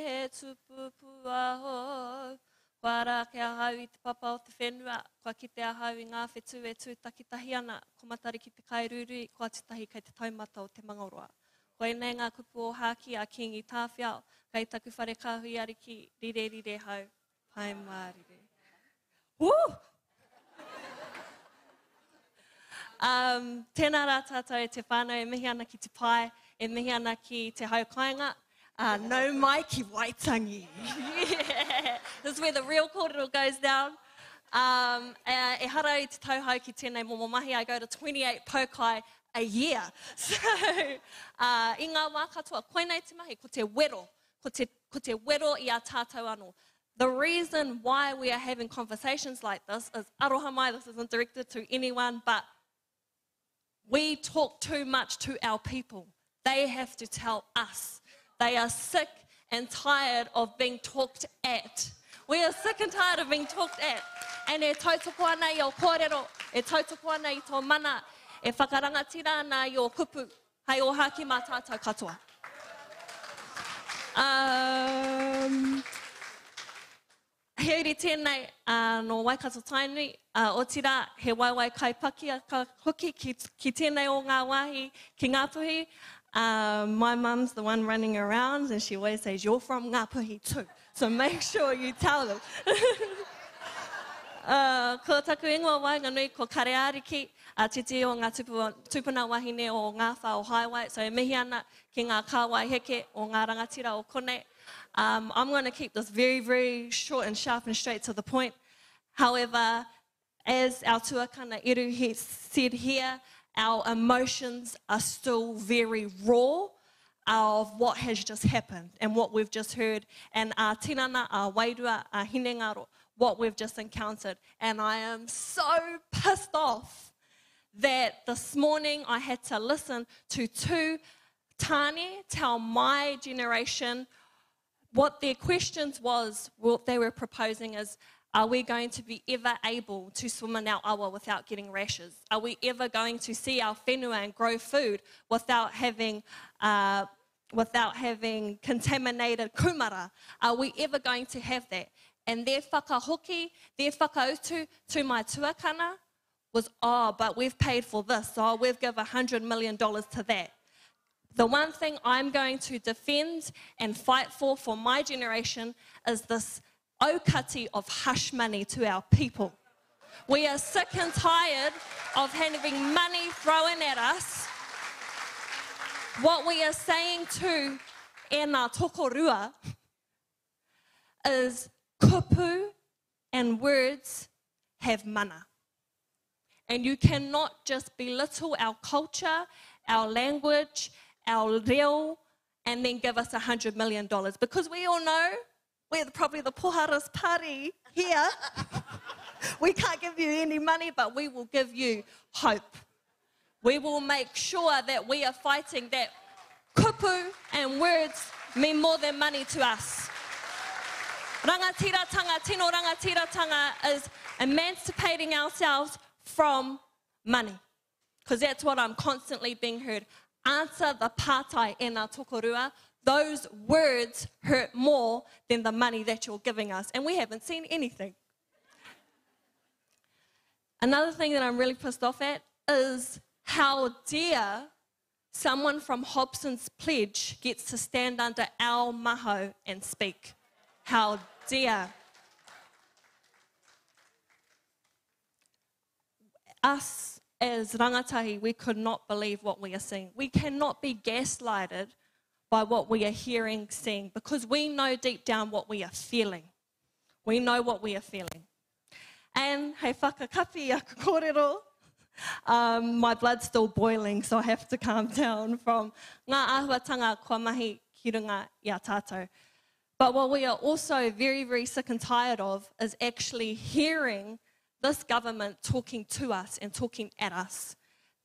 he tupupu aho Wara ke ahau I te papa o te whenua, kua ki te ahau I ngā whetū e tūtakitahi ana, ko matari ki te kairurui, ko atitahi kei te taumata o te mangoroa. Koe nei ngā kupu o hāki a kingi tāwhiao, kei taku whare kāhui ariki, rire rire hau, pai mārire. Woo! Tēnā rā tātou e te whānau, e mihi ana ki te pai, e mihi ana ki te haukainga, no mai ki Waitangi. Yeah. This is where the real kōrero goes down. E hara I te tauhau ki tēnei momo mahi, I go to 28 pokai a year. So, I ngā wā katoa, koenei te mahi, ko te wero, ko te wero I a tātou anō. The reason why we are having conversations like this is, aroha mai, this isn't directed to anyone, but we talk too much to our people. They have to tell us. They are sick and tired of being talked at. We are sick and tired of being talked at. And e tautoko ana I o kōrero, e tautoko ana I tō mana, e whakarangatira ana I o kupu, hei o haki mā tātou katoa. Heuri tēnei no Waikato Tainui, o tira he waiwai kaipaki a ka hoki ki tēnei o ngā wāhi ki Ngāpuhi. My mum's the one running around and she always says, you're from Ngāpuhi too, so make sure you tell them. Ko taku ingoa wainganui, ko kareariki, titi o ngā tupuna wahine o ngā whao highway, so e mihi ana ki ngā kāwai heke o ngā rangatira o kone. I'm going to keep this very, very short and sharp and straight to the point. However, as our tuakana Iru said here, our emotions are still very raw of what has just happened and what we've just heard, and our tinana, our wairua, our hinengaro, what we've just encountered. And I am so pissed off that this morning I had to listen to two tani tell my generation what their questions was, what they were proposing is, are we going to be ever able to swim in our awa without getting rashes? Are we ever going to see our whenua and grow food without having contaminated kumara? Are we ever going to have that? And their whakahoki, their whakautu to my tuakana was, oh, but we've paid for this, so we've given $100 million to that. The one thing I'm going to defend and fight for my generation is this aukati of hush money to our people. We are sick and tired of having money thrown at us. What we are saying to e ngā tokorua is kupu and words have mana. And you cannot just belittle our culture, our language, our reo, and then give us $100 million. Because we all know we're probably the poharas party here. We can't give you any money, but we will give you hope. We will make sure that we are fighting that kupu and words mean more than money to us. Rangatiratanga, tino rangatiratanga is emancipating ourselves from money. Because that's what I'm constantly being heard. Answer the pātai e ngā tokorua. Those words hurt more than the money that you're giving us. And we haven't seen anything. Another thing that I'm really pissed off at is how dare someone from Hobson's Pledge gets to stand under our maho and speak. How dare. Us as rangatahi, we could not believe what we are seeing. We cannot be gaslighted by what we are hearing, seeing, because we know deep down what we are feeling. We know what we are feeling. And hei whakakapi a kōrero, my blood's still boiling, so I have to calm down from ngā āhuatanga kua mahi ki runga i a tātou. But what we are also very, very sick and tired of is actually hearing this government talking to us and talking at us.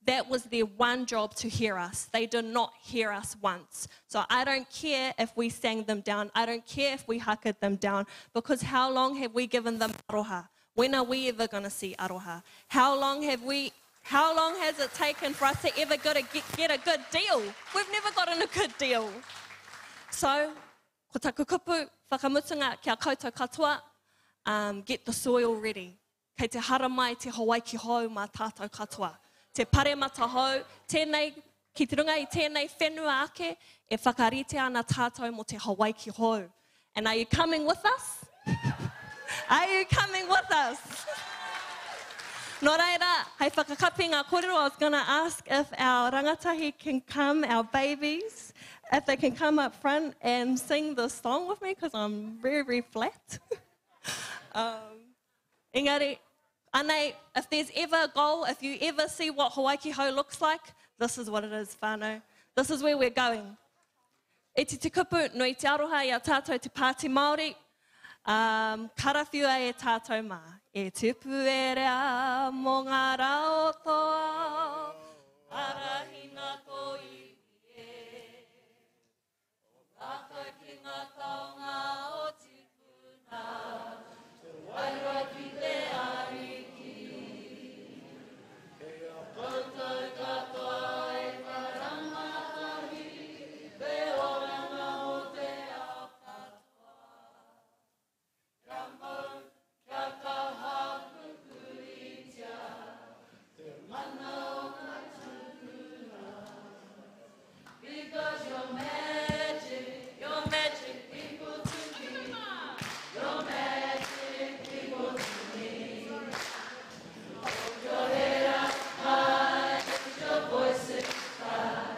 That was their one job, to hear us. They did not hear us once. So I don't care if we sang them down. I don't care if we haked them down, because how long have we given them aroha? When are we ever going to see aroha? How long has it taken for us to ever get a good deal? We've never gotten a good deal. So, ko taku kupu, whakamutunga kia koutou katoa, get the soil ready. Kei te hara mai te Hawaii ki hou mā tātou katoa. Te pare mata hou, tēnei, ki te runga I tēnei whenua ake, e whakarite ana tātou mo te Hawaii ki hou. And are you coming with us? Are you coming with us? Nō reira, hei whakakapi ngā kōrero, I was going to ask if our rangatahi can come, our babies, if they can come up front and sing this song with me, because I'm very, very flat. Engari, anei, if there's ever a goal, if you ever see what Hawaii ki hou looks like, this is what it is, whānau. This is where we're going. E te kupu, no I te aroha I a tātou te Pāti Māori, karawhiua e tātou mā. E tupu e rea mō ngā rao toa, arahina ko I e. Aka ki ngā taonga o tipuna, te wairua ki te ariki. Kei a koutou katoa e ka rangatahi, te oranga o te ao katoa. Kia mau, kia kaha kukuritia, te mana o ka tupuna. Because you're magic people to me. You're magic people to me. Hold your head up high, lift your voice is high.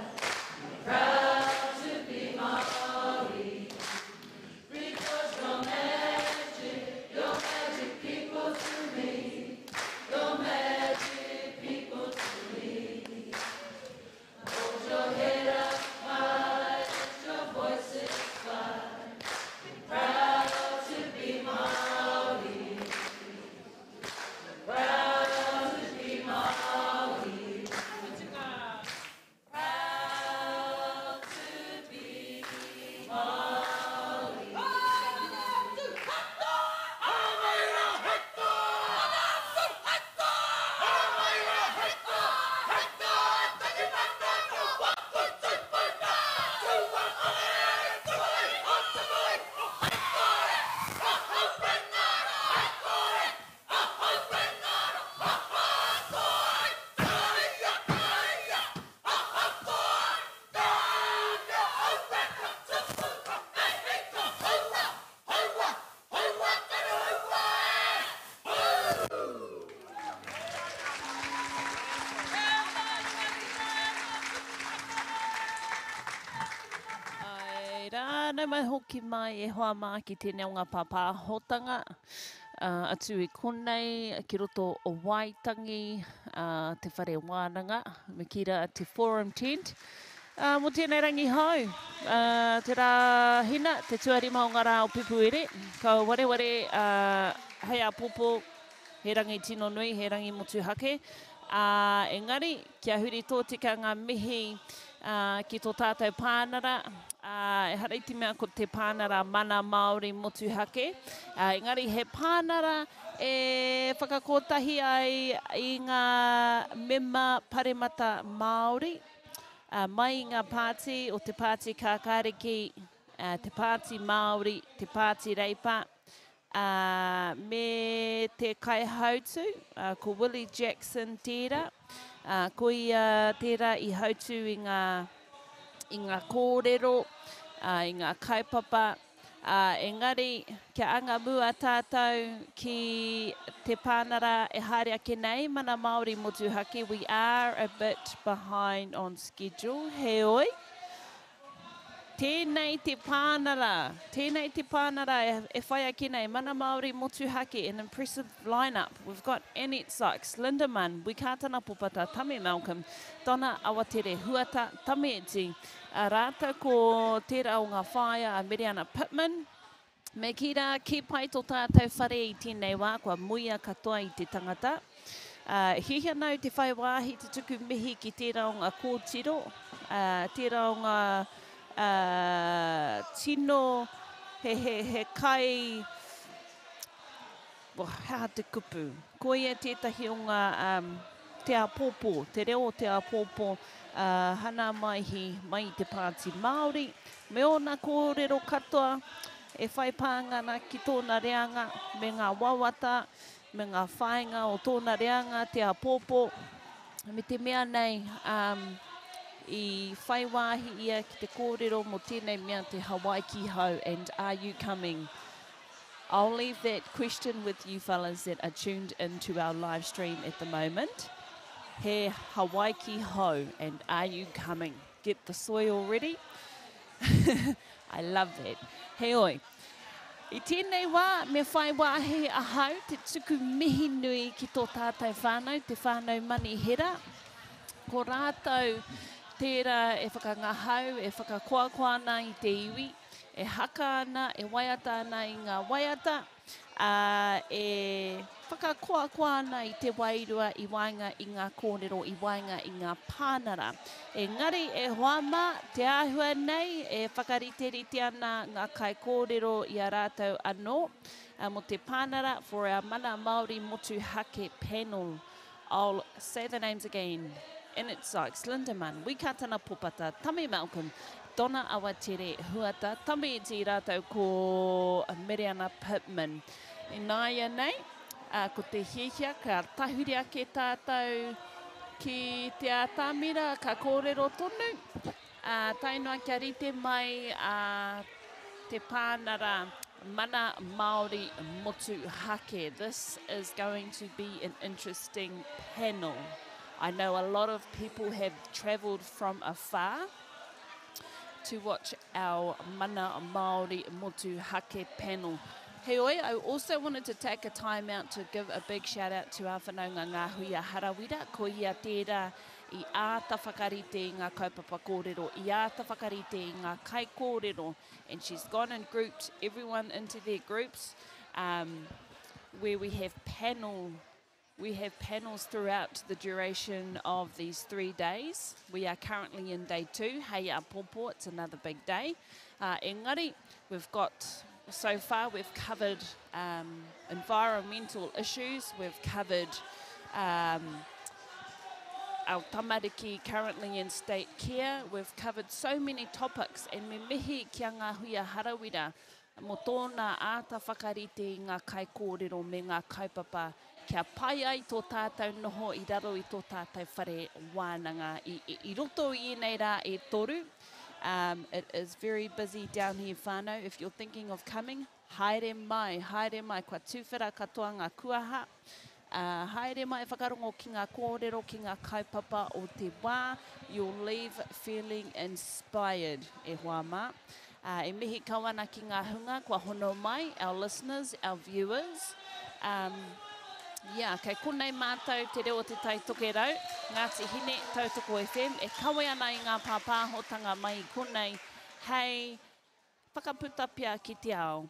I'm proud to be Maori. Because you're magic people to me. You're magic people to me. Hold your head up high, lift your voice is high. I'm proud to be Maori. Proud to be Maori. Proud to be Maori. Whānau mai hoki mai e hoa mā ki tēnei o ngā pāpāhotanga atu i konei ki roto o Waitangi, te whare wānanga, me kira te Forum Tent. Mo tēnei rangi hau, te rā hina, te tuarima o ngā rā o Pipuere, ka wareware hei a popo, he rangi tino nui, he rangi motu hake. Engari, kia huri tō tika ngā mihi ki tō tātou pānara, e hareiti mea ko te pānara mana Māori motu hake. Engari, he pānara e whakakotahi ai i ngā mema paremata Māori, mai i ngā pāti o te pāti kākāriki, te pāti Māori, te pāti reipa, me te kaihautu, ko Willie Jackson tērā, ko ia tērā i hautu i ngā kōrero, i ngā kaipapa. Engari, kia anga mua tātou ki te pānara e haere ake nei, mana Māori motu hake, we are a bit behind on schedule. Heoi. Tēnei te pānara e whai ake nei, mana Māori motu hake, an impressive lineup. We've got Annette Sykes, Linda Munn, Wikātana Popata, Tame Malcolm, Donna Awatere, Huata, Tame Eti, rātou ko tērā o ngā whaia, Miriana Pittman, me kira ki pai tō tātou whare i tēnei wā, kua muia katoa i te tangata. Hihia nau te whai wāhi te tuku mihi ki tērā o ngā kōtiro, tērā o ngā tino, he kai, hea te kupu. Ko ia tētahi o ngā te apōpō, te reo te apōpō, hana maihi mai te pāti Māori. Me ona kōrero katoa, e whai pāngana ki tōna reanga, me ngā wawata, me ngā whainga o tōna reanga, te apōpō. Me te mea nei, I whai wāhi ia ki te kōrero mo tēnei mea te Hawaii ki hau, and are you coming? I'll leave that question with you fellas that are tuned into our live stream at the moment. He Hawaii ki hau, and are you coming? Get the soil ready. I love that. He oi. I tēnei wā, me whai wāhi a hau, te tuku mihi nui ki tō tātou whānau, te whānau mani hera. Ko rātou tērā e whakangahau, e whakakoakoa ana i te iwi, e haka ana, e waiata ana i ngā waiata, e whakakoakoa ana i te wairua i wainga i ngā kōrero, i wainga i ngā pānara. Engari e hoama, te āhua nei, e whakariteriti ana ngā kai kōrero i a rātou anō, mo te pānara for our mana Māori motu hake panel. I'll say the names again. Annette Sykes, Linda Munn, Wikātana Popata, Tame Malcolm, Donna Awatere, Huata, Tame Eti rātou ko Miriana Pittman. I nāia nei, ko te hihia, ka tahuri ake tātou ki te atamira, ka kōrero tonu. Tainoa kia rite mai te pānara mana Māori motu hake. This is going to be an interesting panel. I know a lot of people have travelled from afar to watch our mana Māori motu hake panel. Heoi, I also wanted to take a time out to give a big shout out to our whanaunga ngā hui a Harawira, ko ia tērā I āta whakarite I ngā kaupapa kōrero, I āta whakarite I ngā kai kōrero, and she's gone and grouped everyone into their groups where we have panels throughout the duration of these 3 days. We are currently in day 2. Hei a popo, it's another big day. Engari, so far we've covered environmental issues, we've covered our tamariki currently in state care, we've covered so many topics, and me mihi kia ngā hui a Harawira, mo tōna āta whakarite I ngā kai kōrero me ngā kaupapa, kia pai ai tō tātou noho I raro I tō tātou whare wānanga. I roto I nei rā e toru. It is very busy down here whānau. If you're thinking of coming, haere mai, kua tūwhera katoa ngā kuaha. Haere mai whakarongo ki ngā kōrero, ki ngā kaupapa o te wā. You'll leave feeling inspired, e hoa mā. E mihi kawana ki ngā hunga, kua hono mai, our listeners, our viewers. Kei konei mātou te reo te taitoke rau, Ngāti Hine Tautoko FM, e kawe ana i ngā pāpāhotanga mai konei, hei whakaputa pia ki te ao.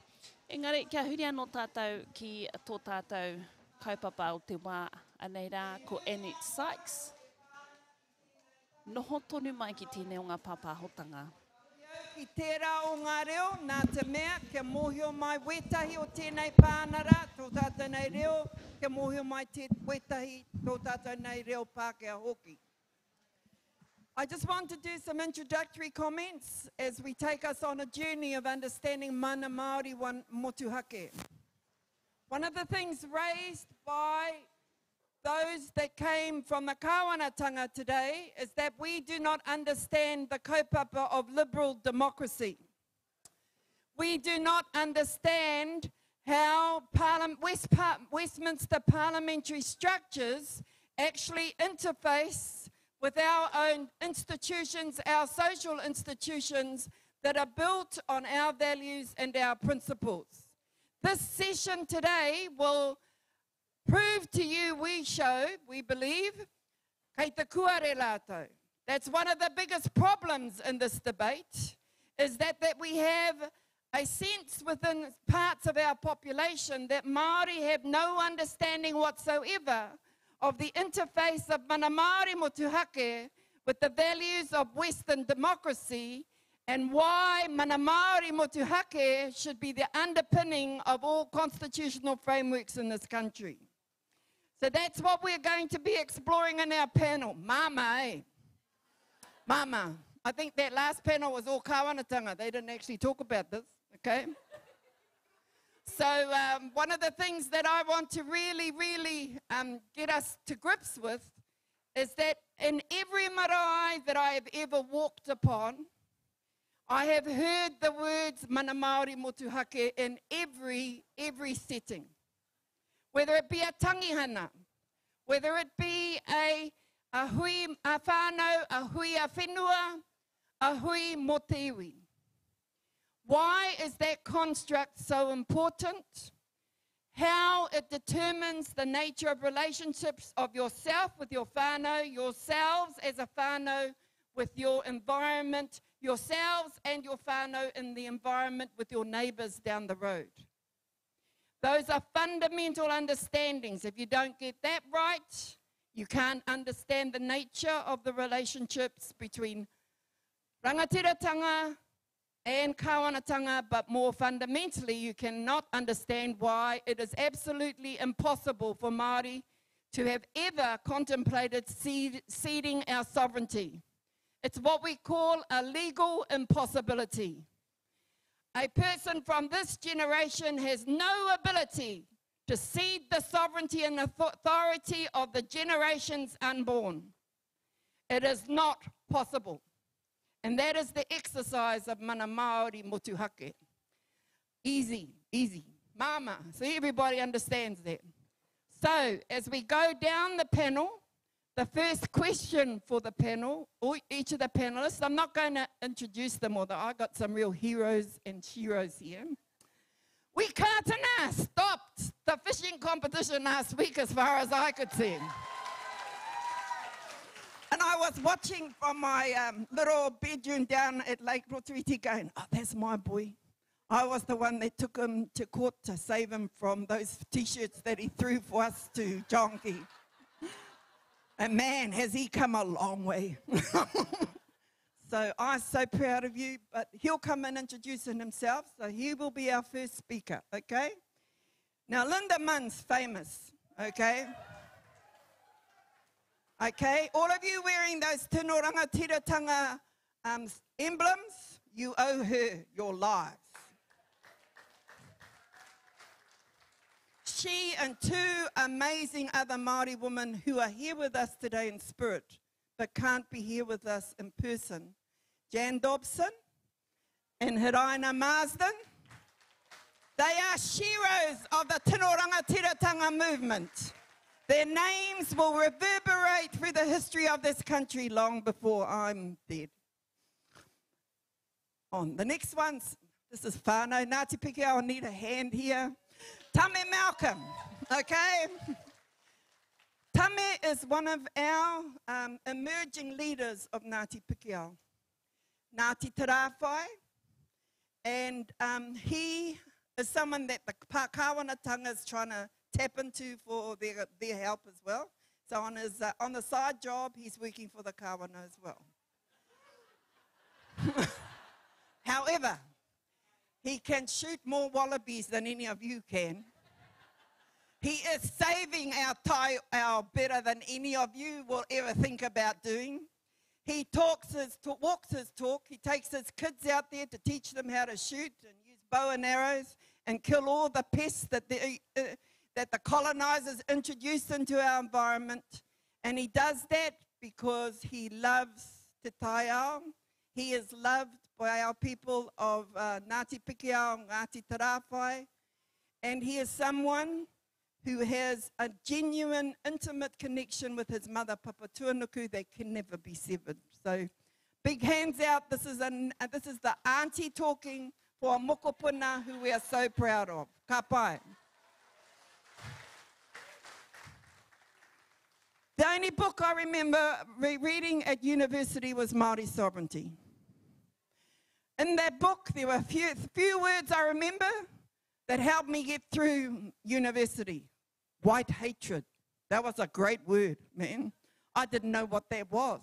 Engari, kia huri anō tātou ki tō tātou kaupapa o te wā anei rā ko Enid Sykes. Noho tonu mai ki tēnei o ngā pāpāhotanga. Ki tērā o ngā reo, nā te mea, kia mōhio mai wetahi o tēnei pānara, tō tātou nei reo, kia mōhio mai te wetahi, tō tātou nei reo Pākehā hoki. I just want to do some introductory comments as we take us on a journey of understanding mana Māori motuhake. One of the things raised by those that came from the kāwanatanga today is that we do not understand the kaupapa of liberal democracy. We do not understand how Westminster parliamentary structures actually interface with our own institutions, our social institutions that are built on our values and our principles. This session today will prove to you, we believe, kei te kuare rātou. That's one of the biggest problems in this debate, is that we have a sense within parts of our population that Māori have no understanding whatsoever of the interface of mana Māori motuhake with the values of Western democracy, and why mana Māori motuhake should be the underpinning of all constitutional frameworks in this country. So that's what we're going to be exploring in our panel. Mama, eh? Mama. I think that last panel was all kāwanatanga. They didn't actually talk about this, okay? So one of the things that I want to really get us to grips with is that in every marae that I have ever walked upon, I have heard the words mana Māori motuhake in every setting. Whether it be a tangihana, whether it be a hui a whānau, a hui a whenua, a hui mo te iwi. Why is that construct so important? How it determines the nature of relationships of yourself with your whānau, yourselves as a whānau with your environment, yourselves and your whānau in the environment with your neighbours down the road. Those are fundamental understandings. If you don't get that right, you can't understand the nature of the relationships between rangatiratanga and kāwanatanga, but more fundamentally, you cannot understand why it is absolutely impossible for Māori to have ever contemplated ceding our sovereignty. It's what we call a legal impossibility. A person from this generation has no ability to cede the sovereignty and authority of the generations unborn. It is not possible. And that is the exercise of mana Māori motuhake. Easy, easy. Mama. So everybody understands that. So as we go down the panel, the first question for the panel, or each of the panelists, I'm not going to introduce them, although I got some real heroes and sheroes here. We kātana stopped the fishing competition last week as far as I could see. And I was watching from my little bedroom down at Lake Rotoriti going, oh, that's my boy. I was the one that took him to court to save him from those T-shirts that he threw for us to Jonki. And man, has he come a long way. So I'm so proud of you, but he'll come and introduce himself, so he will be our first speaker, okay? Now, Linda Munn's famous, okay? Okay, all of you wearing those Tino Rangatiratanga emblems, you owe her your lives. She and two amazing other Māori women who are here with us today in spirit, but can't be here with us in person. Jan Dobson and Hiraina Marsden. They are sheroes of the Tino Rangatiratanga movement. Their names will reverberate through the history of this country long before I'm dead. on. The next one's, this is whānau. Ngāti Piki, I'll need a hand here. Tame Malcolm, okay? Tame is one of our emerging leaders of Ngāti Pikiao, Ngāti Tarawhai, and he is someone that the kāwanatanga is trying to tap into for their help as well. So on the side job, he's working for the kāwana as well. However, he can shoot more wallabies than any of you can. He is saving our tai our better than any of you will ever think about doing. He walks his talk. He takes his kids out there to teach them how to shoot and use bow and arrows and kill all the pests that the colonizers introduced into our environment. And he does that because he loves Te Taiao. He is loved by our people of Ngāti Pikiao, Ngāti Tarawhai. And he is someone who has a genuine, intimate connection with his mother, Papa Tuanuku, that can never be severed. So, big hands out. This is the auntie talking for a mokopuna who we are so proud of. Ka pai. The only book I remember reading at university was Māori Sovereignty. In that book, there were a few words I remember that helped me get through university. White hatred. That was a great word, man. I didn't know what that was.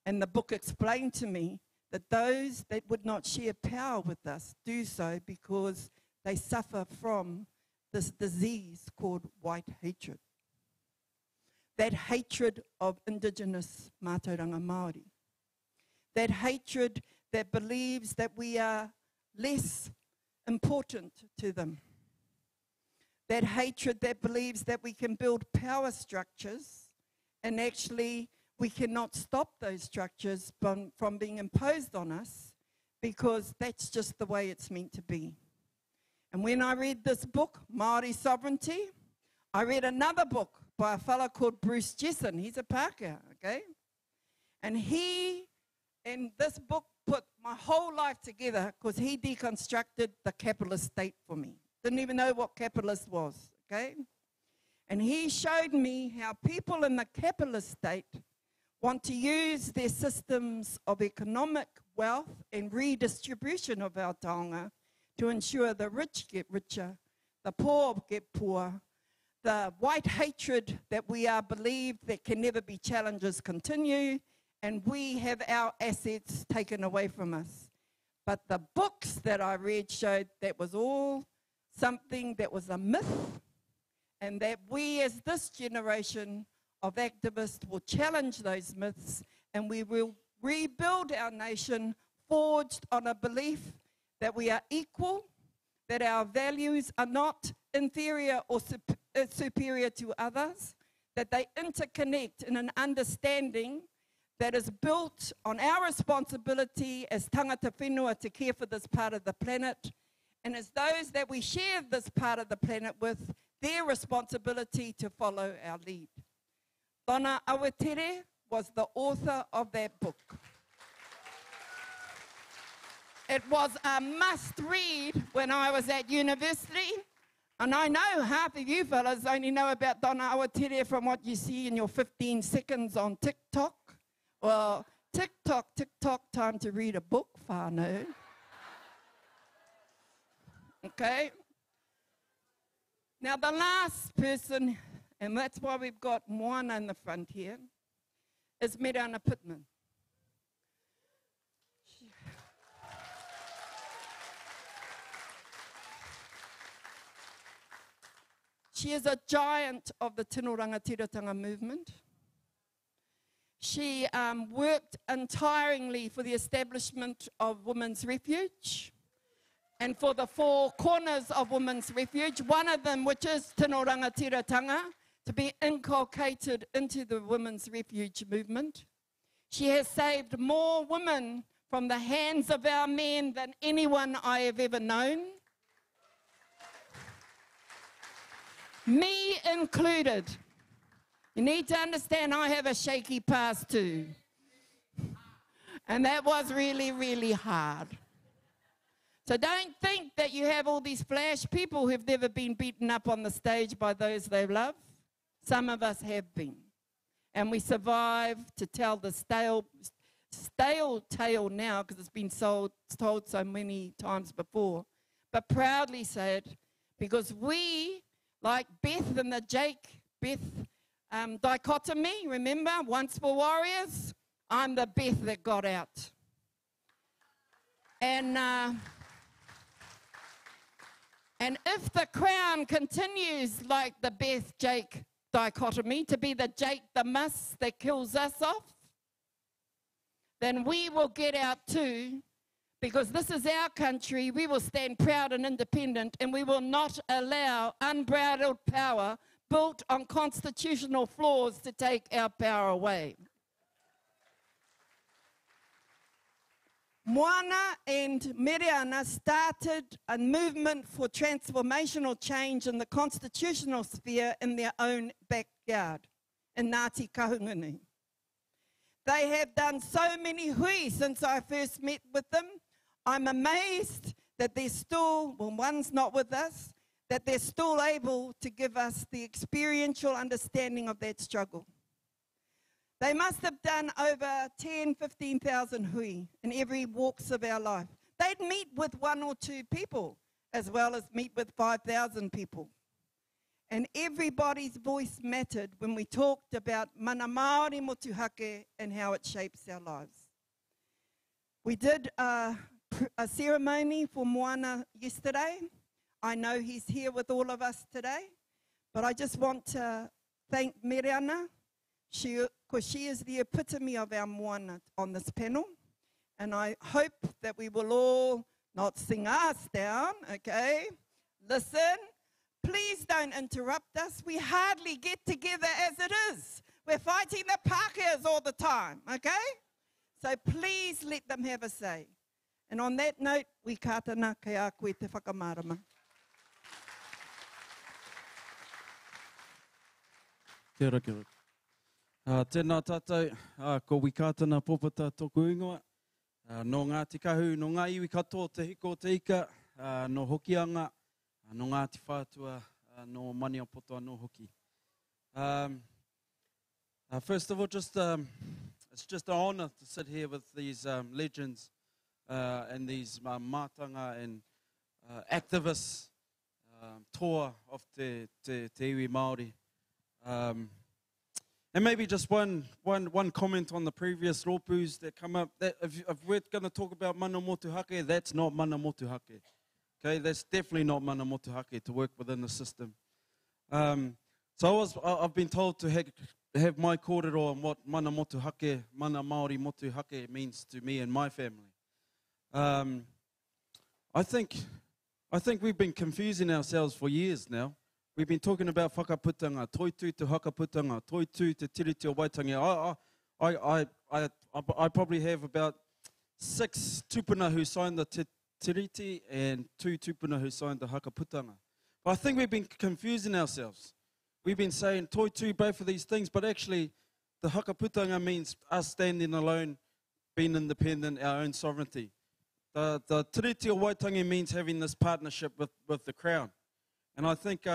And the book explained to me that those that would not share power with us do so because they suffer from this disease called white hatred. That hatred of Indigenous mātauranga Māori. That hatred that believes that we are less important to them. That hatred that believes that we can build power structures and actually we cannot stop those structures from being imposed on us because that's just the way it's meant to be. And when I read this book, Māori Sovereignty, I read another book by a fellow called Bruce Jesson. He's a Pākehā, okay? And this book put my whole life together because he deconstructed the capitalist state for me. Didn't even know what capitalist was, okay? And he showed me how people in the capitalist state want to use their systems of economic wealth and redistribution of our taonga to ensure the rich get richer, the poor get poor, the white hatred that we are believed that can never be challenges continue, and we have our assets taken away from us. But the books that I read showed that was all something that was a myth, and that we as this generation of activists will challenge those myths, and we will rebuild our nation forged on a belief that we are equal, that our values are not inferior or superior to others, that they interconnect in an understanding that is built on our responsibility as tangata whenua to care for this part of the planet, and as those that we share this part of the planet with, their responsibility to follow our lead. Donna Awatere was the author of that book. It was a must-read when I was at university, and I know half of you fellas only know about Donna Awatere from what you see in your 15 seconds on TikTok. Well, TikTok, time to read a book, whānau. Okay? Now the last person, and that's why we've got Moana in the front here, is Merana Pittman. She is a giant of the Tino Rangatiratanga movement. She worked untiringly for the establishment of Women's Refuge and for the four corners of Women's Refuge, one of them, which is Tino Rangatiratanga, to be inculcated into the Women's Refuge movement. She has saved more women from the hands of our men than anyone I have ever known. Me included. You need to understand I have a shaky past too. And that was really, really hard. So don't think that you have all these flash people who've never been beaten up on the stage by those they love. Some of us have been. And we survive to tell the stale tale now because it's been told so many times before. But proudly say it because we, like Beth and the Beth dichotomy, remember, once for warriors, I'm the Beth that got out. And if the Crown continues like the Beth Jake dichotomy to be the Jake the Muss that kills us off, then we will get out too, because this is our country. We will stand proud and independent, and we will not allow unbridled power built on constitutional flaws to take our power away. Moana and Meriana started a movement for transformational change in the constitutional sphere in their own backyard, in Ngāti Kahungunu. They have done so many hui since I first met with them. I'm amazed that they're still, well, one's not with us, that they're still able to give us the experiential understanding of that struggle. They must have done over 10, 15,000 hui in every walks of our life. They'd meet with 1 or 2 people as well as meet with 5,000 people. And everybody's voice mattered when we talked about mana Māori motuhake and how it shapes our lives. We did a ceremony for Moana yesterday. I know he's here with all of us today, but I just want to thank Meriana, because she is the epitome of our moana on this panel. And I hope that we will all not sing us down, okay? Listen, please don't interrupt us. We hardly get together as it is. We're fighting the Pākehās all the time, okay? So please let them have a say. And on that note, we kātana kei a koe te whakamārama. Kia ora, kia ora. Tēnā tātou, ko wikātana popata tōku ingoa, no Ngāti Kahu, no ngā iwi katoa te hiko te ika, no hokianga, no Ngāti Whātua, no Maniapoto no hoki. First of all, it's just an honour to sit here with these legends and these mātanga and activists, toa of te iwi Māori. And maybe just one comment on the previous rōpus that come up. That if we're going to talk about mana motuhake, that's not mana motuhake. Okay, that's definitely not mana motuhake to work within the system. So I've been told to have my kōrero on what mana motuhake, mana Māori motuhake means to me and my family. I think we've been confusing ourselves for years now. We've been talking about whakaputanga, toitu te whakaputanga, toitu te tiriti o Waitangi. I probably have about 6 tupuna who signed the tiriti and 2 tupuna who signed the whakaputanga. But I think we've been confusing ourselves. We've been saying toitu, both of these things, but actually the whakaputanga means us standing alone, being independent, our own sovereignty. The tiriti o Waitangi means having this partnership with the Crown. And I think,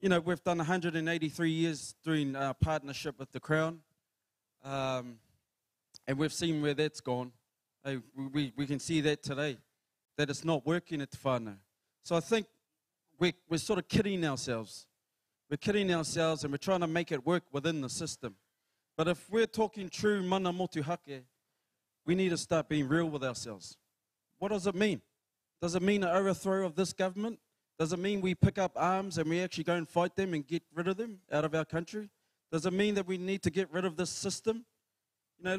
we've done 183 years doing partnership with the Crown. And we've seen where that's gone. We can see that today, that it's not working at Te Whānau. So I think we're sort of kidding ourselves. We're kidding ourselves and we're trying to make it work within the system. But if we're talking true mana motuhake, we need to start being real with ourselves. What does it mean? Does it mean an overthrow of this government? Does it mean we pick up arms and we actually go and fight them and get rid of them out of our country? Does it mean that we need to get rid of this system?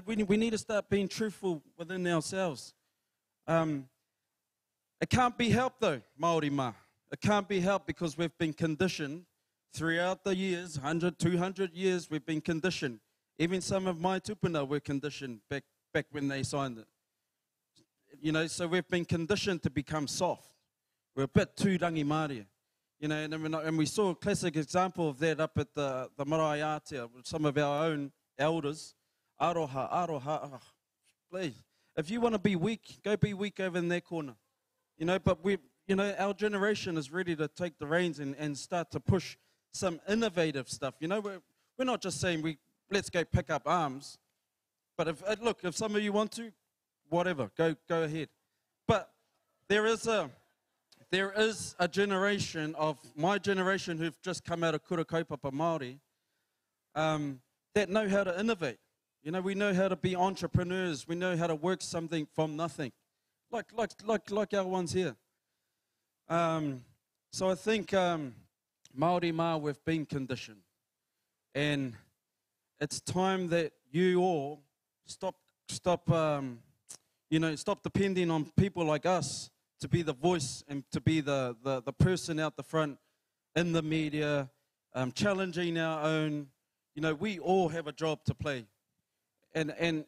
We need to start being truthful within ourselves. It can't be helped though, Māori mā. It can't be helped because we've been conditioned throughout the years, 100, 200 years, we've been conditioned. Even some of my tupuna were conditioned back when they signed it. So we've been conditioned to become soft. We're a bit too rangi Māori. And we saw a classic example of that up at the Marae Aotea with some of our own elders. Aroha, please. If you want to be weak, go be weak over in that corner. You know, but our generation is ready to take the reins and start to push some innovative stuff. You know, we're not just saying let's go pick up arms, but if some of you want to, whatever, go ahead. But there is a generation of my generation who've just come out of kura kaupapa Māori that know how to innovate. You know, we know how to be entrepreneurs. We know how to work something from nothing, like our ones here. So I think Māori mā, we've been conditioned, and it's time that you all stop depending on people like us to be the voice and to be the person out the front in the media, challenging our own. You know, we all have a job to play. And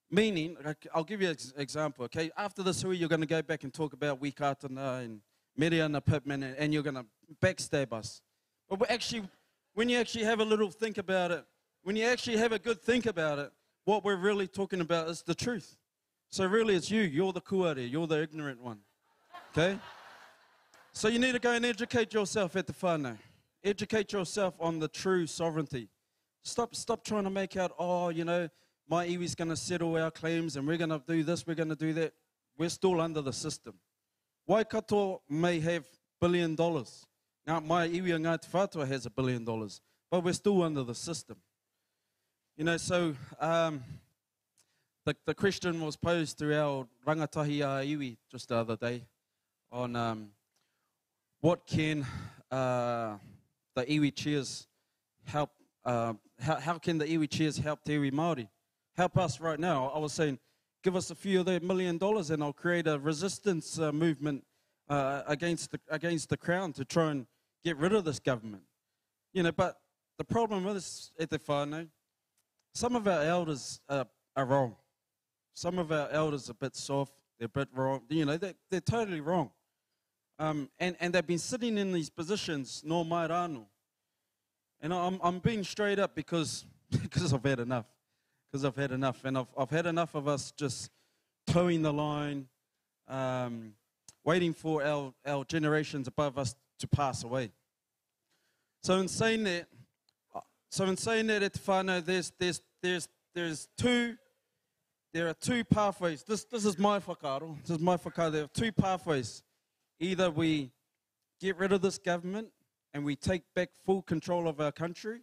meaning, I'll give you an example, okay? After this hui, you're going to go back and talk about Wikatana and Meriana Pittman, and you're going to backstab us. But when you actually have a little think about it, when you actually have a good think about it, what we're really talking about is the truth. So really it's you're the kuare, you're the ignorant one, okay? So you need to go and educate yourself at the whānau. Educate yourself on the true sovereignty. Stop trying to make out, oh, you know, my iwi's going to settle our claims and we're going to do this, we're going to do that. We're still under the system. Waikato may have $1 billion. Now, my iwi o Ngāti Whātua has $1 billion, but we're still under the system. You know, so the question was posed to our rangatahi iwi just the other day on what can the iwi chairs help, how can the iwi chairs help te iwi Māori? Help us right now. I was saying, give us a few of that $1 million and I'll create a resistance movement against the Crown to try and get rid of this government. You know, but the problem with this at the whānau, some of our elders are wrong. Some of our elders are a bit soft, they're a bit wrong. You know, they're totally wrong. And they've been sitting in these positions, no mai rāno. And I'm being straight up because I've had enough. Because I've had enough. And I've had enough of us just towing the line, waiting for our generations above us to pass away. So in saying that at Te Whānau, there are two pathways. This is my whakaaro. This is my whakaaro. There are two pathways. Either we get rid of this government and we take back full control of our country,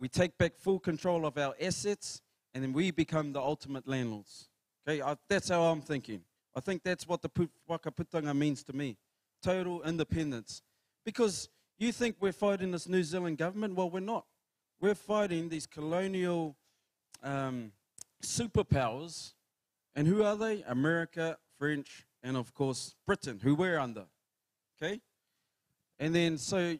we take back full control of our assets, and then we become the ultimate landlords. Okay, that's how I'm thinking. I think that's what the whakaputanga means to me. Total independence. Because you think we're fighting this New Zealand government? Well, we're not. We're fighting these colonial superpowers. And who are they? America, French, and of course Britain, who we're under. Okay? And then so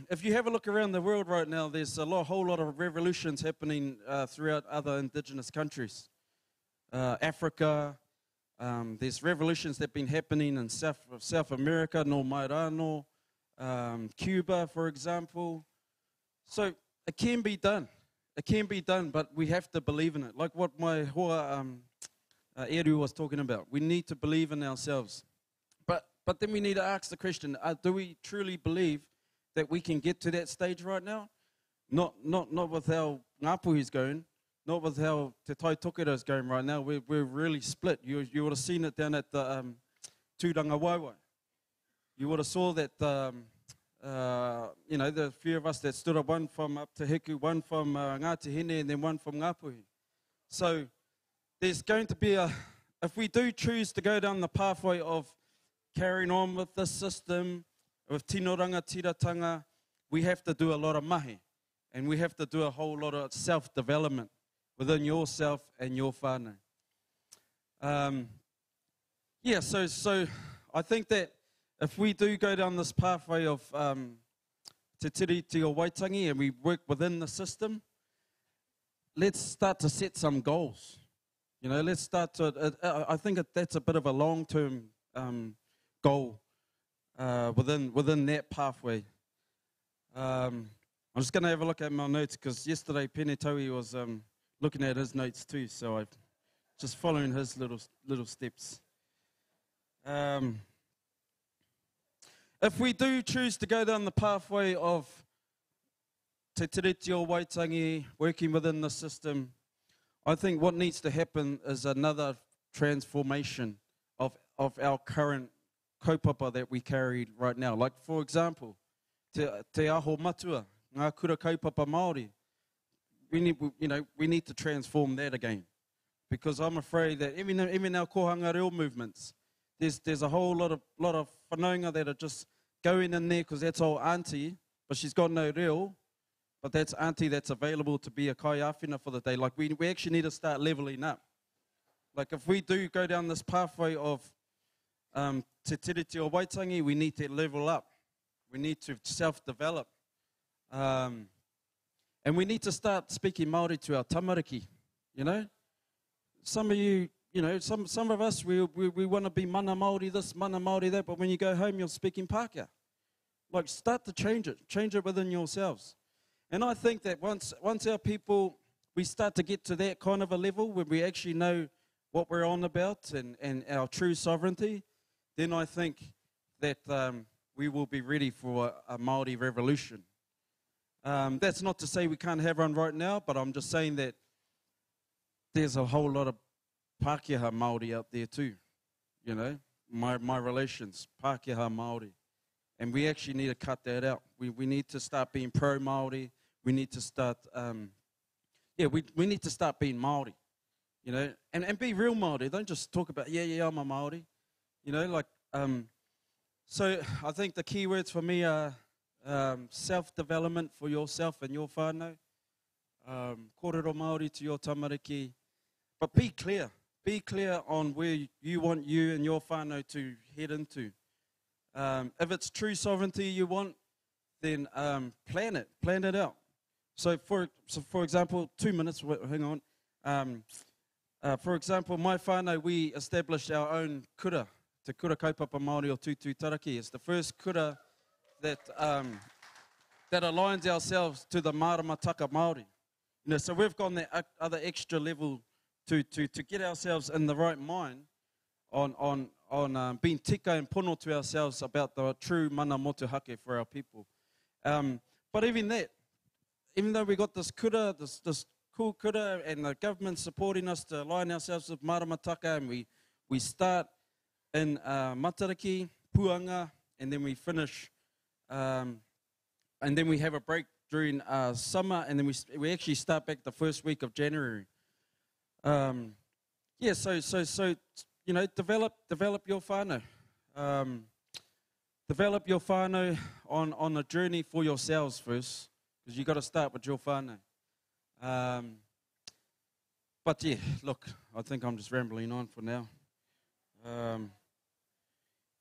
if you have a look around the world right now, there's a whole lot of revolutions happening throughout other indigenous countries. Africa, there's revolutions that have been happening in South America, no mai rāno, Cuba, for example. So it can be done. It can be done, but we have to believe in it. Like what my hoa Eru was talking about. We need to believe in ourselves. But then we need to ask the question, do we truly believe that we can get to that stage right now? Not with how Ngāpuhi is going, not with how Te Tai Tokera is going right now. We're really split. You would have seen it down at the Tūranga Waiwai. You would have saw that, you know, the few of us that stood up, one from up Te Hiku, one from Ngāti Hine, and then one from Ngāpuhi. So there's going to be if we do choose to go down the pathway of carrying on with this system, with tinoranga, tiratanga, we have to do a lot of mahi. And we have to do a whole lot of self-development within yourself and your whānau. Yeah, so I think that if we do go down this pathway of te tiriti o Waitangi and we work within the system, let's start to set some goals. You know, let's start to, I think that's a bit of a long-term goal within that pathway. I'm just going to have a look at my notes because yesterday Penetaui was looking at his notes too, so I'm just following his little steps. If we do choose to go down the pathway of te tiriti o Waitangi, working within the system, I think what needs to happen is another transformation of our current kaupapa that we carry right now. Like, for example, te aho matua, ngā kura kaupapa Māori. We need to transform that again. Because I'm afraid that even our kohanga reo movements, there's a whole lot of whanaunga that are just going in there because that's all auntie, but she's got no reo, but that's auntie that's available to be a kai awhina for the day. Like, we actually need to start leveling up. Like, if we do go down this pathway of te tiriti o Waitangi, we need to level up. We need to self-develop. And we need to start speaking Māori to our tamariki, you know? Some of you, some of us, we want to be mana Māori this, mana Māori that, but when you go home, you're speaking Pākehā. Like, start to change it within yourselves. And I think that once our people, we start to get to that kind of a level where we actually know what we're on about and our true sovereignty, then I think that we will be ready for a Māori revolution. That's not to say we can't have one right now, but I'm just saying that there's a whole lot of Pākehā Māori out there too, you know, my relations, Pākehā Māori. And we actually need to cut that out. We need to start being pro-Māori. We need to start, we need to start being Māori, you know, and be real Māori. Don't just talk about, yeah, I'm a Māori, you know, like, so I think the key words for me are self-development for yourself and your whānau, kōrero Māori to your tamariki, but be clear on where you want you and your whānau to head into. If it's true sovereignty you want, then plan it out. So for example, 2 minutes, hang on. For example, my whānau, we established our own kura, te kura kaupapa Māori o Tutu Taraki. It's the first kura that aligns ourselves to the maramataka Māori. You know, so we've gone that other extra level to get ourselves in the right mind on being tika and pono to ourselves about the true mana motuhake for our people. But even though we got this kura, this cool kura, and the government supporting us to align ourselves with maramataka, and we start in Matariki, Puanga, and then we finish, and then we have a break during summer, and then we actually start back the first week of January. So you know, develop your whānau. Develop your whānau on a journey for yourselves first, because you've got to start with your whānau. But yeah, look, I think I'm just rambling on for now.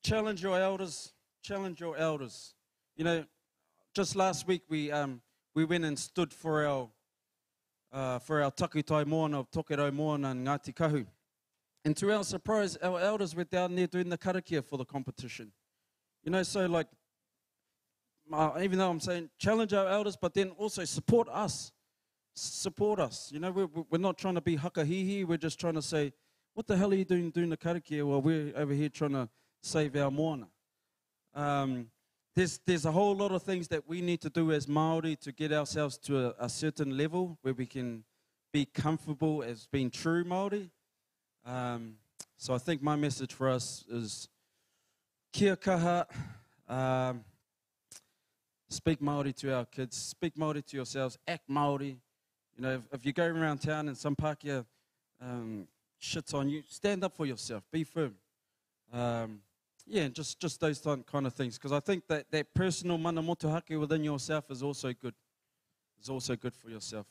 Challenge your elders. Challenge your elders. You know, just last week we went and stood for our takutai moana of Tokerau moana and Ngāti Kahu. And to our surprise, our elders were down there doing the karakia for the competition. You know, so like, even though I'm saying challenge our elders, but then also support us. Support us. You know, we're not trying to be hakahihi. We're just trying to say, what the hell are you doing the karakia while we're over here trying to save our moana? There's a whole lot of things that we need to do as Māori to get ourselves to a certain level where we can be comfortable as being true Māori. So I think my message for us is kia kaha, speak Māori to our kids, speak Māori to yourselves, act Māori. You know, if you go around town and some Pākehā shits on you, stand up for yourself, be firm. Yeah, just those kind of things. Because I think that personal mana motuhake within yourself is also good. It's also good for yourself.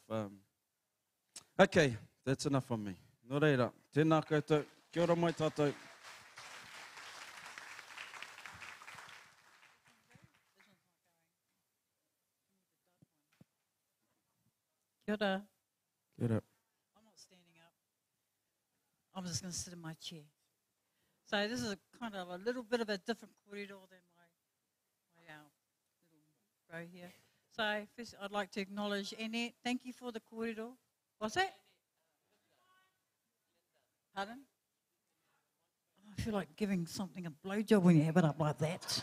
Okay, that's enough on me. Nō reira, tēnā koutou, kia ora mai tātou. Kia ora. Kia ora. I'm not standing up. I'm just going to sit in my chair. So this is a kind of a little bit of a different corridor than my little row here. So first I'd like to acknowledge Annette. Thank you for the corridor. What's that? Pardon? Oh, I feel like giving something a blowjob when you have it up like that.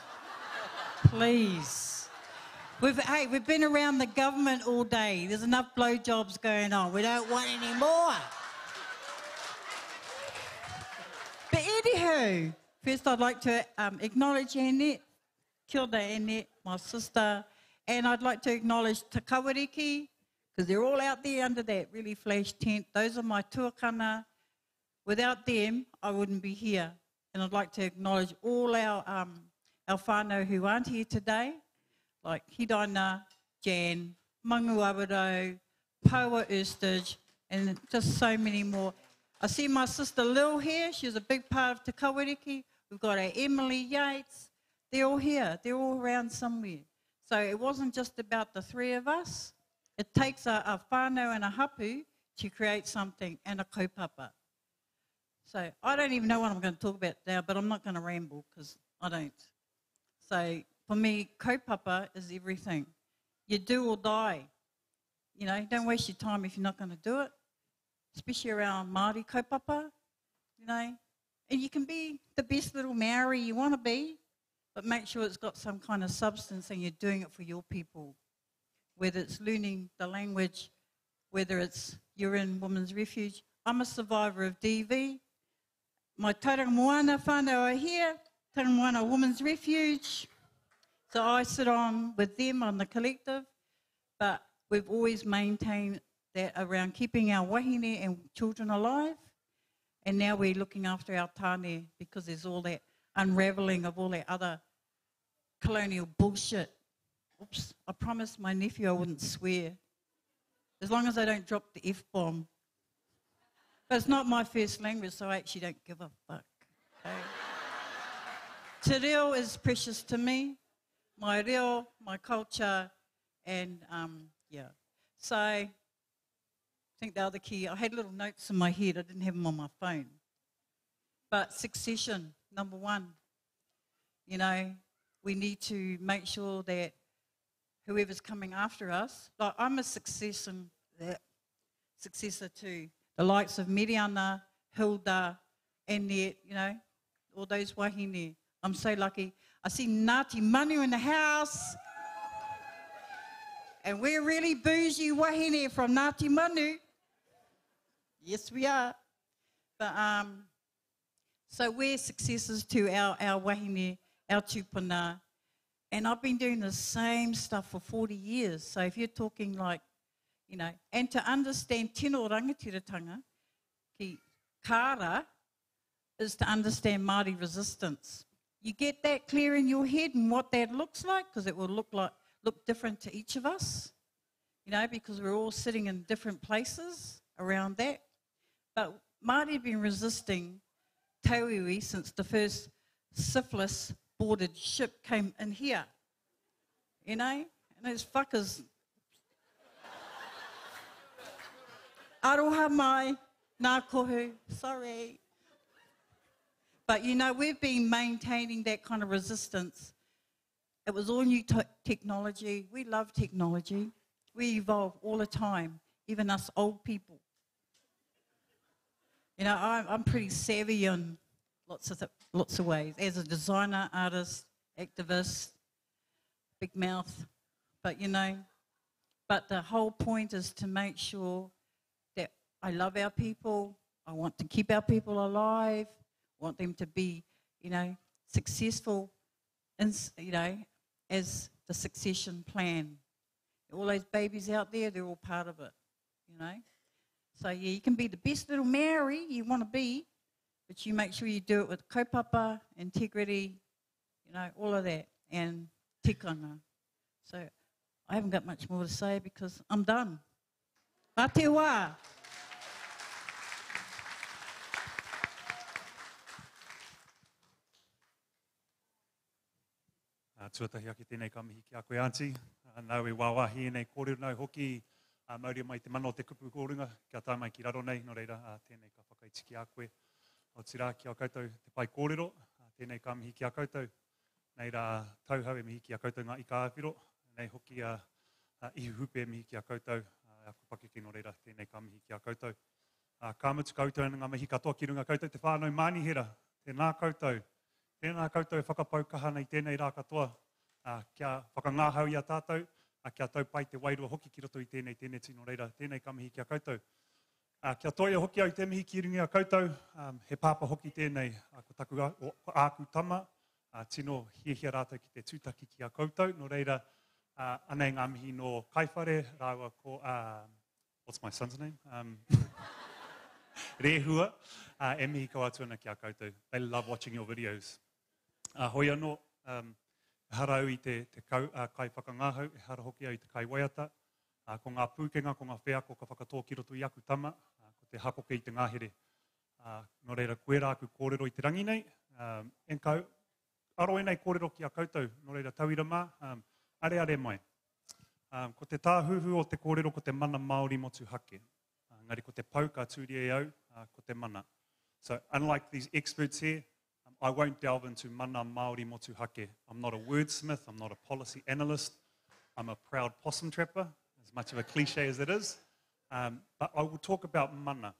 Please. We've been around the government all day. There's enough blowjobs going on. We don't want any more. But anywho, first I'd like to acknowledge Annette. Kia ora, Annette, my sister. And I'd like to acknowledge Te Kawariki, because they're all out there under that really flash tent. Those are my tuakana. Without them, I wouldn't be here. And I'd like to acknowledge all our whānau who aren't here today, like Hidaina, Jan, Mangu Awarau, Paua Erstage, and just so many more. I see my sister Lil here. She's a big part of Te Kawariki. We've got our Emily Yates. They're all here. They're all around somewhere. So it wasn't just about the three of us. It takes a whānau and a hapu to create something, and a kaupapa. So I don't even know what I'm going to talk about now, but I'm not going to ramble because I don't. So for me, kaupapa is everything. You do or die. You know, don't waste your time if you're not going to do it, especially around Māori kaupapa, you know. And you can be the best little Maori you want to be, but make sure it's got some kind of substance and you're doing it for your people. Whether it's learning the language, whether it's you're in Women's Refuge. I'm a survivor of DV. My Tarangamoana whānau are here, Tarangamoana Women's Refuge. So I sit on with them on the collective, but we've always maintained that around keeping our wahine and children alive. And now we're looking after our tāne because there's all that unravelling of all that other colonial bullshit. Oops, I promised my nephew I wouldn't swear. As long as I don't drop the F-bomb. But it's not my first language, so I actually don't give a fuck. Okay? Te reo is precious to me. My reo, my culture, and yeah. So I think the other key, I had little notes in my head, I didn't have them on my phone. But succession, number one. You know, we need to make sure that whoever's coming after us, like I'm a successor to the likes of Miriana, Hilda, Annette, you know, all those wahine. I'm so lucky. I see Ngāti Manu in the house. And we're really bougie wahine from Ngāti Manu. Yes, we are. But so we're successors to our wahine, our tupuna. And I've been doing the same stuff for 40 years. So if you're talking like, you know, and to understand tino rangatiratanga, ki kara, is to understand Māori resistance. You get that clear in your head and what that looks like, because it will look different to each of us, you know, because we're all sitting in different places around that. But Māori have been resisting tauiwi since the first syphilis boarded ship came in here, you know, and those fuckers. Aroha mai, nā kohu, sorry. But, you know, we've been maintaining that kind of resistance. It was all new technology. We love technology. We evolve all the time, even us old people. You know, I'm pretty savvy in lots of ways. As a designer, artist, activist, big mouth. But, you know, but the whole point is to make sure that I love our people. I want to keep our people alive. Want them to be, you know, successful, in, you know, as the succession plan. All those babies out there, they're all part of it, you know. So, yeah, you can be the best little Maori you want to be, but you make sure you do it with kaupapa, integrity, you know, all of that, and tikanga. So I haven't got much more to say because I'm done. Mā te wā. Tuatahi ake tēnei ka mihi ki a koe auntie. Nau e wāwahi e nei kōrero nau hoki mauri mai te mana o te kupu kōrunga. Kia tā mai ki raro nei, no reira tēnei ka whakaitiki a koe. O tira ki a koutou te pai kōrero, tēnei ka mihi ki a koutou. Nei rā tauhau e mihi ki a koutou ngā ika āwhiro. Nei hoki ihu hupe e mihi ki a koutou. A kupakeke no reira tēnei ka mihi ki a koutou. Ka mutu koutou ngā mihi katoa ki runga koutou te whānau manihera. Tēnā koutou. Tēnā koutou e whakapaukaha nei tēnei rā katoa. Kia whakangāhau i a tātou, kia tau pai te wairua hoki ki roto i tēnei tino reira, tēnei kamihi kia koutou. Kia toia hoki au te mihi ki ringi a koutou, he pāpa hoki tēnei ko taku ko āku tama, tino hiehia rātou ki te tūtaki ki a koutou, no reira anei ngā mihi no kaiwhare, rāua ko, what's my son's name? Rehua, e mihi ko atuana ki a koutou. They love watching your videos. Hoi anō, harau i te kai whakangāhau, e hara hoki au i te kai waiata, ko ngā pūkenga, ko ngā wheako ka whakatō ki roto i aku tama, ko te hakoke i te ngāhere. No reira, koe rā aku kōrero i te rangi nei, enkau, aro e nei kōrero ki a koutou, no reira tauira mā, are mai. Ko te tāhuhu o te kōrero ko te mana Māori motu hake. Ngari ko te pau ka tūri e au, ko te mana. So unlike these experts here, I won't delve into mana Māori motu hake. I'm not a wordsmith, I'm not a policy analyst, I'm a proud possum trapper, as much of a cliche as it is. But I will talk about mana.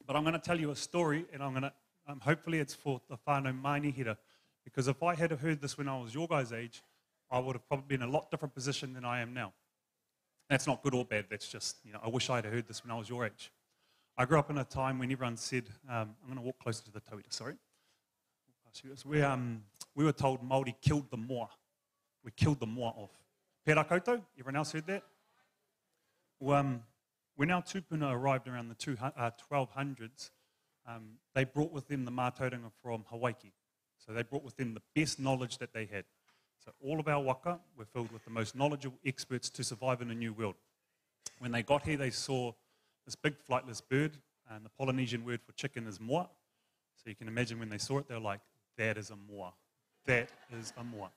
But I'm going to tell you a story, and I'm going to, hopefully it's for the whānau maini-hira, because if I had heard this when I was your guys' age, I would have probably been in a lot different position than I am now. That's not good or bad, that's just, I wish I had heard this when I was your age. I grew up in a time when everyone said, I'm going to walk closer to the tauira, sorry. We were told Māori killed the moa. We killed the moa off. Pērā koutou, everyone else heard that? When our tūpuna arrived around the 1200s, they brought with them the mātauranga from Hawaii. So they brought with them the best knowledge that they had. So all of our waka were filled with the most knowledgeable experts to survive in a new world. When they got here, they saw this big flightless bird, and the Polynesian word for chicken is moa. So you can imagine when they saw it, they were like, that is a moa. That is a moa.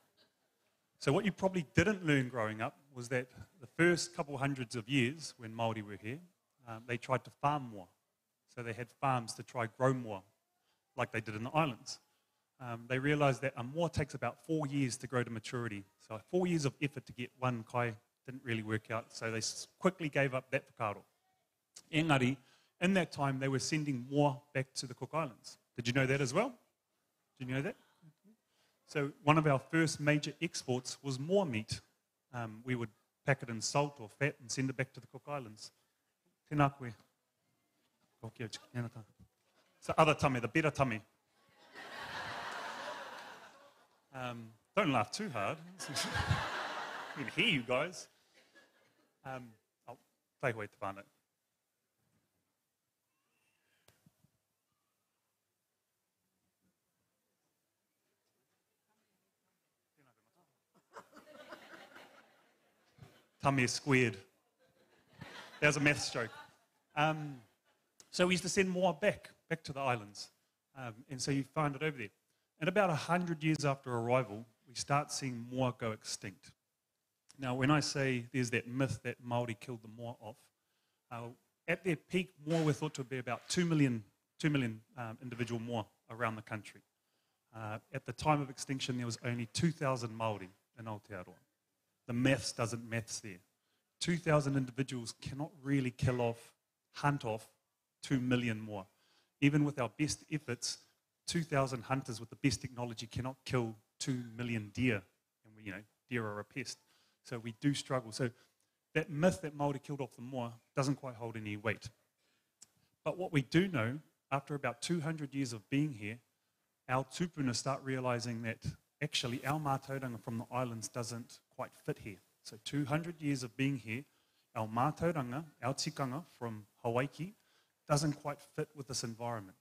So what you probably didn't learn growing up was that the first couple hundreds of years when Māori were here, they tried to farm moa. So they had farms to try grow moa, like they did in the islands. They realized that a moa takes about 4 years to grow to maturity. So 4 years of effort to get one kai didn't really work out, so they quickly gave up that whakaaro. Engari, in that time, they were sending moa back to the Cook Islands. Did you know that as well? Did you know that? So one of our first major exports was moa meat. We would pack it in salt or fat and send it back to the Cook Islands. Tēnā koe. So other tame, the better tame. Don't laugh too hard. I can hear you guys. I'll take away te whānau. Tame squared. That was a maths joke. So we used to send more back to the islands. And so you find it over there. And about 100 years after arrival, we start seeing moa go extinct. Now, when I say there's that myth that Māori killed the moa off, at their peak, moa were thought to be about 2 million individual moa around the country. At the time of extinction, there was only 2,000 Māori in Aotearoa. The maths doesn't maths there. 2,000 individuals cannot really kill off, hunt off 2 million moa. Even with our best efforts, 2,000 hunters with the best technology cannot kill 2 million deer. And deer are a pest. So we do struggle. So that myth that Māori killed off the moa doesn't quite hold any weight. But what we do know, after about 200 years of being here, our tūpuna start realizing that actually our mātauranga from the islands doesn't quite fit here. So 200 years of being here, our mātauranga, our tikanga from Hawaii, doesn't quite fit with this environment.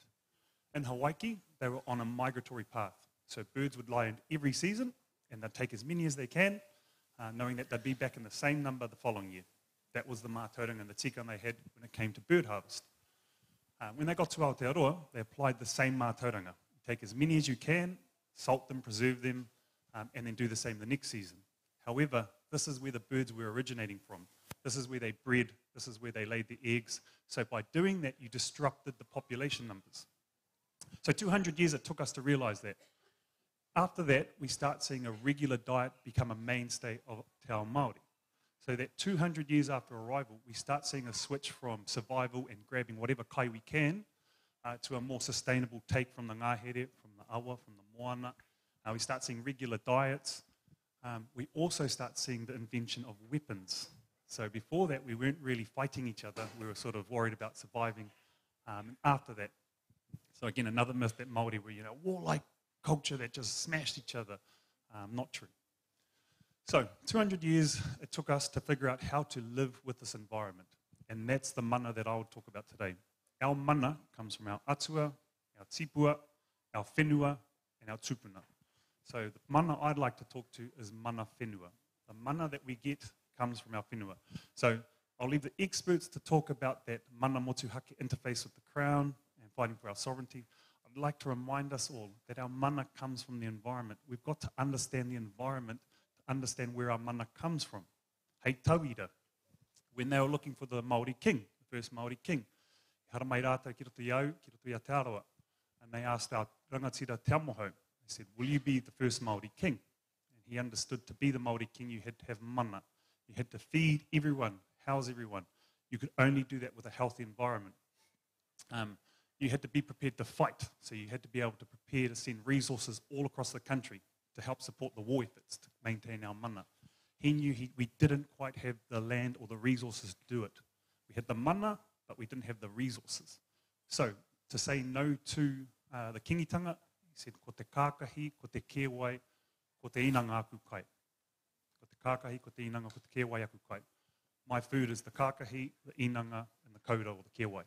In Hawaii, they were on a migratory path. So birds would land every season, and they'd take as many as they can, knowing that they'd be back in the same number the following year. That was the mātauranga and the tikanga they had when it came to bird harvest. When they got to Aotearoa, they applied the same mātauranga. Take as many as you can, salt them, preserve them, and then do the same the next season. However, this is where the birds were originating from. This is where they bred. This is where they laid the eggs. So by doing that, you disrupted the population numbers. So 200 years it took us to realize that. After that, we start seeing a regular diet become a mainstay of Te Ao Māori. So that 200 years after arrival, we start seeing a switch from survival and grabbing whatever kai we can to a more sustainable take from the ngāhere, from awa, from the moana. We start seeing regular diets. We also start seeing the invention of weapons. So before that, we weren't really fighting each other. We were sort of worried about surviving after that. So again, another myth that Māori were, warlike culture that just smashed each other. Not true. So 200 years it took us to figure out how to live with this environment. And that's the mana that I will talk about today. Our mana comes from our atua, our tipua, our whenua, and our tupuna. So the mana I'd like to talk to is mana whenua. The mana that we get comes from our whenua. So I'll leave the experts to talk about that mana motuhake interface with the crown and fighting for our sovereignty. I'd like to remind us all that our mana comes from the environment. We've got to understand the environment to understand where our mana comes from. Hei tauira, when they were looking for the Māori king, the first Māori king, hara mai rātou ki roto i au, ki roto i Aotearoa, and they asked our rangatira Te Amoho, they said, will you be the first Māori king? And he understood to be the Māori king, you had to have mana. You had to feed everyone, house everyone. You could only do that with a healthy environment. You had to be prepared to fight, so you had to be able to prepare to send resources all across the country to help support the war efforts, to maintain our mana. He knew we didn't quite have the land or the resources to do it. We had the mana, but we didn't have the resources. So, to say no to the kingitanga, he said, ko te kākahi, ko te kewai, ko te inanga aku kai. Ko te kākahi, ko te inanga, ko te kewai aku kai. My food is the kākahi, the inanga, and the kaura, or the kewai.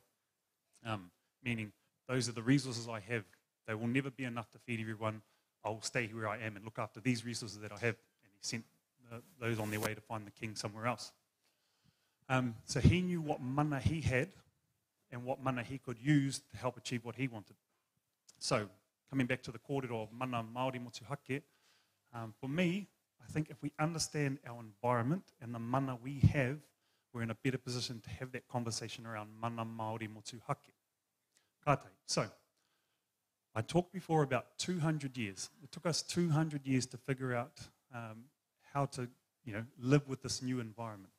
Meaning, those are the resources I have. They will never be enough to feed everyone. I will stay where I am and look after these resources that I have. And he sent those on their way to find the king somewhere else. So he knew what mana he had and what mana he could use to help achieve what he wanted. So, coming back to the kōrero of mana Māori motuhake, for me, I think if we understand our environment and the mana we have, we're in a better position to have that conversation around mana Māori motuhake. Kātai. So, I talked before about 200 years. It took us 200 years to figure out how to, live with this new environment.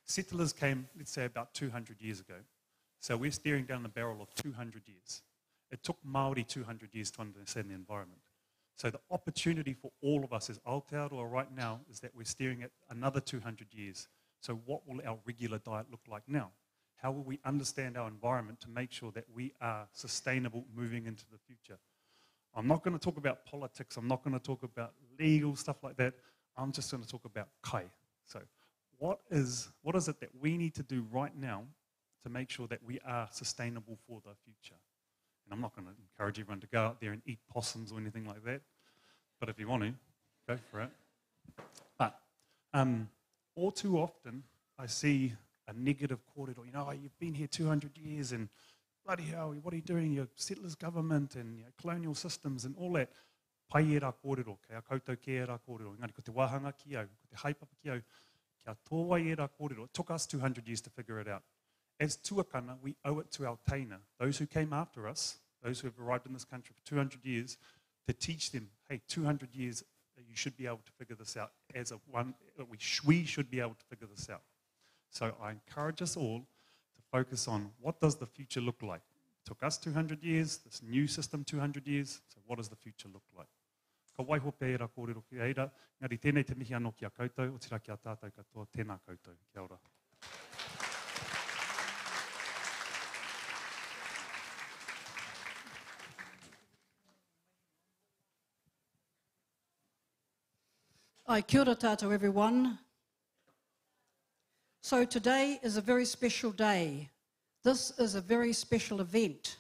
Settlers came, let's say, about 200 years ago. So we're staring down the barrel of 200 years. It took Māori 200 years to understand the environment. So the opportunity for all of us as Aotearoa right now is that we're staring at another 200 years. So what will our regular diet look like now? How will we understand our environment to make sure that we are sustainable moving into the future? I'm not going to talk about politics. I'm not going to talk about legal stuff like that. I'm just going to talk about kai. So what is it that we need to do right now to make sure that we are sustainable for the future? And I'm not going to encourage everyone to go out there and eat possums or anything like that. But if you want to, go for it. But all too often, I see a negative kōrero. You've been here 200 years and bloody hell, what are you doing? Your settlers government and your colonial systems and all that. Pai e rā kōrero, kei a koutou ke e rā kōrero. Engari, ko te wāhanga ki au, ko te haipapa ki au, kia tōwai e rā kōrero. It took us 200 years to figure it out. As tuakana, we owe it to our teina, those who came after us, those who have arrived in this country for 200 years, to teach them, hey, 200 years, you should be able to figure this out. We should be able to figure this out. So I encourage us all to focus on what does the future look like. It took us 200 years, this new system 200 years, so what does the future look like? Ka waiho pe e rā kōrero ki eira, ngari tēnei te mihi anō ki a koutou, o tira ki a tātou katoa, tēnā koutou, kia ora. Kia ora tātou everyone. So today is a very special day. This is a very special event.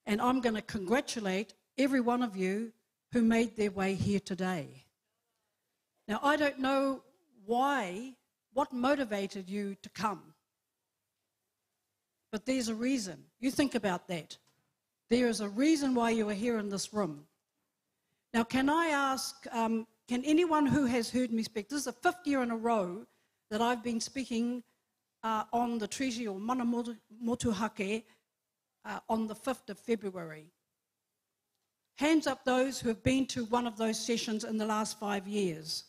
And I'm going to congratulate every one of you who made their way here today. Now, I don't know what motivated you to come. But there's a reason. You think about that. There is a reason why you are here in this room. Now, can I ask, can anyone who has heard me speak, this is the 5th year in a row that I've been speaking on the treaty or mana motuhake on the 5th of February. Hands up those who have been to one of those sessions in the last 5 years.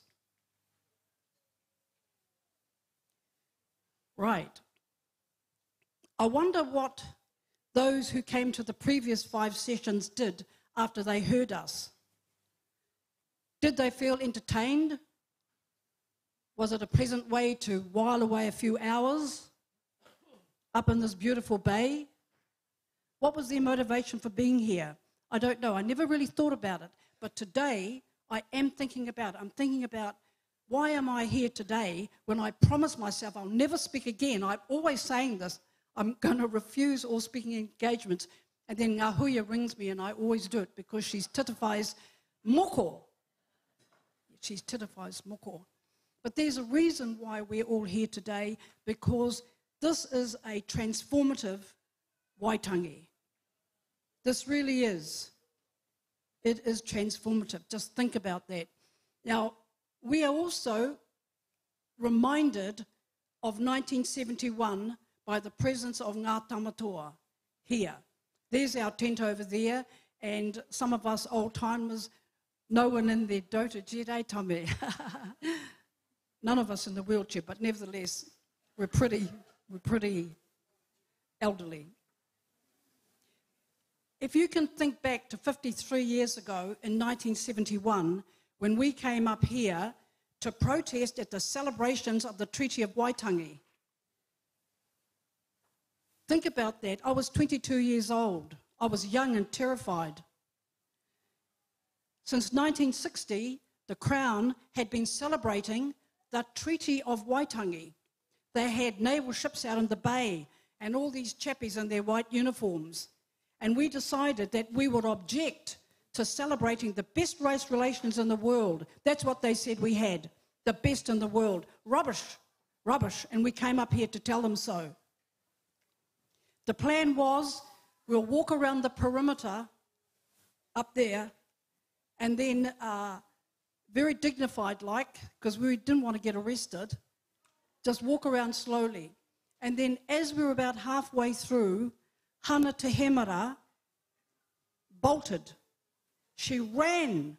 Right. I wonder what those who came to the previous 5 sessions did after they heard us. Did they feel entertained? Was it a pleasant way to while away a few hours up in this beautiful bay? What was their motivation for being here? I don't know. I never really thought about it. But today, I am thinking about it. I'm thinking about, why am I here today when I promised myself I'll never speak again? I'm always saying this. I'm going to refuse all speaking engagements. And then Ngahuia rings me, and I always do it because she's titifies moko. She's titifies moko. But there's a reason why we're all here today, because this is a transformative Waitangi. This really is. It is transformative. Just think about that. Now, we are also reminded of 1971 by the presence of Ngā Tamatoa here. There's our tent over there, and some of us old-timers, no one in there doted yet, eh, Tame? None of us in the wheelchair, but nevertheless, we're pretty elderly. If you can think back to 53 years ago in 1971, when we came up here to protest at the celebrations of the Treaty of Waitangi. Think about that. I was 22 years old. I was young and terrified. Since 1960, the Crown had been celebrating the Treaty of Waitangi. They had naval ships out in the bay and all these chappies in their white uniforms. And we decided that we would object to celebrating the best race relations in the world. That's what they said we had, the best in the world. Rubbish, rubbish. And we came up here to tell them so. The plan was, we'll walk around the perimeter up there, and then very dignified like, because we didn't want to get arrested, just walk around slowly. And then as we were about halfway through, Hana Te Hemera bolted. She ran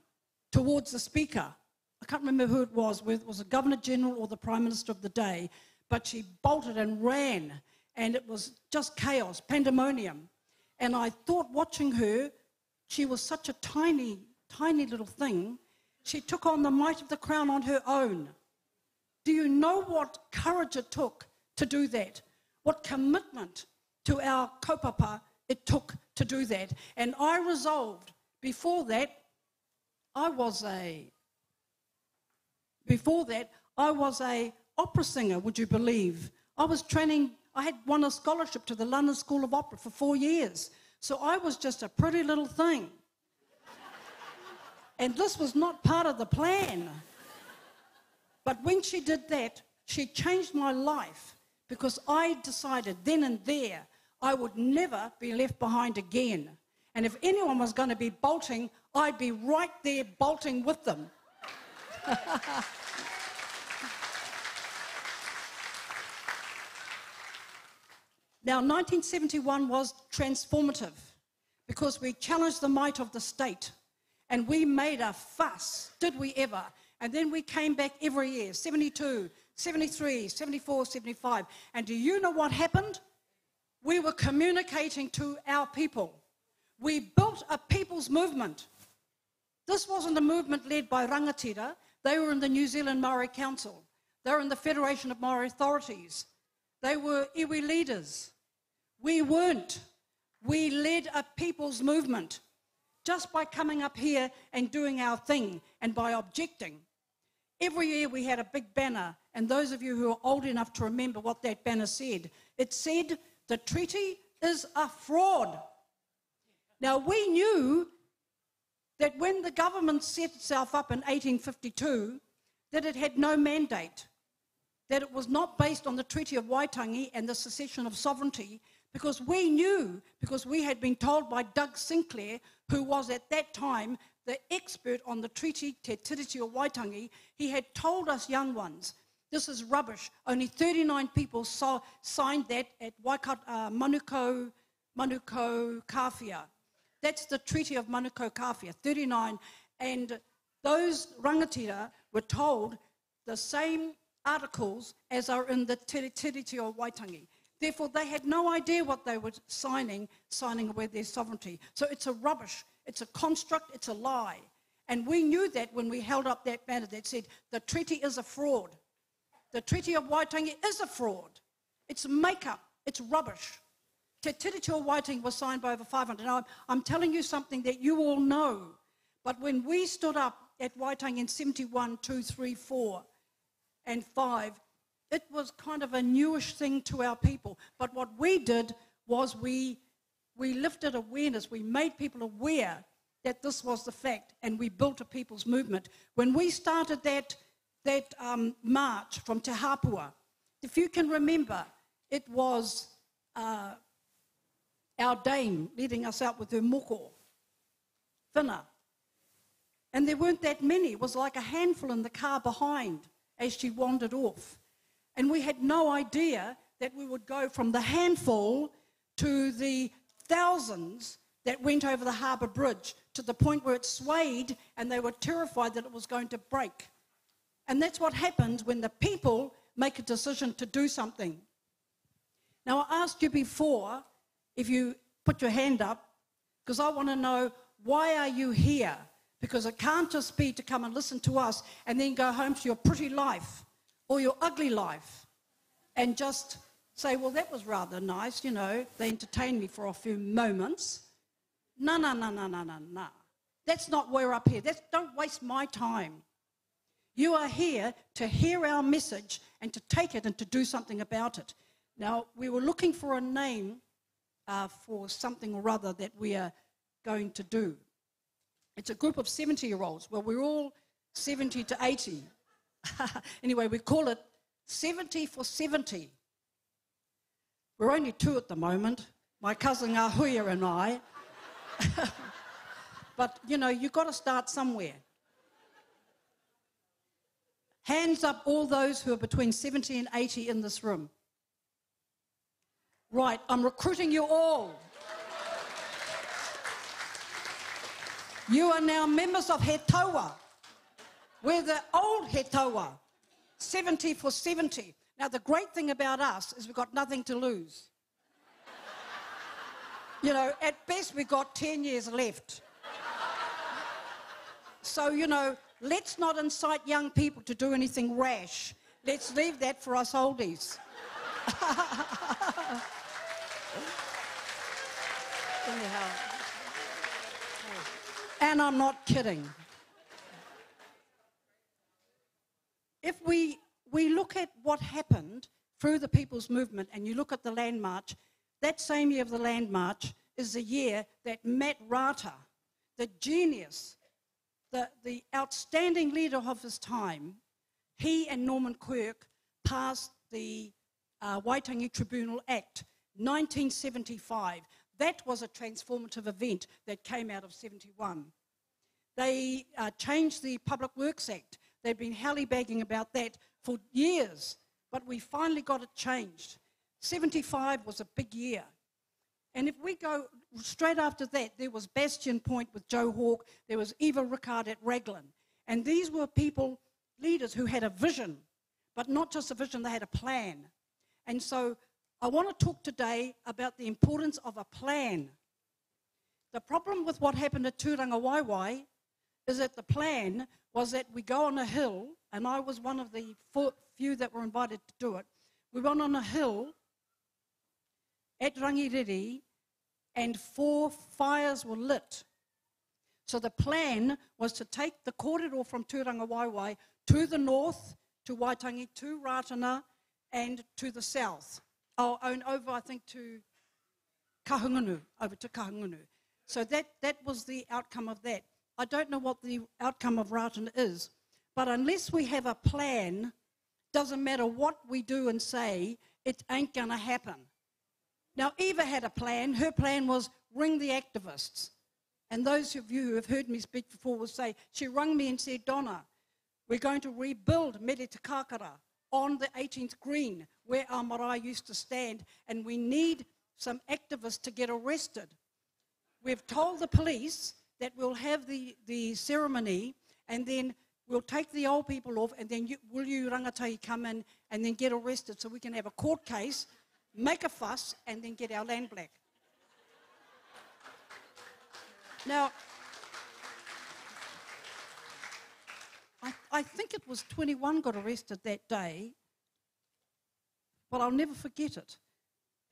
towards the speaker. I can't remember who it was, whether it was the Governor General or the Prime Minister of the day, but she bolted and ran, and it was just chaos, pandemonium. And I thought, watching her, she was such a tiny, tiny little thing. She took on the might of the Crown on her own. Do you know what courage it took to do that? What commitment to our kaupapa it took to do that? And I resolved, before that, I was a opera singer, would you believe? I was training, I had won a scholarship to the London School of Opera for 4 years. So I was just a pretty little thing. And this was not part of the plan. But when she did that, she changed my life, because I decided then and there I would never be left behind again. And if anyone was going to be bolting, I'd be right there bolting with them. Now, 1971 was transformative because we challenged the might of the state and we made a fuss, did we ever? And then we came back every year, 72, 73, 74, 75. And do you know what happened? We were communicating to our people. We built a people's movement. This wasn't a movement led by rangatira. They were in the New Zealand Maori Council. They were in the Federation of Maori Authorities. They were iwi leaders. We weren't. We led a people's movement just by coming up here and doing our thing and by objecting. Every year we had a big banner, and those of you who are old enough to remember what that banner said, it said, "The treaty is a fraud." Now, we knew that when the government set itself up in 1852, that it had no mandate, that it was not based on the Treaty of Waitangi and the secession of sovereignty, because we knew, because we had been told by Doug Sinclair, who was at that time the expert on the Treaty Te Tiriti o Waitangi, he had told us young ones, this is rubbish. Only 39 people signed that at Manukau Kawhia. That's the Treaty of Manukau Kawhia, 39. And those rangatira were told the same articles as are in the Te Tiriti o Waitangi. Therefore, they had no idea what they were signing away their sovereignty. So it's a rubbish, it's a construct, it's a lie. And we knew that when we held up that banner that said, the treaty is a fraud. The Treaty of Waitangi is a fraud. It's a make-up, it's rubbish. Te Tiriti o Waitangi was signed by over 500. Now, I'm telling you something that you all know. But when we stood up at Waitangi in 71, 2, 3, 4, and 5, it was kind of a newish thing to our people. But what we did was we lifted awareness. We made people aware that this was the fact, and we built a people's movement. When we started that march from Te Hapua, if you can remember, it was our dame leading us out with her moko, whina. And there weren't that many. It was like a handful in the car behind as she wandered off. And we had no idea that we would go from the handful to the thousands that went over the harbour bridge, to the point where it swayed and they were terrified that it was going to break. And that's what happens when the people make a decision to do something. Now, I asked you before if you put your hand up, because I want to know, why are you here? Because it can't just be to come and listen to us and then go home to your pretty life or your ugly life and just say, well, that was rather nice, you know, they entertained me for a few moments. No. That's not why we're up here. Don't waste my time. You are here to hear our message and to take it and to do something about it. Now, we were looking for a name for something or other that we are going to do. It's a group of 70-year-olds. Well, we're all 70 to 80. Anyway, we call it 70 for 70. We're only 2 at the moment, my cousin Ahuya and I. But, you know, you've got to start somewhere. Hands up, all those who are between 70 and 80 in this room. Right, I'm recruiting you all. You are now members of He Taua. We're the old He Taua, 70 for 70. Now, the great thing about us is we've got nothing to lose. You know, at best, we've got 10 years left. So, you know, let's not incite young people to do anything rash. Let's leave that for us oldies. And I'm not kidding. If we look at what happened through the People's Movement and you look at the Land March, that same year of the Land March is the year that Matt Rata, the genius, the outstanding leader of his time, he and Norman Quirk passed the Waitangi Tribunal Act, 1975. That was a transformative event that came out of 71. They changed the Public Works Act. They've been hallybagging about that for years, but we finally got it changed. 75 was a big year. And if we go straight after that, there was Bastion Point with Joe Hawke, there was Eva Rickard at Raglan. And these were people, leaders who had a vision, but not just a vision, they had a plan. And so I want to talk today about the importance of a plan. The problem with what happened at Tūranga Waiwai is that the plan was that we go on a hill, and I was one of the few that were invited to do it. We went on a hill at Rangiriri, and 4 fires were lit. So the plan was to take the corridor from Tūranga Waiwai to the north, to Waitangi, to Ratana, and to the south. Oh, and over, I think, to Kahungunu, over to Kahungunu. So that was the outcome of that. I don't know what the outcome of Ratana is, but unless we have a plan, doesn't matter what we do and say, it ain't going to happen. Now, Eva had a plan. Her plan was ring the activists. And those of you who have heard me speak before will say, she rang me and said, Donna, we're going to rebuild Mere Te Kākara on the 18th green where our marae used to stand, and we need some activists to get arrested. We've told the police that we'll have the ceremony, and then we'll take the old people off, and then will you rangatahi come in and then get arrested so we can have a court case. make a fuss, and then get our land back. Now, I think it was 21 got arrested that day, but I'll never forget it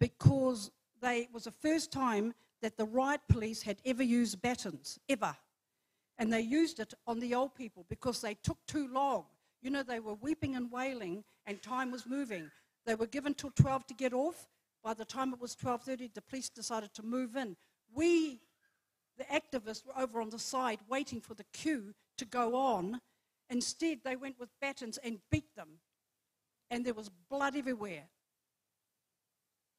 because it was the first time that the riot police had ever used batons, ever. And they used it on the old people because they took too long. You know, they were weeping and wailing and time was moving. They were given till 12 to get off. By the time it was 12:30, the police decided to move in. We, the activists, were over on the side waiting for the queue to go on. Instead, they went with batons and beat them. And there was blood everywhere.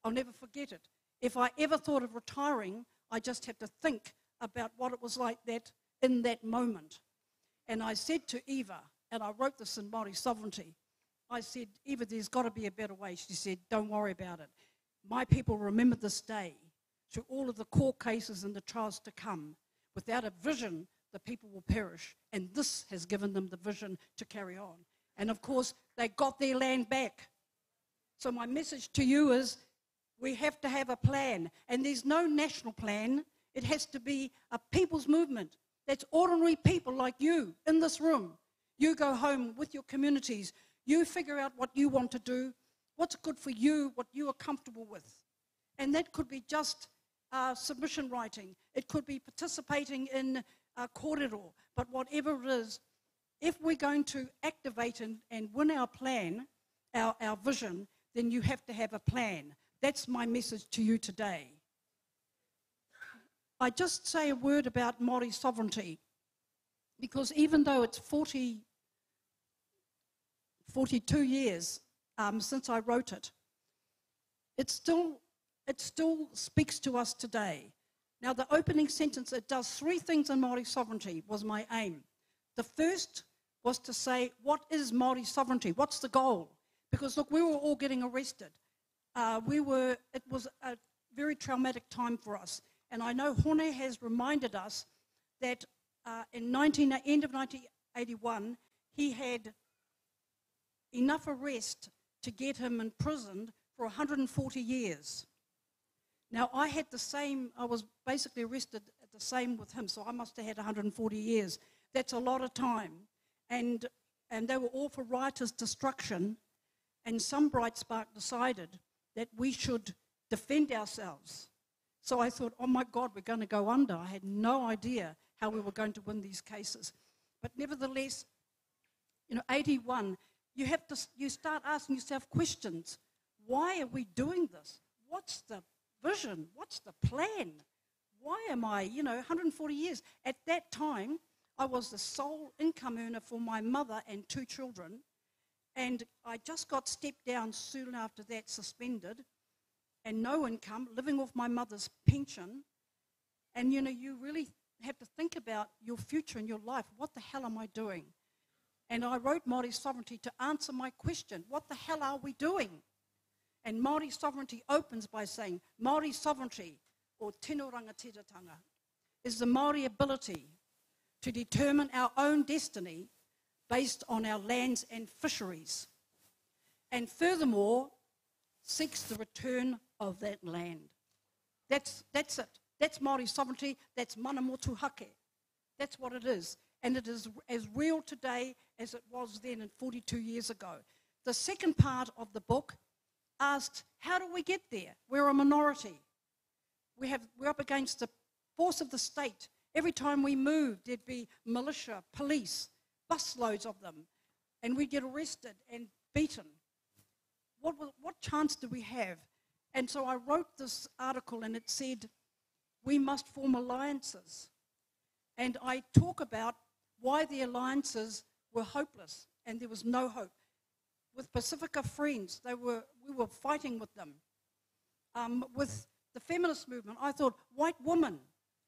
I'll never forget it. If I ever thought of retiring, I just had to think about what it was like that in that moment. And I said to Eva, and I wrote this in Māori Sovereignty, I said, Eva, there's got to be a better way. She said, don't worry about it. My people remember this day through all of the court cases and the trials to come. Without a vision, the people will perish. And this has given them the vision to carry on. And of course, they got their land back. So my message to you is, we have to have a plan. And there's no national plan. It has to be a people's movement. That's ordinary people like you in this room. You go home with your communities. You figure out what you want to do, what's good for you, what you are comfortable with. And that could be just submission writing. It could be participating in a korero. But whatever it is, if we're going to activate and win our plan, our vision, then you have to have a plan. That's my message to you today. I just say a word about Māori sovereignty, because even though it's 42 years since I wrote it, it still speaks to us today. Now, the opening sentence, it does three things in Māori sovereignty, was my aim. The first was to say, what is Māori sovereignty? What's the goal? Because, look, we were all getting arrested. It was a very traumatic time for us. And I know Hone has reminded us that end of 1981, he had enough arrest to get him imprisoned for 140 years. Now, I had the same, I was basically arrested at the same with him, so I must have had 140 years. That's a lot of time. And they were all for riotous destruction, and some bright spark decided that we should defend ourselves. So I thought, oh my God, we're going to go under. I had no idea how we were going to win these cases. But nevertheless, 81, you start asking yourself questions. Why are we doing this? What's the vision? What's the plan? Why am I, 140 years? At that time, I was the sole income earner for my mother and two children. And I just got stepped down soon after that, suspended, and no income, living off my mother's pension. And, you really have to think about your future and your life. What the hell am I doing? And I wrote Māori Sovereignty to answer my question. What the hell are we doing? And Māori Sovereignty opens by saying, Māori Sovereignty, or tino rangatiratanga, is the Māori ability to determine our own destiny based on our lands and fisheries. And furthermore, seeks the return of that land. That's it. That's Māori sovereignty. That's mana motu hake. That's what it is. And it is as real today as it was then and 42 years ago. The second part of the book asks, how do we get there? We're a minority. We're up against the force of the state. Every time we moved, there'd be militia, police, busloads of them, and we'd get arrested and beaten. What chance do we have? And so I wrote this article, and it said, we must form alliances. And I talk about why the alliances were hopeless, and there was no hope. With Pacifica Friends, we were fighting with them. With the feminist movement, I thought, white women,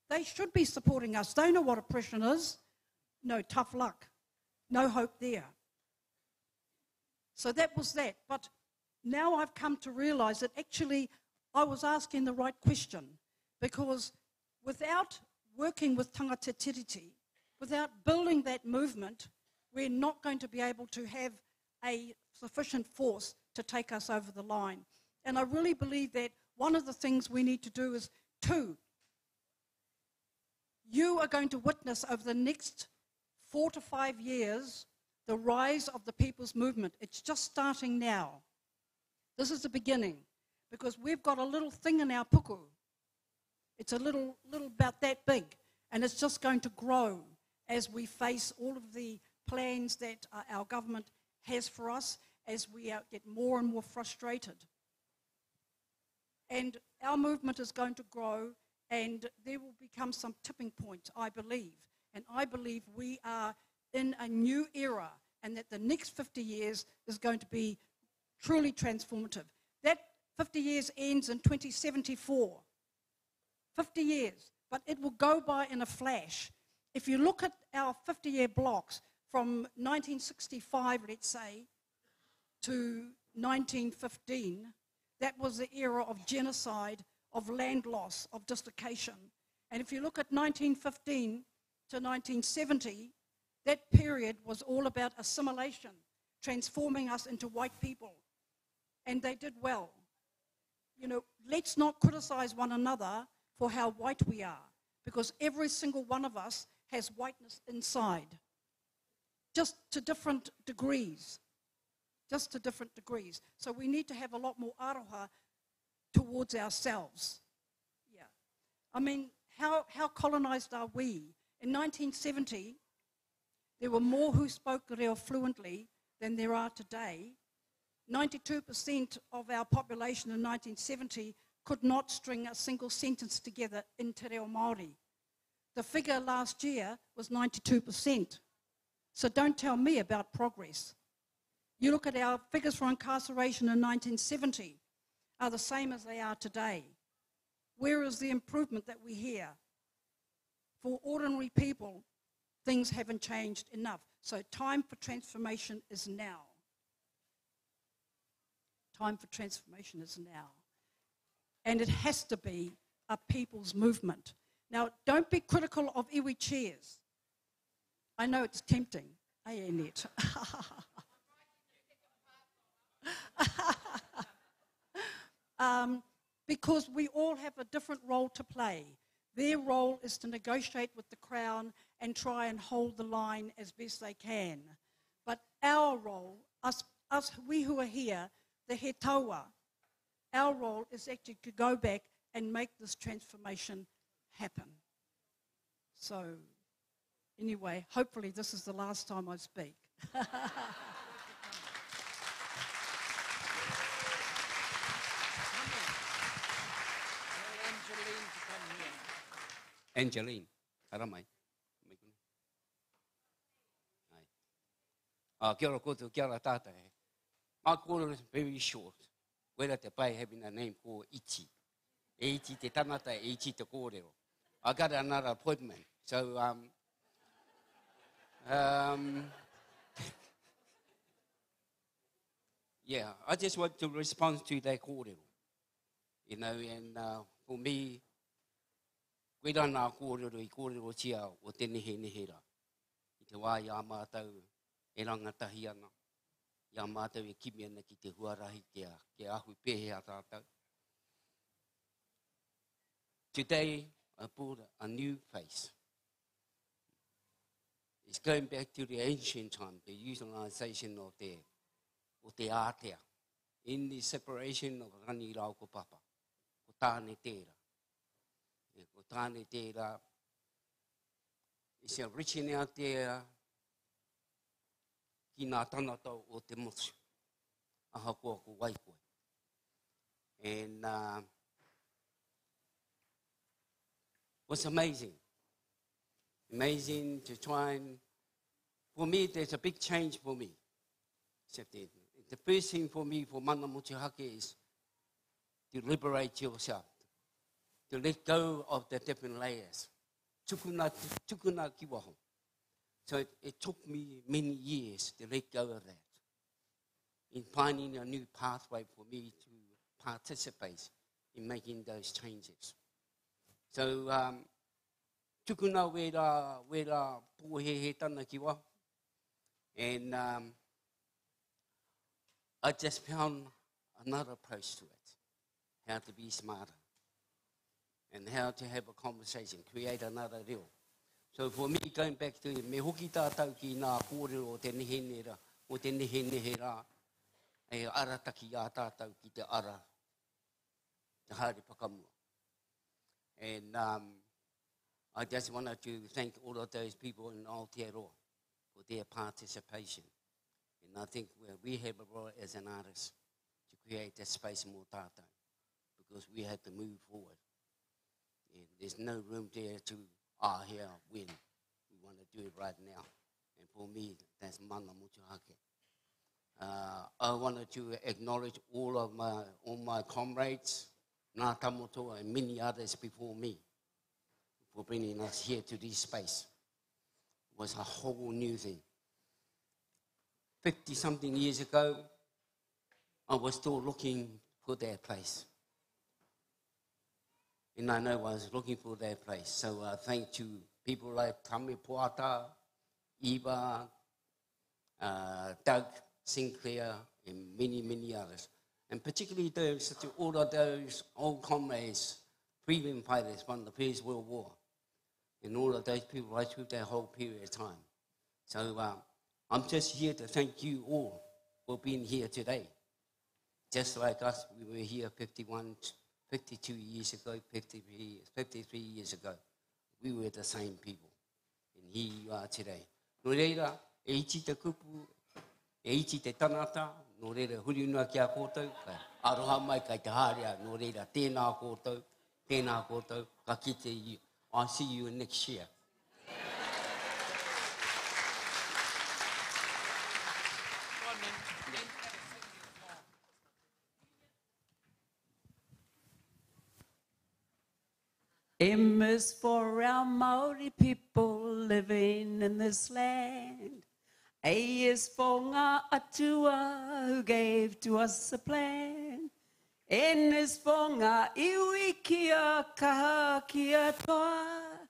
they should be supporting us. They know what oppression is. No, tough luck. No hope there. So that was that. But now I've come to realise that actually I was asking the right question, because without working with tangata tiriti, without building that movement, we're not going to be able to have a sufficient force to take us over the line. And I really believe that one of the things we need to do is two. You are going to witness over the next 4 to 5 years the rise of the people's movement. It's just starting now. This is the beginning, because we've got a little thing in our puku. It's a little about that big, and it's just going to grow as we face all of the plans that our government has for us, as we get more and more frustrated. And our movement is going to grow, and there will become some tipping points, I believe. And I believe we are in a new era, and that the next 50 years is going to be truly transformative. That 50 years ends in 2074. 50 years, but it will go by in a flash. If you look at our 50-year blocks from 1965, let's say, to 1915, that was the era of genocide, of land loss, of dislocation. And if you look at 1915 to 1970, that period was all about assimilation, transforming us into white people. And they did well. You know, let's not criticize one another for how white we are, because every single one of us has whiteness inside, just to different degrees. Just to different degrees. So we need to have a lot more aroha towards ourselves. Yeah. I mean, how colonized are we? In 1970, there were more who spoke reo fluently than there are today. 92% of our population in 1970 could not string a single sentence together in te reo Māori. The figure last year was 92%. So don't tell me about progress. You look at our figures for incarceration in 1970 are the same as they are today. Where is the improvement that we hear? For ordinary people, things haven't changed enough. So time for transformation is now. Time for transformation is now. And it has to be a people's movement. Now, don't be critical of iwi chairs. I know it's tempting. Hey, Annette. Because we all have a different role to play. Their role is to negotiate with the Crown and try and hold the line as best they can. But our role, we who are here, the he taua, our role is actually to go back and make this transformation happen. So, anyway, hopefully this is the last time I speak. Angeline, haramai. Kia ora koutou, kia ora tātai. My call is very short. Whether te pai having a name called Ichi. Ichi te tanata, Ichi te kōrero. I got another appointment. So, yeah, I just want to respond to that kōrero. You know, and for me, koe rana kōrero I kōrero tia o te nehe ra. I te wā ia mātou e rangatahi ana. Ia mātou e kimi ana ki te huarahi ke ahu pehe a tātou. Today, I brought a new face. It's going back to the ancient time, the utilisation of te ātea. In the separation of rani rau ko papa, ko tāne tērā. Ko tāne tērā, is reaching out there ki nā tanata o te motu. Aha koa ko waikoe. And was amazing. Amazing to try and, for me, there's a big change for me. The first thing for me, for mana motuhake, is to liberate yourself, to let go of the different layers. Tukuna kiwaho. So it took me many years to let go of that, in finding a new pathway for me to participate in making those changes. So, tukuna wera pōhehe tana kiwa, and I just found another approach to it. how to be smarter, and how to have a conversation, create another reo. So for me, going back to me hoki tātou ki nā kōrero o te nehenera, o te nehenehera, e arataki a tātou ki te ara, te haere pakamua. And I just wanted to thank all of those people in Aotearoa for their participation. And I think we have a role as an artist to create that space more tātou, because we have to move forward. And there's no room there to, here, when. We want to do it right now. And for me, that's mana motuhake. I wanted to acknowledge all my comrades, Ngā Tamotoa and many others before me, for bringing us here to this space. It was a whole new thing. 50-something years ago, I was still looking for that place. And I know I was looking for that place. So thank you, people like Tami Puata, Eva, Doug Sinclair, and many, many others. And particularly those, all of those old comrades, freedom fighters from the First World War. And all of those people right through that whole period of time. So I'm just here to thank you all for being here today. Just like us, we were here 52 years ago, 53 years ago. We were the same people. And here you are today. No reira, e iti te kupu, e iti te tanata, no reira hurunua ki a kōtou, ka aroha mai kai te hārea, no reira tēnā kōtou, ka kite iu. I'll see you next year. M is for our Maori people living in this land. A is for ngā atua who gave to us a plan. N is for ngā iwi kia kaha kia toa.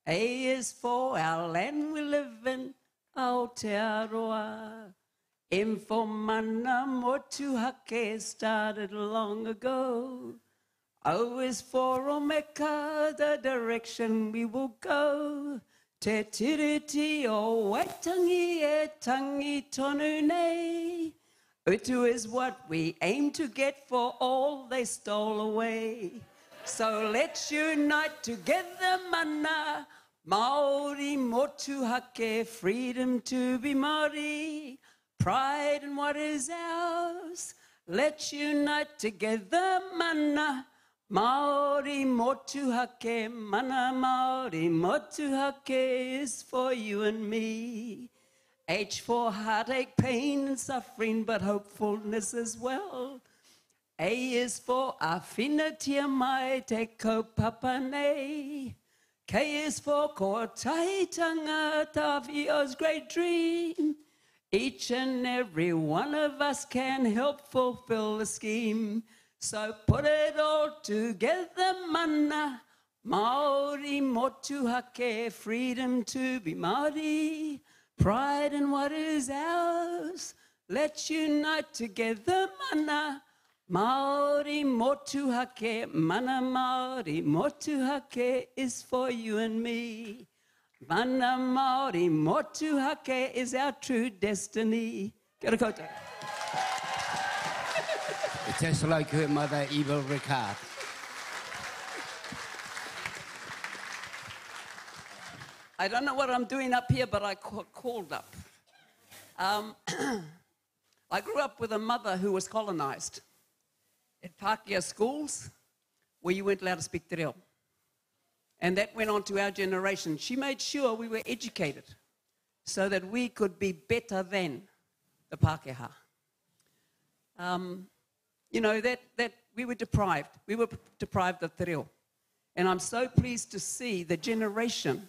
A is for our land we live in, Aotearoa. M for mana motuhake started long ago. O is for Omeka, the direction we will go. Te tiriti o Waitangi e tangi tonu nei. Utu is what we aim to get for all they stole away. So let's unite together, mana. Māori motuhake, freedom to be Māori. Pride in what is ours. Let's unite together, mana. Māori motuhake, mana Māori motuhake is for you and me. H for heartache, pain and suffering, but hopefulness as well. A is for awhina tia mai te kaupapa nei. K is for ko tahi tangata Whio's great dream. Each and every one of us can help fulfill the scheme. So put it all together, mana. Māori motuhake, freedom to be Māori. Pride in what is ours. Let's unite together, mana. Māori motuhake, mana Māori motuhake is for you and me. Mana Māori motuhake is our true destiny. Kia ora koutou. Just like her mother, Eva Ricard. I don't know what I'm doing up here, but I called up. I grew up with a mother who was colonized. At Pākehā schools, where you weren't allowed to speak te reo. And that went on to our generation. She made sure we were educated so that we could be better than the Pākehā. You know, that we were deprived. We were deprived of te reo. And I'm so pleased to see the generation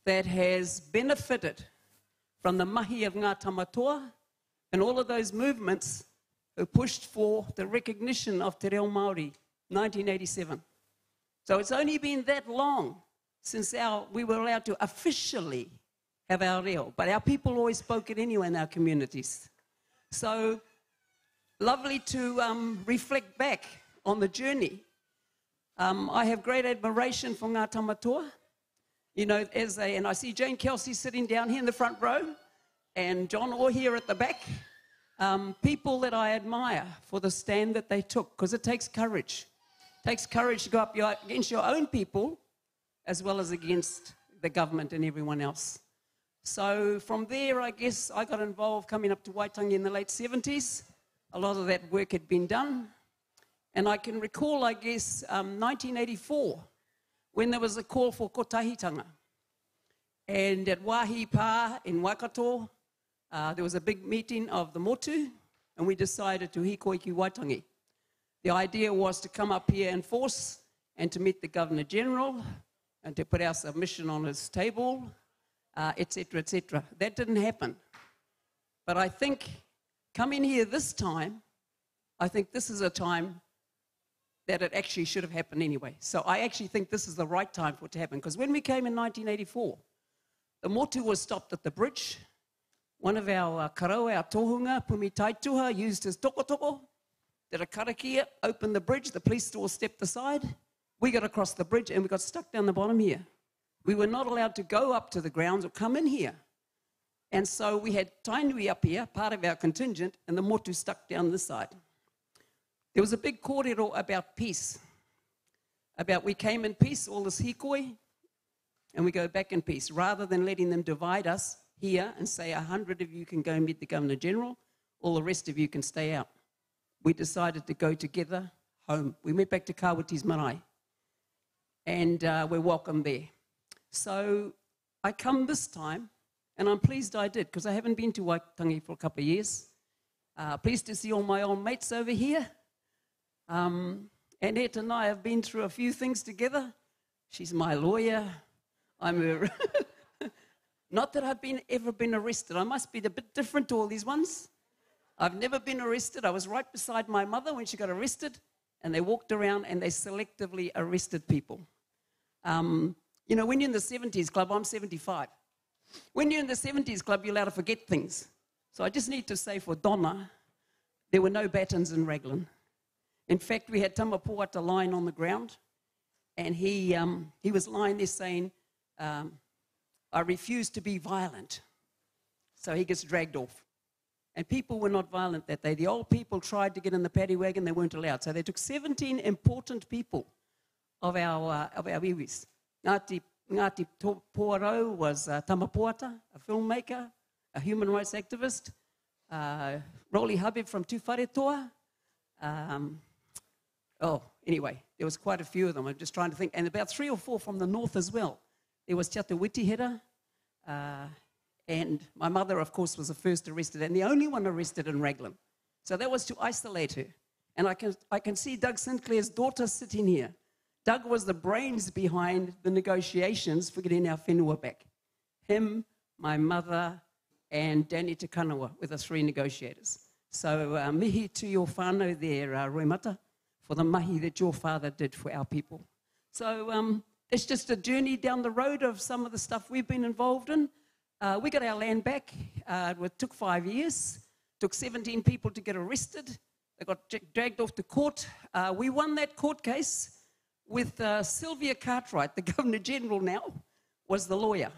that has benefited from the mahi of Ngā Tamatoa and all of those movements who pushed for the recognition of te reo Māori, 1987. So it's only been that long since we were allowed to officially have our reo, but our people always spoke it anyway in our communities. So lovely to reflect back on the journey. I have great admiration for ngā tamatoa. You know, and I see Jane Kelsey sitting down here in the front row, and John Orr here at the back. People that I admire for the stand that they took, because it takes courage. It takes courage to go up against your own people, as well as against the government and everyone else. So from there, I guess I got involved coming up to Waitangi in the late 70s. A lot of that work had been done. And I can recall, I guess, 1984, when there was a call for kotahitanga. And at Wāhi Pā in Waikato, there was a big meeting of the motu, and we decided to hikoi ki Waitangi. The idea was to come up here in force and to meet the Governor-General and to put our submission on his table, etc., etc. That didn't happen. But I think coming here this time, I think this is a time that it actually should have happened anyway. So I actually think this is the right time for it to happen. Because when we came in 1984, the motu was stopped at the bridge. One of our karaua, our tohunga, Pumi Taituha, used his tokotoko, did a karakia, opened the bridge, the police all stepped aside. We got across the bridge and we got stuck down the bottom here. We were not allowed to go up to the grounds or come in here. And so we had Tainui up here, part of our contingent, and the motu stuck down this side. There was a big kōrero about peace, about we came in peace, all this hikoi, and we go back in peace, rather than letting them divide us here and say 100 of you can go and meet the Governor-General, all the rest of you can stay out. We decided to go together home. We went back to Kawati's marae, and we're welcome there. So I come this time, and I'm pleased I did, because I haven't been to Waitangi for a couple of years. Pleased to see all my old mates over here. Annette and I have been through a few things together. She's my lawyer. I'm her. Not that I've ever been arrested. I must be a bit different to all these ones. I've never been arrested. I was right beside my mother when she got arrested, and they walked around and they selectively arrested people. You know, when you're in the 70s club, I'm 75. When you're in the 70s club, you're allowed to forget things. So I just need to say for Donna, there were no batons in Raglan. In fact, we had Tamapuata lying on the ground, and he was lying there saying, I refuse to be violent. So he gets dragged off. And people were not violent that day. The old people tried to get in the paddy wagon, they weren't allowed. So they took 17 important people of our iwis. Ngāti Pōrau was Tamapuata, a filmmaker, a human rights activist. Roli Habib from Tuwharetoa. Anyway, there was quite a few of them. I'm just trying to think. And about 3 or 4 from the north as well. There was Te Witihera, and my mother, of course, was the first arrested, and the only one arrested in Raglan. So that was to isolate her. And I can see Doug Sinclair's daughter sitting here. Doug was the brains behind the negotiations for getting our whenua back. Him, my mother, and Danny Tekanawa were the 3 negotiators. So mihi to your whānau there, Roimata, for the mahi that your father did for our people. So it's just a journey down the road of some of the stuff we've been involved in. We got our land back. It took 5 years. Took 17 people to get arrested. They got dragged off to court. We won that court case with Sylvia Cartwright, the Governor-General now, was the lawyer.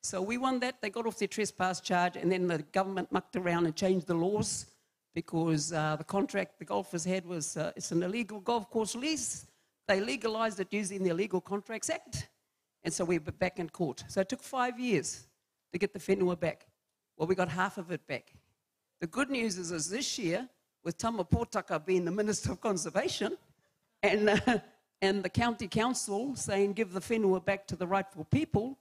So we won that. They got off their trespass charge, and then the government mucked around and changed the laws because the contract the golfers had was it's an illegal golf course lease. They legalized it using the Illegal Contracts Act, and so we were back in court. So it took 5 years to get the whenua back. Well, we got half of it back. The good news is this year, with Tama Pōtaka being the Minister of Conservation, and the county council saying give the whenua back to the rightful people,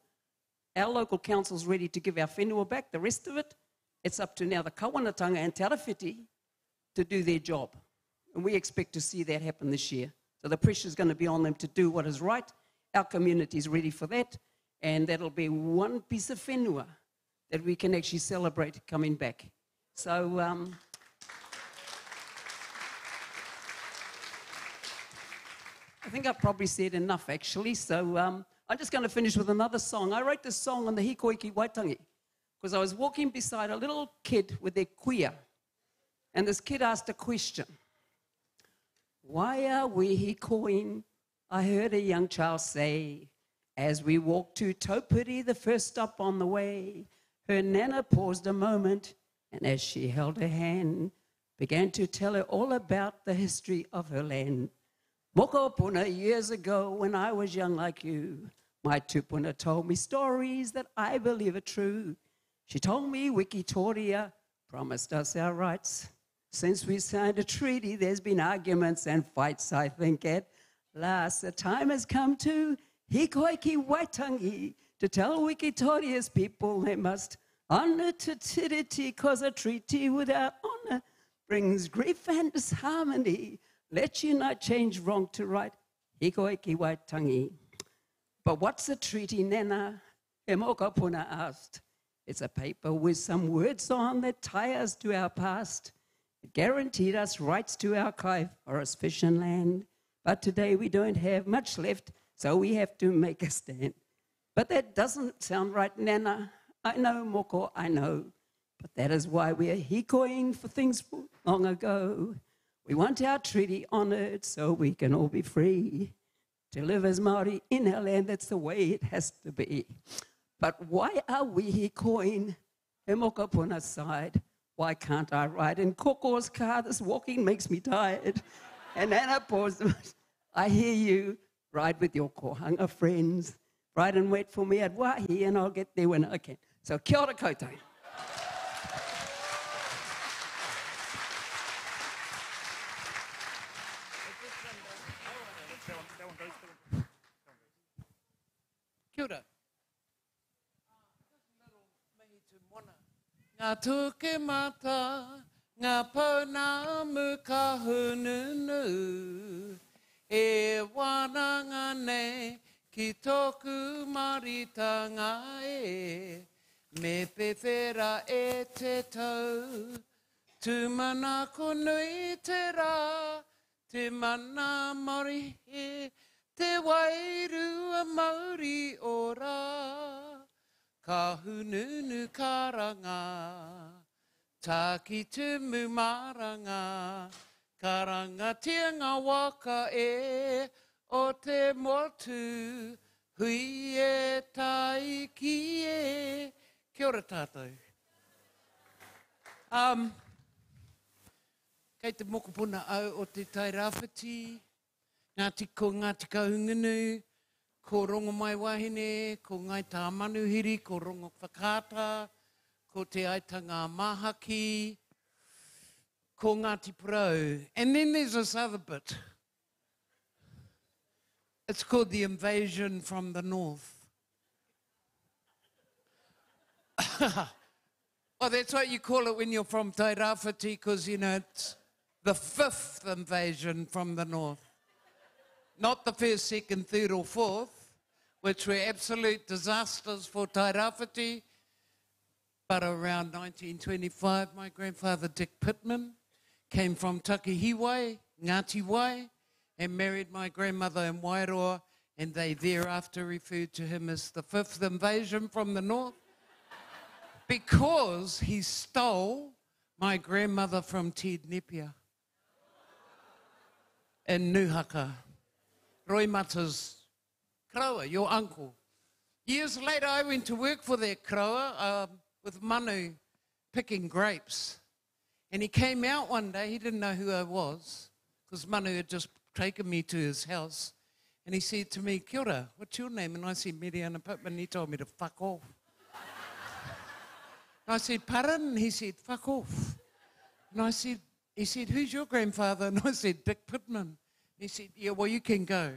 our local council's ready to give our whenua back. The rest of it, it's up to now the Kawanatanga and Te Arawhiti to do their job. And we expect to see that happen this year. So the pressure's going to be on them to do what is right. Our community's ready for that. And that'll be one piece of whenua that we can actually celebrate coming back. So I think I've probably said enough, actually. So I'm just going to finish with another song. I wrote this song on the hikoi ki Waitangi because I was walking beside a little kid with their kuia. And this kid asked a question. Why are we hikoing? I heard a young child say, as we walked to Taupiri, the first stop on the way. Her nana paused a moment, and as she held her hand, began to tell her all about the history of her land. Mokopuna, years ago when I was young like you, my tupuna told me stories that I believe are true. She told me Wikitoria promised us our rights. Since we signed a treaty, there's been arguments and fights, I think at last. The time has come to hikoiki Waitangi, to tell Wikitoria's people they must honor Tatiriti, cause a treaty without honor brings grief and disharmony. Let unite, change wrong to right, hikoiki Waitangi. But what's a treaty, Nena? Emokapuna asked. It's a paper with some words on that tie us to our past. It guaranteed us rights to our kai, forest, fish and land. But today we don't have much left, so we have to make a stand. But that doesn't sound right, Nana. I know, Moko, I know. But that is why we are hikoing for things long ago. We want our treaty honored so we can all be free to live as Māori in our land. That's the way it has to be. But why are we hikoing? He Mokopuna side. Why can't I ride in Koko's car? This walking makes me tired. And Nana paused. I hear you. Ride with your kohanga friends. Ride and wait for me at Wahi, and I'll get there when I can. So kia ora koutou. Kia ora. Ngā tuke mata, ngā pauna muka hununu, e wananga nei ki tōku maritanga e, me pewhera e te tau, tu mana konui te rā, te mana Māori e, te wairua Māori o rā. Ka hununu karanga, taki tumu maranga, karanga ngā waka e, o te motu, hui e tai ki e. Kia ora tātou. Kei te mokopuna au o te tai rāwhiti, Ngāti ko Ngāti Kahungunu, ko rongo mai wahine, ko ngai tā manuhiri, ko rongo whakata, ko te aitanga mahaki, ko Ngāti Porou. And then there's this other bit. It's called the invasion from the north. Well, that's what you call it when you're from Tairāwhiti, because, you know, it's the fifth invasion from the north. Not the first, second, third or fourth, which were absolute disasters for Tairāwhiti. But around 1925, my grandfather, Dick Pittman, came from Takihiwai, Ngāti Wai, and married my grandmother in Wairoa, and they thereafter referred to him as the fifth invasion from the north, because he stole my grandmother from Ted Nepia in Nuhaka. Roy Mata's kraua, your uncle. Years later, I went to work for that kraua with Manu picking grapes. And he came out one day, he didn't know who I was, because Manu had just taken me to his house. And he said to me, kia ora, what's your name? And I said, Miriana Pittman. He told me to fuck off. And I said, pardon? And he said, fuck off. And I said, he said, who's your grandfather? And I said, Dick Pittman. He said, yeah, well, you can go.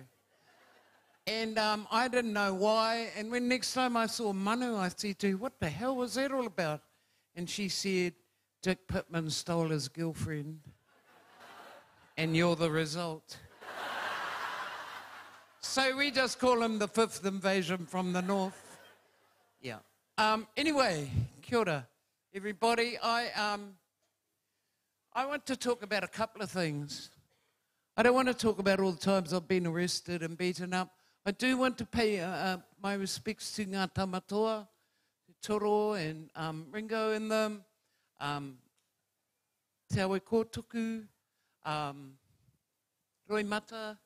And I didn't know why. And when next time I saw Manu, I said to her, what the hell was that all about? And she said, Dick Pittman stole his girlfriend. And you're the result. So we just call him the fifth invasion from the north. Yeah. Anyway, kia ora, everybody. I want to talk about a couple of things. I don't want to talk about all the times I've been arrested and beaten up. I do want to pay my respects to ngā tamatoa, Toro and Ringo and them, Te Awe Kōtuku, Roimata,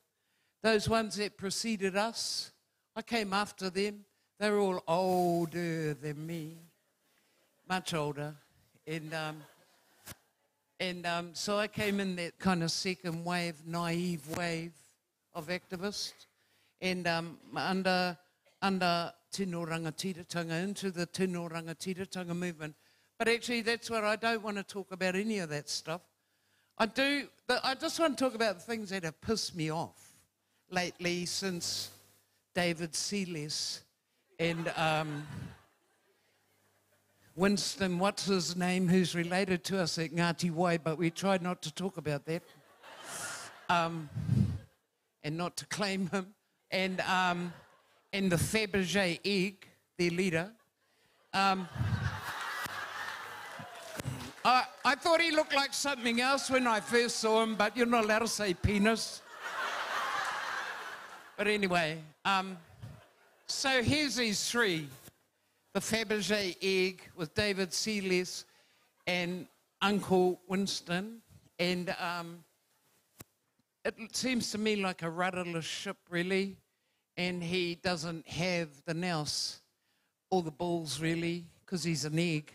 those ones that preceded us. I came after them. They were all older than me, much older. And so I came in that kind of second wave, naive wave of activists. And under tino rangatiratanga, into the tino rangatiratanga movement. But actually, that's what I don't want to talk about any of that stuff. I just want to talk about the things that have pissed me off lately since David Seeless and Winston, what's his name, who's related to us at Ngāti Wai, but we tried not to talk about that and not to claim him. And the Fabergé egg, their leader. I thought he looked like something else when I first saw him, but you're not allowed to say penis. But anyway, so here's these three. The Fabergé egg with David Seeless and Uncle Winston. And it seems to me like a rudderless ship, really. And he doesn't have the nous or the balls, really, because he's an egg,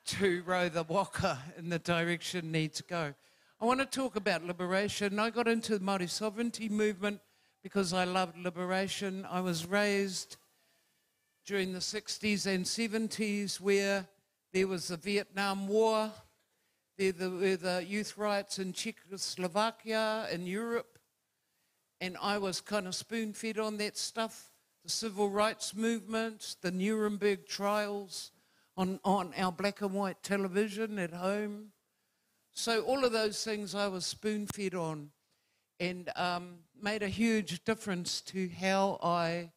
to row the waka in the direction it needs to go. I want to talk about liberation. I got into the Māori sovereignty movement because I loved liberation. I was raised during the 60s and 70s where there was the Vietnam War, there were the youth riots in Czechoslovakia and Europe, and I was kind of spoon-fed on that stuff, the civil rights movement, the Nuremberg trials on our black and white television at home. So all of those things I was spoon-fed on and made a huge difference to how I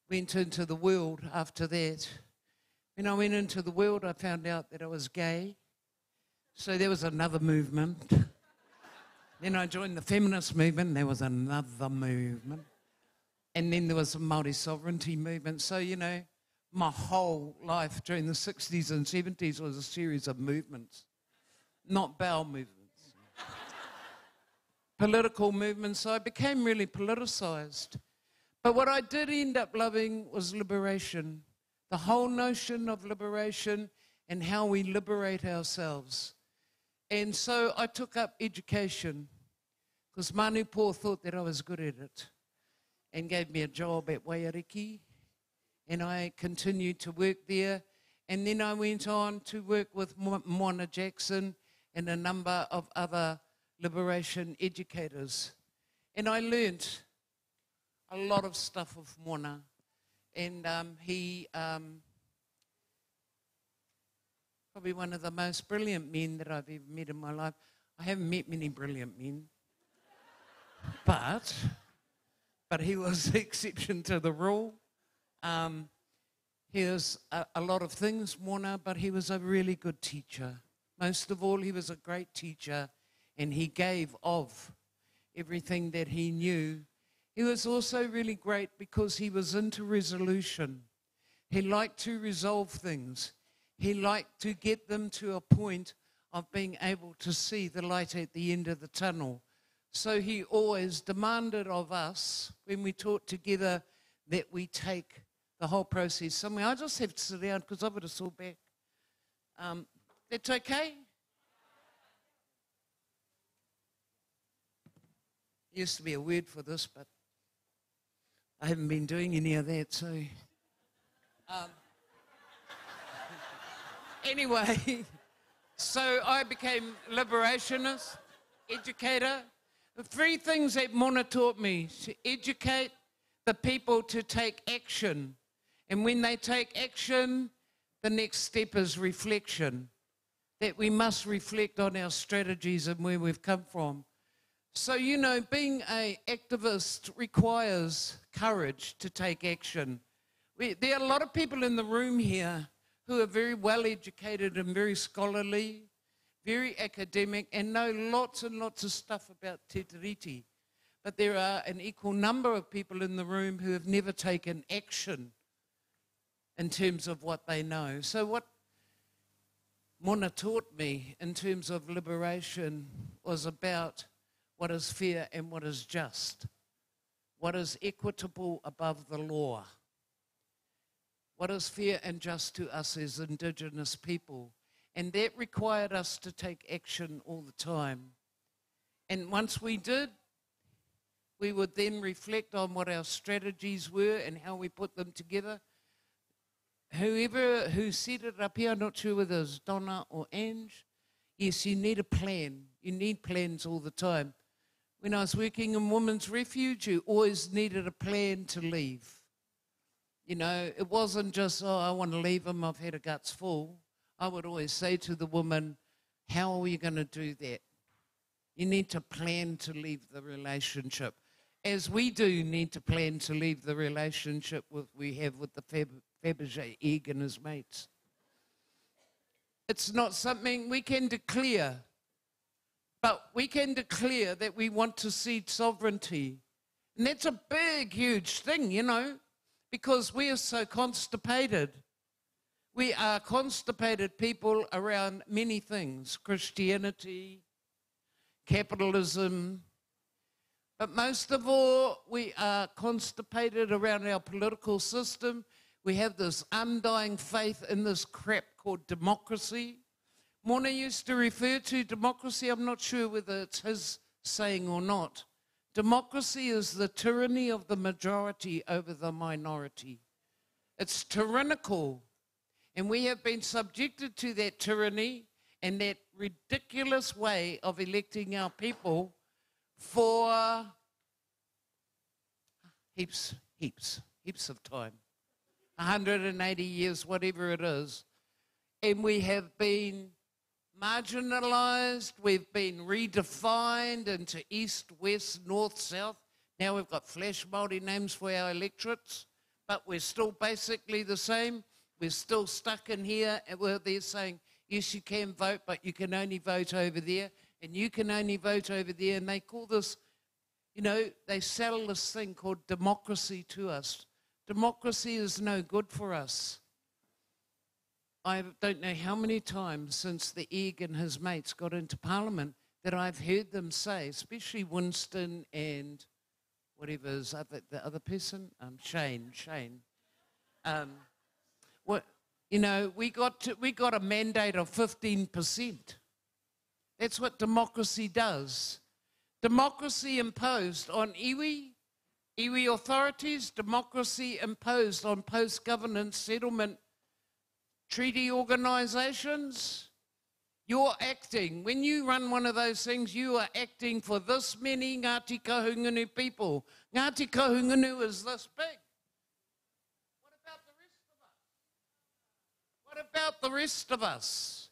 went into the world after that. When I went into the world, I found out that I was gay. So there was another movement. Then I joined the feminist movement, and there was another movement. And then there was the Māori sovereignty movement. So, you know, my whole life during the 60s and 70s was a series of movements, not bowel movements. Political movements, so I became really politicized. But what I did end up loving was liberation, the whole notion of liberation and how we liberate ourselves. And so I took up education because Manupo thought that I was good at it and gave me a job at Waitangi, and I continued to work there. And then I went on to work with Moana Jackson and a number of other liberation educators. And I learnt a lot of stuff of Moana. And he, probably one of the most brilliant men that I've ever met in my life. I haven't met many brilliant men. But he was the exception to the rule. He was a lot of things, Moana, but he was a really good teacher. Most of all, he was a great teacher, and he gave of everything that he knew. He was also really great because he was into resolution. He liked to resolve things. He liked to get them to a point of being able to see the light at the end of the tunnel. So he always demanded of us, when we taught together, that we take the whole process somewhere. I just have to sit down because I've got a sore back. That's okay? Used to be a word for this, but I haven't been doing any of that, so... Anyway, so I became liberationist, educator. The three things that Mona taught me: to educate the people to take action. And when they take action, the next step is reflection. That we must reflect on our strategies and where we've come from. So, you know, being an activist requires courage to take action. There are a lot of people in the room here who are very well educated and very scholarly, very academic, and know lots and lots of stuff about Te Tiriti. But there are an equal number of people in the room who have never taken action in terms of what they know. So what Mona taught me in terms of liberation was about what is fair and what is just, what is equitable above the law, what is fair and just to us as Indigenous people. And that required us to take action all the time. And once we did, we would then reflect on what our strategies were and how we put them together. Whoever who set it up here, I'm not sure whether it was Donna or Ange, yes, you need a plan. You need plans all the time. When I was working in Women's Refuge, you always needed a plan to leave. You know, it wasn't just, oh, I want to leave him, I've had a guts full. I would always say to the woman, how are we going to do that? You need to plan to leave the relationship. As we do need to plan to leave the relationship we have with the Fabergé Egg and his mates. It's not something we can declare, but we can declare that we want to cede sovereignty. And that's a big, huge thing, you know, because we are so constipated. We are constipated people around many things, Christianity, capitalism, but most of all, we are constipated around our political system. We have this undying faith in this crap called democracy. Mona used to refer to democracy, I'm not sure whether it's his saying or not. Democracy is the tyranny of the majority over the minority. It's tyrannical, and we have been subjected to that tyranny and that ridiculous way of electing our people for heaps of time. 180 years, whatever it is. And we have been marginalised, we've been redefined into east, west, north, south. Now we've got flash Māori names for our electorates, but we're still basically the same. We're still stuck in here, and they're saying, yes, you can vote, but you can only vote over there, and you can only vote over there, and they call this, you know, they sell this thing called democracy to us. Democracy is no good for us. I don't know how many times since the Egg and his mates got into Parliament that I've heard them say, especially Winston and whatever is the other person, Shane. You know, we got a mandate of 15%. That's what democracy does. Democracy imposed on iwi authorities, democracy imposed on post-governance settlement treaty organisations. You're acting, when you run one of those things, you are acting for this many Ngāti Kahungunu people. Ngāti Kahungunu is this big. What about the rest of us? What about the rest of us?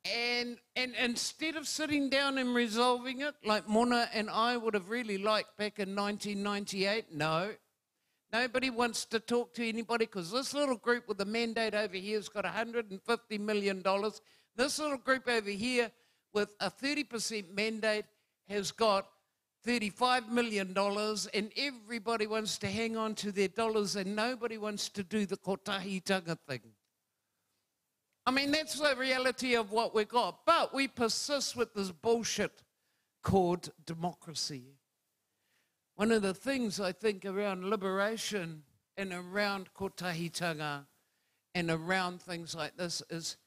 And instead of sitting down and resolving it, like Mona and I would have really liked back in 1998, no. Nobody wants to talk to anybody because this little group with the mandate over here has got $150 million. This little group over here with a 30% mandate has got $35 million, and everybody wants to hang on to their dollars and nobody wants to do the kotahitanga thing. I mean, that's the reality of what we got. But we persist with this bullshit called democracy. One of the things I think around liberation and around kotahitanga and around things like this is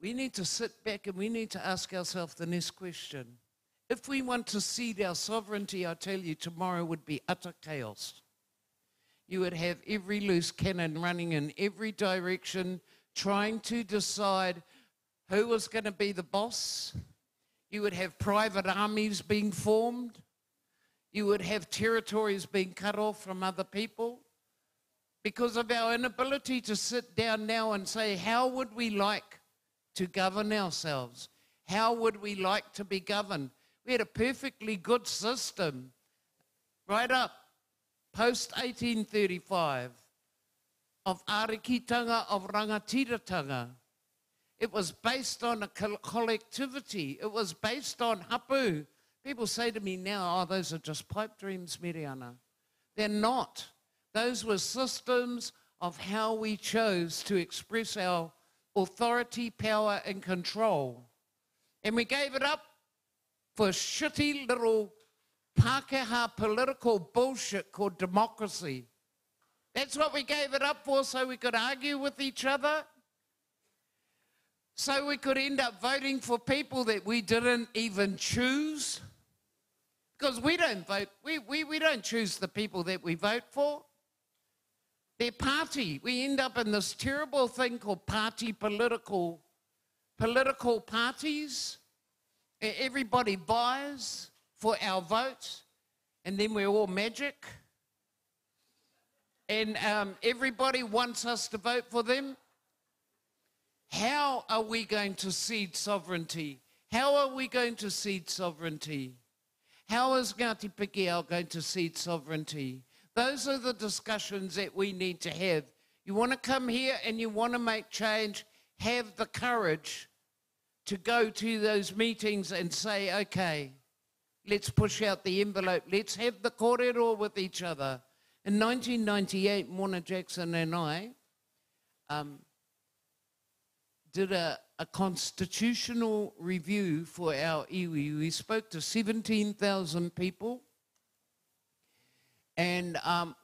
we need to sit back and we need to ask ourselves the next question. If we want to cede our sovereignty, I tell you, tomorrow would be utter chaos. You would have every loose cannon running in every direction, trying to decide who was going to be the boss. You would have private armies being formed. You would have territories being cut off from other people because of our inability to sit down now and say, how would we like to govern ourselves? How would we like to be governed? We had a perfectly good system right up post-1835 of arikitanga, of rangatiratanga. It was based on a collectivity. It was based on hapu. People say to me now, oh, those are just pipe dreams, Miriana. They're not. Those were systems of how we chose to express our authority, power, and control. And we gave it up for shitty little Pākehā political bullshit called democracy. That's what we gave it up for, so we could argue with each other, so we could end up voting for people that we didn't even choose. Because we don't vote, we don't choose the people that we vote for. They're party. We end up in this terrible thing called political parties. Everybody buys for our votes, and then we're all magic. And everybody wants us to vote for them. How are we going to cede sovereignty? How are we going to cede sovereignty? How is Ngāti Piki going to cede sovereignty? Those are the discussions that we need to have. You want to come here and you want to make change, have the courage to go to those meetings and say, okay, let's push out the envelope. Let's have the kōrero with each other. In 1998, Mona Jackson and I did a constitutional review for our iwi. We spoke to 17,000 people, and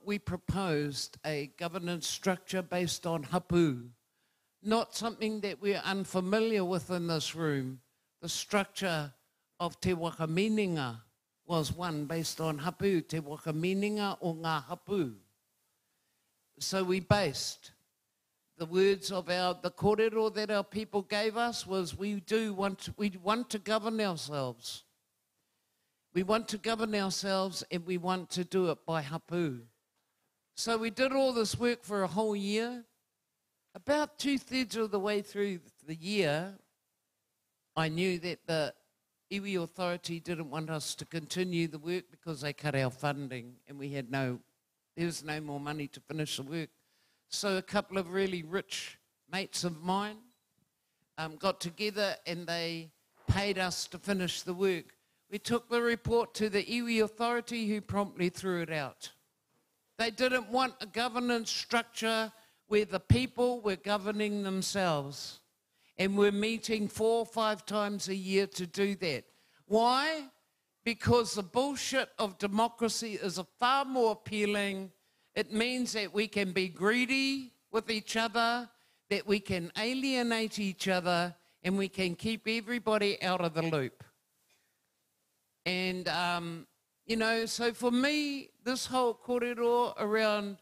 we proposed a governance structure based on hapu, not something that we're unfamiliar with in this room. The structure of te wakaminenga was one based on hapu, te wakaminenga o ngā hapu. So we based the words of the kōrero that our people gave us was we want to govern ourselves. We want to govern ourselves and we want to do it by hapu. So we did all this work for a whole year. About 2/3 of the way through the year, I knew that the iwi authority didn't want us to continue the work because they cut our funding and there was no more money to finish the work. So a couple of really rich mates of mine got together and they paid us to finish the work. We took the report to the iwi authority who promptly threw it out. They didn't want a governance structure where the people were governing themselves. And we're meeting 4 or 5 times a year to do that. Why? Because the bullshit of democracy is far more appealing. It means that we can be greedy with each other, that we can alienate each other, and we can keep everybody out of the loop. And, so for me, this whole kōrero around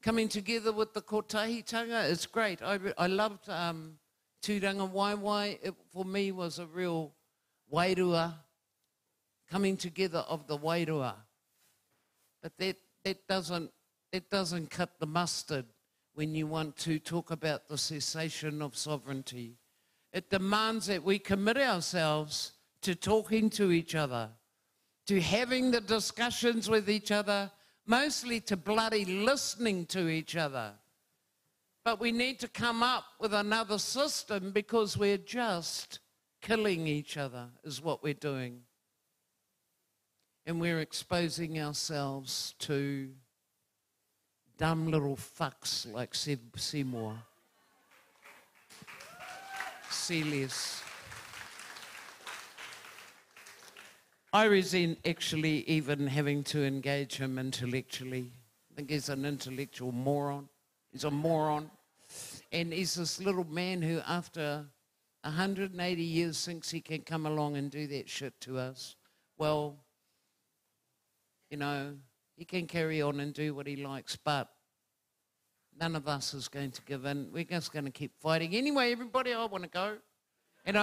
coming together with the kotahitanga is great. I loved Tūranga Waiwai. It, for me, was a real wairua, coming together of the wairua. But that doesn't cut the mustard when you want to talk about the cessation of sovereignty. It demands that we commit ourselves to talking to each other, to having the discussions with each other, mostly to bloody listening to each other. But we need to come up with another system because we're just killing each other is what we're doing. And we're exposing ourselves to dumb little fucks like Seymour. Celius. I resent actually even having to engage him intellectually. I think he's an intellectual moron. He's a moron. And he's this little man who after 180 years thinks he can come along and do that shit to us. Well, he can carry on and do what he likes, but none of us is going to give in. We're just going to keep fighting. Anyway, everybody, I want to go. And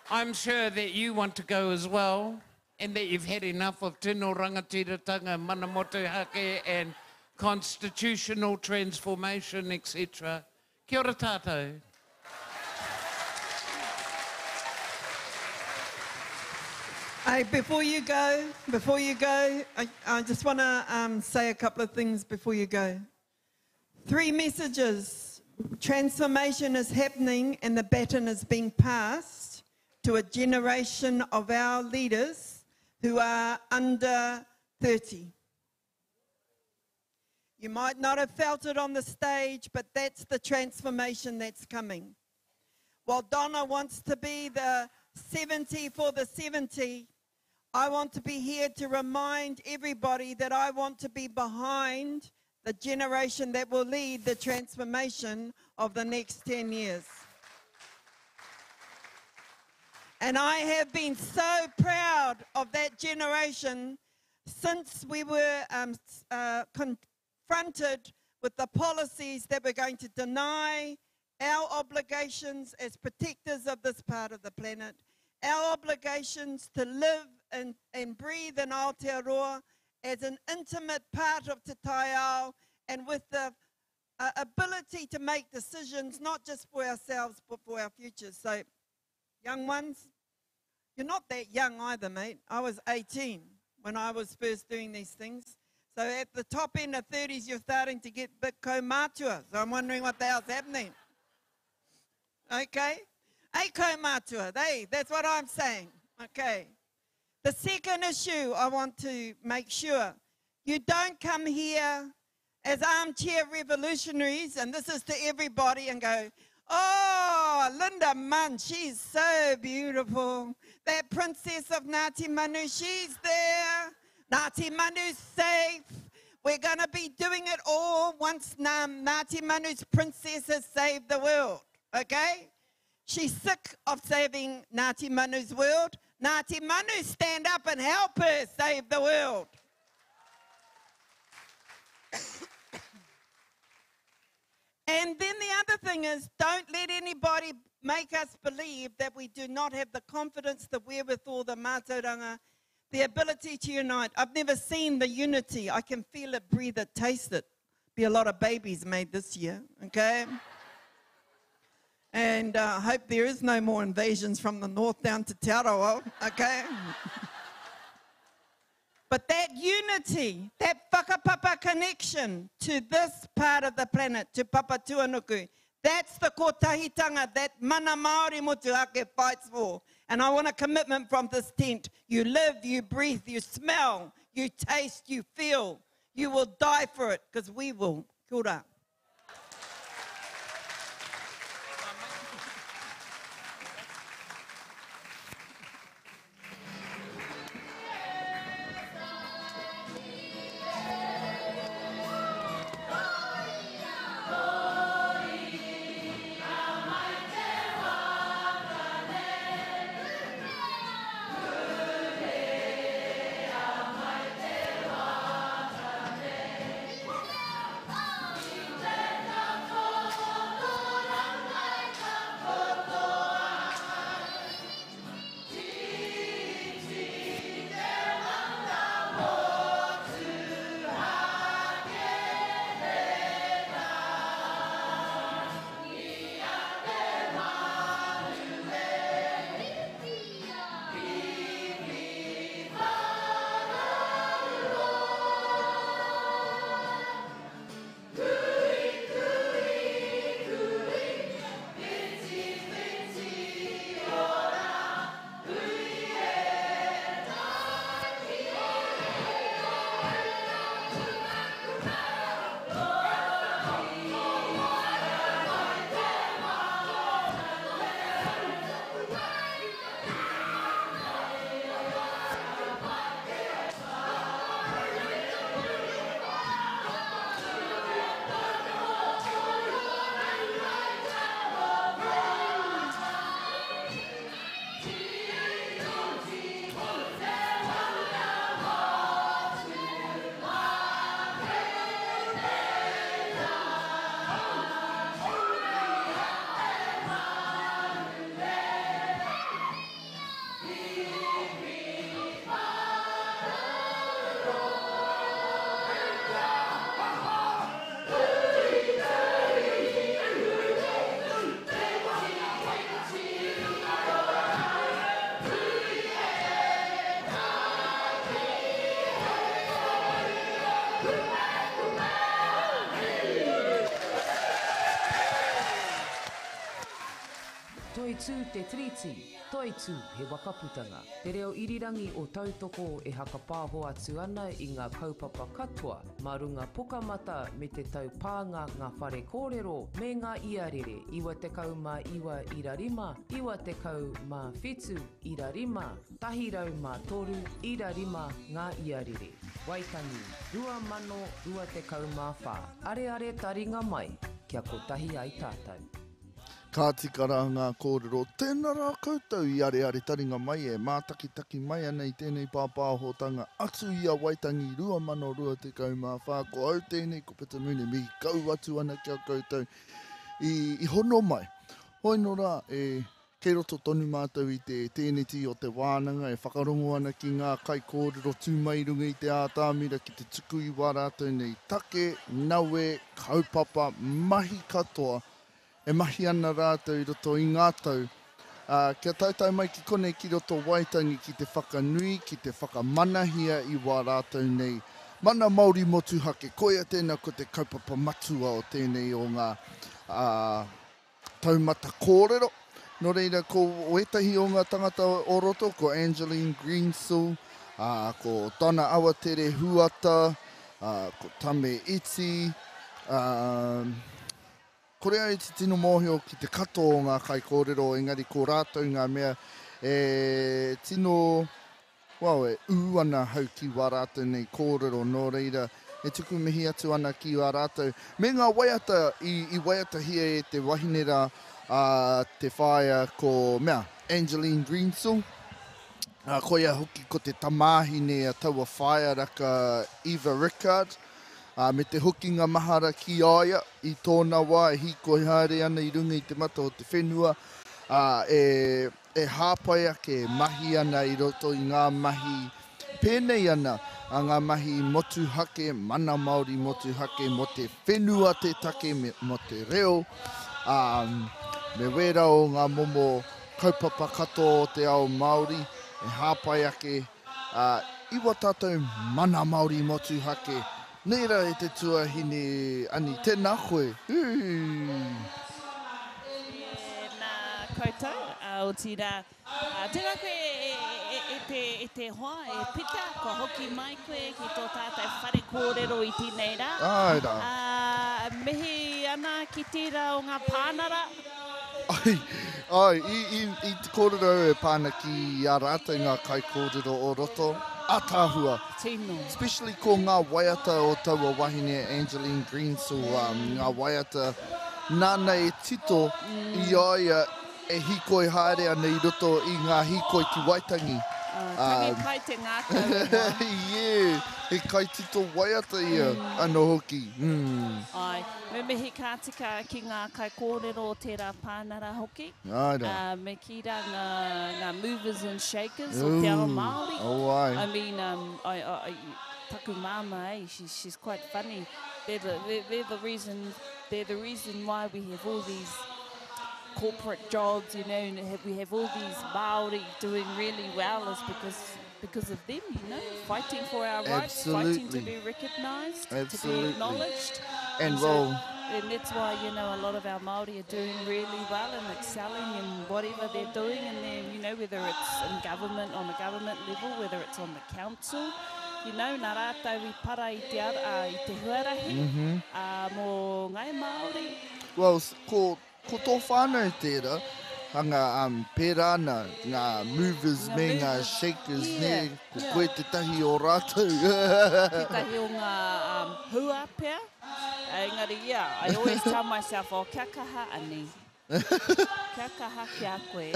I'm sure that you want to go as well, and that you've had enough of tino rangatiratanga, manamotu hake, and constitutional transformation, etc. Kia ora tātou. Before you go, I just want to say a couple of things before you go. 3 messages. Transformation is happening and the baton is being passed to a generation of our leaders who are under 30. You might not have felt it on the stage, but that's the transformation that's coming. while Donna wants to be the 70 for the 70, I want to be here to remind everybody that I want to be behind the generation that will lead the transformation of the next 10 years. And I have been so proud of that generation since we were confronted with the policies that were going to deny our obligations as protectors of this part of the planet, our obligations to live and breathe in Aotearoa as an intimate part of Te Tai Ao, and with the ability to make decisions not just for ourselves but for our futures. So, young ones, you're not that young either, mate. I was 18 when I was first doing these things. So at the top end of 30s, you're starting to get a bit kaumātua. So I'm wondering what the hell's happening. Okay? Hey, kaumātua. That's what I'm saying. Okay. The second issue I want to make sure, you don't come here as armchair revolutionaries, and this is to everybody, and go, oh, Linda Munn, she's so beautiful. That princess of Ngāti Manu, she's there. Ngāti Manu's safe. We're going to be doing it all once Ngāti Manu's princess has saved the world, okay? She's sick of saving Ngāti Manu's world. Ngāti Manu, stand up and help her save the world. And then the other thing is, don't let anybody make us believe that we do not have the confidence, the wherewithal, the mātauranga, the ability to unite. I've never seen the unity. I can feel it, breathe it, taste it. Be a lot of babies made this year, okay? And I hope there is no more invasions from the north down to Te Arawa, okay? But that unity, that whakapapa connection to this part of the planet, to Papatuanuku, that's the kotahitanga that mana Māori motuhake fights for. And I want a commitment from this tent. You live, you breathe, you smell, you taste, you feel. You will die for it, because we will. Kia ora. te tiriti, toitu he wakaputanga. Te reo irirangi o tautoko e hakapāho atu ana i ngā kaupapa katoa, ma runga pukamata me te taupānga ngā whare kōrero me ngā iarere, iwa te kau mā iwa irarima, iwa te kau mā whetu irarima, tahirau mā toru irarima ngā iarere. Waitangi, 2024. Are are taringa mai, kia kotahi ai tātou. Ka tikara ngā kōrero, tēnā rā koutou i are taringa mai e mātakitaki mai ana i tēnei pāpāhotanga atu i a Waitangi 2024. Ko au tēnei ko peta mune mi kau atu ana kia koutou i hono mai. Hoi no rā, kei roto tonu mātou i te tēneti o te wānanga e whakarongo ana ki ngā kai kōrero tūmairunga i te ātāmira ki te tuku i wā rātou nei take, naue, kaupapa, mahi katoa, e mahi ana rātou i roto i ngā tau. Kia tautau mai ki kone ki roto Waitangi ki te whakanui, ki te whakamanahia i wā rātou nei. Mana Māori motuhake, koia tēnā ko te kaupapa matua o tēnei o ngā taumata kōrero. Nō reira, ko etahi o ngā tangata o roto, ko Angeline Greensill, ko Donna Awatere Huata, ko Tame Iti, ko rea i te tino mōhio ki te kato o ngā kai kōrero, engari ko rātou ngā mea tino, ū ana hau ki wā rātou nei kōrero, nō reira, e tuku mihi atu ana ki wā rātou. Me ngā waiata, i waiata hia e te wahinera, te whaia ko Angeline Greensill. Koia hoki ko te tamāhine a taua whaia raka Eva Rickard. Me te hoki ngā mahara ki aia i tōna wā e hiko haere ana i runga i te mata o te whenua. E hāpai ake mahi ana i roto i ngā mahi pēnei ana a ngā mahi motuhake, mana Māori motuhake, mo te whenua te take, mo te reo. Me wera o ngā momo kaupapa kato o te ao Māori, e hāpai ake iwa tātou mana Māori motuhake. Neira e te tuahine ani, tēnā koe. Nā koutou, o tira. Tēnā koe e te hoa, e pita, ko hoki mai koe ki tō tātou whare kōrero i tēnei rā. Ai rā. Mihi ana ki tira o ngā pānara. Ai, i te kōrero e pāna ki a rātou ngā kai kōrero o roto. Atahua. Tino. Especially ko ngā waiata o taua wahine Angeline Greensill, ngā waiata nāna e tito i aia e hikoi haere ana i roto i ngā hikoi ki Waitangi. Tangi kai te ngākau. Yeah, he kai tito waiata ia, anō hoki. Ai, me mihi kātika ki ngā kai kōrero o tērā pānara hoki. Ai rā. Me ki rā ngā movers and shakers o te ao Māori. Oh, ai. I mean, taku māma, she's quite funny. They're the reason why we have all these corporate jobs, you know, and we have all these Māori doing really well is because of them, you know, fighting for our rights, fighting to be recognised, to be acknowledged. And that's why, you know, a lot of our Māori are doing really well and excelling in whatever they're doing, and then, you know, whether it's in government, on a government level, whether it's on the council, you know, nā rātou I para i te ara, i te huarahi, mō ngai Māori. Well, ko tō whānau tērā, hanga pērana, ngā movers me ngā shakers ne, ko koe te tahi o rātou. Te tahi o ngā hua pēr. Engari, yeah, I always tell myself, kia kaha ani. Kia kaha kia koe.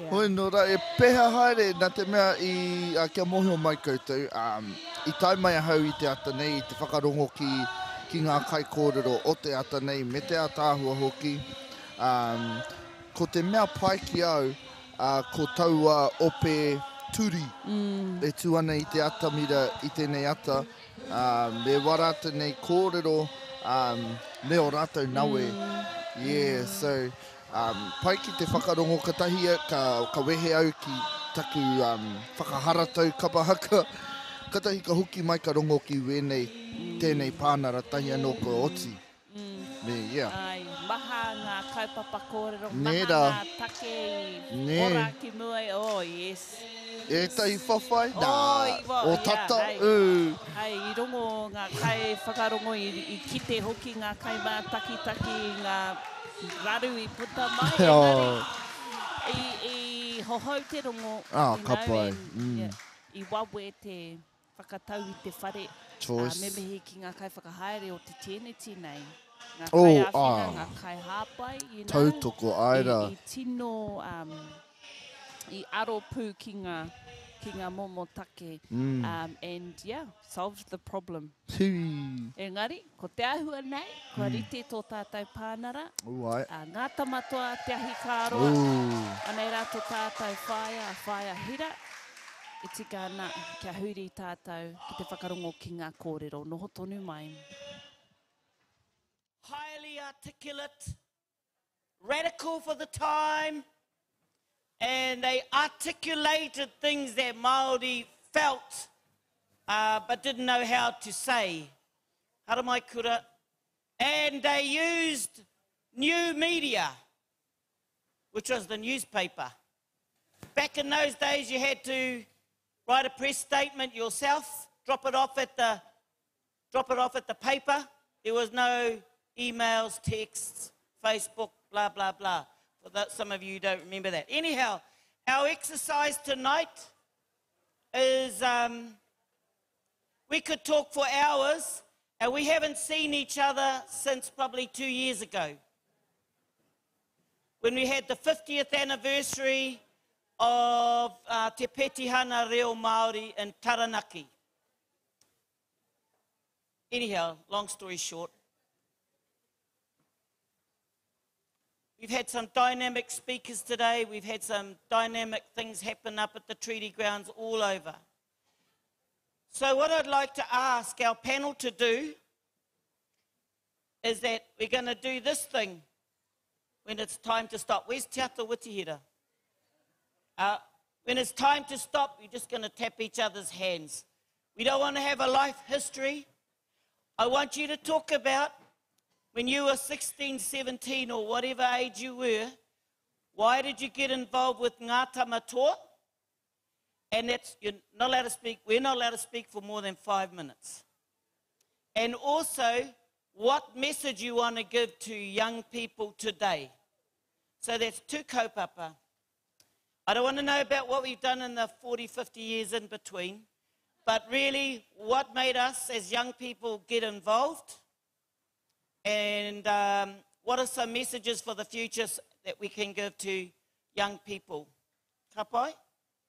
Hoi no rā, e peha haere nā te mea i kia mohio mai koutou. I tai mai ahau i te ata nei, i te whakarongo ki ngā kai kōrero o te ata nei, me te atāhua hoki. Ko te mea pai ki au, ko taua ope turi. E tu ana i te atamira i tēnei ata. Me warata nei kōrero, me o rātou naue. Yeah, so pai ki te whakarongo katahia, ka wehe au ki taku whakaharatau kapahaka. Katahi ka huki mai ka rongo ki wenei tēnei pānara tahi anō ko oti. Me, Ai, maha ngā kaupapa kōrero, Nera. maha ngā take i Ne. ora ki mua e, oh yes. E tai whawhai? Nā, Oh, iwa, o yeah, tata, hei. Hei, i rongo ngā kai whakarongo i kite hoki ngā kai mā taki ngā raru i puta mai. Oh. Engari, i hohau te rongo, Ah, you ka know, pai. and, yeah, i wawe te whakatau i te whare. Choice. Me mehi ki ngā kai whakahaere o te teneti nei. Ngā Oh, kai āwhina, ah. ngā kai hāpai, you know. Tautoko aira. I tino, i aro pū ki ngā momo take. Mm. And yeah, solved the problem. Hui. Engari, ko te ahua nei, ko rite tō tātou pānara. Uai. Ngā tamatoa te ahi kāroa. Anei rā tō tātou whaia hira. E tika ana kia huri tātou ki te whakarongo ki ngā kōrero. Noho tonu mai. Highly articulate, radical for the time, and they articulated things that Māori felt but didn't know how to say. Hara mai kura. And they used new media, which was the newspaper. Back in those days, you had to write a press statement yourself, drop it off at the paper. There was no emails, texts, Facebook, blah, blah, blah. For that, some of you don't remember that. Anyhow, our exercise tonight is we could talk for hours, and we haven't seen each other since probably 2 years ago, when we had the 50th anniversary of Te Petihana Reo Māori in Taranaki. Anyhow, long story short, we've had some dynamic speakers today. We've had some dynamic things happen up at the treaty grounds all over. So what I'd like to ask our panel to do is that we're going to do this thing when it's time to stop. Where's Te Ata Witihira? When it's time to stop, we're just going to tap each other's hands. We don't want to have a life history. I want you to talk about when you were 16, 17, or whatever age you were, why did you get involved with ngā tamatoa? And that's, you're not allowed to speak, we're not allowed to speak for more than 5 minutes. And also, what message you want to give to young people today. So that's 2 kaupapa. I don't want to know about what we've done in the 40, 50 years in between, but really what made us as young people get involved, and what are some messages for the future that we can give to young people. Ka pai?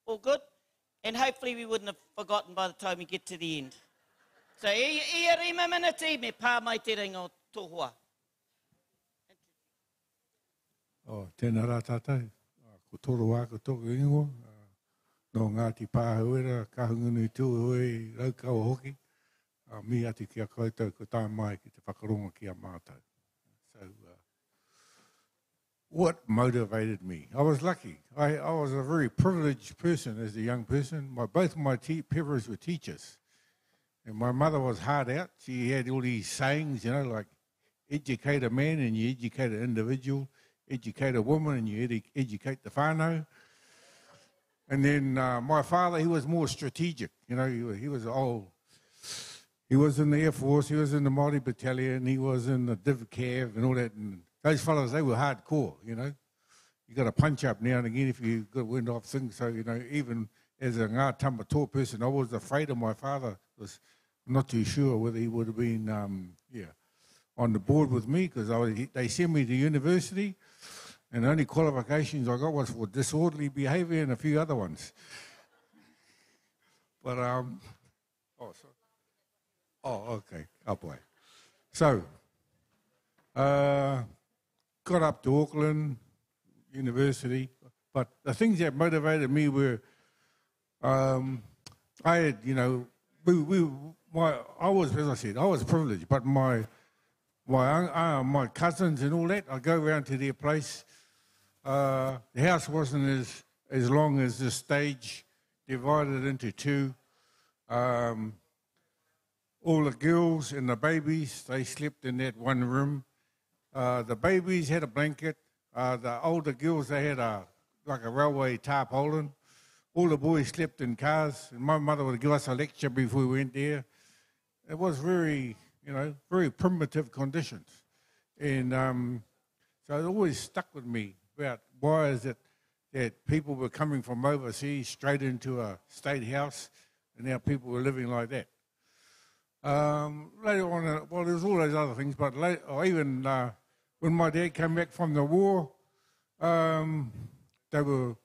All good? And hopefully we wouldn't have forgotten by the time we get to the end. So, ia rima minati me pā mai te ringa o tohua. Tēnā rā tātai. Ko toro wā ko toko ingo. No Ngāti Pāhuera, ka hungunui tūhui, raukau hoki. Mi ati kia koutou ko tā mai ki te whakaronga ki a mātou. So, what motivated me? I was lucky. I was a very privileged person as a young person. Both my parents were teachers. And my mother was hard out. She had all these sayings, you know, like educate a man and you educate an individual, educate a woman and you educate the whānau. And then my father, he was more strategic. You know, he was old. He was in the Air Force, he was in the Māori Battalion, he was in the Div Cav and all that. And those fellows, they were hardcore, you know. You got to punch up now and again if you got wind off things. So, you know, even as a ngā tamatoa person, I was afraid of my father. Was not too sure whether he would have been, on the board with me, because they sent me to university, and the only qualifications I got was for disorderly behaviour and a few other ones. But, okay, up way. So, got up to Auckland University, but the things that motivated me were, I had, you know, I was privileged, but my cousins and all that, I go around to their place. The house wasn't as long as the stage, divided into 2. All the girls and the babies, they slept in that one room, The babies had a blanket. The older girls, they had like a railway tarpaulin. All the boys slept in cars, and my mother would give us a lecture before we went there. It was very, very primitive conditions. And so it always stuck with me about why is it that people were coming from overseas straight into a state house, and now people were living like that. Later on, well, there's all those other things, but later, or even when my dad came back from the war, the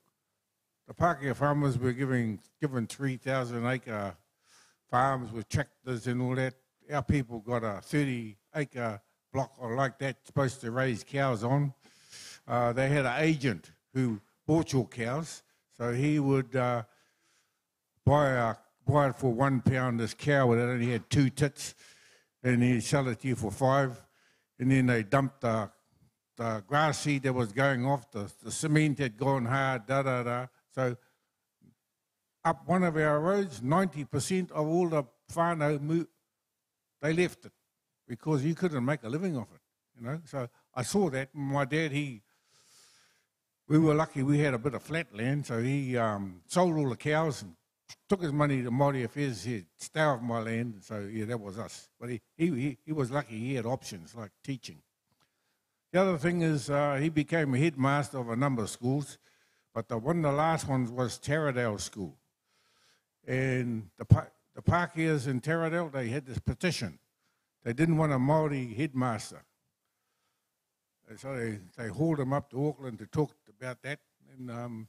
Pākehā farmers were given 3,000-acre farms with tractors and all that. Our people got a 30-acre block or like that, supposed to raise cows on. They had an agent who bought your cows, so he would buy it for £1. This cow that only had 2 tits, and he'd sell it to you for 5. And then they dumped the grass seed that was going off. The cement had gone hard. So up one of our roads, 90% of all the whānau they left it because you couldn't make a living off it. So I saw that. My dad, we were lucky we had a bit of flat land, so he sold all the cows and took his money to Māori Affairs. He said, stay off my land. So yeah, that was us. But he was lucky he had options like teaching. The other thing is he became a headmaster of a number of schools, but one of the last ones was Taradale School. And the Pākehās in Taradale, they had this petition. They didn't want a Māori headmaster. And so they hauled him up to Auckland to talk about that. And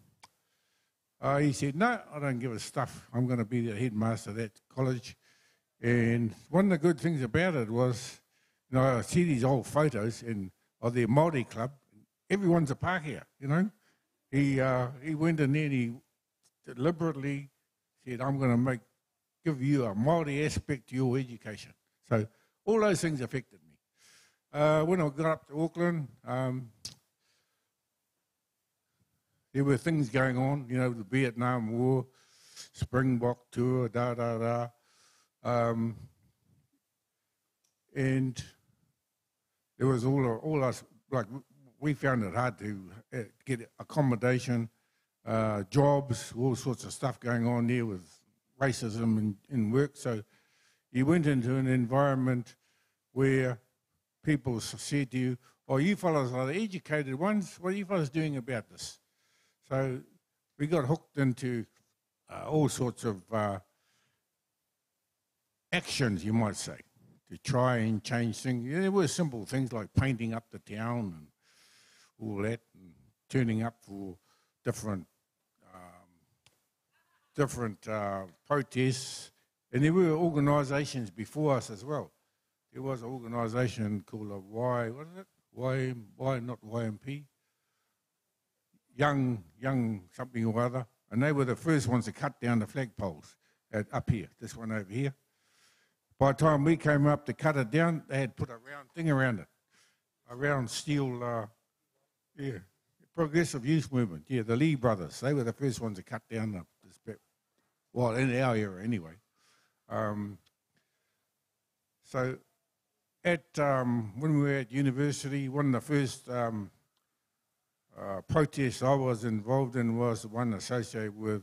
he said, no, I don't give a stuff. I'm going to be the headmaster of that college. And one of the good things about it was, I see these old photos of the Māori club. Everyone's a Pākehā, He went in there and he deliberately said, I'm going to give you a Māori aspect to your education. So all those things affected me. When I got up to Auckland, there were things going on, the Vietnam War, Springbok tour, and there was all us, like, we found it hard to get accommodation, jobs, all sorts of stuff going on there with racism in work. So you went into an environment where people said to you, oh, you fellas are the educated ones, what are you fellas doing about this? So we got hooked into all sorts of actions, you might say, to try and change things. Yeah, there were simple things like painting up the town and all that, and turning up for different protests. And there were organisations before us as well. There was an organisation called not YMP? Young something or other. And they were the first ones to cut down the flagpoles up here, this one over here. By the time we came up to cut it down, they had put a round thing around it, a round steel, Progressive Youth Movement. Yeah, the Lee brothers, they were the first ones to cut down this bit. Well, in our era anyway. So when we were at university, one of the first protests I was involved in was the one associated with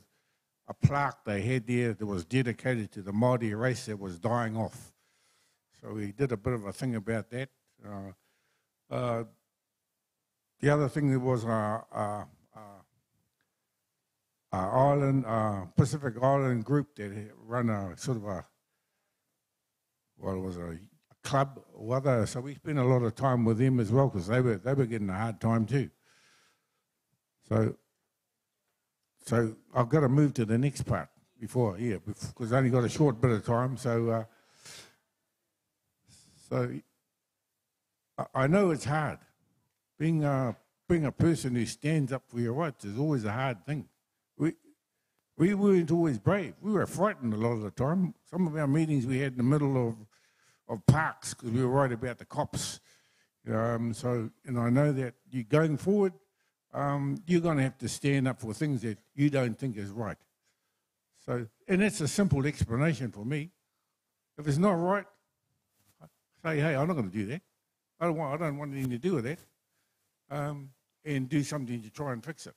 a plaque they had there that was dedicated to the Māori race that was dying off. So we did a bit of a thing about that. The other thing, there was Pacific Island group that run a sort of a club or other. So we spent a lot of time with them as well because they were getting a hard time too. So I've got to move to the next part because I only got a short bit of time. So I know it's hard. Being a person who stands up for your rights is always a hard thing. We weren't always brave. We were frightened a lot of the time. Some of our meetings we had in the middle of parks because we were worried about the cops. And I know that you going forward, you're going to have to stand up for things that you don't think is right. So, and that's a simple explanation for me. If it's not right, say, hey, I'm not going to do that. I don't want anything to do with that, and do something to try and fix it.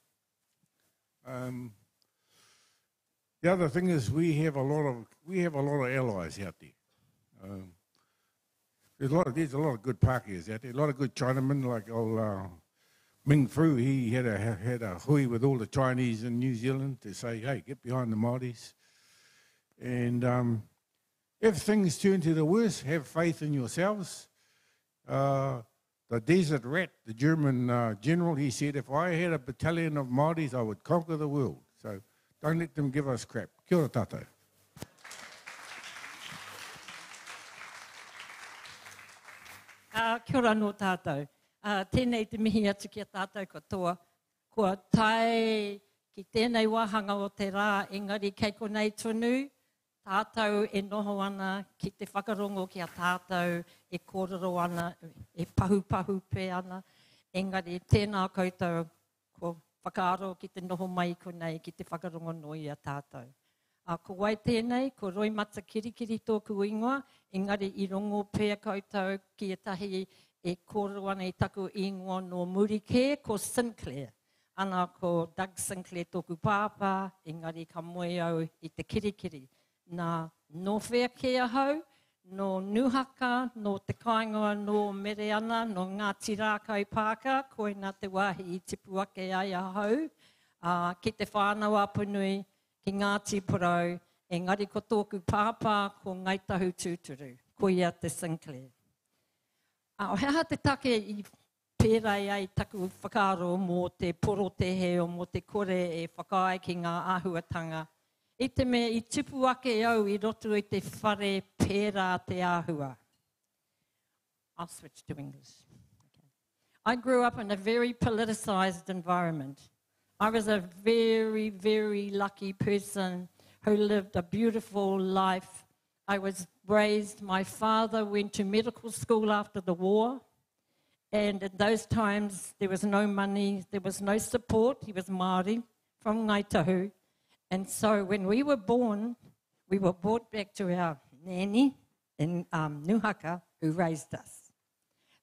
The other thing is we have a lot of allies out there. There's a lot of good Pākehās out there, a lot of good Chinamen like old Ming Fu. He had a hui with all the Chinese in New Zealand to say, hey, get behind the Māoris. And if things turn to the worst, have faith in yourselves. The Desert Rat, the German general, he said, if I had a battalion of Māoris, I would conquer the world. So don't let them give us crap. Kia ora tātou. Kia ora no tātou. Tēnei te mihi atu ki a tātou katoa. Kua tae ki tēnei wahanga o te rā, engari kei konei tonu, tātou e noho ana ki te whakarongo ki a tātou, e kōrero ana, e pahu pē ana. Engari tēnā koutou ko whakaaro ki te noho mai konei ki te whakarongo noi a tātou. Ko wai tēnei, ko roi mata kirikiri tōku ingoa, engari I rongo pēr koutou ki e tahi e kōrero ana I taku ingoa no Murike ko Sinclair. Ana ko Doug Sinclair tōku pāpā, engari ka moe au I te kirikiri. Nā no whea kia hau, no nuhaka, no te kaingoa, no mere ana, no ngā tirākau pāka, koe nā te wāhi I tipu ake ai a hau, ki te whānau apunui, ki Ngāti Porou, engari ko tōku pāpā ko Ngaitahu Tūturu, ko ia te Sinclair. O hea te take I pērei ai taku whakaaro mō te poro te heo, mō te kore e whakaai ki ngā āhuatanga. I te me I tipu ake au I roto I te whare pērā te āhua. I'll switch to English. Okay. I grew up in a very politicized environment. I was a very, very lucky person who lived a beautiful life. I was raised, my father went to medical school after the war, and at those times there was no money, there was no support. He was Māori from Ngaitahu. And so when we were born, we were brought back to our nanny in Nuhaka, who raised us.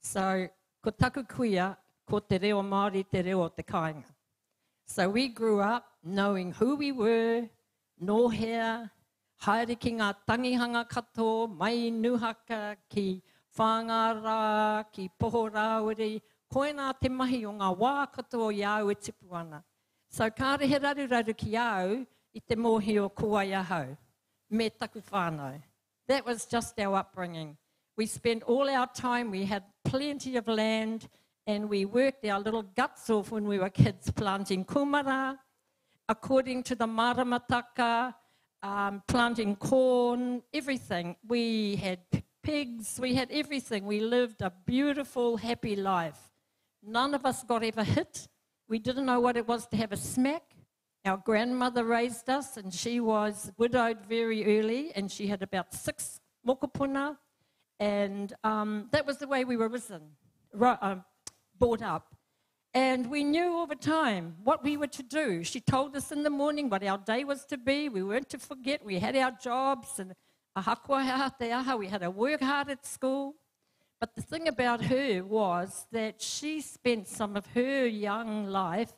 So, ko taku kuia, ko te reo Māori, te reo o te kāinga. So we grew up knowing who we were, no hea, haere ki ngā tangihanga kato, mai Nuhaka, ki whāngara, ki poho rāwiri, koe nā te mahi o ngā wā katoa I au e tipu ana. So kāre he raru ki au, I te mōhi o kua iahau, me taku whānau. That was just our upbringing. We spent all our time, we had plenty of land, and we worked our little guts off when we were kids planting kumara, according to the maramataka, planting corn, everything. We had pigs, we had everything. We lived a beautiful, happy life. None of us got ever hit. We didn't know what it was to have a smack. Our grandmother raised us, and she was widowed very early, and she had about 6 mokopuna, and that was the way we were brought up. And we knew all the time what we were to do. She told us in the morning what our day was to be. We weren't to forget. We had our jobs, and we had to work hard at school. But the thing about her was that she spent some of her young life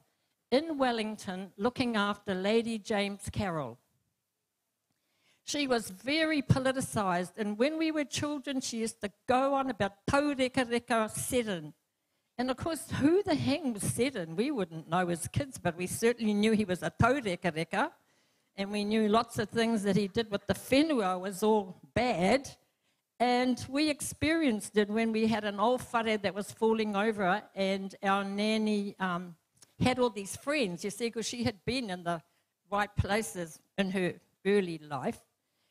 in Wellington looking after Lady James Carroll. She was very politicised, and when we were children, she used to go on about taureka Seddon. And of course, who the hang was Seddon? We wouldn't know as kids, but we certainly knew he was a taureka, and we knew lots of things that he did with the whenua was all bad. And we experienced it when we had an old whare that was falling over, and our nanny had all these friends, you see, because she had been in the right places in her early life.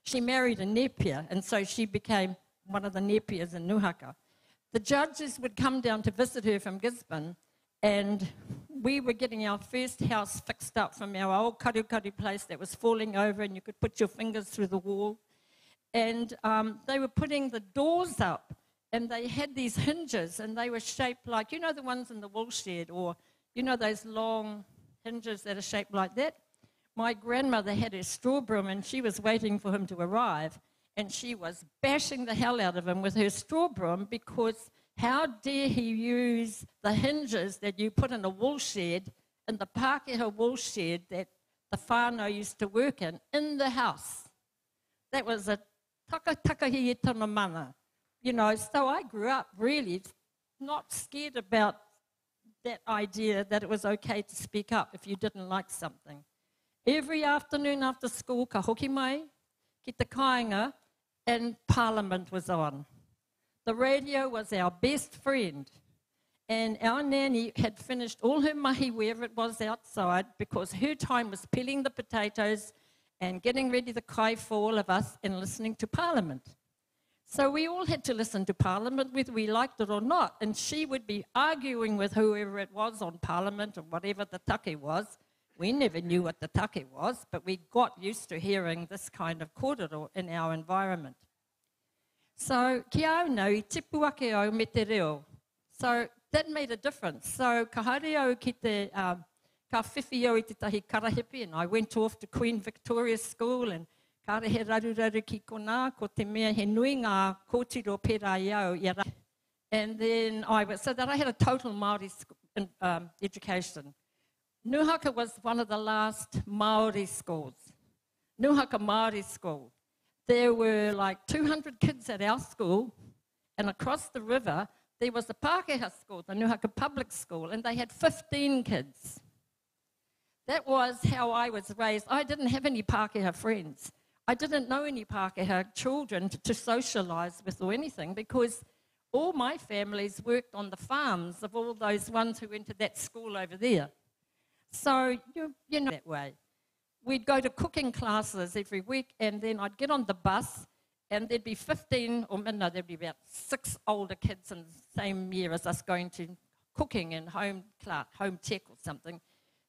She married a Nepia, and so she became one of the Nepias in Nuhaka. The judges would come down to visit her from Gisborne, and we were getting our first house fixed up from our old karukari place that was falling over, and you could put your fingers through the wall. And they were putting the doors up, and they had these hinges, and they were shaped like, you know, the ones in the wool shed, or you know those long hinges that are shaped like that? My grandmother had her straw broom, and she was waiting for him to arrive, and she was bashing the hell out of him with her straw broom because How dare he use the hinges that you put in a wool shed, in the Pākehā wool shed that the whānau used to work in the house. That was a takahi e tana mana. You know, so I grew up really not scared about that idea that it was okay to speak up if you didn't like something. Every afternoon after school, ka hoki mai, ki te kāinga, and Parliament was on. The radio was our best friend. And our nanny had finished all her mahi wherever it was outside because her time was peeling the potatoes and getting ready the kai for all of us and listening to Parliament. So we all had to listen to Parliament whether we liked it or not. And she would be arguing with whoever it was on Parliament or whatever the take was. We never knew what the take was, but we got used to hearing this kind of kōrero in our environment. So ki au nau I tipu ake au me te reo. So that made a difference. So ka haere au ki te, ka whiwhi au I te tahi karahipi, and I went off to Queen Victoria School, and ka re he raru ki kona, ko te mea he nui ngā kōtiro pērā I au I ra. And then so that I had a total Māori education. Nuhaka was one of the last Māori schools. Nuhaka Māori school. There were like 200 kids at our school, and across the river, there was a Pākehā school, the Nuhaka Public School, and they had 15 kids. That was how I was raised. I didn't have any Pākehā friends. I didn't know any Pākehā children to socialise with or anything because all my families worked on the farms of all those ones who went to that school over there. So, you know that way. We'd go to cooking classes every week, and then I'd get on the bus, and there'd be 15, or no, there'd be about 6 older kids in the same year as us going to cooking and home tech or something.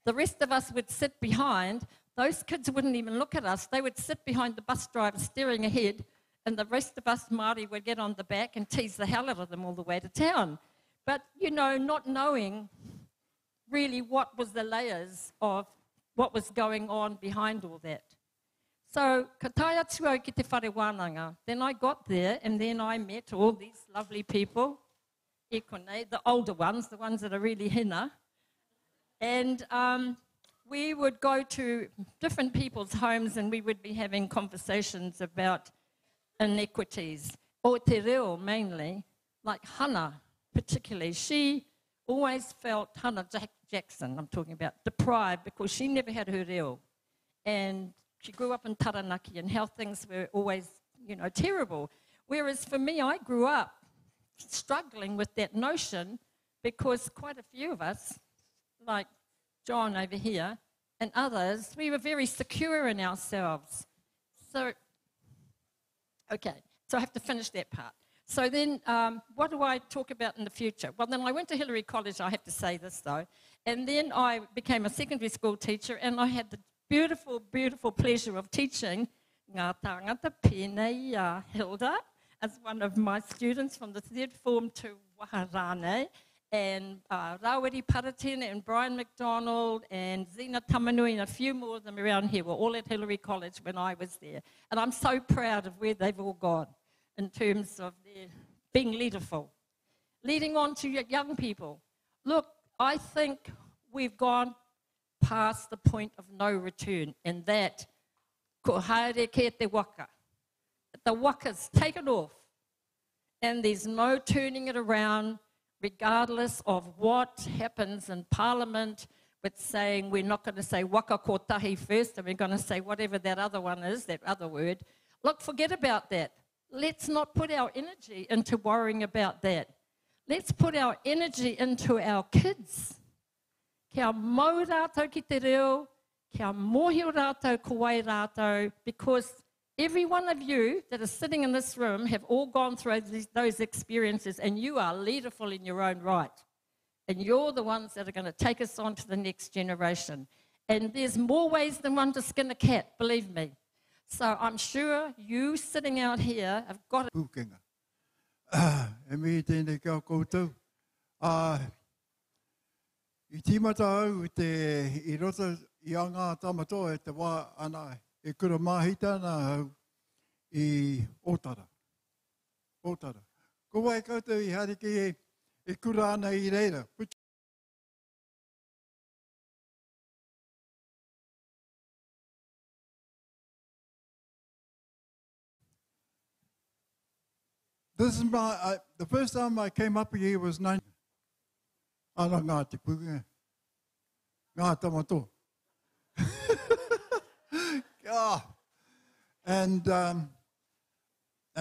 The rest of us would sit behind. Those kids wouldn't even look at us. They would sit behind the bus driver staring ahead, and the rest of us Māori would get on the back and tease the hell out of them all the way to town. But, you know, not knowing really what was the layers of what was going on behind all that. So, ka tae atu au ki te whare wānanga. Then I got there, and then I met all these lovely people, e konei, the older ones, the ones that are really hina. And we would go to different people's homes, and we would be having conversations about inequities. O te reo, mainly, like Hannah, particularly. She always felt, Hannah Jackson, I'm talking about, deprived because she never had her reo. And she grew up in Taranaki and how things were always, you know, terrible. Whereas for me, I grew up struggling with that notion because quite a few of us, like John over here and others, we were very secure in ourselves. So, okay, so I have to finish that part. So then, what do I talk about in the future? Well, then I went to Hillary College, I have to say this though, and then I became a secondary school teacher, and I had the beautiful, beautiful pleasure of teaching ngā tāngata pēnei Hilda as one of my students from the third form to Waharane, and Rawiri Paratene and Brian McDonald and Zena Tamanui and a few more of them around here were all at Hillary College when I was there. And I'm so proud of where they've all gone in terms of their being leaderful. Leading on to young people. Look, I think we've gone past the point of no return, and that ko haere ke te waka. The waka's taken off, and there's no turning it around, regardless of what happens in Parliament with saying we're not going to say waka kotahi first, and we're going to say whatever that other one is, that other word. Look, forget about that. Let's not put our energy into worrying about that. Let's put our energy into our kids. Kia mau rātou ki te reo, kia mōhio rātou kawai rātou, because every one of you that is sitting in this room have all gone through those experiences, and you are leaderful in your own right. And you're the ones that are going to take us on to the next generation. And there's more ways than one to skin a cat, believe me. So I'm sure you sitting out here have got it. Pukenga. E mihi tēnei kia koutou. I tīmata au I roto I a ngā tamatoa e te wā ana e kura mahita nā au I Otara. Otara. Ko wai koutou I harike e kura ana I reira. This is the first time I came up here was 9. Ana ngā te pukenga. Ngā tamato. Yeah. And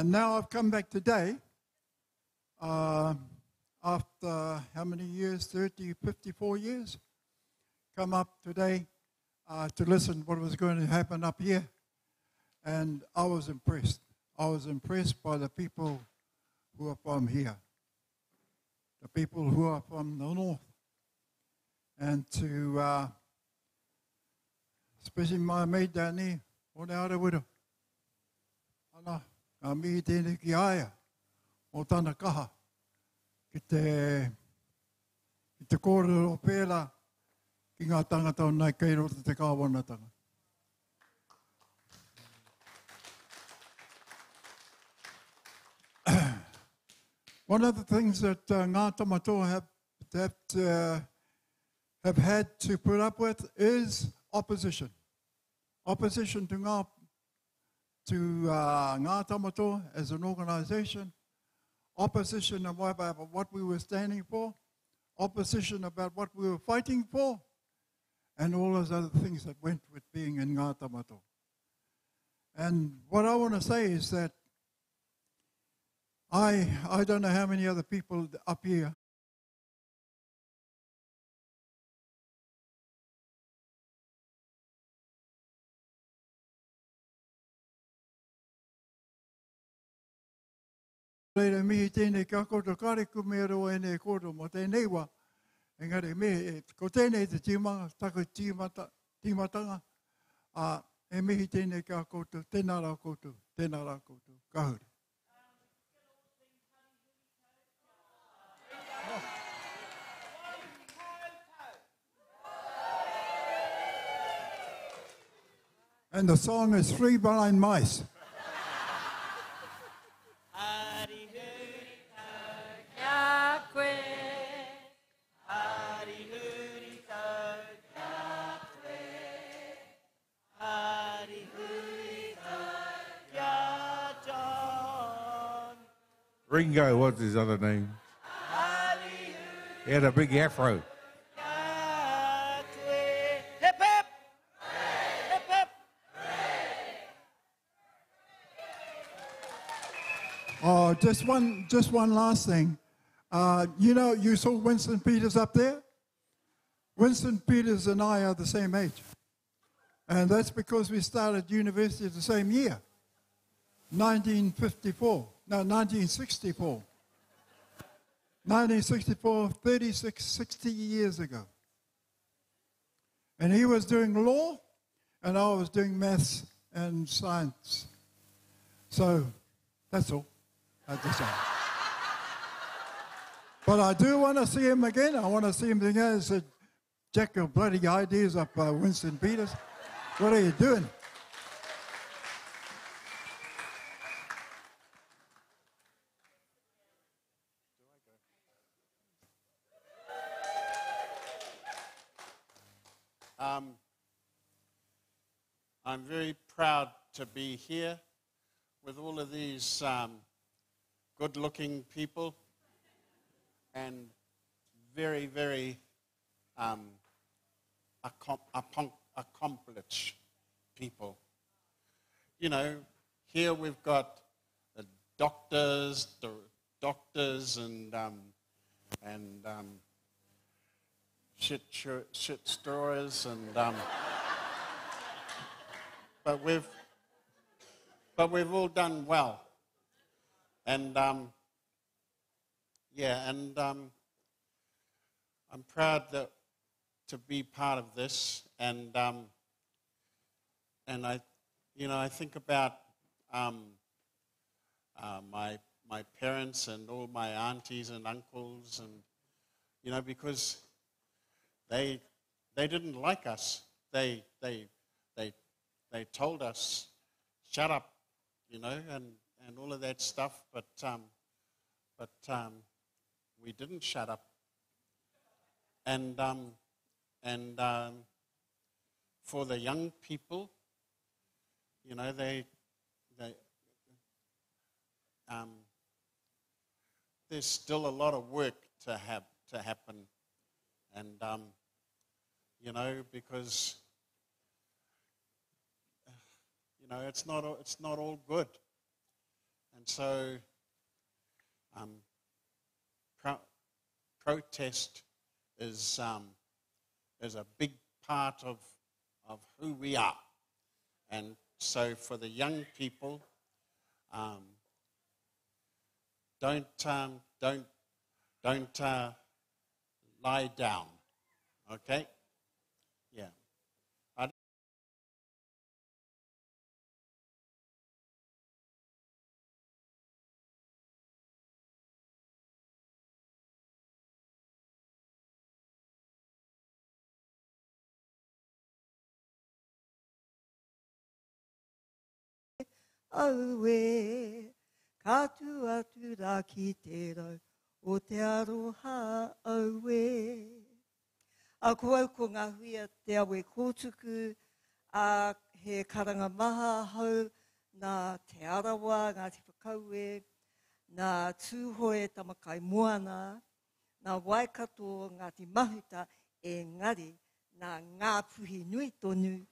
now I've come back today after how many years? 30, 54 years. Come up today to listen what was going to happen up here. And I was impressed. I was impressed by the people who are from here. The people who are from the north. And to, especially my mate down there, o te ara wira. Ana, ngā mihi tēnei ki aia, o tāna kaha, ki te kōrero pēra, ki ngā tangata o nai kei rota te kāwanatanga. One of the things that ngā tamatoa have had to put up with is opposition. Opposition to ngā tamatoa as an organisation, opposition about what we were standing for, opposition about what we were fighting for, and all those other things that went with being in ngā tamatoa. And what I want to say is that I don't know how many other people up here reira mihi tēnei ka koto kareku me roa e nei koto mo tēnei wā. Engari me, ko tēnei te tīmanga, tako tīmatanga, e mihi tēnei ka koto, tēnā rā koto, ka huri. And the song is Three Blind Mice. Ringo, what's his other name? He had a big afro. Oh, just one last thing. You know, you saw Winston Peters up there? Winston Peters and I are the same age. And that's because we started university the same year, 1964. No, 1964. 1964, 60 years ago. And he was doing law, and I was doing maths and science. So, that's all. But I do want to see him again. I want to see him again. I said, jack your bloody ideas up, Winston Peters. What are you doing? I'm very proud to be here with all of these good-looking people and very, very accomplished people. You know, here we've got the doctors and shit stirrers and but we've all done well, and I'm proud to be part of this, and I think about my parents and all my aunties and uncles, and because they didn't like us. They told us, shut up, and all of that stuff. But But we didn't shut up. And for the young people, you know, there's still a lot of work to happen, and you know, because you know it's not all good, and so protest is a big part of who we are, and so for the young people, don't lie down, okay? Yeah. Aue, katua tura ki te rau, o te aroha aue. A koau ko ngā huia te awe kōtuku, a he karanga maha hau, nā te arawa, ngā te whakaue, nā tūhoe tamakai moana, nā waikato, ngā te mahuta, engari, nā ngā puhi nui tonu.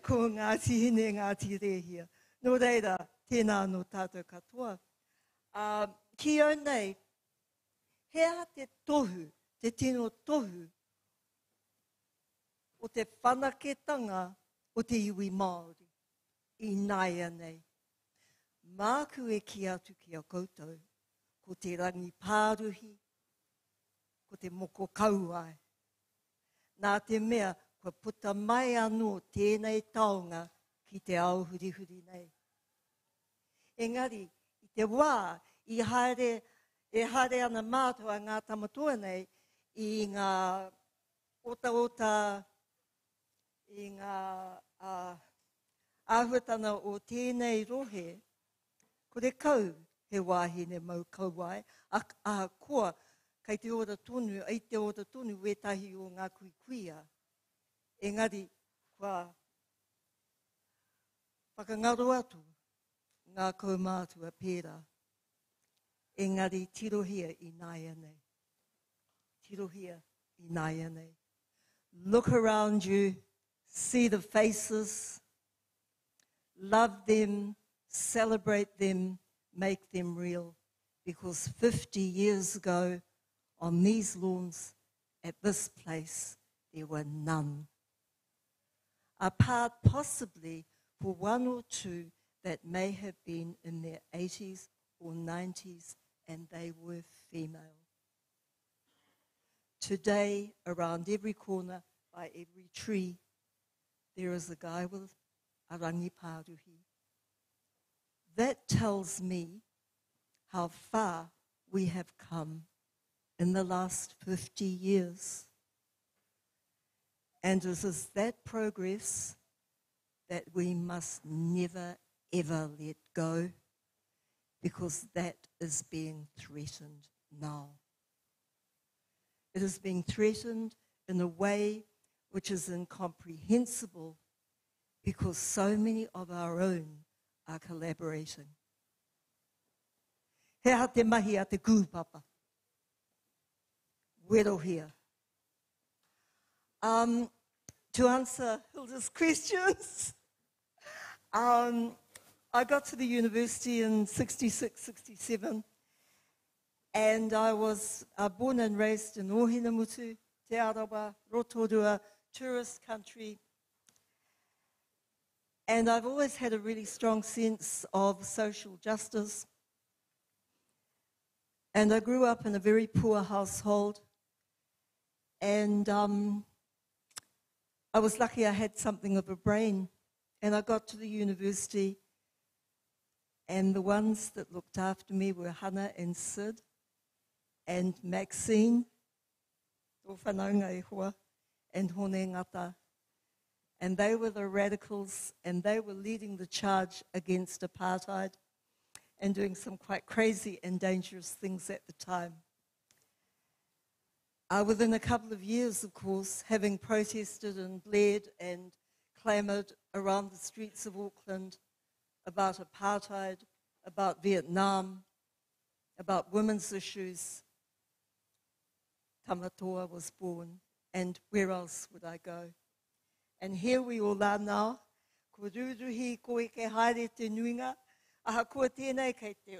Ko ngā tihine, ngā tirehia. Nō reira, tēnā no tātou katoa. Ki au nei, hea te tohu, te tino tohu, o te whanaketanga o te iwi Māori, I nai anei. Māku e ki atu ki a koutou, ko te rangi pāruhi, ko te moko kauai. Nā te mea, kua puta mai anō tēnei taonga ki te ao hurihuri nei. Engari, I te wā, e haere ana mātua ngā tamatoa nei, I ngā ota, I ngā āhuatana o tēnei rohe, ko te kau he wāhine mau kauai, a koa, kei te ora tonu, ai te ora tonu, wetahi o ngā kuikuia. Engari, kua whakangaro atu ngā kaumātua pērā. Engari, tirohia I nai anei. Tirohia I nai anei. Look around you, see the faces, love them, celebrate them, make them real. Because 50 years ago, on these lawns, at this place, there were none. Apart possibly for one or two that may have been in their 80s or 90s, and they were female. Today, around every corner, by every tree, there is a guy with a rangi pāruhi. That tells me how far we have come in the last 50 years. And it is that progress that we must never, ever let go, because that is being threatened now. It is being threatened in a way which is incomprehensible, because so many of our own are collaborating. Hea te mahi a te kūpapa. Wero here. To answer Hilda's questions, I got to the university in 66, 67, and I was born and raised in Ohinamutu, Te Arawa, Rotorua, tourist country. And I've always had a really strong sense of social justice. And I grew up in a very poor household. And I was lucky I had something of a brain. And I got to the university, and the ones that looked after me were Hannah and Sid and Maxine, tō whanaunga e hoa, and Hone Ngata. And they were the radicals, and they were leading the charge against apartheid. and doing some quite crazy and dangerous things at the time. Within a couple of years, of course, having protested and bled and clamoured around the streets of Auckland about apartheid, about Vietnam, about women's issues, Tamatoa was born, and where else would I go? And here we all are now, ko ruruhi koe ke haere te nuinga, aha kua tēnei kei te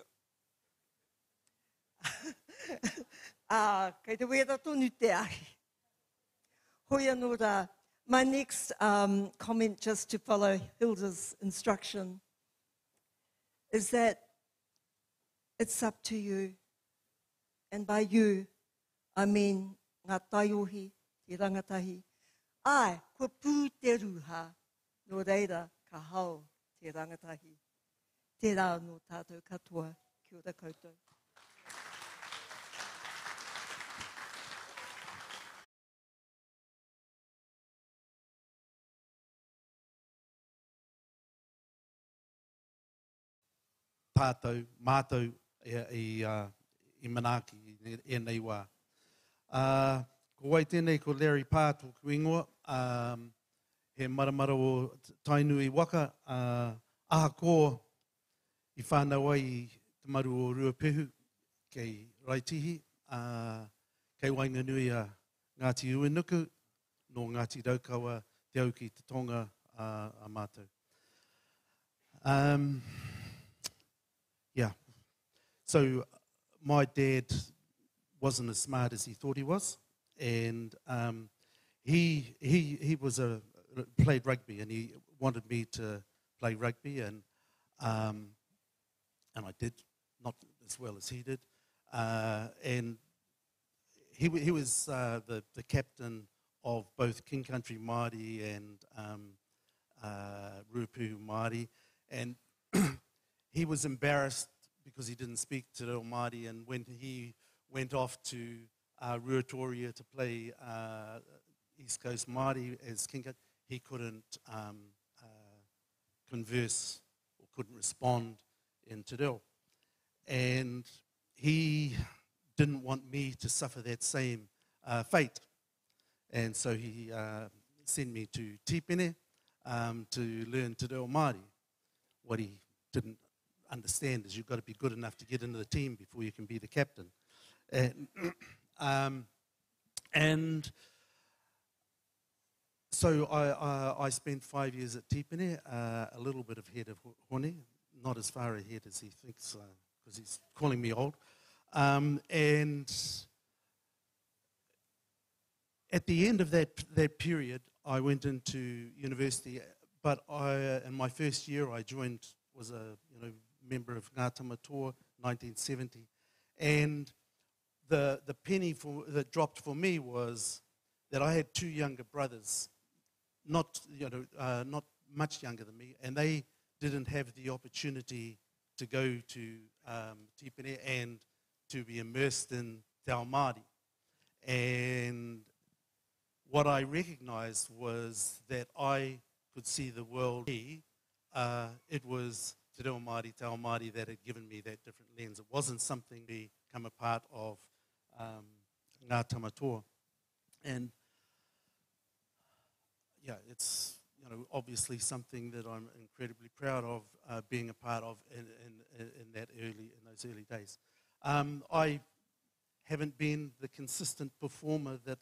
kei te wera tonu te ahi. Hoi anō rā. My next comment, just to follow Hilda's instruction, is that it's up to you. And by you, I mean ngā taiohi, te rangatahi. Ai, kua pū te ruha, no reira ka hau te rangatahi. Tērā no tātou katoa, kia ora koutou. Tātou, mātou i manaki e nei wā. Ko Waitangi, ko Larry Pātu ku ingoa, he maramara o tainui waka, aha ko I whānau ai te maru o Ruapehu, kei Raitihi, kei Wainganui a Ngāti Uenuku, no Ngāti Raukawa, te au ki te tonga a mātou. Yeah, so my dad wasn't as smart as he thought he was, and he was played rugby, and he wanted me to play rugby, and I did, not as well as he did, and he was the captain of both King Country Māori and Ruapehu Māori, and he was embarrassed because he didn't speak Te Reo Māori, and when he went off to Ruatoria to play East Coast Māori as King Country, he couldn't converse or couldn't respond in Te Reo. And he didn't want me to suffer that same fate. And so he sent me to Tipene to learn Te Reo Māori. What he didn't understand is you've got to be good enough to get into the team before you can be the captain. And so I spent 5 years at Tipene, a little bit ahead of Hone, not as far ahead as he thinks, because he's calling me old. And at the end of that period, I went into university, but in my first year I was a member of Ngā Tamatoa, 1970, and the penny that dropped for me was that I had two younger brothers, not much younger than me, and they didn't have the opportunity to go to Tipene and to be immersed in Te Ao Māori. And what I recognized was that I could see the world. It was Te Reo Māori, Te Ao Māori that had given me that different lens. It wasn't something to become a part of Ngā Tamatoa. And yeah, it's obviously something that I'm incredibly proud of being a part of in those early days. I haven't been the consistent performer that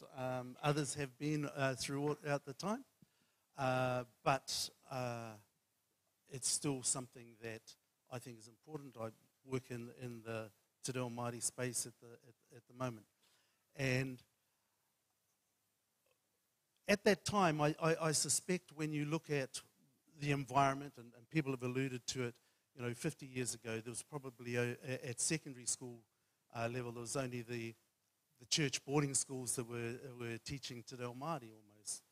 others have been throughout the time, but it's still something that I think is important. I work in the Te Reo Māori space at the moment, and at that time, I suspect when you look at the environment, and people have alluded to it, 50 years ago, there was probably at secondary school level, there was only the church boarding schools that were teaching Te Reo Māori almost.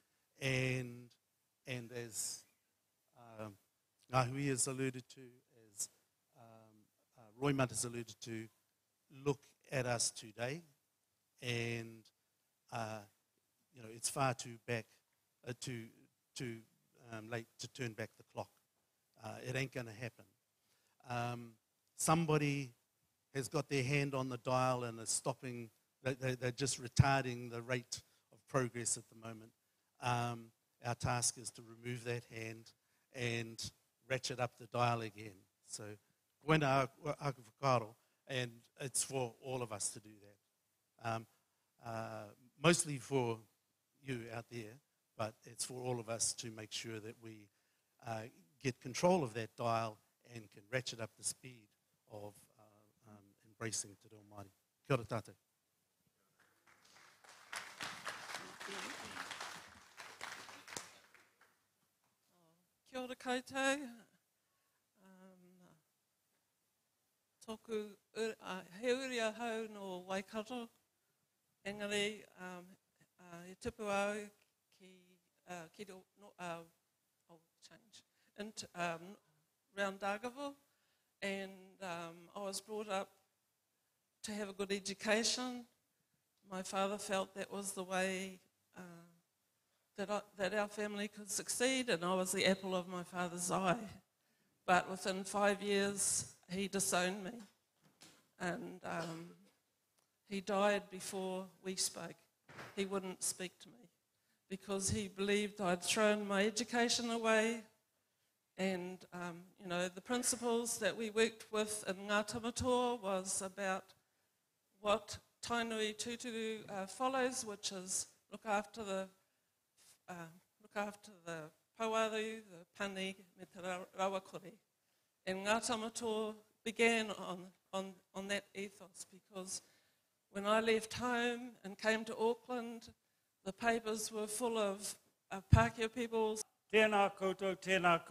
And as Ngahui has alluded to, as Roy Munt has alluded to, look at us today, and it's far too late to turn back the clock. It ain't going to happen. somebody has got their hand on the dial and is stopping, they're just retarding the rate of progress at the moment. Our task is to remove that hand and ratchet up the dial again. So, koina aku whakaro, and it's for all of us to do that. Mostly for you out there, but it's for all of us to make sure that we get control of that dial and can ratchet up the speed of embracing Te Reo Māori. Kia ora tātou. Kia ora koutou. Tōku he uri ahau no Waikato. Engari, he tupu au ki I'll change, around Dargaville, and I was brought up to have a good education. My father felt that was the way that our family could succeed, and I was the apple of my father's eye. But within 5 years, he disowned me, and he died before we spoke. He wouldn't speak to me because he believed I'd thrown my education away, and the principles that we worked with in Ngā Tamatoa was about what Tainui Tutu follows, which is look after the pauaru, the pani, me te rawakore. And Ngā Tamatoa began on that ethos, because when I left home and came to Auckland, the papers were full of Pākehā people. Tēnā koutou, tēnā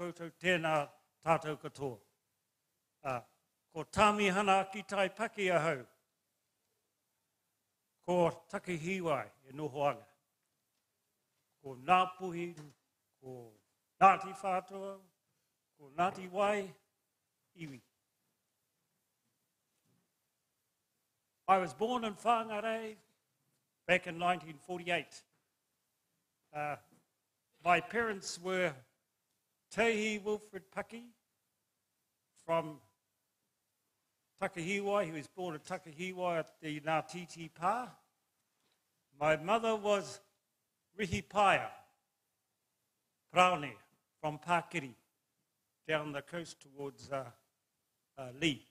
tātou katoa. Ko tāmihana ki tai paki ahau. Ko takihiwai e nohoanga. Ko Ngāpuhi, ko Ngāti whātua, ko Ngāti wai, iwi. I was born in Whangarei back in 1948. My parents were Tehi Wilfred Paki from Takahiwai. He was born at Takahiwai at the Ngātiti Pā. My mother was Rihi Paia, Praone, from Pākiri, down the coast towards Lee.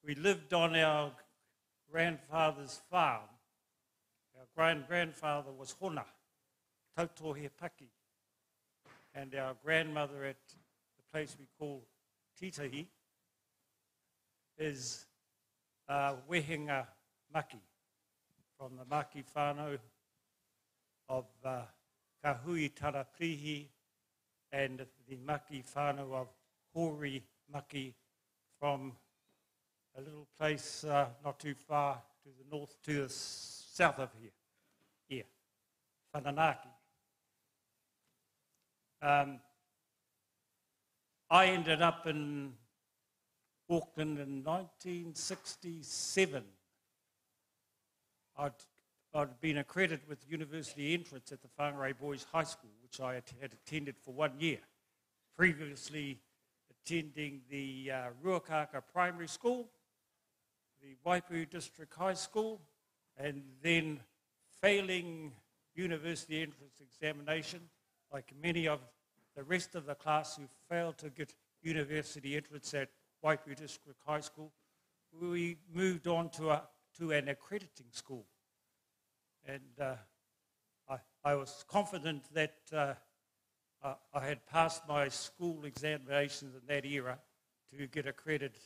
We lived on our grandfather's farm. Our grandfather was Hona, Tautohe Paki, and our grandmother at the place we call Titahi is Wehenga Maki, from the Maki whānau of Kahui Taraprihi and the Maki whānau of Hori Maki from a little place not too far to the north, to the south of here, Whananaki. I ended up in Auckland in 1967. I'd been accredited with university entrance at the Whangarei Boys High School, which I had attended for 1 year. Previously attending the Ruakaka Primary School, the Waipu District High School, and then failing university entrance examination, like many of the rest of the class who failed to get university entrance at Waipu District High School, we moved on to an accrediting school. And I was confident that I had passed my school examinations in that era to get accredited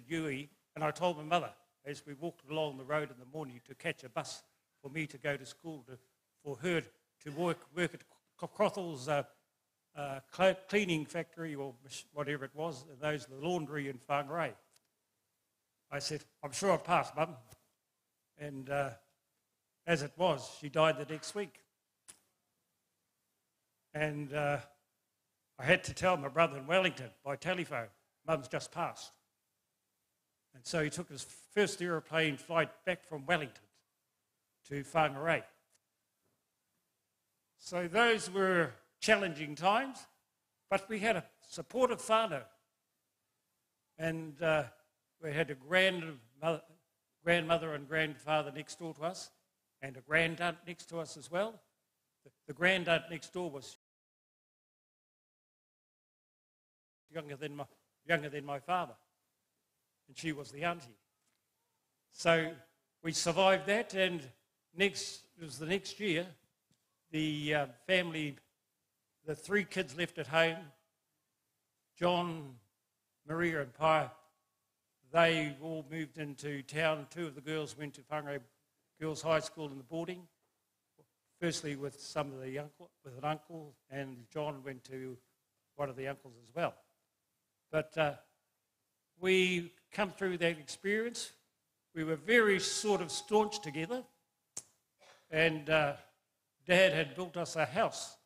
UE. And I told my mother, as we walked along the road in the morning to catch a bus for me to go to school, for her to work at Crothel's cleaning factory or whatever it was, the laundry in Whangarei. I said, I'm sure I'll pass, Mum. And as it was, she died the next week. And I had to tell my brother in Wellington by telephone, Mum's just passed. And so he took his first aeroplane flight back from Wellington to Whangarei. So those were challenging times, but we had a supportive whānau. And we had a grandmother and grandfather next door to us, and a grandaunt next to us as well. The grandaunt next door was younger than my father, and she was the auntie. So we survived that, and it was the next year, the family, the three kids left at home, John, Maria and Pai, they all moved into town. Two of the girls went to Whangarei Girls High School in the boarding, firstly with an uncle, and John went to one of the uncles as well. But we come through that experience. We were very sort of staunch together, and Dad had built us a house,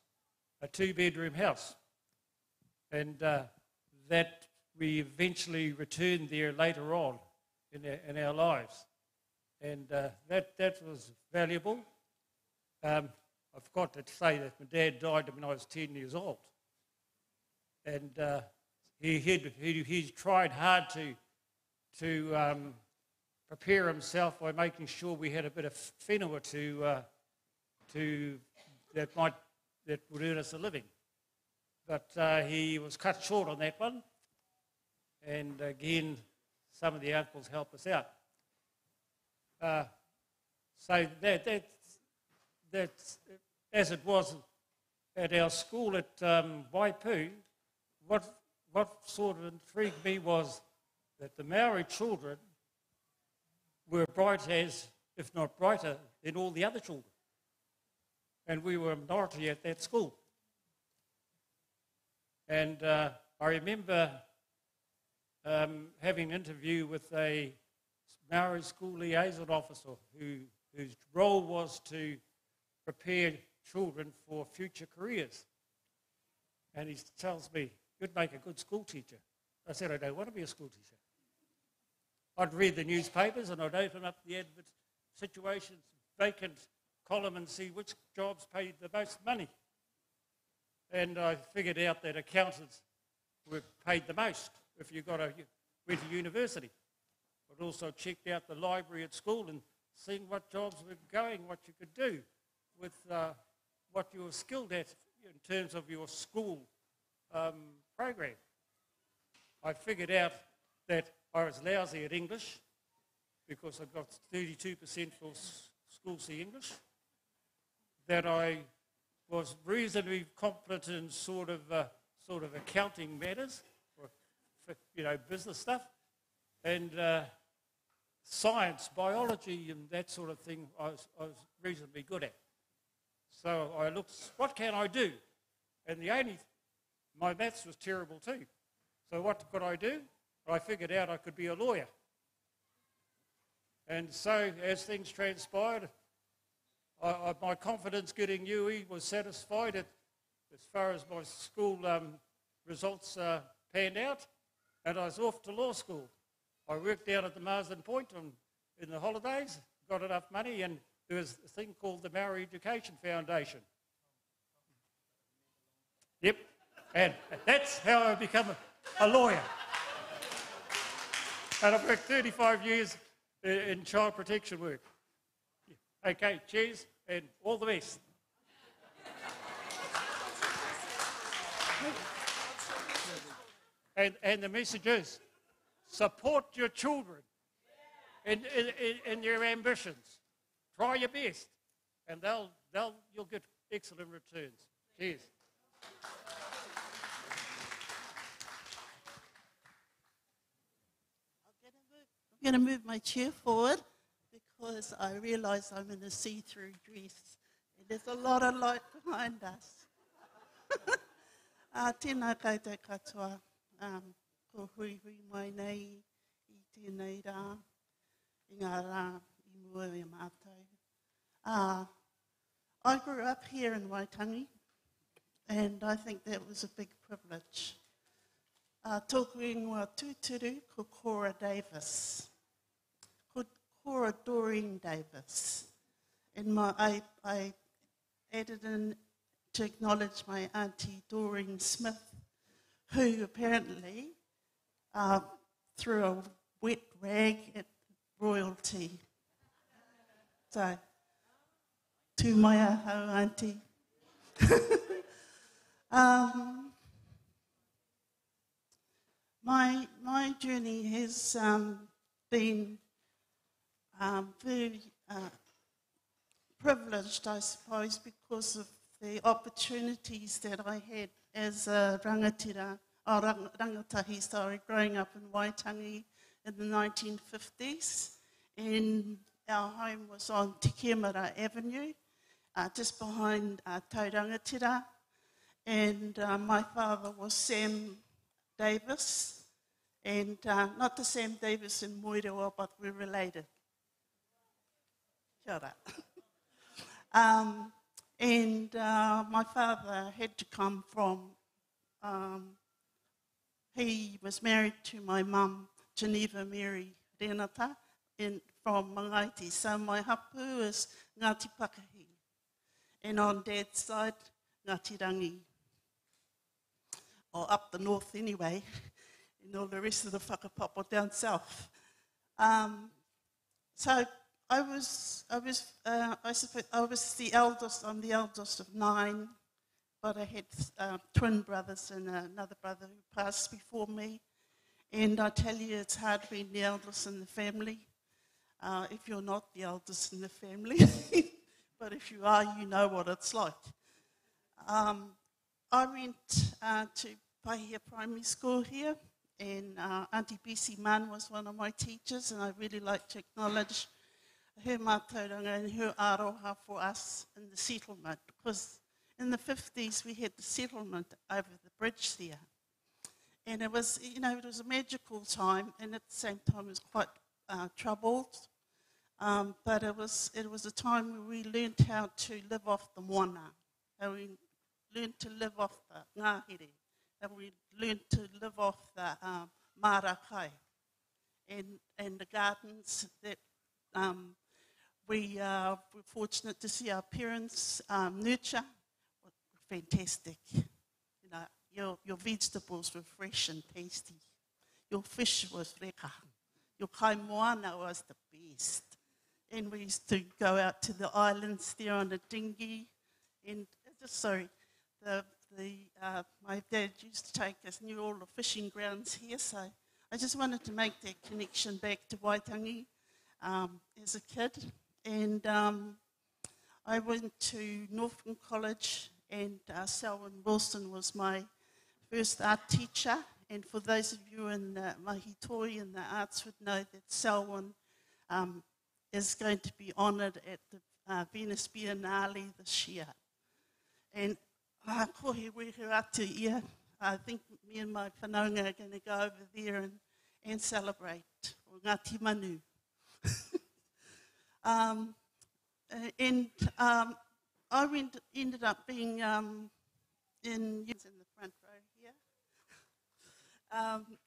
a 2-bedroom house, and that we eventually returned there later on in our lives, and that was valuable. I forgot to say that my dad died when I was 10 years old, and he tried hard to prepare himself by making sure we had a bit of whenua that would earn us a living. But he was cut short on that one. And again, some of the uncles helped us out. So that's as it was at our school at Waipu, what sort of intrigued me was that the Maori children were bright as, if not brighter, than all the other children. And we were a minority at that school. And I remember having an interview with a Maori school liaison officer whose role was to prepare children for future careers. And he tells me, "You'd make a good school teacher." I said, "I don't want to be a school teacher." I'd read the newspapers and I'd open up the advert situations, vacant column, and see which jobs paid the most money. And I figured out that accountants were paid the most if you went to university. I'd also checked out the library at school and seen what jobs were going, what you could do with what you were skilled at in terms of your school program. I figured out that I was lousy at English because I got 32% for School C English, that I was reasonably competent in sort of accounting matters, or business stuff, and science, biology, and that sort of thing. I was reasonably good at. So I looked, what can I do? And my maths was terrible too. So what could I do? I figured out I could be a lawyer. And so as things transpired, my confidence getting UE was satisfied as far as my school results panned out, and I was off to law school. I worked down at the Marsden Point in the holidays, got enough money, and there was a thing called the Maori Education Foundation. Yep, and that's how I became a lawyer. And I've worked 35 years in child protection work. Okay, cheers, and all the best. And the message is, support your children in their ambitions. Try your best, and you'll get excellent returns. Cheers. I'm going to move my chair forward because I realise I'm in a see-through dress. And there's a lot of light behind us. Tēnā koutou katoa, ko hui mai nei I tēnei rā, I ngā rā I mua e mātou. I grew up here in Waitangi, and I think that was a big privilege. Tōku ingoa tūturu ko Cora Davis. Ko Cora Doreen Davis. And I added in to acknowledge my auntie Doreen Smith, who apparently threw a wet rag at royalty. So, to my ahau auntie. My journey has been very privileged, I suppose, because of the opportunities that I had as a rangatahi, growing up in Waitangi in the 1950s. And our home was on Te Kemara Avenue, just behind Taurangatira. And my father was Sam Davis, and not the Sam Davis in Moerewa, but we're related. Kia ora. And my father had to come from, he was married to my mum, Geneva Mary Renata, from Mangaiti. So my hapu is Ngāti Pakahi. And on Dad's side, Ngāti Rangi. Or up the north anyway, and all the rest of the whakapapa down south. So I suppose I was the eldest. I'm the eldest of 9, but I had twin brothers and another brother who passed before me. And I tell you, it's hard being the eldest in the family if you're not the eldest in the family. But if you are, you know what it's like. I went to Paihia Primary School here, and Auntie Bessie Mann was one of my teachers, and I really like to acknowledge her mātauranga and her aroha for us in the settlement, because in the 50s we had the settlement over the bridge there. And it was, you know, it was a magical time, and at the same time it was quite troubled. But it was a time where we learned how to live off the moana, how we learned to live off the ngāhere, and we learned to live off the marakai and the gardens that we were fortunate to see our parents nurture. Fantastic. You know, your vegetables were fresh and tasty. Your fish was reka. Your kaimoana was the best. And we used to go out to the islands there on a dinghy. And my dad used to take us, knew all the fishing grounds here, so I just wanted to make that connection back to Waitangi as a kid. And I went to Northern College, and Selwyn Wilson was my first art teacher. And for those of you in the Mahitoi and the arts would know that Selwyn is going to be honoured at the Venice Biennale this year. And I think me and my whanaunga are going to go over there and celebrate Ngāti Manu. I ended up being in the front row here.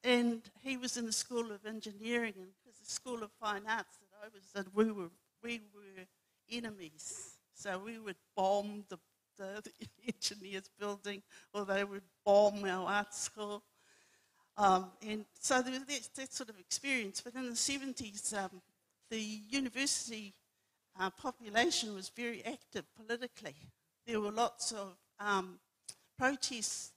And he was in the School of Engineering, and it was the School of Fine Arts that I was in. We were enemies. So we would bomb the engineers building, or they would bomb our art school. And so there was that sort of experience. But in the 70s, the university population was very active politically. There were lots of protests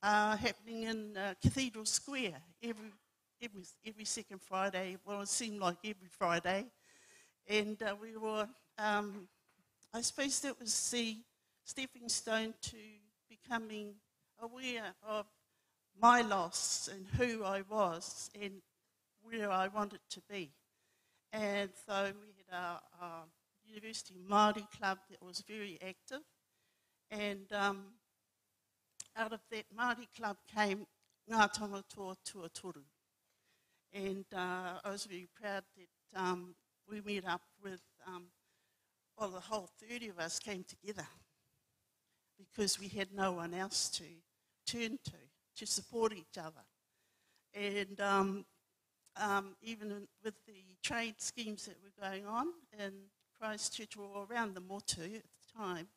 happening in Cathedral Square every second Friday. Well, it seemed like every Friday. And we were, I suppose that was the stepping stone to becoming aware of my loss and who I was and where I wanted to be. And so we had our University Māori Club that was very active. And out of that Māori Club came Ngā Tangatoa Tuatoru. And I was very proud that we met up with, well, the whole 30 of us came together because we had no one else to turn to support each other. And even with the trade schemes that were going on in Christchurch or around the Motu at the time,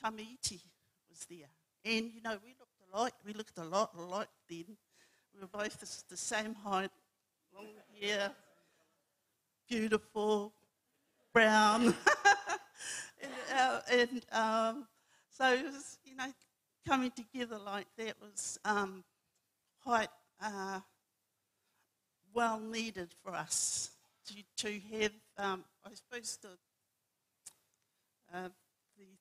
Tamaiti was there. And, you know, we looked a lot alike then. we're both the same height, long hair, beautiful, brown. So it was, you know, coming together like that was quite well needed for us to have, I suppose the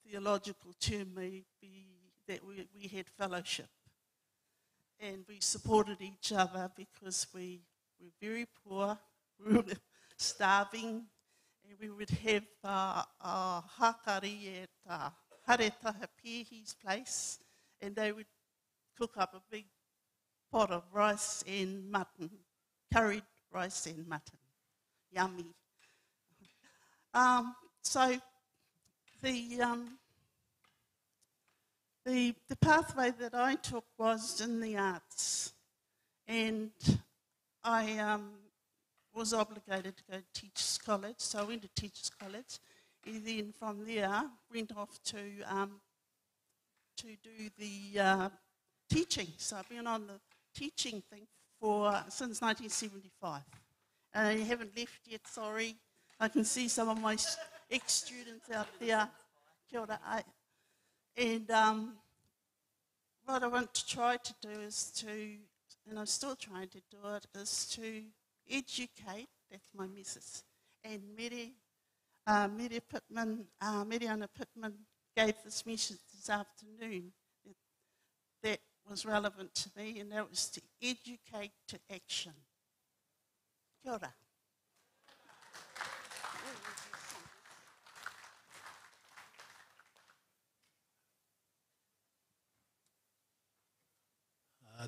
theological term may be that we had fellowship. And we supported each other because we were very poor, we were starving, and we would have our hakari at Haretaha Pihi's place, and they would cook up a big pot of rice and mutton, curried rice and mutton. Yummy. So the pathway that I took was in the arts, and I was obligated to go to Teachers College, so I went to Teachers College, and then from there went off to do the teaching. So I've been on the teaching thing since 1975, and I haven't left yet. Sorry, I can see some of my ex-students out there. Kia ora. And what I want to try to do is and I'm still trying to do it, is to educate, that's my missus. And Mary Pittman gave this message this afternoon that was relevant to me, and that was to educate to action. Kia ora.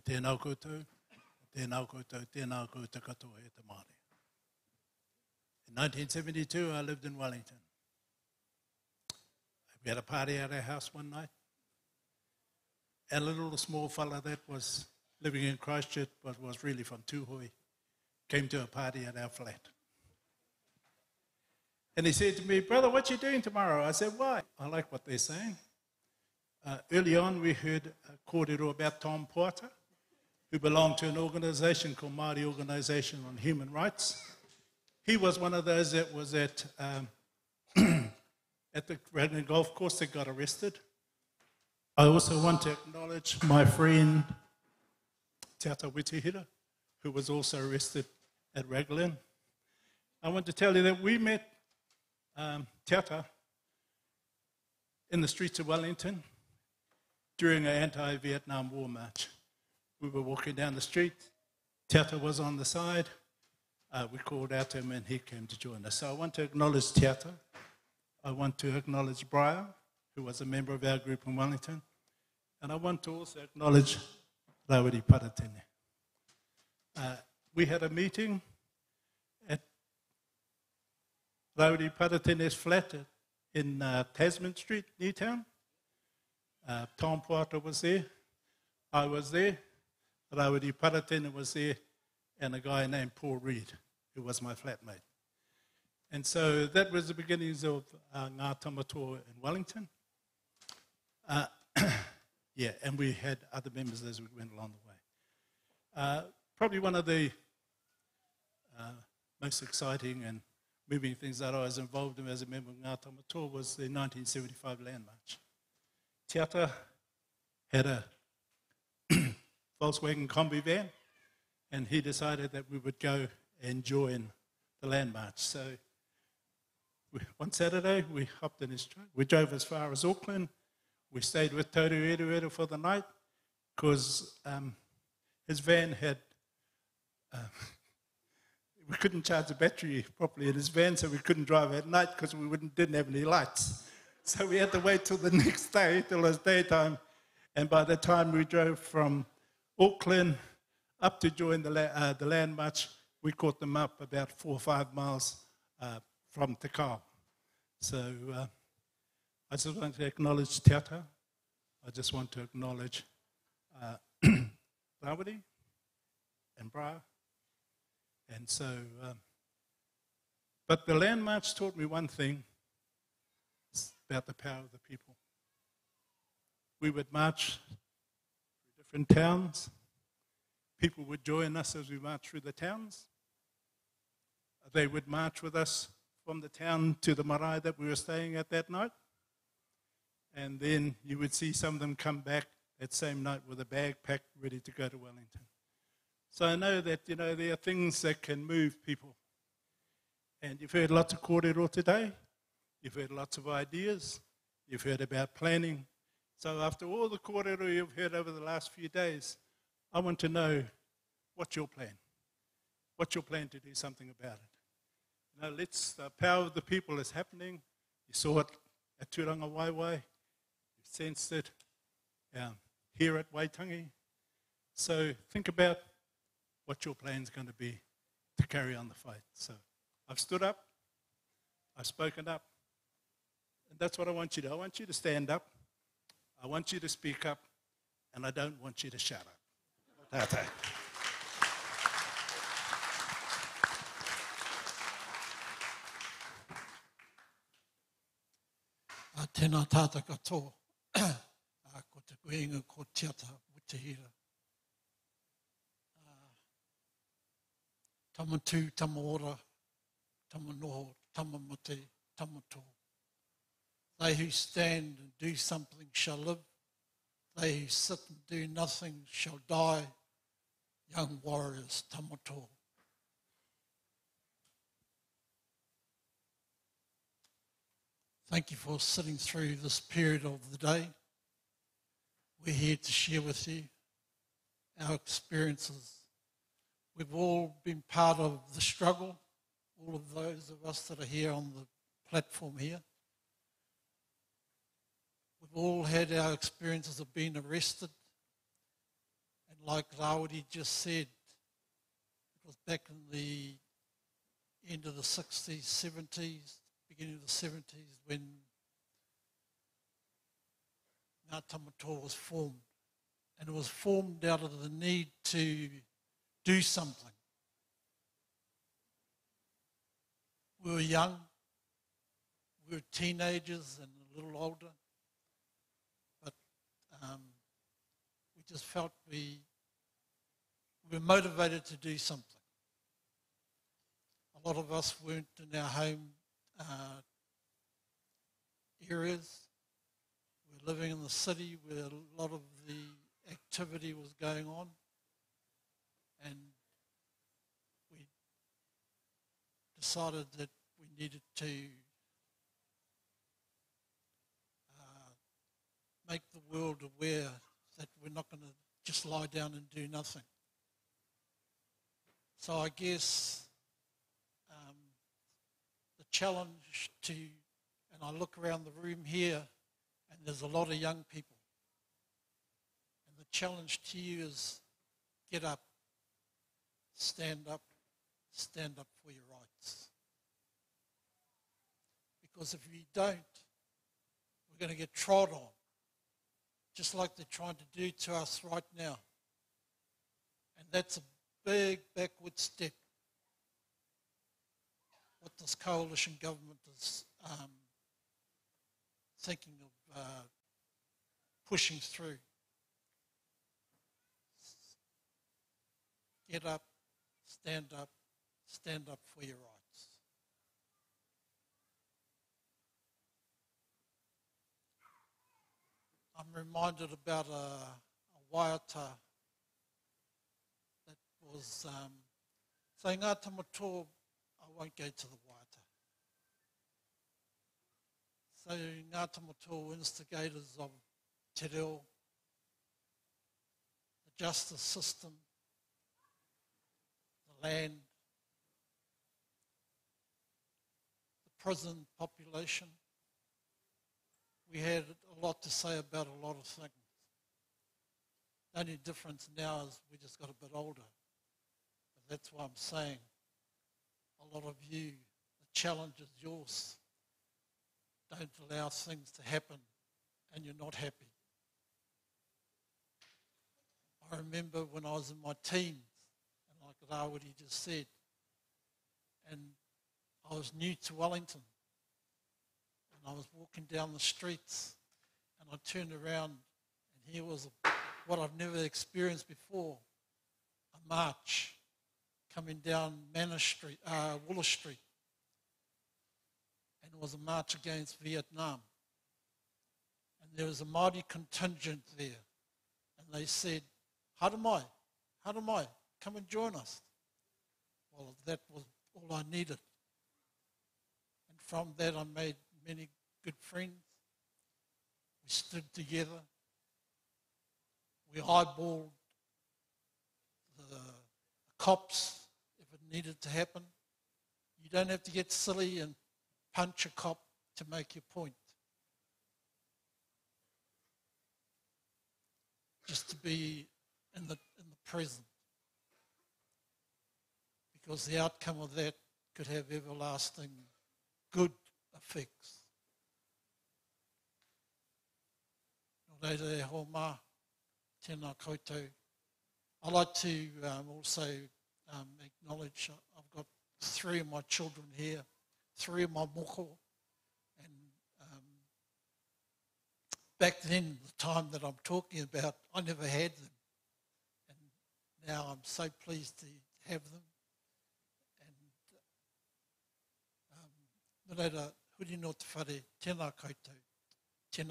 Tēnā koutou, tēnā koutou, tēnā koutou katoa e te Māori. In 1972, I lived in Wellington. We had a party at our house one night. And a little small fella that was living in Christchurch, but was really from Tūhoe, came to a party at our flat. And he said to me, "Brother, what you doing tomorrow?" I said, "Why?" I like what they're saying. Early on, we heard a kōrero about Tom Porter, who belonged to an organisation called Māori Organisation on Human Rights. He was one of those that was at the Raglan Golf Course that got arrested. I also want to acknowledge my friend Te Ata Witihira, who was also arrested at Raglan. I want to tell you that we met Te Ata in the streets of Wellington during an anti-Vietnam War march. We were walking down the street. Te Ata was on the side. We called out to him and he came to join us. So I want to acknowledge Te Ata. I want to acknowledge Brian, who was a member of our group in Wellington. And I want to also acknowledge Rawiri Paratene. We had a meeting at Rawiri Paratene's flat in Tasman Street, Newtown. Tom Porter was there. I was there. Rawiri Paratene was there. And a guy named Paul Reed, who was my flatmate. And so that was the beginnings of Ngā Tamatoa in Wellington. Yeah, and we had other members as we went along the way. Probably one of the most exciting and moving things that I was involved in as a member of Ngā Tamatoa was the 1975 Land March. Te Ata had a Volkswagen Kombi van, and he decided that we would go and join the Land March. So one Saturday, we hopped in his truck. We drove as far as Auckland. We stayed with Toru Erueru for the night because his van had... we couldn't charge the battery properly in his van, so we couldn't drive at night because we didn't have any lights. So we had to wait till the next day, till it was daytime. And by the time we drove from Auckland up to join the Land March, we caught them up about 4 or 5 miles from Te Kao. So I just want to acknowledge Te Ata. I just want to acknowledge Rawiri and Bra. And so, but the Land March taught me one thing about the power of the people. We would march through different towns, people would join us as we marched through the towns. They would march with us from the town to the marae that we were staying at that night. And then you would see some of them come back that same night with a bag packed, ready to go to Wellington. So I know that, there are things that can move people. And you've heard lots of kōrero today. You've heard lots of ideas. You've heard about planning. So after all the kōrero you've heard over the last few days, I want to know, what's your plan? What's your plan to do something about it? The power of the people is happening. You saw it at Tūranga Waiwai. You sensed it here at Waitangi. So think about what your plan's going to be to carry on the fight. So I've stood up. I've spoken up. And that's what I want you to do. I want you to stand up. I want you to speak up. And I don't want you to shut up. Tātou. Tēnā tāta katoa, ko te kuenga ko tiata Witahira. Tama tū, tama ora, tama noho, tama mate, tama tō. They who stand and do something shall live. They who sit and do nothing shall die. Young warriors, tama tō. Thank you for sitting through this period of the day. We're here to share with you our experiences. We've all been part of the struggle, all of those of us that are here on the platform here. We've all had our experiences of being arrested. And like Rawiri just said, it was back in the end of the 60s, 70s, beginning of the 70s, when Ngā Tamatoa was formed. And it was formed out of the need to do something. We were young, we were teenagers and a little older, but we just felt we were motivated to do something. A lot of us weren't in our home areas. We're living in the city where a lot of the activity was going on, and we decided that we needed to make the world aware that we're not going to just lie down and do nothing. So I guess the challenge to, and I look around the room here, and there's a lot of young people. And the challenge to you is get up, stand up for your rights. Because if you don't, we're going to get trod on, just like they're trying to do to us right now. And that's a big backward step. What this coalition government is thinking of pushing through. Get up for your rights. I'm reminded about a waiata that was saying, Ngā Tamatoa, I won't go to the waiata. So Ngā Tamatoa instigators of te reo, the justice system, the land, the prison population. We had a lot to say about a lot of things. The only difference now is we just got a bit older. But that's why I'm saying a lot of you, the challenge is yours. Don't allow things to happen and you're not happy. I remember when I was in my teens, and like Rawiri just said, and I was new to Wellington, and I was walking down the streets, and I turned around, and here was what I've never experienced before, march coming down Waller Street. And it was a march against Vietnam. And there was a Māori contingent there. And they said, Haramai, come and join us. Well, that was all I needed. And from that I made many good friends. We stood together. We eyeballed the cops if it needed to happen. You don't have to get silly and punch a cop to make your point. Just to be in the present. Because the outcome of that could have everlasting good effects. Nō reira e ho mā, tēnā koutou. I'd like to also acknowledge I've got 3 of my children here, 3 of my moko. And back then, the time that I'm talking about, I never had them. And now I'm so pleased to have them. And nō reira, huri no te whare, tēnā koutou, kia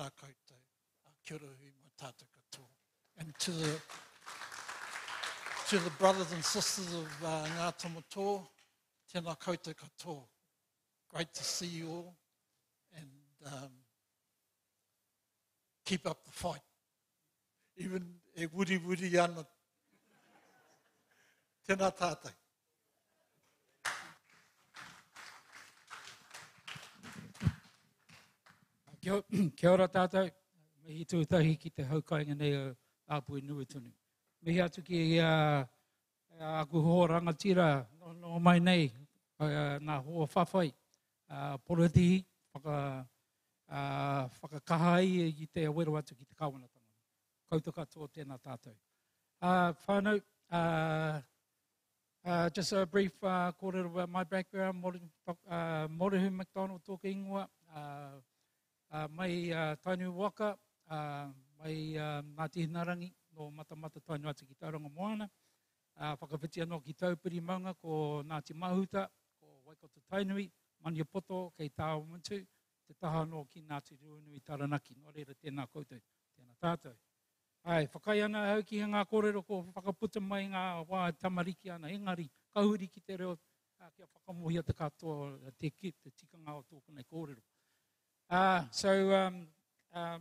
ora hui mai tātou katoa. And to the brothers and sisters of Ngā Tamatoa, tēnā koutou katoa. Great to see you all, and keep up the fight. Even e wuri ana. Tēnā tātou. Kia ora tātou, mihi tūtahi ki te haukainga nei o Āpui Nuitunu. Mihi atu ki aku hoa rangatira no mai nei, nā hoa whawhai, poroti, whakakahai i te awero atu ki te kawanatanga. Koutou katoa tēnā tātou. Whānau, just a brief kōrero about my background, Morehu McDonald toka ingoa, mai tainu waka, mai Ngāti Hinarangi, no matamata tainu atu ki Tauranga Moana, whakawhiti anō ki Taupiri Maunga, ko Ngāti Mahuta, ko Waikato Tainui, Maniapoto, kei Tāo Muntu, te taha anō ki Ngāti Ruanui Taranaki, no reira tēnā koutou, tēnā tātou. Ai, whakai ana hau ki ngā kōrero ko whakaputa mai ngā wā tamariki ana, engari, kahuri ki te reo, kia whakamohia te katoa, te tikanga o tōku nei kōrero. So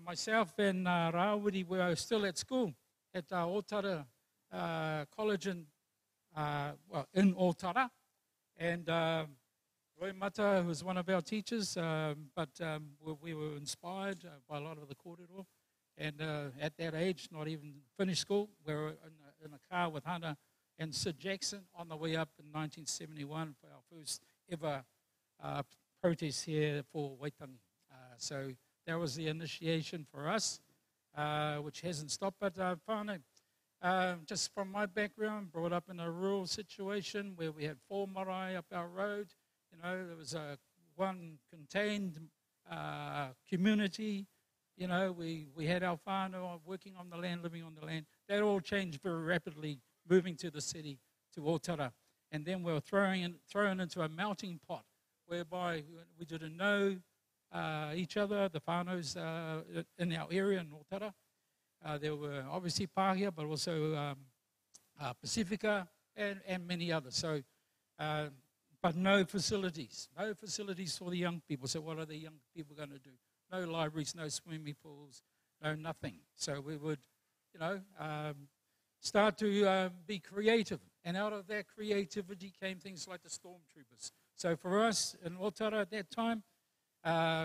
myself and Rawiri were still at school at Otara College in Otara, and Roy Mata, who was one of our teachers, but we were inspired by a lot of the kōrero. And at that age, not even finished school, we were in a car with Hannah and Sid Jackson on the way up in 1971 for our first ever protest here for Waitangi. So that was the initiation for us, which hasn't stopped. But whānau, just from my background, brought up in a rural situation where we had 4 marae up our road. You know, there was one contained community. You know, we had our whānau working on the land, living on the land. That all changed very rapidly, moving to the city, to Otara. And then we were thrown into a melting pot, whereby we didn't know each other, the whānaus in our area in Otara. There were obviously Pāhia, but also Pacifica and many others. So, but no facilities for the young people. So what are the young people going to do? No libraries, no swimming pools, no nothing. So we would, you know, start to be creative. And out of that creativity came things like the stormtroopers. So for us in Otara at that time,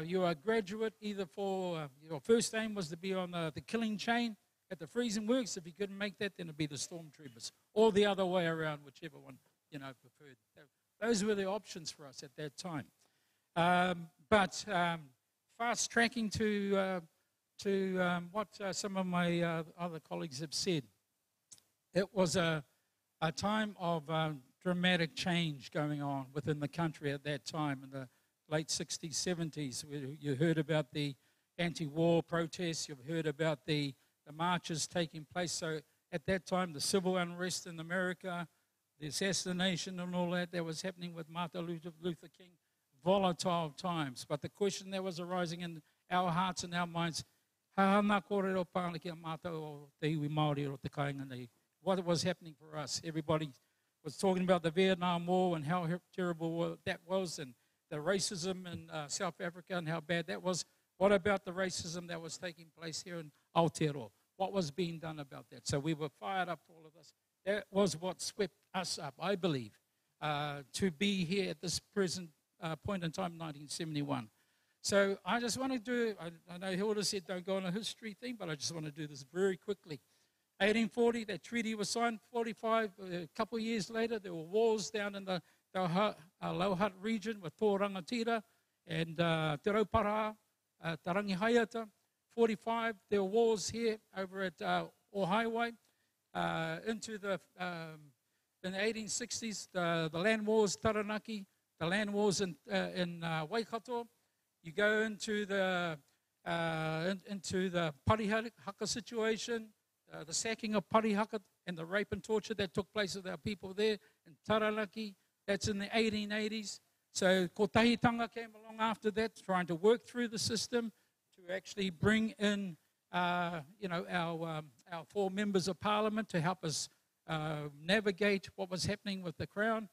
you are a graduate either for, your first aim was to be on the killing chain at the freezing works. If you couldn't make that, then it'd be the stormtroopers. Or the other way around, whichever one, you know, preferred. Those were the options for us at that time. But fast tracking to what some of my other colleagues have said. It was a time of dramatic change going on within the country at that time in the late 60s, 70s. You heard about the anti-war protests, you've heard about the marches taking place. So at that time, the civil unrest in America, the assassination and all that was happening with Martin Luther King, volatile times. But the question that was arising in our hearts and our minds, what was happening for us? Everybody was talking about the Vietnam War and how terrible that was, and the racism in South Africa and how bad that was. What about the racism that was taking place here in Aotearoa? What was being done about that? So we were fired up, all of us. That was what swept us up, I believe, to be here at this present point in time, 1971. So I just want to do, I know Hilda said don't go on a history thing, but I just want to do this very quickly. 1840, that treaty was signed. 45, a couple of years later, there were wars down in the Low Hutt region with Tō Rangatira and Te Raupara, Tarangi Haiata. 45, there were wars here over at Ohiwai. Into the in the 1860s, the land wars, Taranaki, the land wars in Waikato. You go into the Parihaka situation, the sacking of Parihaka and the rape and torture that took place with our people there in Taranaki. That's in the 1880s. So Kotahitanga came along after that, trying to work through the system to actually bring in, our 4 members of Parliament to help us navigate what was happening with the Crown.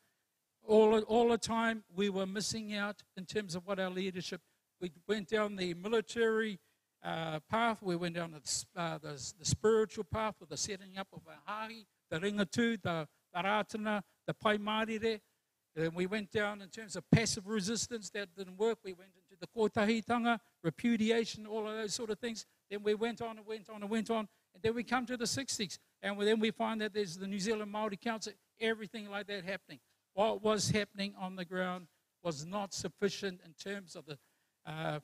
All the time, we were missing out in terms of what our leadership. We went down the military path. We went down the spiritual path with the setting up of our hahi, the ringatu, the rātana, the paimārire. Then we went down in terms of passive resistance. That didn't work. We went into the kotahitanga, repudiation, all of those sort of things. Then we went on and went on and went on. And then we come to the 60s. And then we find that there's the New Zealand Māori Council, everything like that happening. What was happening on the ground was not sufficient in terms of the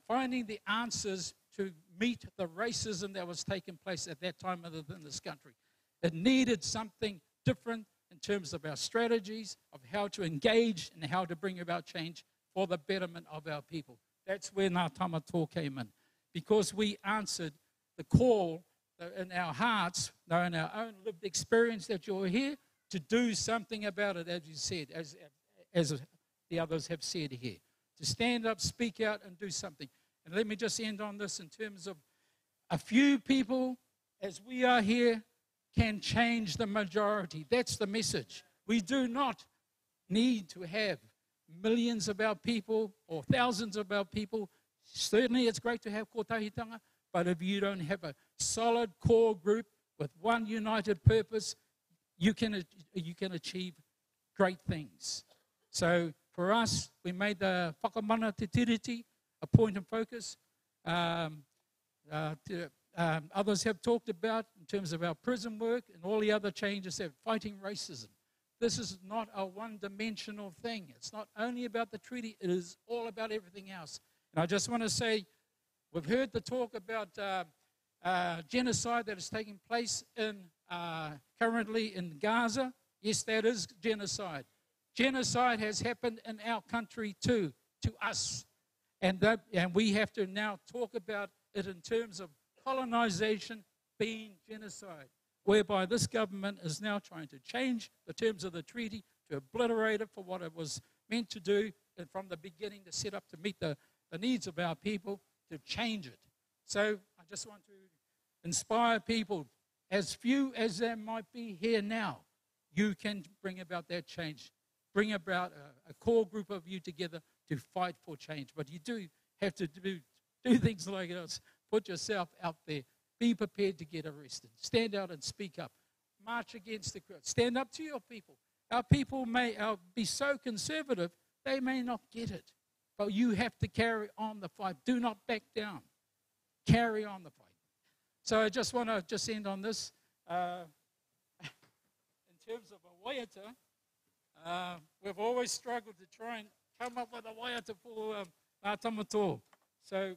finding the answers to meet the racism that was taking place at that time in this country. It needed something different in terms of our strategies, of how to engage and how to bring about change for the betterment of our people. That's where Ngā Tamatoa came in. Because we answered the call in our hearts, in our own lived experience that you're here, to do something about it, as you said, as the others have said here. To stand up, speak out, and do something. And let me just end on this in terms of a few people, as we are here, can change the majority. That's the message. We do not need to have millions of our people or thousands of our people. Certainly it's great to have kotahitanga, but if you don't have a solid core group with one united purpose, you can achieve great things. So for us, we made the whakamana te tiriti a point of focus. Others have talked about in terms of our prison work and all the other changes that fighting racism. This is not a one-dimensional thing. It's not only about the treaty. It is all about everything else. And I just want to say, we've heard the talk about genocide that is taking place currently in Gaza. Yes, that is genocide. Genocide has happened in our country too, to us. And we have to now talk about it in terms of colonization being genocide, whereby this government is now trying to change the terms of the treaty to obliterate it for what it was meant to do, and from the beginning to set up to meet the needs of our people, to change it. So I just want to inspire people, as few as there might be here now, you can bring about that change. Bring about a core group of you together to fight for change. But you do have to do things like this. Put yourself out there. Be prepared to get arrested. Stand out and speak up. March against the crowd. Stand up to your people. Our people may be so conservative, they may not get it. But you have to carry on the fight. Do not back down. Carry on the fight. So I just want to end on this. In terms of a waiata, we've always struggled to try and come up with a waiata for Ngā Tamatoa. So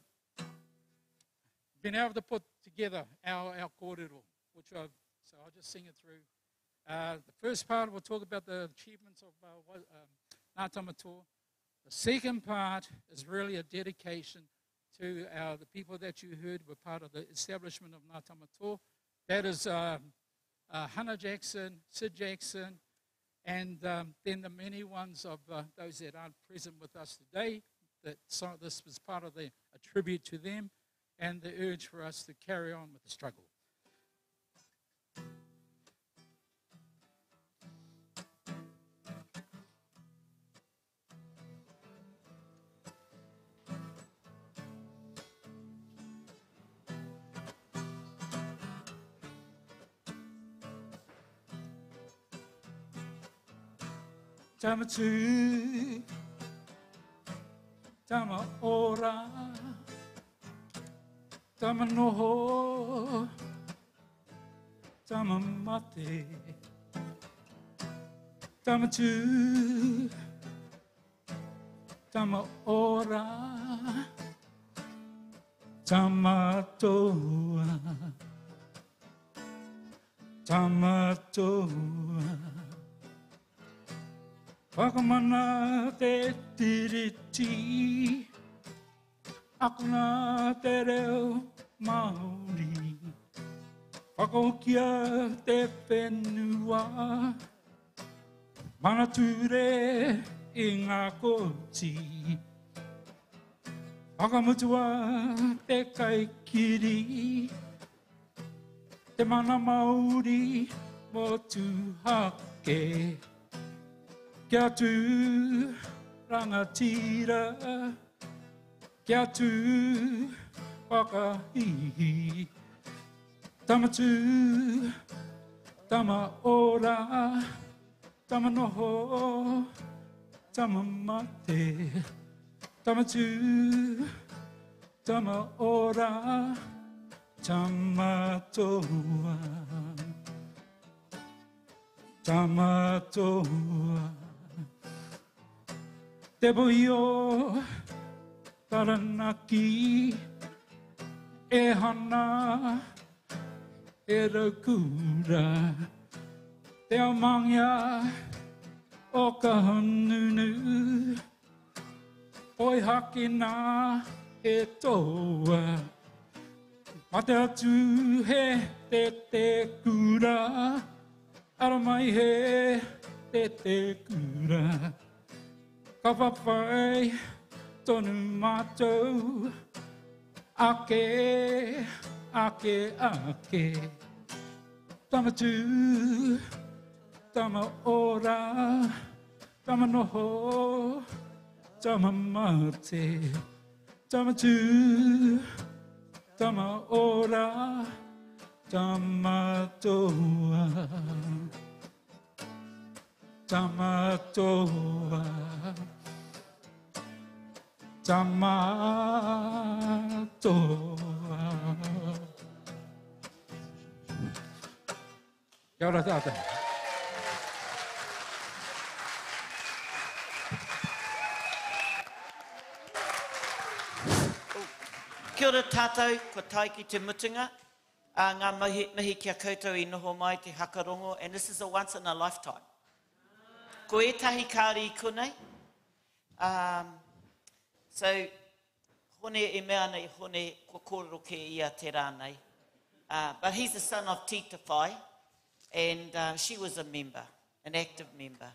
been able to put together our kōrero, so I'll just sing it through. The first part, we'll talk about the achievements of Ngā Tamatoa. The second part is really a dedication to the people that you heard were part of the establishment of Ngā Tamatoa. That is Hannah Jackson, Sid Jackson, and then the many ones of those that aren't present with us today. This was part of a tribute to them and the urge for us to carry on with the struggle. Tama tu, tama ora, tama noho, tama mate. Tama tu, tama ora, tama toa, tama toa. Whakamana te tiriti, aku nā te reo Māori. Whakaokia te whenua, mana ture I ngā koti. Whakamutua te kaikiri, te mana Māori mō tuhake. Kia tu rangatira, kia tu whakahihi. Tama tu, tama ora, tama noho, tama mate. Tama tu, tama ora, tama toa. Tama toa. Te boio taranaki e hana e raukura. Te amangia o ka hanunu, oi hake nā e toa. Ma te atu he te kura, ara mai he te kura. Ka whawhai tonu mātou, ake, ake, ake. Tama tu, tama ora, tama noho, tama mate. Tama tu, tama ora, tama toa. Tama toa. Tama toa. Kia ora tātou. Kia ora tātou, ko tai ki te mutunga. Ngā mihi kia koutou I noho mai te hakarongo, and this is a once in a lifetime. Ko etahi kāri I konei. So, hone e mea nei, hone ko kōrero ke ia te rānei. But he's the son of Tita Whai, and she was a member, an active member.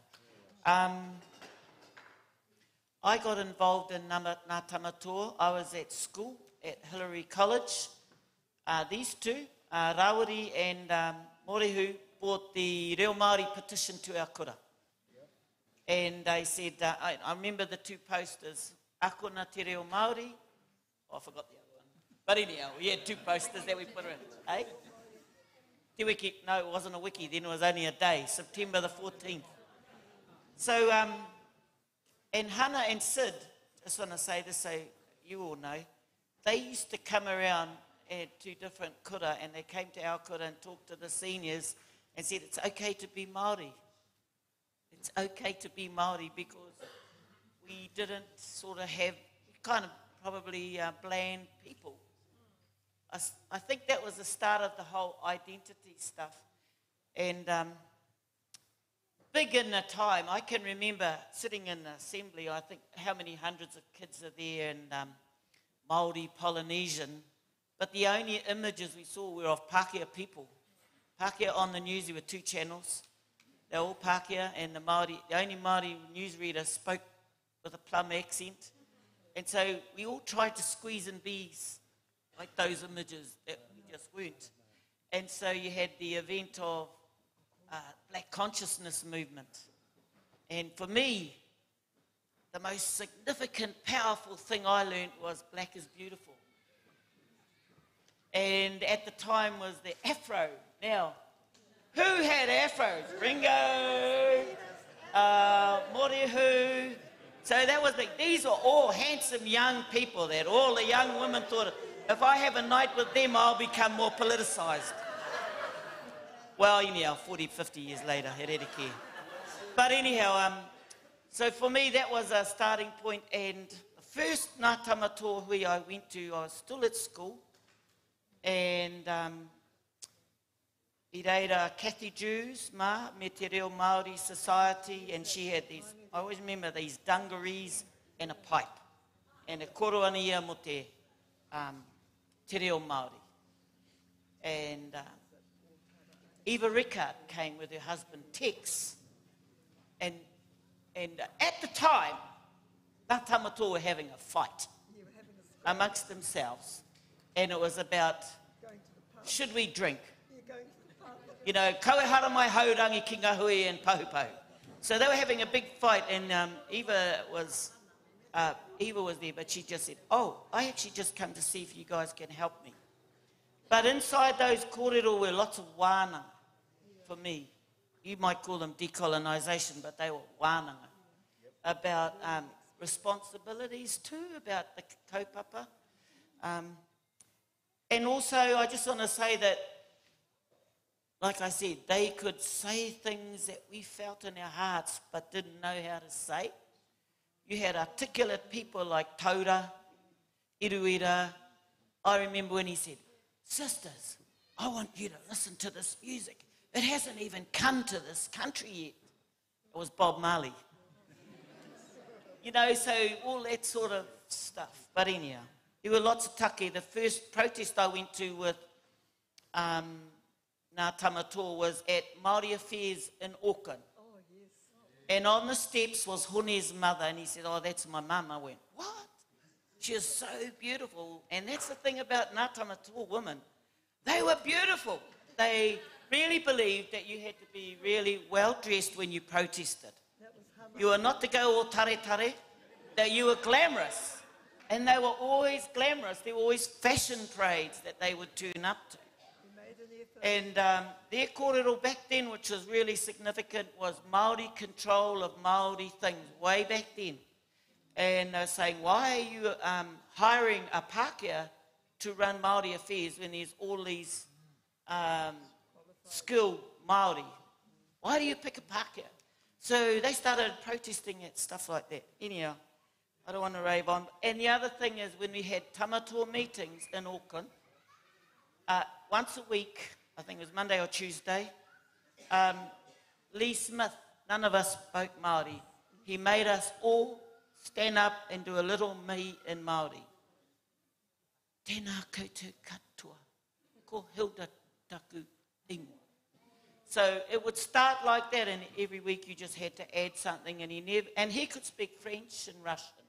I got involved in Ngā Tamatoa. I was at school at Hillary College. These two, Rawiri and Morehu, brought the Reo Māori petition to our kura. And they said, I remember the two posters, Ako na te reo Māori. Oh, I forgot the other one. But anyhow, we had two posters that we put in. Eh? Te wiki, no, it wasn't a wiki, then it was only a day, September the 14th. So, and Hannah and Sid, just want to say this so you all know, they used to come around to different kura, and they came to our kura and talked to the seniors and said, it's okay to be Māori. It's okay to be Māori because we didn't sort of have, kind of probably bland people. I think that was the start of the whole identity stuff. And big in the time, I can remember sitting in the assembly, I think how many hundreds of kids are there, and Māori, Polynesian, but the only images we saw were of Pākehā people. Pākehā on the news, there were 2 channels. They were all Pākehā, and the only Māori newsreader spoke with a plum accent. And so we all tried to squeeze in bees, like those images that we just weren't. And so you had the event of Black Consciousness movement. And for me, the most significant, powerful thing I learned was black is beautiful. And at the time was the afro. Now, who had afros? Ringo, Morihu. So that was big. These were all handsome young people that all the young women thought, if I have a night with them, I'll become more politicised. Well, anyhow, 40, 50 years later, he rere ki. But anyhow, so for me, that was a starting point. And the first Ngā Tamatoa hui I went to, I was still at school. And I reira Kathy Jews, me te reo Māori society, and she had these, I always remember these dungarees and a pipe. And a koro ana ia mo te reo Māori. And Eva Rickard came with her husband Tex. And at the time, Ngā Tamatoa were having a fight amongst themselves. And it was about, should we drink? You know, kauehara mai haurangi ki ngā hui and pahupahu. So they were having a big fight, and Eva was there, but she just said, oh, I actually just come to see if you guys can help me. But inside those kōrero were lots of wānanga for me. You might call them decolonisation, but they were wānanga. About responsibilities too, about the kaupapa. And also, I just want to say that, like I said, they could say things that we felt in our hearts but didn't know how to say. You had articulate people like Taura, Iruira. I remember when he said, sisters, I want you to listen to this music. It hasn't even come to this country yet. It was Bob Marley. You know, so all that sort of stuff. But anyhow, there were lots of take. The first protest I went to with Ngā Tamatoa was at Māori Affairs in Auckland. Oh, yes. And on the steps was Hone's mother, and he said, oh, that's my mum. I went, what? She is so beautiful. And that's the thing about Ngā Tamatoa women. They were beautiful. They really believed that you had to be really well-dressed when you protested. You were not to go all tare-tare, that you were glamorous. And they were always glamorous. There were always fashion parades that they would turn up to. And their kōrero back then, which was really significant, was Māori control of Māori things, way back then. And they're saying, why are you hiring a Pākehā to run Māori affairs when there's all these skilled Māori? Why do you pick a Pākehā? So they started protesting at stuff like that. Anyhow, I don't want to rave on. And the other thing is when we had Tamatoa meetings in Auckland, once a week, I think it was Monday or Tuesday, Lee Smith, none of us spoke Māori. He made us all stand up and do a little mihi in Māori. Tēnā koutou katoa, ko Hilda taku ingo. So it would start like that, and every week you just had to add something, and he could speak French and Russian,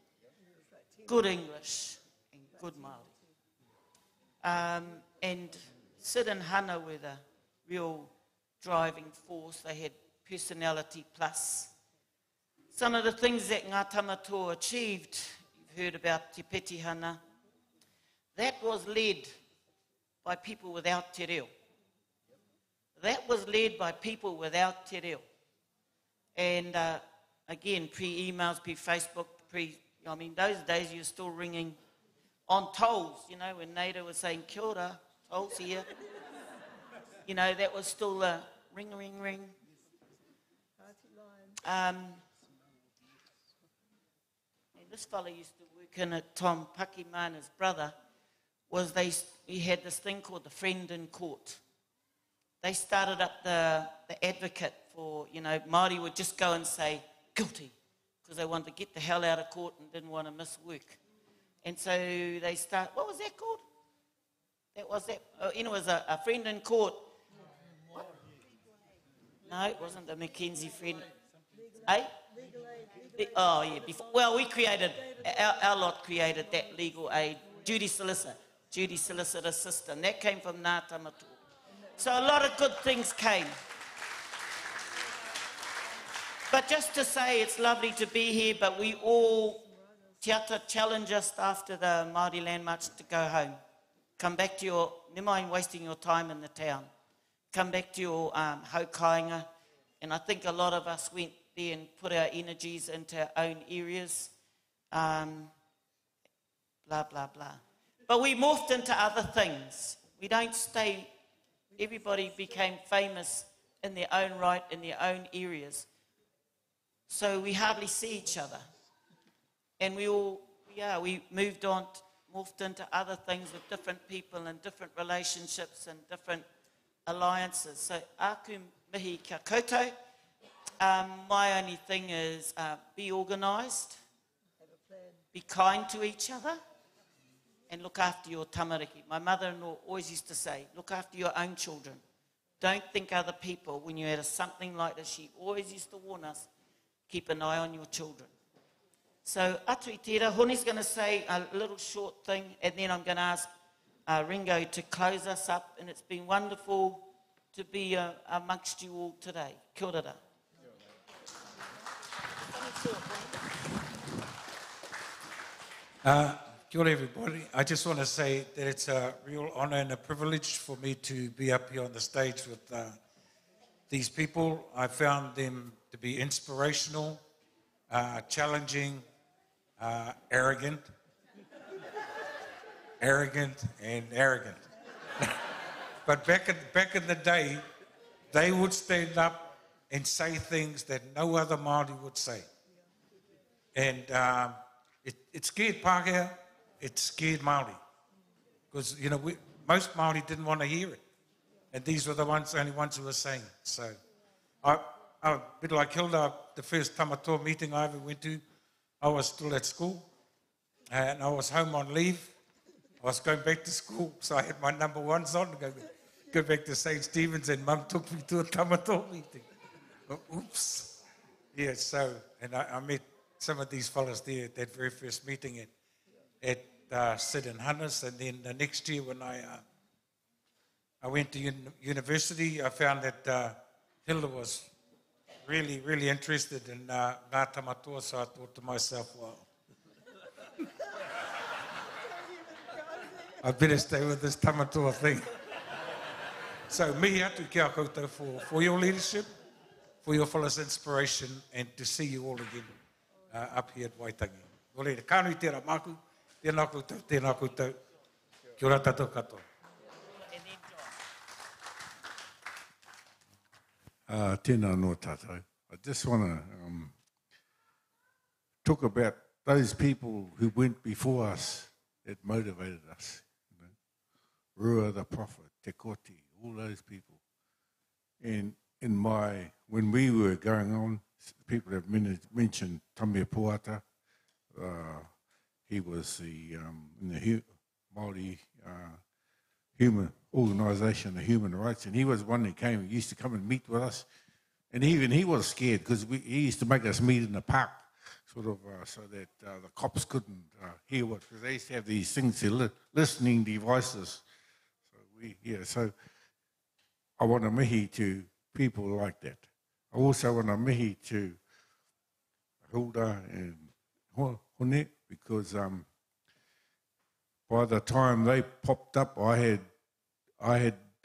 good English, and good Māori. And Sid and Hannah were the real driving force. They had personality plus. Some of the things that Ngā Tamatoa achieved, you've heard about Te Petihana, that was led by people without te reo. That was led by people without te reo. And again, pre-emails, pre-Facebook, I mean, those days you were still ringing on tolls, you know, when Nader was saying, kia ora, tolls here. You know, that was still a ring, ring, ring. And this fella used to work in it, Tom Pakimana's brother, he had this thing called the Friend in Court. They started up the advocate for, you know, Māori would just go and say, guilty, because they wanted to get the hell out of court and didn't want to miss work. And so they what was that called? That was that, it was a Friend in Court. What? No, it wasn't the Mackenzie friend. Eh? Oh, yeah. Before, well, we created, our lot created that legal aid, Judy Solicitor System. That came from Ngā Tamatoa. So a lot of good things came. But just to say, it's lovely to be here, but we all, Te Ata challenge us after the Māori Land March to go home. Come back to your, never mind wasting your time in the town. Come back to your haukainga. And I think a lot of us went there and put our energies into our own areas. Blah, blah, blah. But we morphed into other things. We don't stay, everybody became famous in their own right, in their own areas. So we hardly see each other. And we moved on, morphed into other things with different people and different relationships and different alliances. So aku mihi kia koutou. My only thing is be organised, be kind to each other, and look after your tamariki. My mother-in-law always used to say, look after your own children. Don't think other people. When you're at something like this, she always used to warn us, keep an eye on your children. So, atu I tērā, Honi's going to say a little short thing, and then I'm going to ask Ringo to close us up. And it's been wonderful to be amongst you all today. Kia ora. Kia ora, everybody. I just want to say that it's a real honour and a privilege for me to be up here on the stage with these people. I found them to be inspirational, challenging, arrogant, and arrogant. But back in the day, they would stand up and say things that no other Māori would say. And it scared Pākehā, it scared Māori. Because, you know, most Māori didn't want to hear it. And these were the only ones who were saying it. So, a bit like Hilda, the first Tamatoa meeting I ever went to, I was still at school. And I was home on leave. I was going back to school, so I had my number ones on to go back to St. Stephen's, and Mum took me to a Tamatoa meeting. Oops. Yeah, so, and I met some of these fellas there at that very first meeting at Sid and Hannes, and then the next year when I went to university, I found that Hilda was really, really interested in Ngā Tamatoa, so I thought to myself, well, I better stay with this Tamatoa thing. So, mihi atu kia koutou for your leadership, for your fellas' inspiration, and to see you all again up here at Waitangi. Ole, kānui tērā māku, tēnā koutou, kia ora tātou katoa. Tēnā no tātou. I just want to talk about those people who went before us that motivated us. You know? Rua the prophet, Te Koti, all those people. And when we were going on, people have mentioned Tamea Puata. He was in the Māori human organisation, the human rights, and he was one that came. He used to come and meet with us, and even he was scared because he used to make us meet in the park, sort of, so that the cops couldn't hear what, because they used to have these things, listening devices. So I want to mihi to people like that. I also want to mihi to Hilda and Hone, because by the time they popped up, I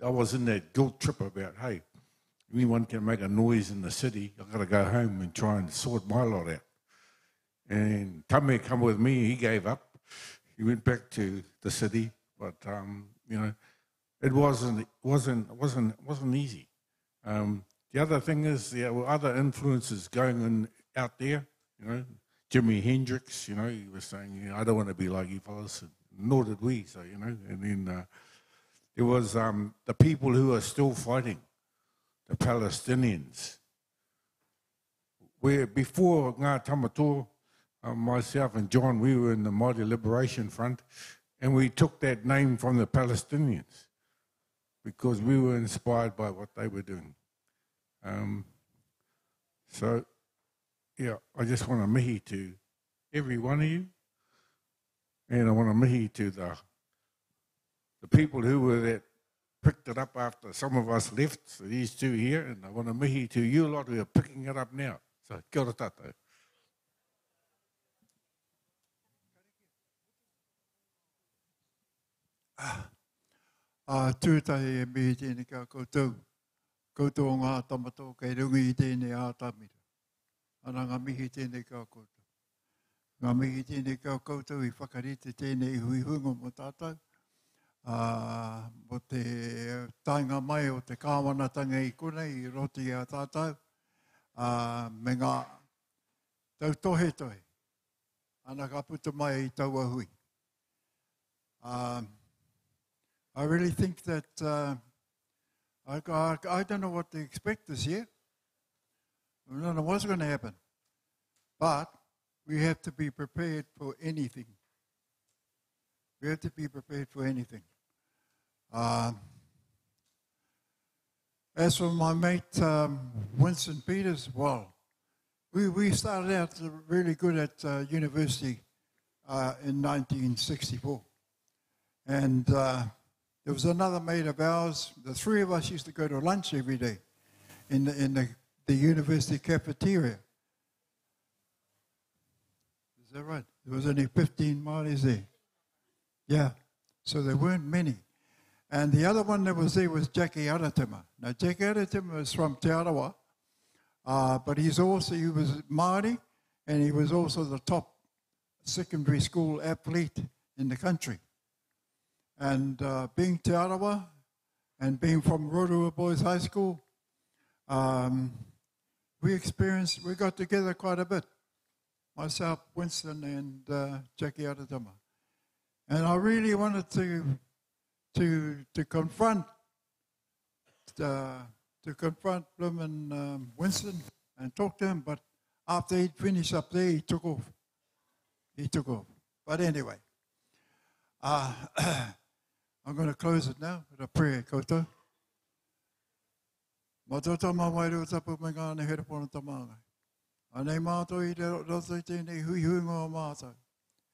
was in that guilt trip about, hey, anyone can make a noise in the city, I've got to go home and try and sort my lot out. And Tame come with me, he gave up. He went back to the city, but you know, it wasn't easy. The other thing is there were other influences going on out there. You know, Jimi Hendrix. You know, he was saying, you know, I don't want to be like you fellas, nor did we. So you know, and then there was the people who are still fighting, the Palestinians. Where before Ngā Tamatoa, myself and John, we were in the Māori Liberation Front, and we took that name from the Palestinians because we were inspired by what they were doing. So, yeah, I just want to mihi to every one of you, and I want to mihi to the people who were that picked it up after some of us left, so these two here, and I want to mihi to you lot who are picking it up now. So, kia ora tātou. Tūtai e mihi tēnei ka koutou. Koutou ngā tamato kei rungi I tēnei ātamira. Ana ngā mihi tēnei ka koutou. Ngā mihi tēnei ka koutou I whakarite tēnei hui hunga mo tātou. Mo te tainga mai o te kāwanatanga I kuna I roti a tātou. Me ngā tau tohe tohe. Ana ka puta mai I taua hui. I really think that I don't know what to expect this year. I don't know what's going to happen. But we have to be prepared for anything. We have to be prepared for anything. As for my mate Winston Peters, well, we started out really good at university in 1964. And there was another mate of ours. The three of us used to go to lunch every day in the university cafeteria. Is that right? There was only 15 Māoris there. Yeah, so there weren't many. And the other one that was there was Jackie Aratima. Now, Jackie Aratima was from Te Arawa, but he was Māori, and he was also the top secondary school athlete in the country. And being Te Arawa and being from Rotorua Boys High School, we got together quite a bit. Myself, Winston, and Jackie Aratama. And I really wanted to confront Blum and Winston and talk to him, but after he'd finished up there, he took off. But anyway, I'm going to close it now with a prayer, koutou. Matota ma wairu tapu me ngāne hera pona tamāngai. Anei mātou I roto I tēnei hui huinga o mātou.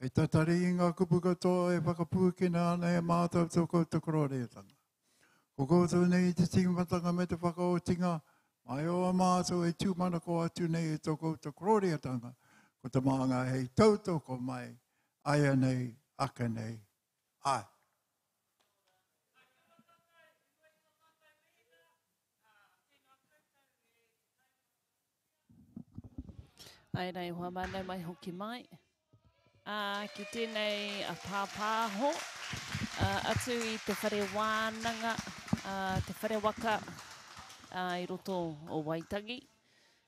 E tatari I ngā kupu katoa e whakapūkina ana e mātou tō koutou kororeatanga. Ko koutou nei te tīmatanga me te whakaotinga, mai o a mātou e tūmana ko atu nei e tō koutou kororeatanga. Ko te maanga hei tautoko mai, aia nei, aka nei, ai. Ai nei, hoa mana mai hoki mai. Ki tēnei a pāpāho, atu I te whare wānanga, te whare waka I roto o Waitangi.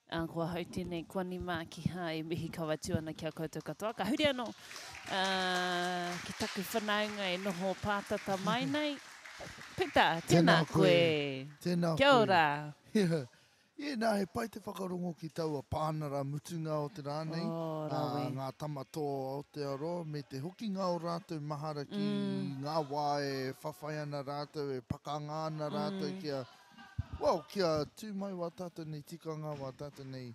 Kua hau tēnei kua ni mā ki hai mihi kawatu ana kia koutou katoa. Ka huri anō ki taku whanaunga e noho pātata mai nei. Pita, tēnā koe. Tēnā Kia koe. ora. Ie, nā, he pai te whakarongo ki taua pānara mutunga o te rānei. Ngā tamatoa o te aro, me te hoki ngā o rātou mahara ki ngā wā e whawhai ana rātou, e pakanga ana rātou kia... Well, kia tū mai wā tātou nei, tikanga wā tātou nei,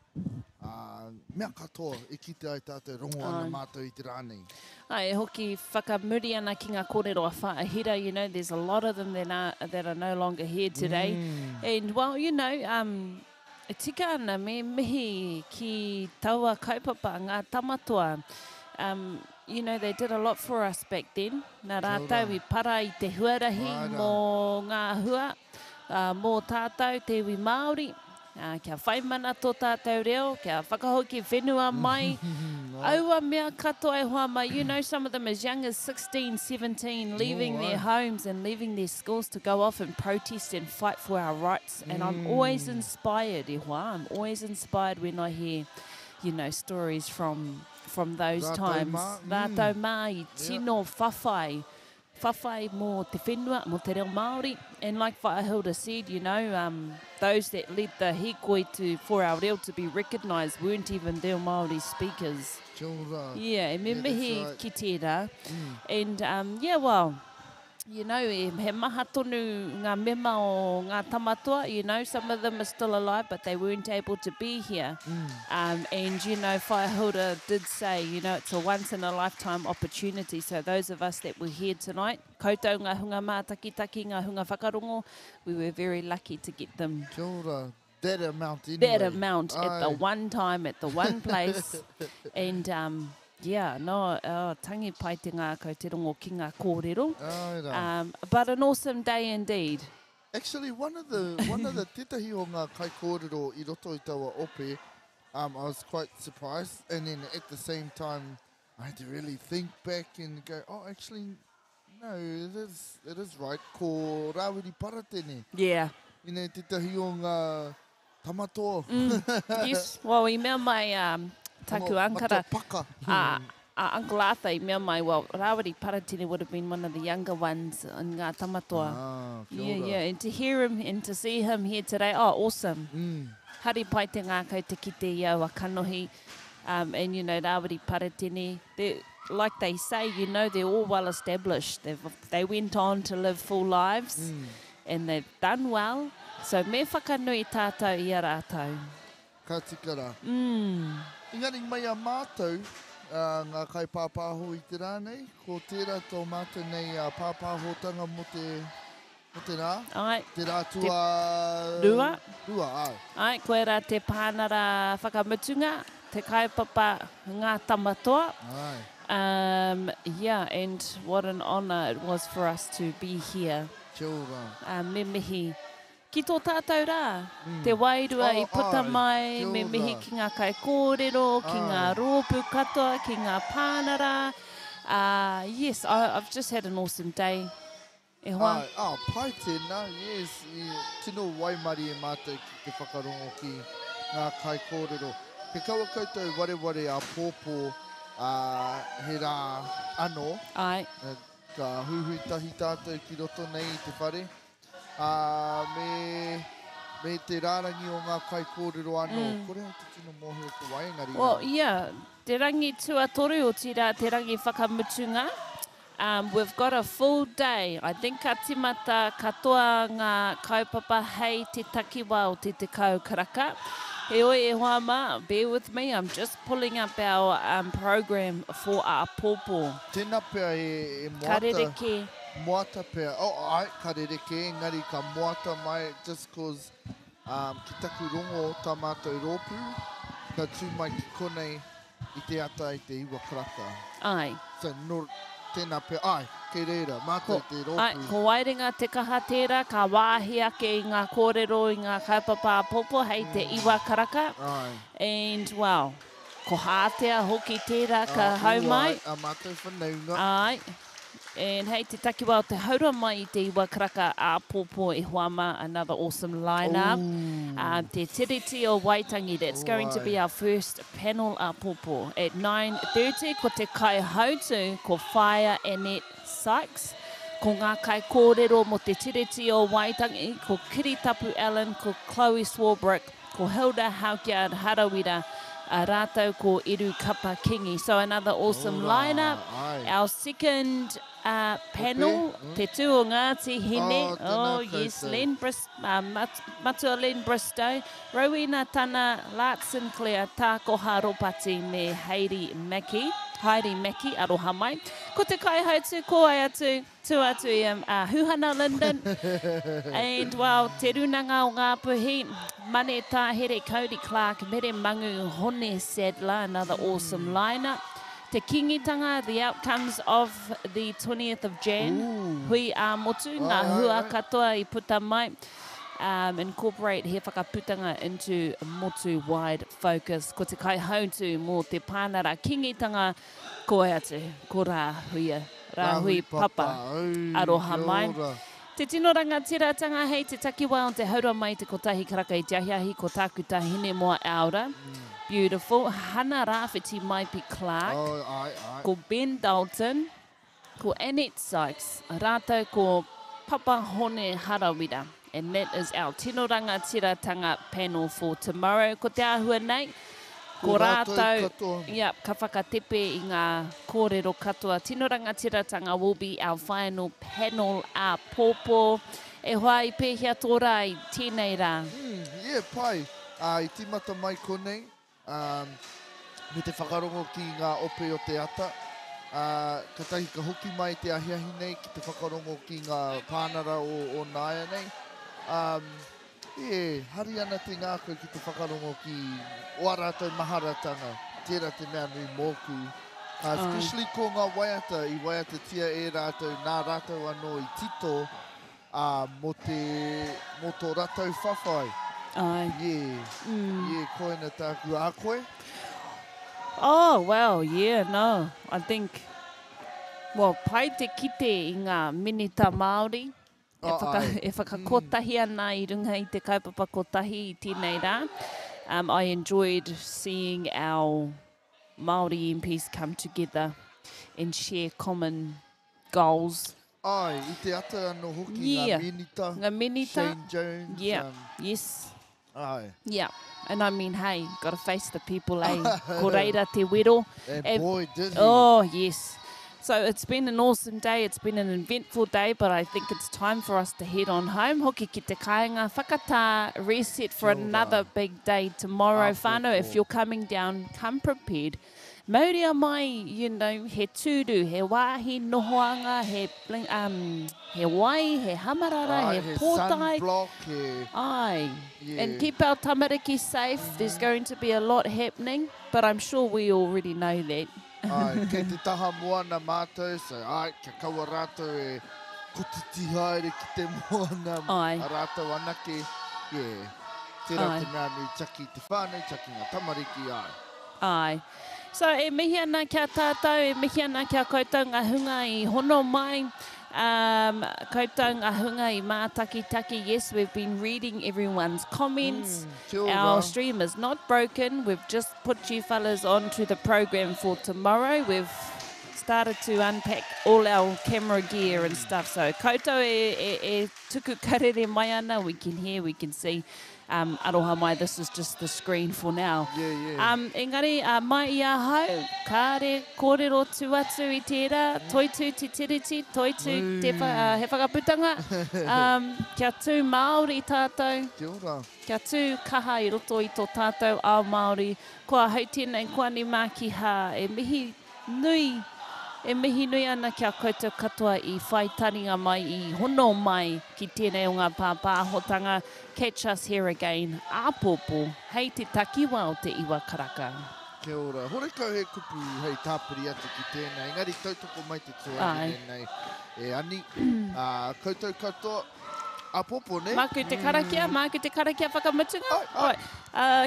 mea katoa e kite ai tātou rongo ana mātou I te rānei. Ai, hoki whakamuri ana ki ngā kōrero a whaahira, you know, there's a lot of them that are no longer here today. And, well, you know, e tika ana me mihi ki taua kaupapa, ngā tamatoa. You know, they did a lot for us back then. Nā rātau I para I te huarahi mō ngā hua. Mō tātou te iwi Māori, kia whaimana tō tātou reo, kia whakahoki whenua mai. Aua mea katoa e hoa mai, you know, some of them as young as 16, 17, leaving their homes and leaving their schools to go off and protest and fight for our rights. And I'm always inspired, e hoa. I'm always inspired when I hear, you know, stories from those times. Rātou mā I tino whawhai. Whawhai mō te whenua, mō te reo Māori. And like Whaahilda said, you know, those that led the hikoi for our reo to be recognised weren't even reo Māori speakers. Kia ora. Yeah, e me mihi ki tērā. And, yeah, well, you know, he maha tonu ngā mema o ngā tamatua, you know, some of them are still alive, but they weren't able to be here. And, you know, Whaiahura did say, you know, it's a once-in-a-lifetime opportunity. So those of us that were here tonight, koutou ngā hunga mātakitaki, ngā hunga whakarongo, we were very lucky to get them. Kia ora. That amount anyway. That amount at the one time, at the one place. And, yeah, no, tangi pai te ngā kouterongo ki ngā kōrero. But an awesome day indeed. Actually, one of the tetahi o ngā kai kōrero I roto I taua ope, I was quite surprised. And then at the same time, I had to really think back and go, oh, actually, no, it is right. Ko Rawiri Paratene. Yeah. I nei tetahi o ngā tamatoa. Yes, well, I mea mai taku ankara. Uncle Arthur, I mea mai, well, Rawiri Paratene would have been one of the younger ones in ngā tamatoa. Yeah, and to hear him and to see him here today, oh, awesome. Hari pai te ngā kau te ki te iau a kanohi. And, you know, Rawiri Paratene, like they say, you know, they're all well established. They went on to live full lives and they've done well. So me whakanui tātou I a rātou. Ka tikara. Engari mai a mātou, ngā kai pāpāho I te rā nei, ko tērā tō mātou nei pāpāhotanga mo te rā. Ai. Te rā tua... Rua. Rua, ai. Ai, koe rā te pānara whakamutunga, te kaipapa ngā tamatoa. Ai. Yeah, and what an honour it was for us to be here. Kia ora. Me mihi. Ki tō tātou rā, te wairua I puta mai, me mihi ki ngā kai kōrero, ki ngā rōpū katoa, ki ngā pānara. Yes, I've just had an awesome day. E hoa. Pai tēnā, yes. Tino waimari e mātou ki te whakarongo ki ngā kai kōrero. Ke kaua koutou wareware a pōpō he rā anō. Ai. Ka huhui tahi tātou ki roto nei I te whare. Me te rārangi o ngā kai kōrero anō. Kore au te tino mohe o te waingari. Well, yeah, te rangi tuatoru o tira te rangi whakamutunga. We've got a full day. I think ka timata katoa ngā kaupapa hei te takiwa o te kau karaka. He oi e hoa ma, bear with me, I'm just pulling up our program for our pōpō. Tēnā pia e moata. Karereke. Moata pia. Oh, ai, karereke, engari ka moata mai, just cause ki taku rongo o tā mātou rōpū, ka tū mai ki konei I te ata I te iwa karaka. Ai. So, tēnā pia, ai, kei reira, mātou te rōpū. Ai, ko wairinga te kaha tērā, ka wāhi ake I ngā kōrero, I ngā kaupapa pōpō, hei te iwa karaka. Ai. And, wow, ko hātea hoki tērā ka haumai. A mātou whanaunga. Ai. And hei te takiwa o te haura mai I te iwa karaka a pōpō e huama, another awesome lineup. Te tiriti o Waitangi, that's going to be our first panel a pōpō. At 9:30, ko te kai hautu, ko Fire Annette Sykes. Ko ngā kai kōrero mo te tiriti o Waitangi, ko Kiritapu Allen, ko Chloe Swarbrick, ko Hilda Haukiard Harawira, a rātou ko Iru Kapa Kingi. So another awesome lineup. Our second panel, te tū o Ngāti Hine. Oh, yes, Matua Len Bristow. Rowena Tana, Lark Sinclair, Tāko Haropati me Heidi Mackie, aroha mai. Ko te kai hautu, ko ai atu, tū atu I Huhana Linden. And, well, te runanga o ngā puhi, Mane Tāhere, Cody Clark, Mere Mangu, Hone Sadler, another awesome lineup. Te kingitanga, the outcomes of the 20th of Jan. Hui a motu, ngā hua katoa I puta mai. Incorporate he whakaputanga into a motu-wide focus. Ko te kai hautu mō te pānara kingitanga, ko atu, ko rā hui papa, aroha mai. Te tino rangatiratanga hei te takiwa o te haura mai te kotahi karaka I te ahiahi ko tāku tahine moa aura. Beautiful. Hana Rāwhiti Maipi Clark. Ko Ben Dalton. Ko Annette Sykes. Rātou ko Papa Hone Harawira. And that is our tino rangatiratanga panel for tomorrow. Ko te ahua nei. Ko rātou, ka whakatepe I ngā kōrero katoa. Tino rangatiratanga will be our final panel pōpō. E hoai pēhea tō rai, tēnei rā. Yeah, pai. I timata mai konei. Me te whakarongo ki ngā ope o te ata. Ka tahi ka hoki mai te ahiahi nei ki te whakarongo ki ngā pānara o Nāia nei. Hari ana te ngākau ki te whakarongo ki o rātou maharatanga. Tērā te mea nui mōku. Especially ko ngā waiata, I waiata tia e rātou, nā rātou anō I tito, mo tō rātou whawhai. Koina tāku a koe? Oh, well, no. I think, pai te kite I ngā minita Māori. E whakakotahi ana I runga I te kaupapa kotahi I tēnei rā. I enjoyed seeing our Māori MPs come together and share common goals. I te ata anō hoki ngā minita. Shane Jones. Yes. Aye. Yeah. And I mean, hey, got to face the people, Ko reira te wero. And boy, did he. Oh, yes. So it's been an awesome day. It's been an eventful day, but I think it's time for us to head on home. Hoki ki te kāinga whakatā, reset for another big day tomorrow. Whānau, if you're coming down, come prepared. Mauria mai, he tūru, he wāhi nohoanga, he wai, he hamarara, he pōtai. Sunblock, And keep our tamariki safe. There's going to be a lot happening, but I'm sure we already know that. Kei te taha moana mātou, so kia kaua rātou e kutiti haere ki te moana rātou anake. Tērā te mea nui taki te whānau, taki ngā tamariki, So e mihi ana kia tātou, e mihi ana kia koutou ngā hunga I hono mai. Koutou ngā hunga I mātakitaki. Yes, we've been reading everyone's comments. Our stream is not broken. We've just put you fellas onto the program for tomorrow. We've started to unpack all our camera gear and stuff. So koutou e tuku karere mai ana. We can hear, we can see. Aroha mai, this is just the screen for now. Engari, mai ia hau, kāre kōrero tū atu I tērā, toitu te tiriti, toitu te he whakaputanga, kia tū Māori tātou, kia tū kaha I roto I tō tātou ao Māori, kua hau tēnei kuani mākiha, e mihi nui ana kia koutou katoa I whai taringa mai I hono mai ki tēnei o ngā pāpāhotanga. Catch us here again, āpōpō, hei te takiwa o te iwa karaka. Kia ora. Hore kau he kupu hei tāpiri atu ki tēnei. Engari tautoko mai te tuari nei. E ani, koutou katoa, āpōpō ne? Māku te karakia whakamutunga.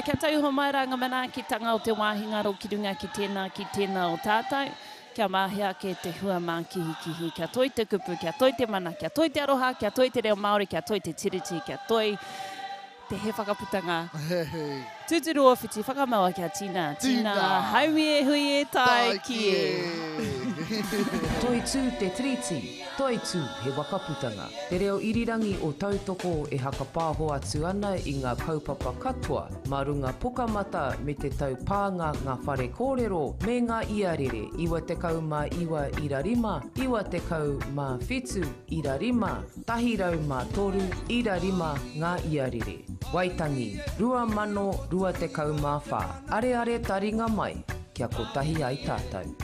Kia tauho mai rā ngā manaakitanga o te wāhinga ro ki runga ki tēnā o tātou. Kia mahia ke te hua mākihikihi, kia toi te kupu, kia toi te mana, kia toi te aroha, kia toi te reo Māori, kia toi te tiriti, kia toi te he whakaputanga. Tūturu o whiti, whakamaua kia Tina. Tina, haumi e hui e tai ki e. Toi tū te tiriti, toi tū he wakaputanga. Te reo irirangi o tautoko e hakapāho atu ana I ngā kaupapa katoa, mā runga pokamata me te tau pānga ngā whare kōrero, me ngā iarere, iwa te kau mā iwa irarima, iwa te kau mā whetu irarima, tahirau mā toru irarima ngā iarere. Waitangi, 2,200 mā whā. Are taringa mai, kia kotahi ai tātou.